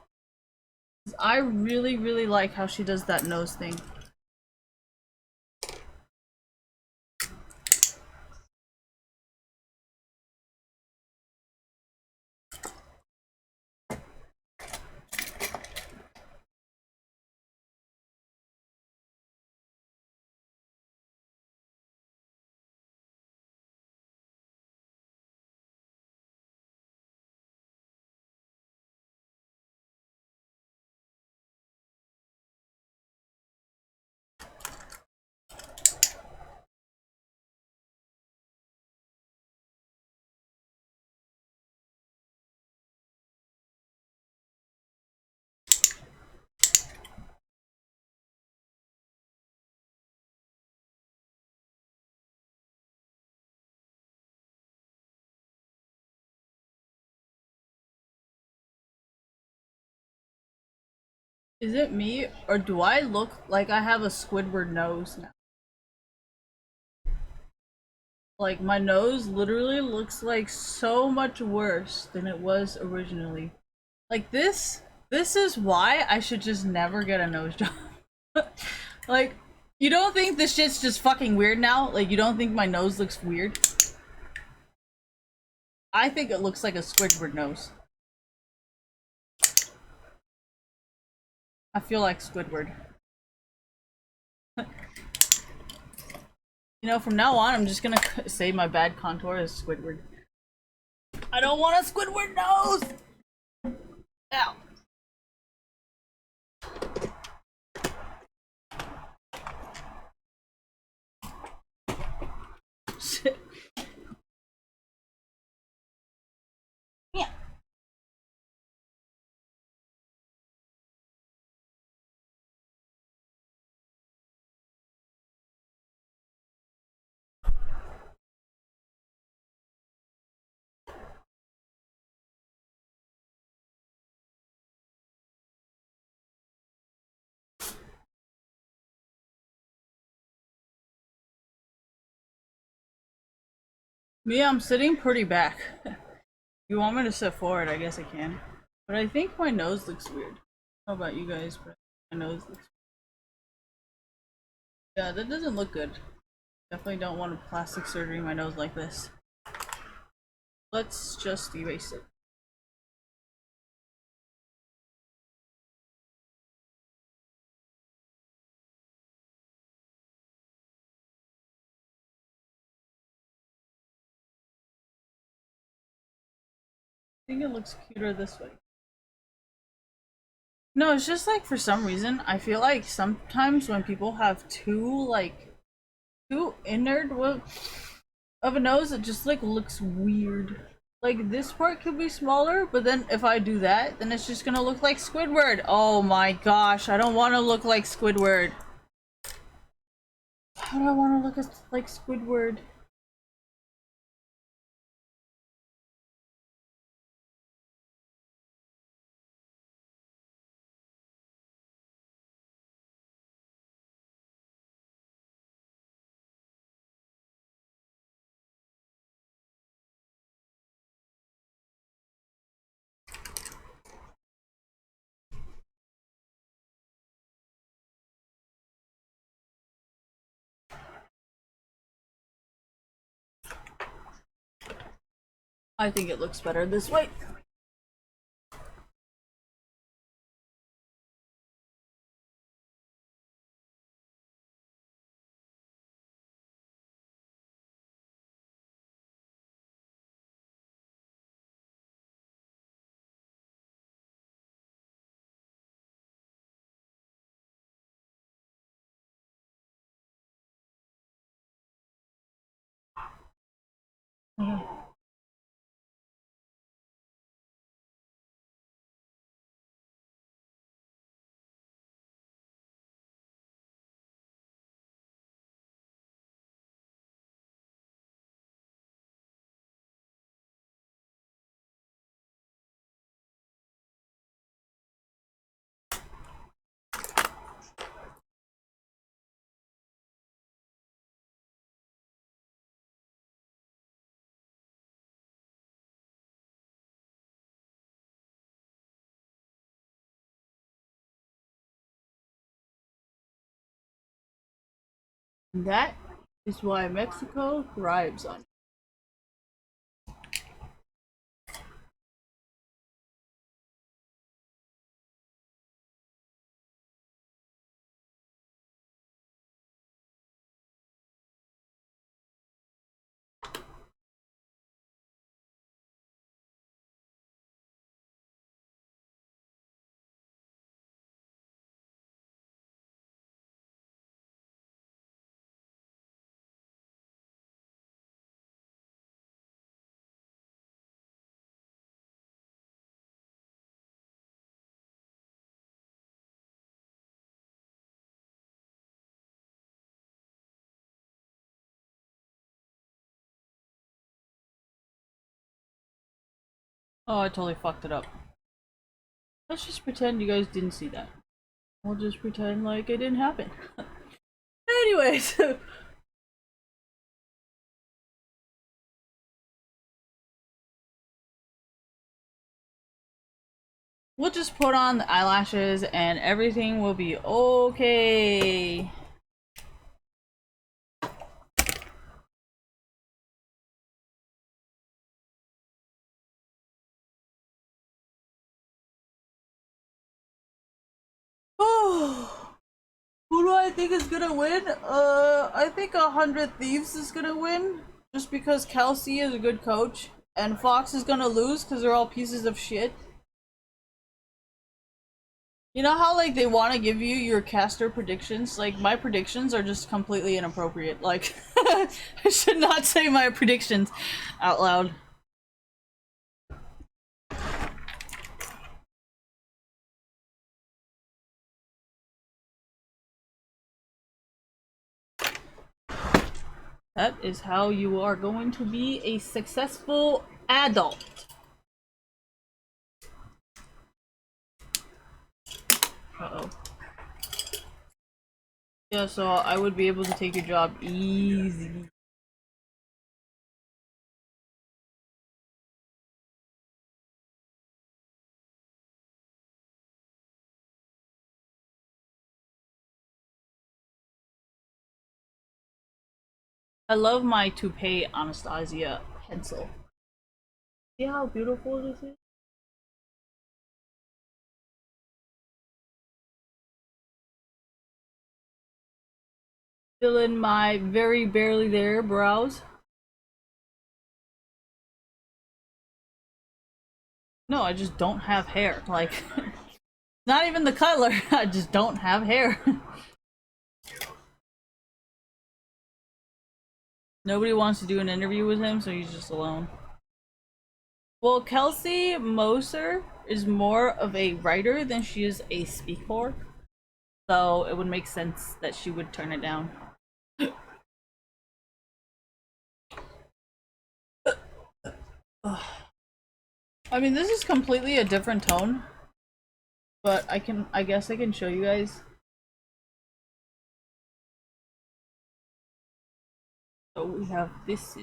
I really, really like how she does that nose thing. Is it me, or do I look like I have a Squidward nose now? Like, my nose literally looks like so much worse than it was originally. Like, this is why I should just never get a nose job. Like, you don't think this shit's just fucking weird now? Like, you don't think my nose looks weird? I think it looks like a Squidward nose. I feel like Squidward. You know, from now on, I'm just gonna say my bad contour is Squidward. I don't want a Squidward nose! Ow. Shit. Yeah. Me, I'm sitting pretty back. you want me to sit forward, I guess I can. But I think my nose looks weird. How about you guys? But my nose looks weird. Yeah, that doesn't look good. Definitely don't want a plastic surgery in my nose like this. Let's just erase it. I think it looks cuter this way. No, it's just like for some reason, I feel like sometimes when people have too inward of a nose, it just like looks weird. Like this part could be smaller, but then if I do that, then it's just gonna look like Squidward. Oh my gosh, I don't want to look like Squidward. How do I want to look like Squidward? I think it looks better this way. That is why Mexico thrives on. Oh, I totally fucked it up. Let's just pretend you guys didn't see that. We'll just pretend like it didn't happen. Anyways. We'll just put on the eyelashes and everything will be okay. Oh, who do I think is gonna win? I think 100 Thieves is gonna win. Just because Kelsey is a good coach. And Fox is gonna lose because they're all pieces of shit. You know how like they want to give you your caster predictions? Like my predictions are just completely inappropriate. Like I should not say my predictions out loud. That is how you are going to be a successful adult. Uh-oh. Yeah, so I would be able to take your job easy. I love my toupee Anastasia pencil. See how beautiful this is? Fill in my very barely there brows. No, I just don't have hair. Like, not even the color. I just don't have hair. Nobody wants to do an interview with him, so he's just alone. Well, Kelsey Moser is more of a writer than she is a speaker. So it would make sense that she would turn it down. I mean, this is completely a different tone, but I guess I can show you guys. So we have this.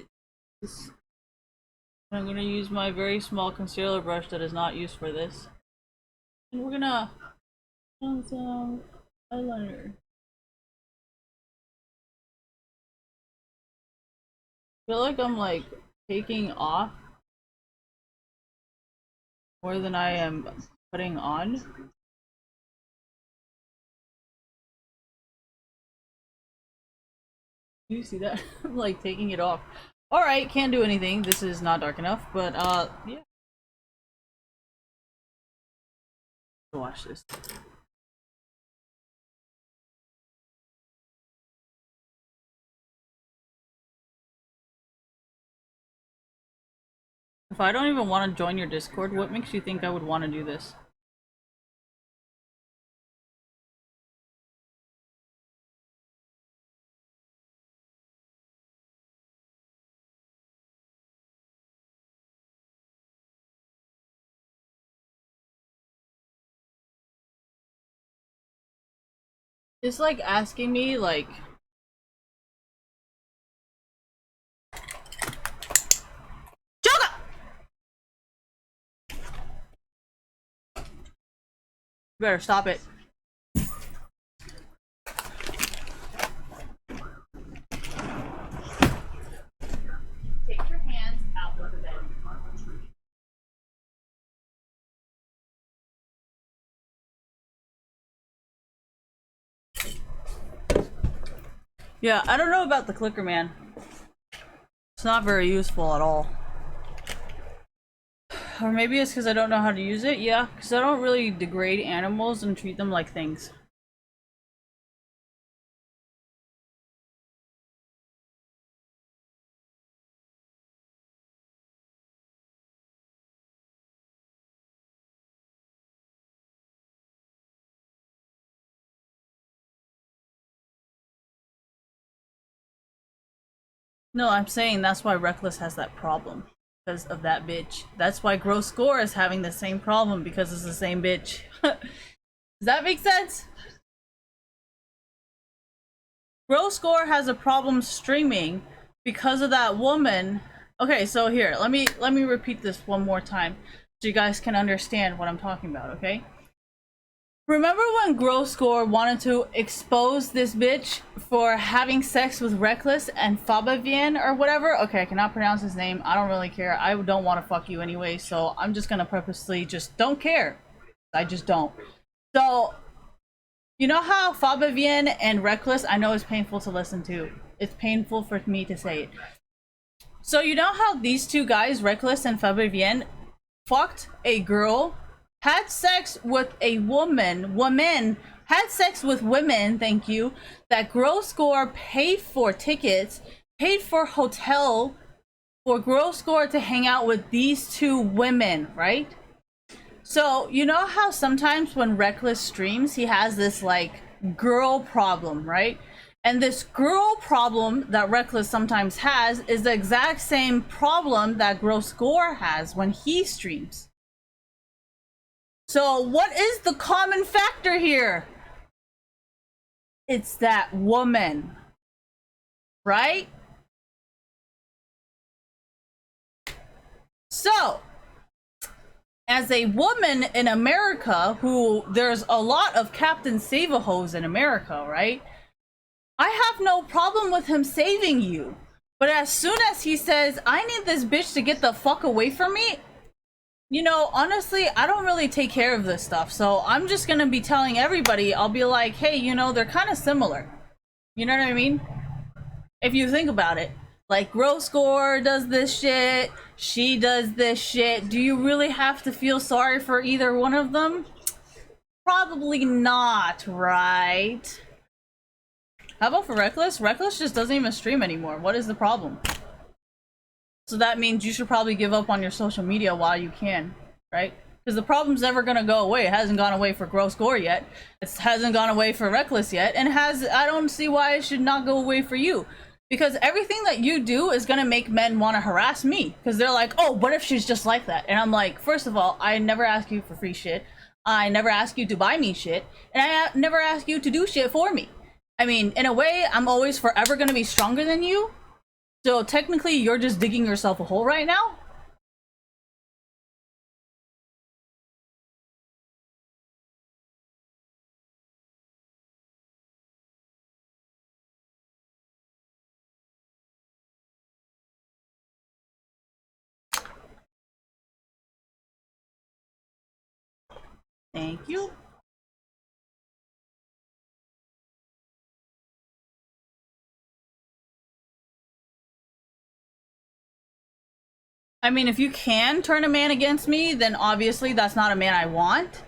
I'm gonna use my very small concealer brush that is not used for this, and we're gonna put some eyeliner. I feel like I'm like taking off more than I am putting on. Do you see that? I'm like taking it off. Alright, can't do anything. This is not dark enough, but yeah. Watch this. If I don't even want to join your Discord, what makes you think I would want to do this? It's like asking me, like... Joga! You better stop it. Take your hands out of the bed. Yeah, I don't know about the clicker, man. It's not very useful at all. Or maybe it's because I don't know how to use it. Yeah, because I don't really degrade animals and treat them like things. No, I'm saying that's why Reckless has that problem. Because of that bitch. That's why Gross Score is having the same problem, because it's the same bitch. Does that make sense? Gross Score has a problem streaming because of that woman. Okay, so here, let me repeat this one more time so you guys can understand what I'm talking about, okay? Remember when Gross Score wanted to expose this bitch for having sex with Reckless and Fabian or whatever? Okay, I cannot pronounce his name. I don't really care. I don't want to fuck you anyway, so I'm just gonna purposely just don't care. I just don't. So, you know how Fabian and Reckless, I know it's painful to listen to. It's painful for me to say it. So you know how these two guys, Reckless and Fabian, fucked a girl, had sex with a woman, had sex with women, thank you, that Gross Score paid for tickets, paid for hotel, for Gross Score to hang out with these two women, right? So, you know how sometimes when Reckless streams, he has this, like, girl problem, right? And this girl problem that Reckless sometimes has is the exact same problem that Gross Score has when he streams. So what is the common factor here? It's that woman, right? So, as a woman in America, who there's a lot of Captain Save-A-Hoes in America, right? I have no problem with him saving you. But as soon as he says, I need this bitch to get the fuck away from me, you know, honestly, I don't really take care of this stuff. So I'm just gonna be telling everybody, I'll be like, hey, you know, they're kind of similar. You know what I mean? If you think about it. Like, Grow Score does this shit, she does this shit. Do you really have to feel sorry for either one of them? Probably not, right? How about for Reckless? Reckless just doesn't even stream anymore. What is the problem? So that means you should probably give up on your social media while you can, right? Because the problem's never gonna go away. It hasn't gone away for Grow Score yet. It hasn't gone away for Reckless yet. And I don't see why it should not go away for you. Because everything that you do is gonna make men want to harass me. Because they're like, oh, what if she's just like that? And I'm like, first of all, I never ask you for free shit. I never ask you to buy me shit. And I never ask you to do shit for me. I mean, in a way, I'm always forever gonna be stronger than you. So technically, you're just digging yourself a hole right now. Thank you. I mean, if you can turn a man against me, then obviously that's not a man I want.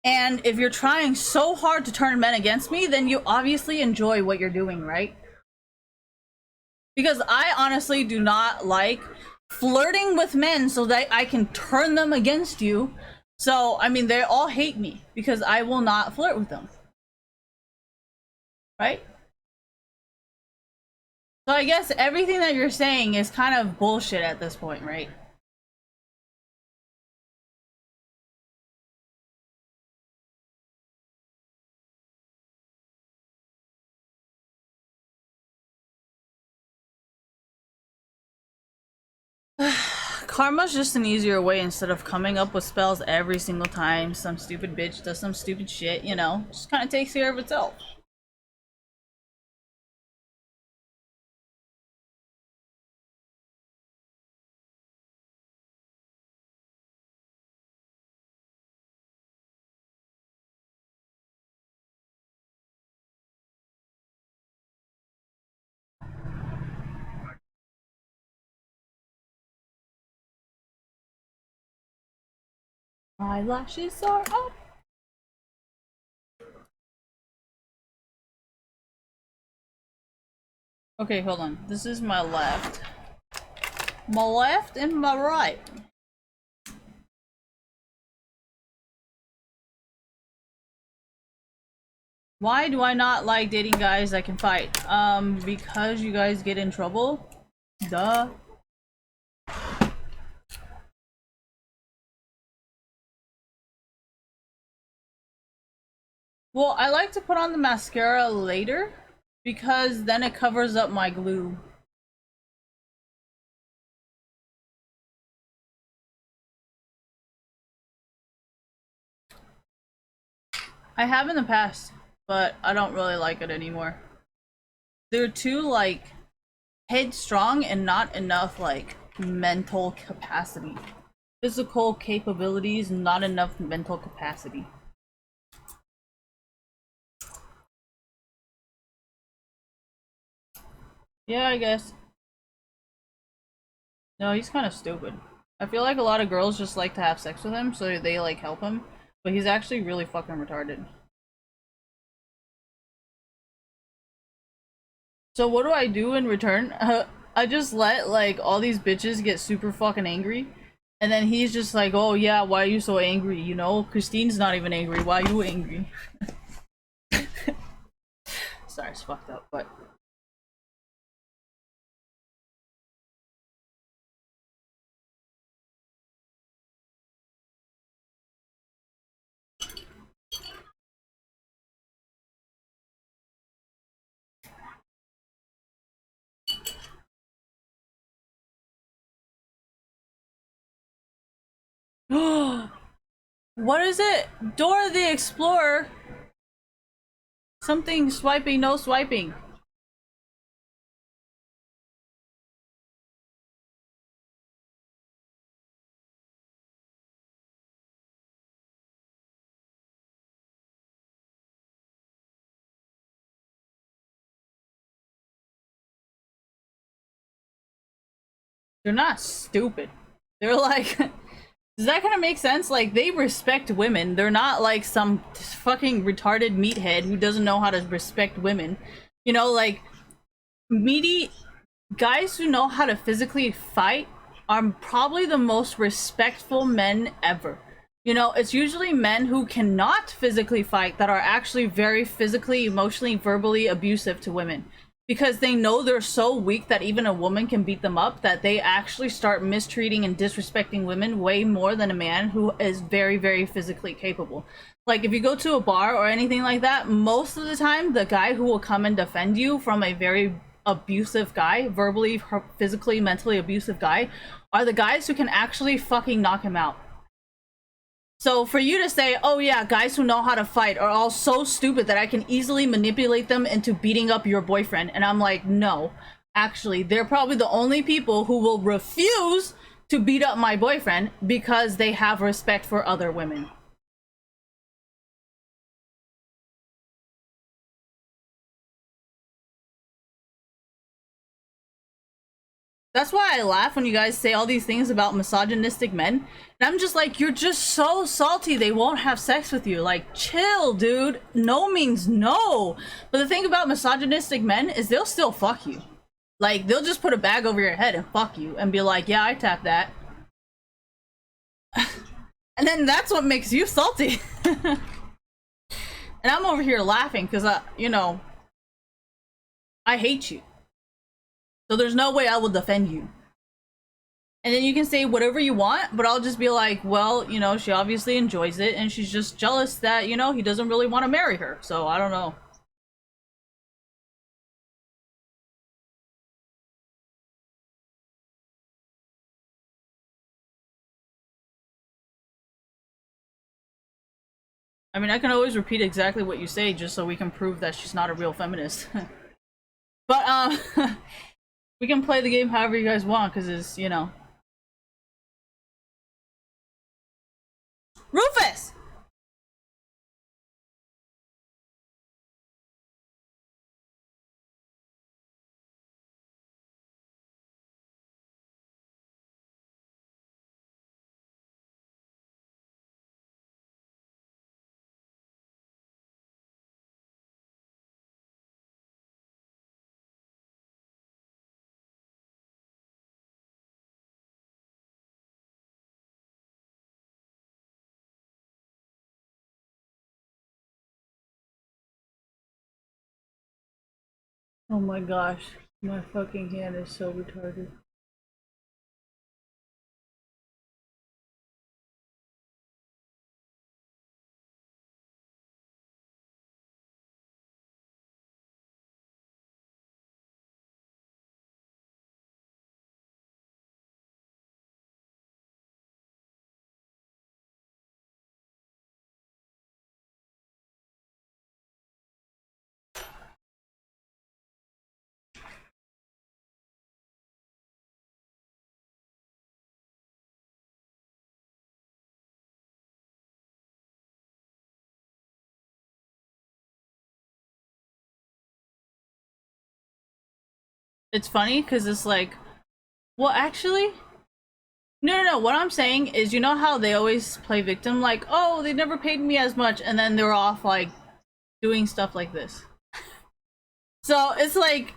And if you're trying so hard to turn men against me, then you obviously enjoy what you're doing, right? Because I honestly do not like flirting with men so that I can turn them against you. So, I mean, they all hate me because I will not flirt with them. Right? So I guess everything that you're saying is kind of bullshit at this point, right? Karma's just an easier way instead of coming up with spells every single time some stupid bitch does some stupid shit, you know? Just kind of takes care of itself. My lashes are up. Okay, hold on. This is my left. My left and my right. Why do I not like dating guys that can fight? Because you guys get in trouble. Duh. Well, I like to put on the mascara later because then it covers up my glue. I have in the past, but I don't really like it anymore. They're too, like, headstrong and not enough, like, mental capacity. Physical capabilities, not enough mental capacity. Yeah, I guess. No, he's kind of stupid. I feel like a lot of girls just like to have sex with him, so they, like, help him. But he's actually really fucking retarded. So what do I do in return? I just let, like, all these bitches get super fucking angry. And then he's just like, oh yeah, why are you so angry? You know, Christine's not even angry. Why are you angry? Sorry, it's fucked up, but... What is it? Dora the Explorer. Something swiping, no swiping. They're not stupid. They're like, does that kind of make sense? Like, they respect women. They're not like some fucking retarded meathead who doesn't know how to respect women. You know, like, meaty guys who know how to physically fight are probably the most respectful men ever. You know, it's usually men who cannot physically fight that are actually very physically, emotionally, verbally abusive to women. Because they know they're so weak that even a woman can beat them up, that they actually start mistreating and disrespecting women way more than a man who is very, very physically capable. Like, if you go to a bar or anything like that, most of the time, the guy who will come and defend you from a very abusive guy, verbally, physically, mentally abusive guy, are the guys who can actually fucking knock him out. So for you to say, oh yeah, guys who know how to fight are all so stupid that I can easily manipulate them into beating up your boyfriend, and I'm like, no. Actually, they're probably the only people who will refuse to beat up my boyfriend because they have respect for other women. That's why I laugh when you guys say all these things about misogynistic men. And I'm just like, you're just so salty they won't have sex with you. Like, chill, dude. No means no. But the thing about misogynistic men is they'll still fuck you. Like, they'll just put a bag over your head and fuck you and be like, yeah, I tapped that. And then that's what makes you salty. And I'm over here laughing because, you know, I hate you. So there's no way I will defend you. And then you can say whatever you want, but I'll just be like, well, you know, she obviously enjoys it, and she's just jealous that, you know, he doesn't really want to marry her. So I don't know. I mean, I can always repeat exactly what you say just so we can prove that she's not a real feminist. But, we can play the game however you guys want, because it's, you know. Rufus! Oh my gosh, my fucking hand is so retarded. It's funny because it's like, well, actually, no. What I'm saying is, you know how they always play victim, like, oh, they never paid me as much, and then they're off like doing stuff like this. So it's like,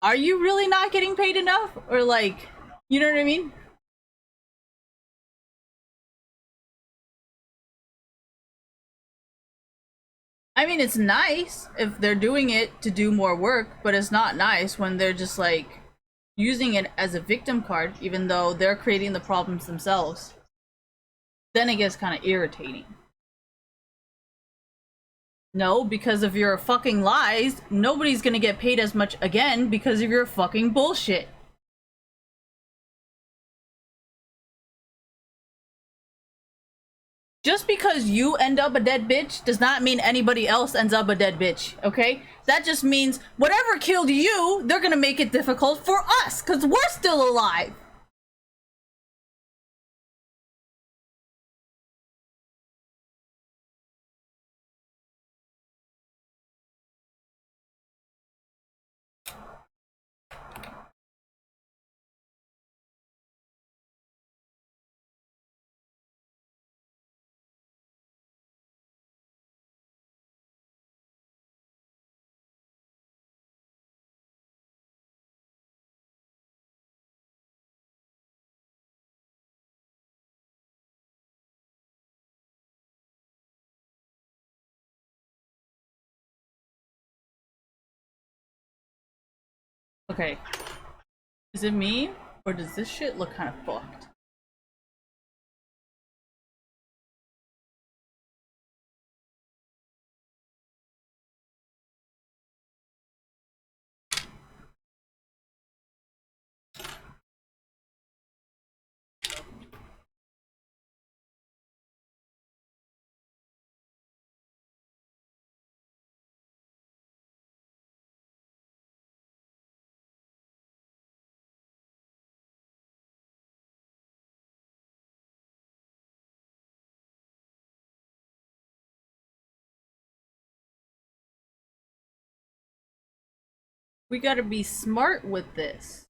are you really not getting paid enough, or like, you know what I mean? I mean, it's nice if they're doing it to do more work, but it's not nice when they're just like using it as a victim card, even though they're creating the problems themselves. Then it gets kind of irritating. No, because of your fucking lies, nobody's gonna get paid as much again because of your fucking bullshit. Just because you end up a dead bitch does not mean anybody else ends up a dead bitch, okay? That just means whatever killed you, they're gonna make it difficult for us, because we're still alive. Okay. Is it me? Or does this shit look kind of fucked? We gotta be smart with this.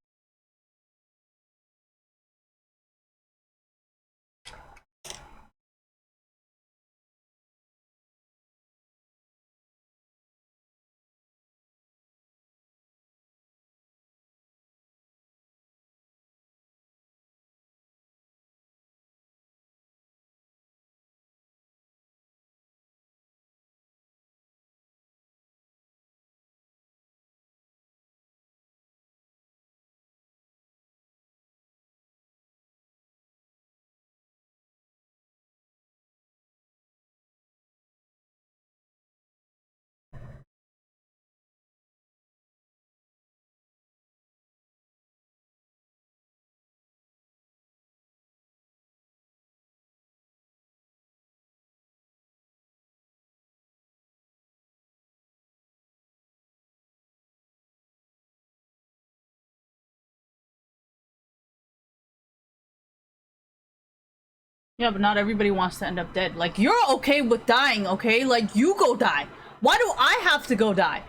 Yeah, but not everybody wants to end up dead. Like, you're okay with dying, okay? Like, you go die. Why do I have to go die?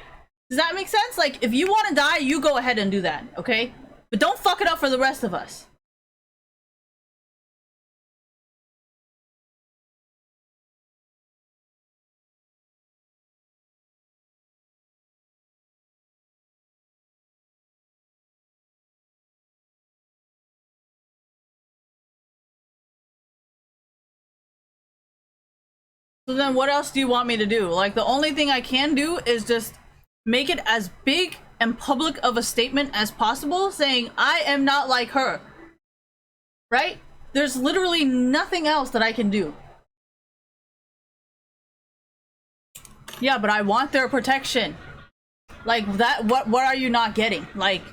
Does that make sense? Like, if you want to die, you go ahead and do that, okay? But don't fuck it up for the rest of us. So then what else do you want me to do? Like, the only thing I can do is just make it as big and public of a statement as possible saying I am not like her. Right? There's literally nothing else that I can do. Yeah, but I want their protection. Like, that, what are you not getting? Like,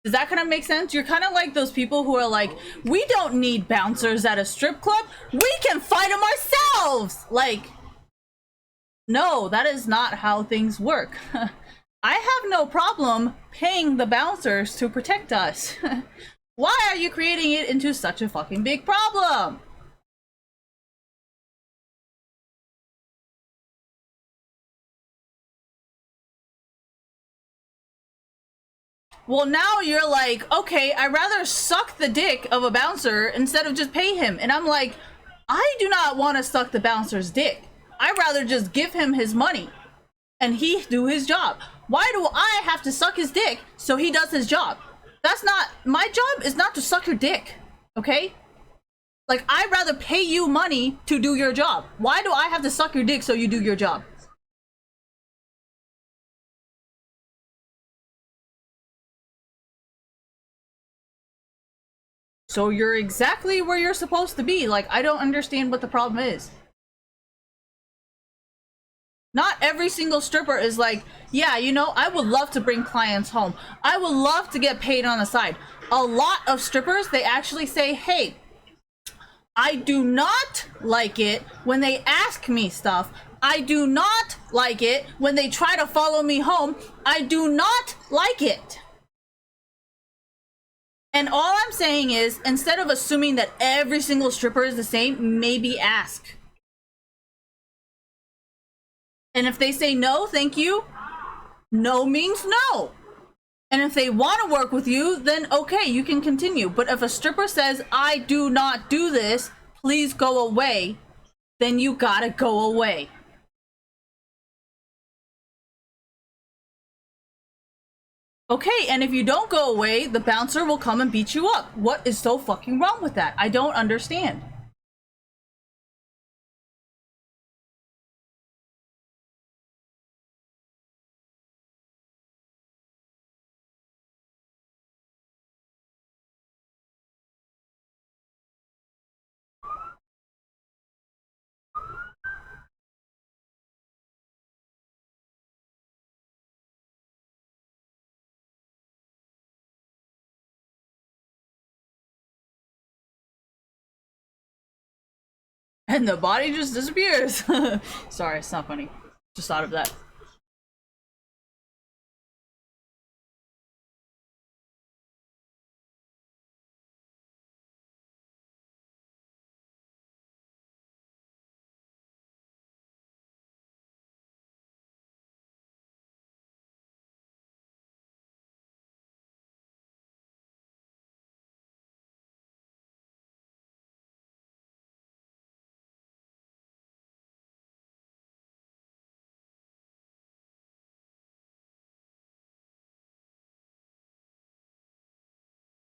does that kind of make sense? You're kind of like those people who are like, we don't need bouncers at a strip club. We can fight them ourselves. Like, no, that is not how things work. I have no problem paying the bouncers to protect us. Why are you creating it into such a fucking big problem? Well, now you're like, okay, I'd rather suck the dick of a bouncer instead of just pay him. And I'm like, I do not want to suck the bouncer's dick. I'd rather just give him his money and he do his job. Why do I have to suck his dick so he does his job? That's not, my job is not to suck your dick, okay? Like, I'd rather pay you money to do your job. Why do I have to suck your dick so you do your job? So you're exactly where you're supposed to be. Like, I don't understand what the problem is. Not every single stripper is like, yeah, you know, I would love to bring clients home. I would love to get paid on the side. A lot of strippers, they actually say, hey, I do not like it when they ask me stuff. I do not like it when they try to follow me home. I do not like it. And all I'm saying is, instead of assuming that every single stripper is the same, maybe ask. And if they say no, thank you, no means no. And if they want to work with you, then okay, you can continue. But if a stripper says, I do not do this, please go away, then you gotta go away. Okay, and if you don't go away, the bouncer will come and beat you up. What is so fucking wrong with that? I don't understand. And the body just disappears. Sorry, it's not funny. Just thought of that.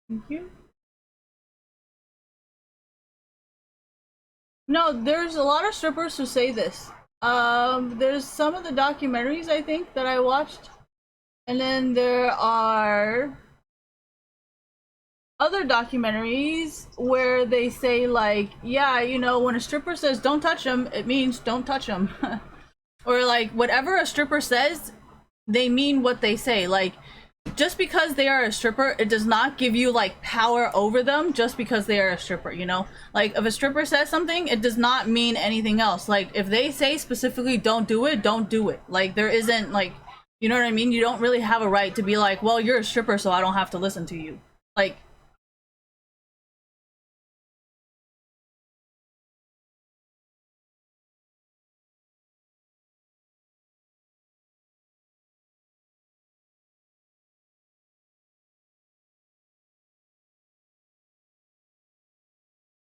Thank you. No, there's a lot of strippers who say this. There's some of the documentaries I think that I watched, and then there are other documentaries where they say like, yeah, you know, when a stripper says don't touch them, it means don't touch them. Or like whatever a stripper says, they mean what they say. Like, just because they are a stripper, it does not give you like power over them just because they are a stripper, you know? Like if a stripper says something, it does not mean anything else. Like if they say specifically don't do it, don't do it. Like there isn't like, you know what I mean? You don't really have a right to be like, well, you're a stripper, so I don't have to listen to you. Like,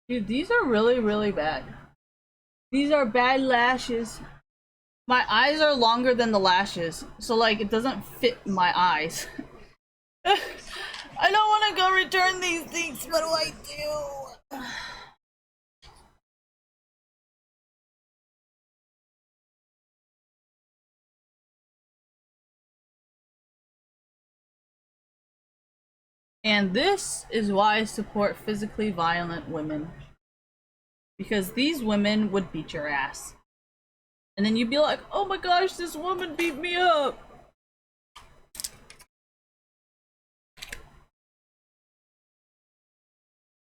dude, these are really, really bad. These are bad lashes. My eyes are longer than the lashes, so like it doesn't fit my eyes. I don't want to go return these things. What do I do? And this is why I support physically violent women. Because these women would beat your ass. And then you'd be like, oh my gosh, this woman beat me up.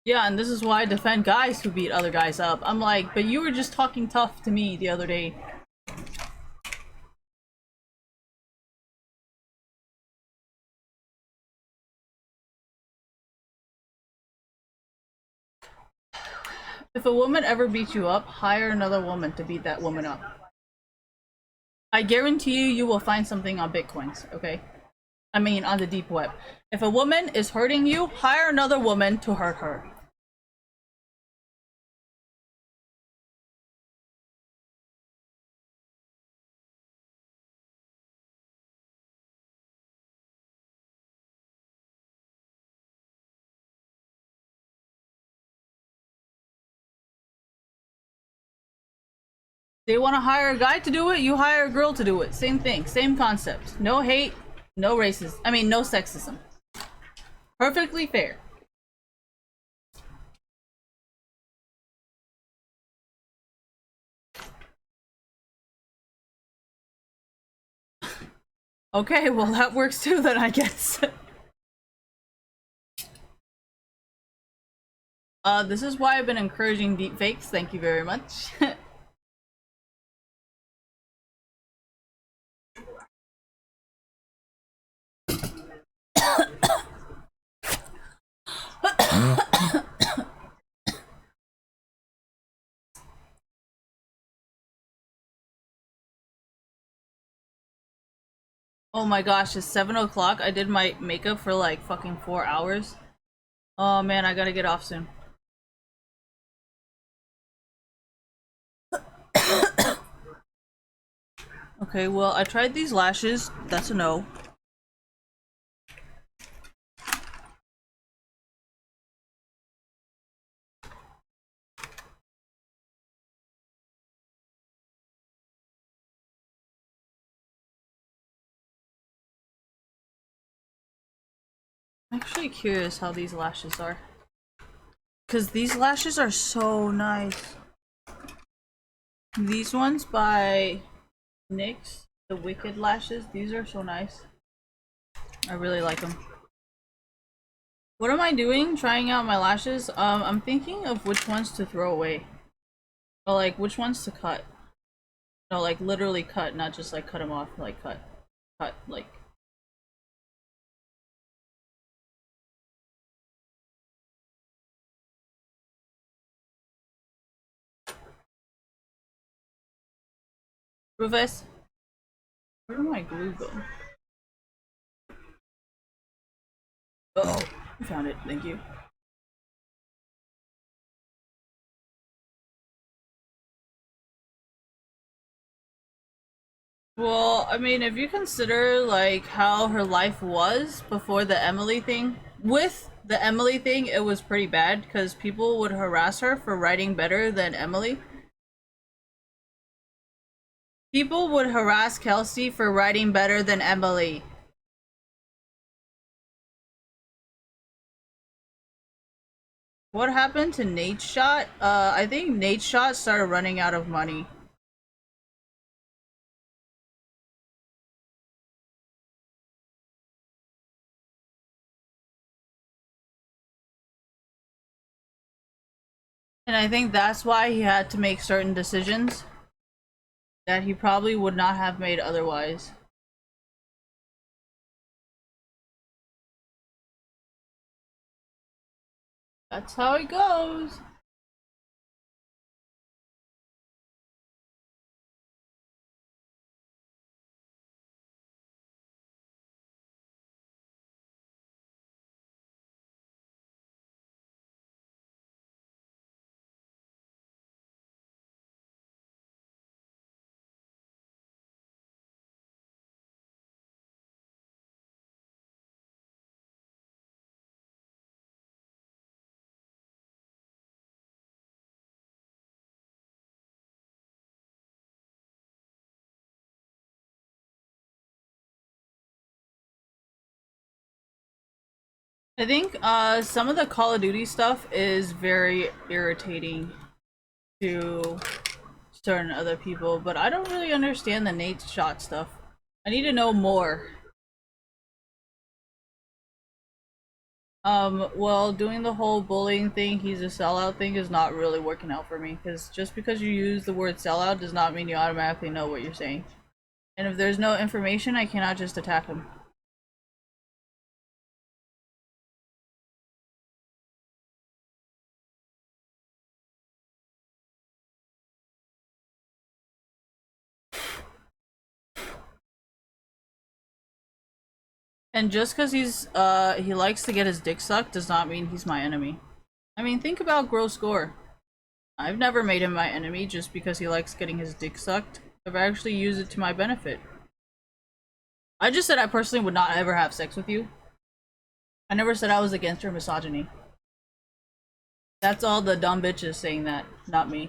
Yeah, and this is why I defend guys who beat other guys up. I'm like, but you were just talking tough to me the other day. If a woman ever beats you up, hire another woman to beat that woman up. I guarantee you, you will find something on Bitcoins, okay? I mean, on the deep web. If a woman is hurting you, hire another woman to hurt her. They want to hire a guy to do it, you hire a girl to do it. Same thing, same concept. No hate, no racism. I mean, no sexism. Perfectly fair. Okay, well that works too then, I guess. This is why I've been encouraging deepfakes. Thank you very much. Oh my gosh, it's 7 o'clock. I did my makeup for like fucking 4 hours. Oh man, I gotta get off soon. Okay, well, I tried these lashes. That's a no. I'm actually curious how these lashes are. Because these lashes are so nice. These ones by NYX, the Wicked lashes, these are so nice. I really like them. What am I doing? Trying out my lashes? I'm thinking of which ones to throw away. Or like, which ones to cut? No, like literally cut, not just like cut them off. Like cut, like. Rufus, where did my glue go? Oh, I found it. Thank you. Well, I mean, if you consider like how her life was before the Emily thing, with the Emily thing, it was pretty bad because people would harass her for writing better than Emily. People would harass Kelsey for writing better than Emily. What happened to Nadeshot? I think Nadeshot started running out of money. And I think that's why he had to make certain decisions that he probably would not have made otherwise. That's how it goes. I think some of the Call of Duty stuff is very irritating to certain other people, but I don't really understand the Nadeshot stuff. I need to know more. Well, doing the whole bullying thing, he's a sellout thing is not really working out for me, because just because you use the word sellout does not mean you automatically know what you're saying. And if there's no information, I cannot just attack him. And just because he likes to get his dick sucked does not mean he's my enemy. I mean, think about Gross Gore. I've never made him my enemy just because he likes getting his dick sucked. I've actually used it to my benefit. I just said I personally would not ever have sex with you. I never said I was against your misogyny. That's all the dumb bitches saying that, not me.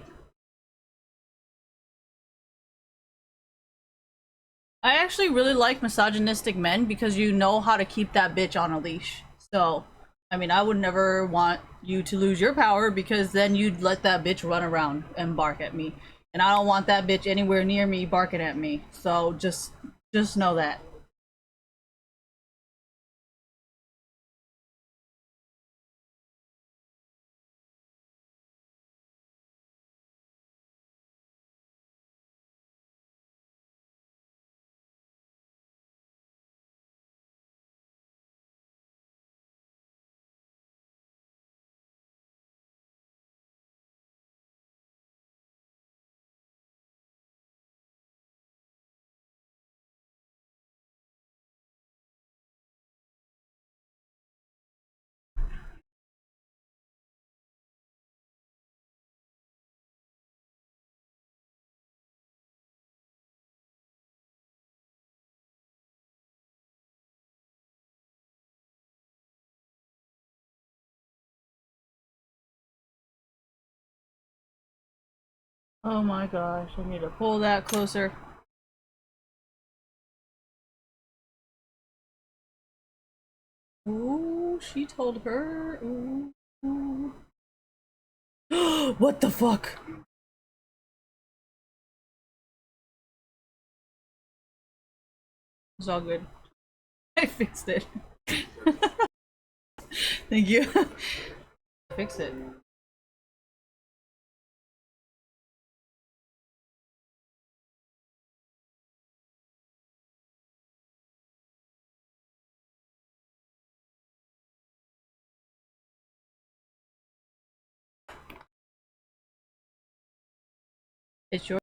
I actually really like misogynistic men because you know how to keep that bitch on a leash. So, I mean, I would never want you to lose your power because then you'd let that bitch run around and bark at me. And I don't want that bitch anywhere near me barking at me. So just know that. Oh my gosh, I need to pull that closer. Ooh, she told her. Ooh, ooh. What the fuck? It's all good. I fixed it. Thank you. Fix it. It's your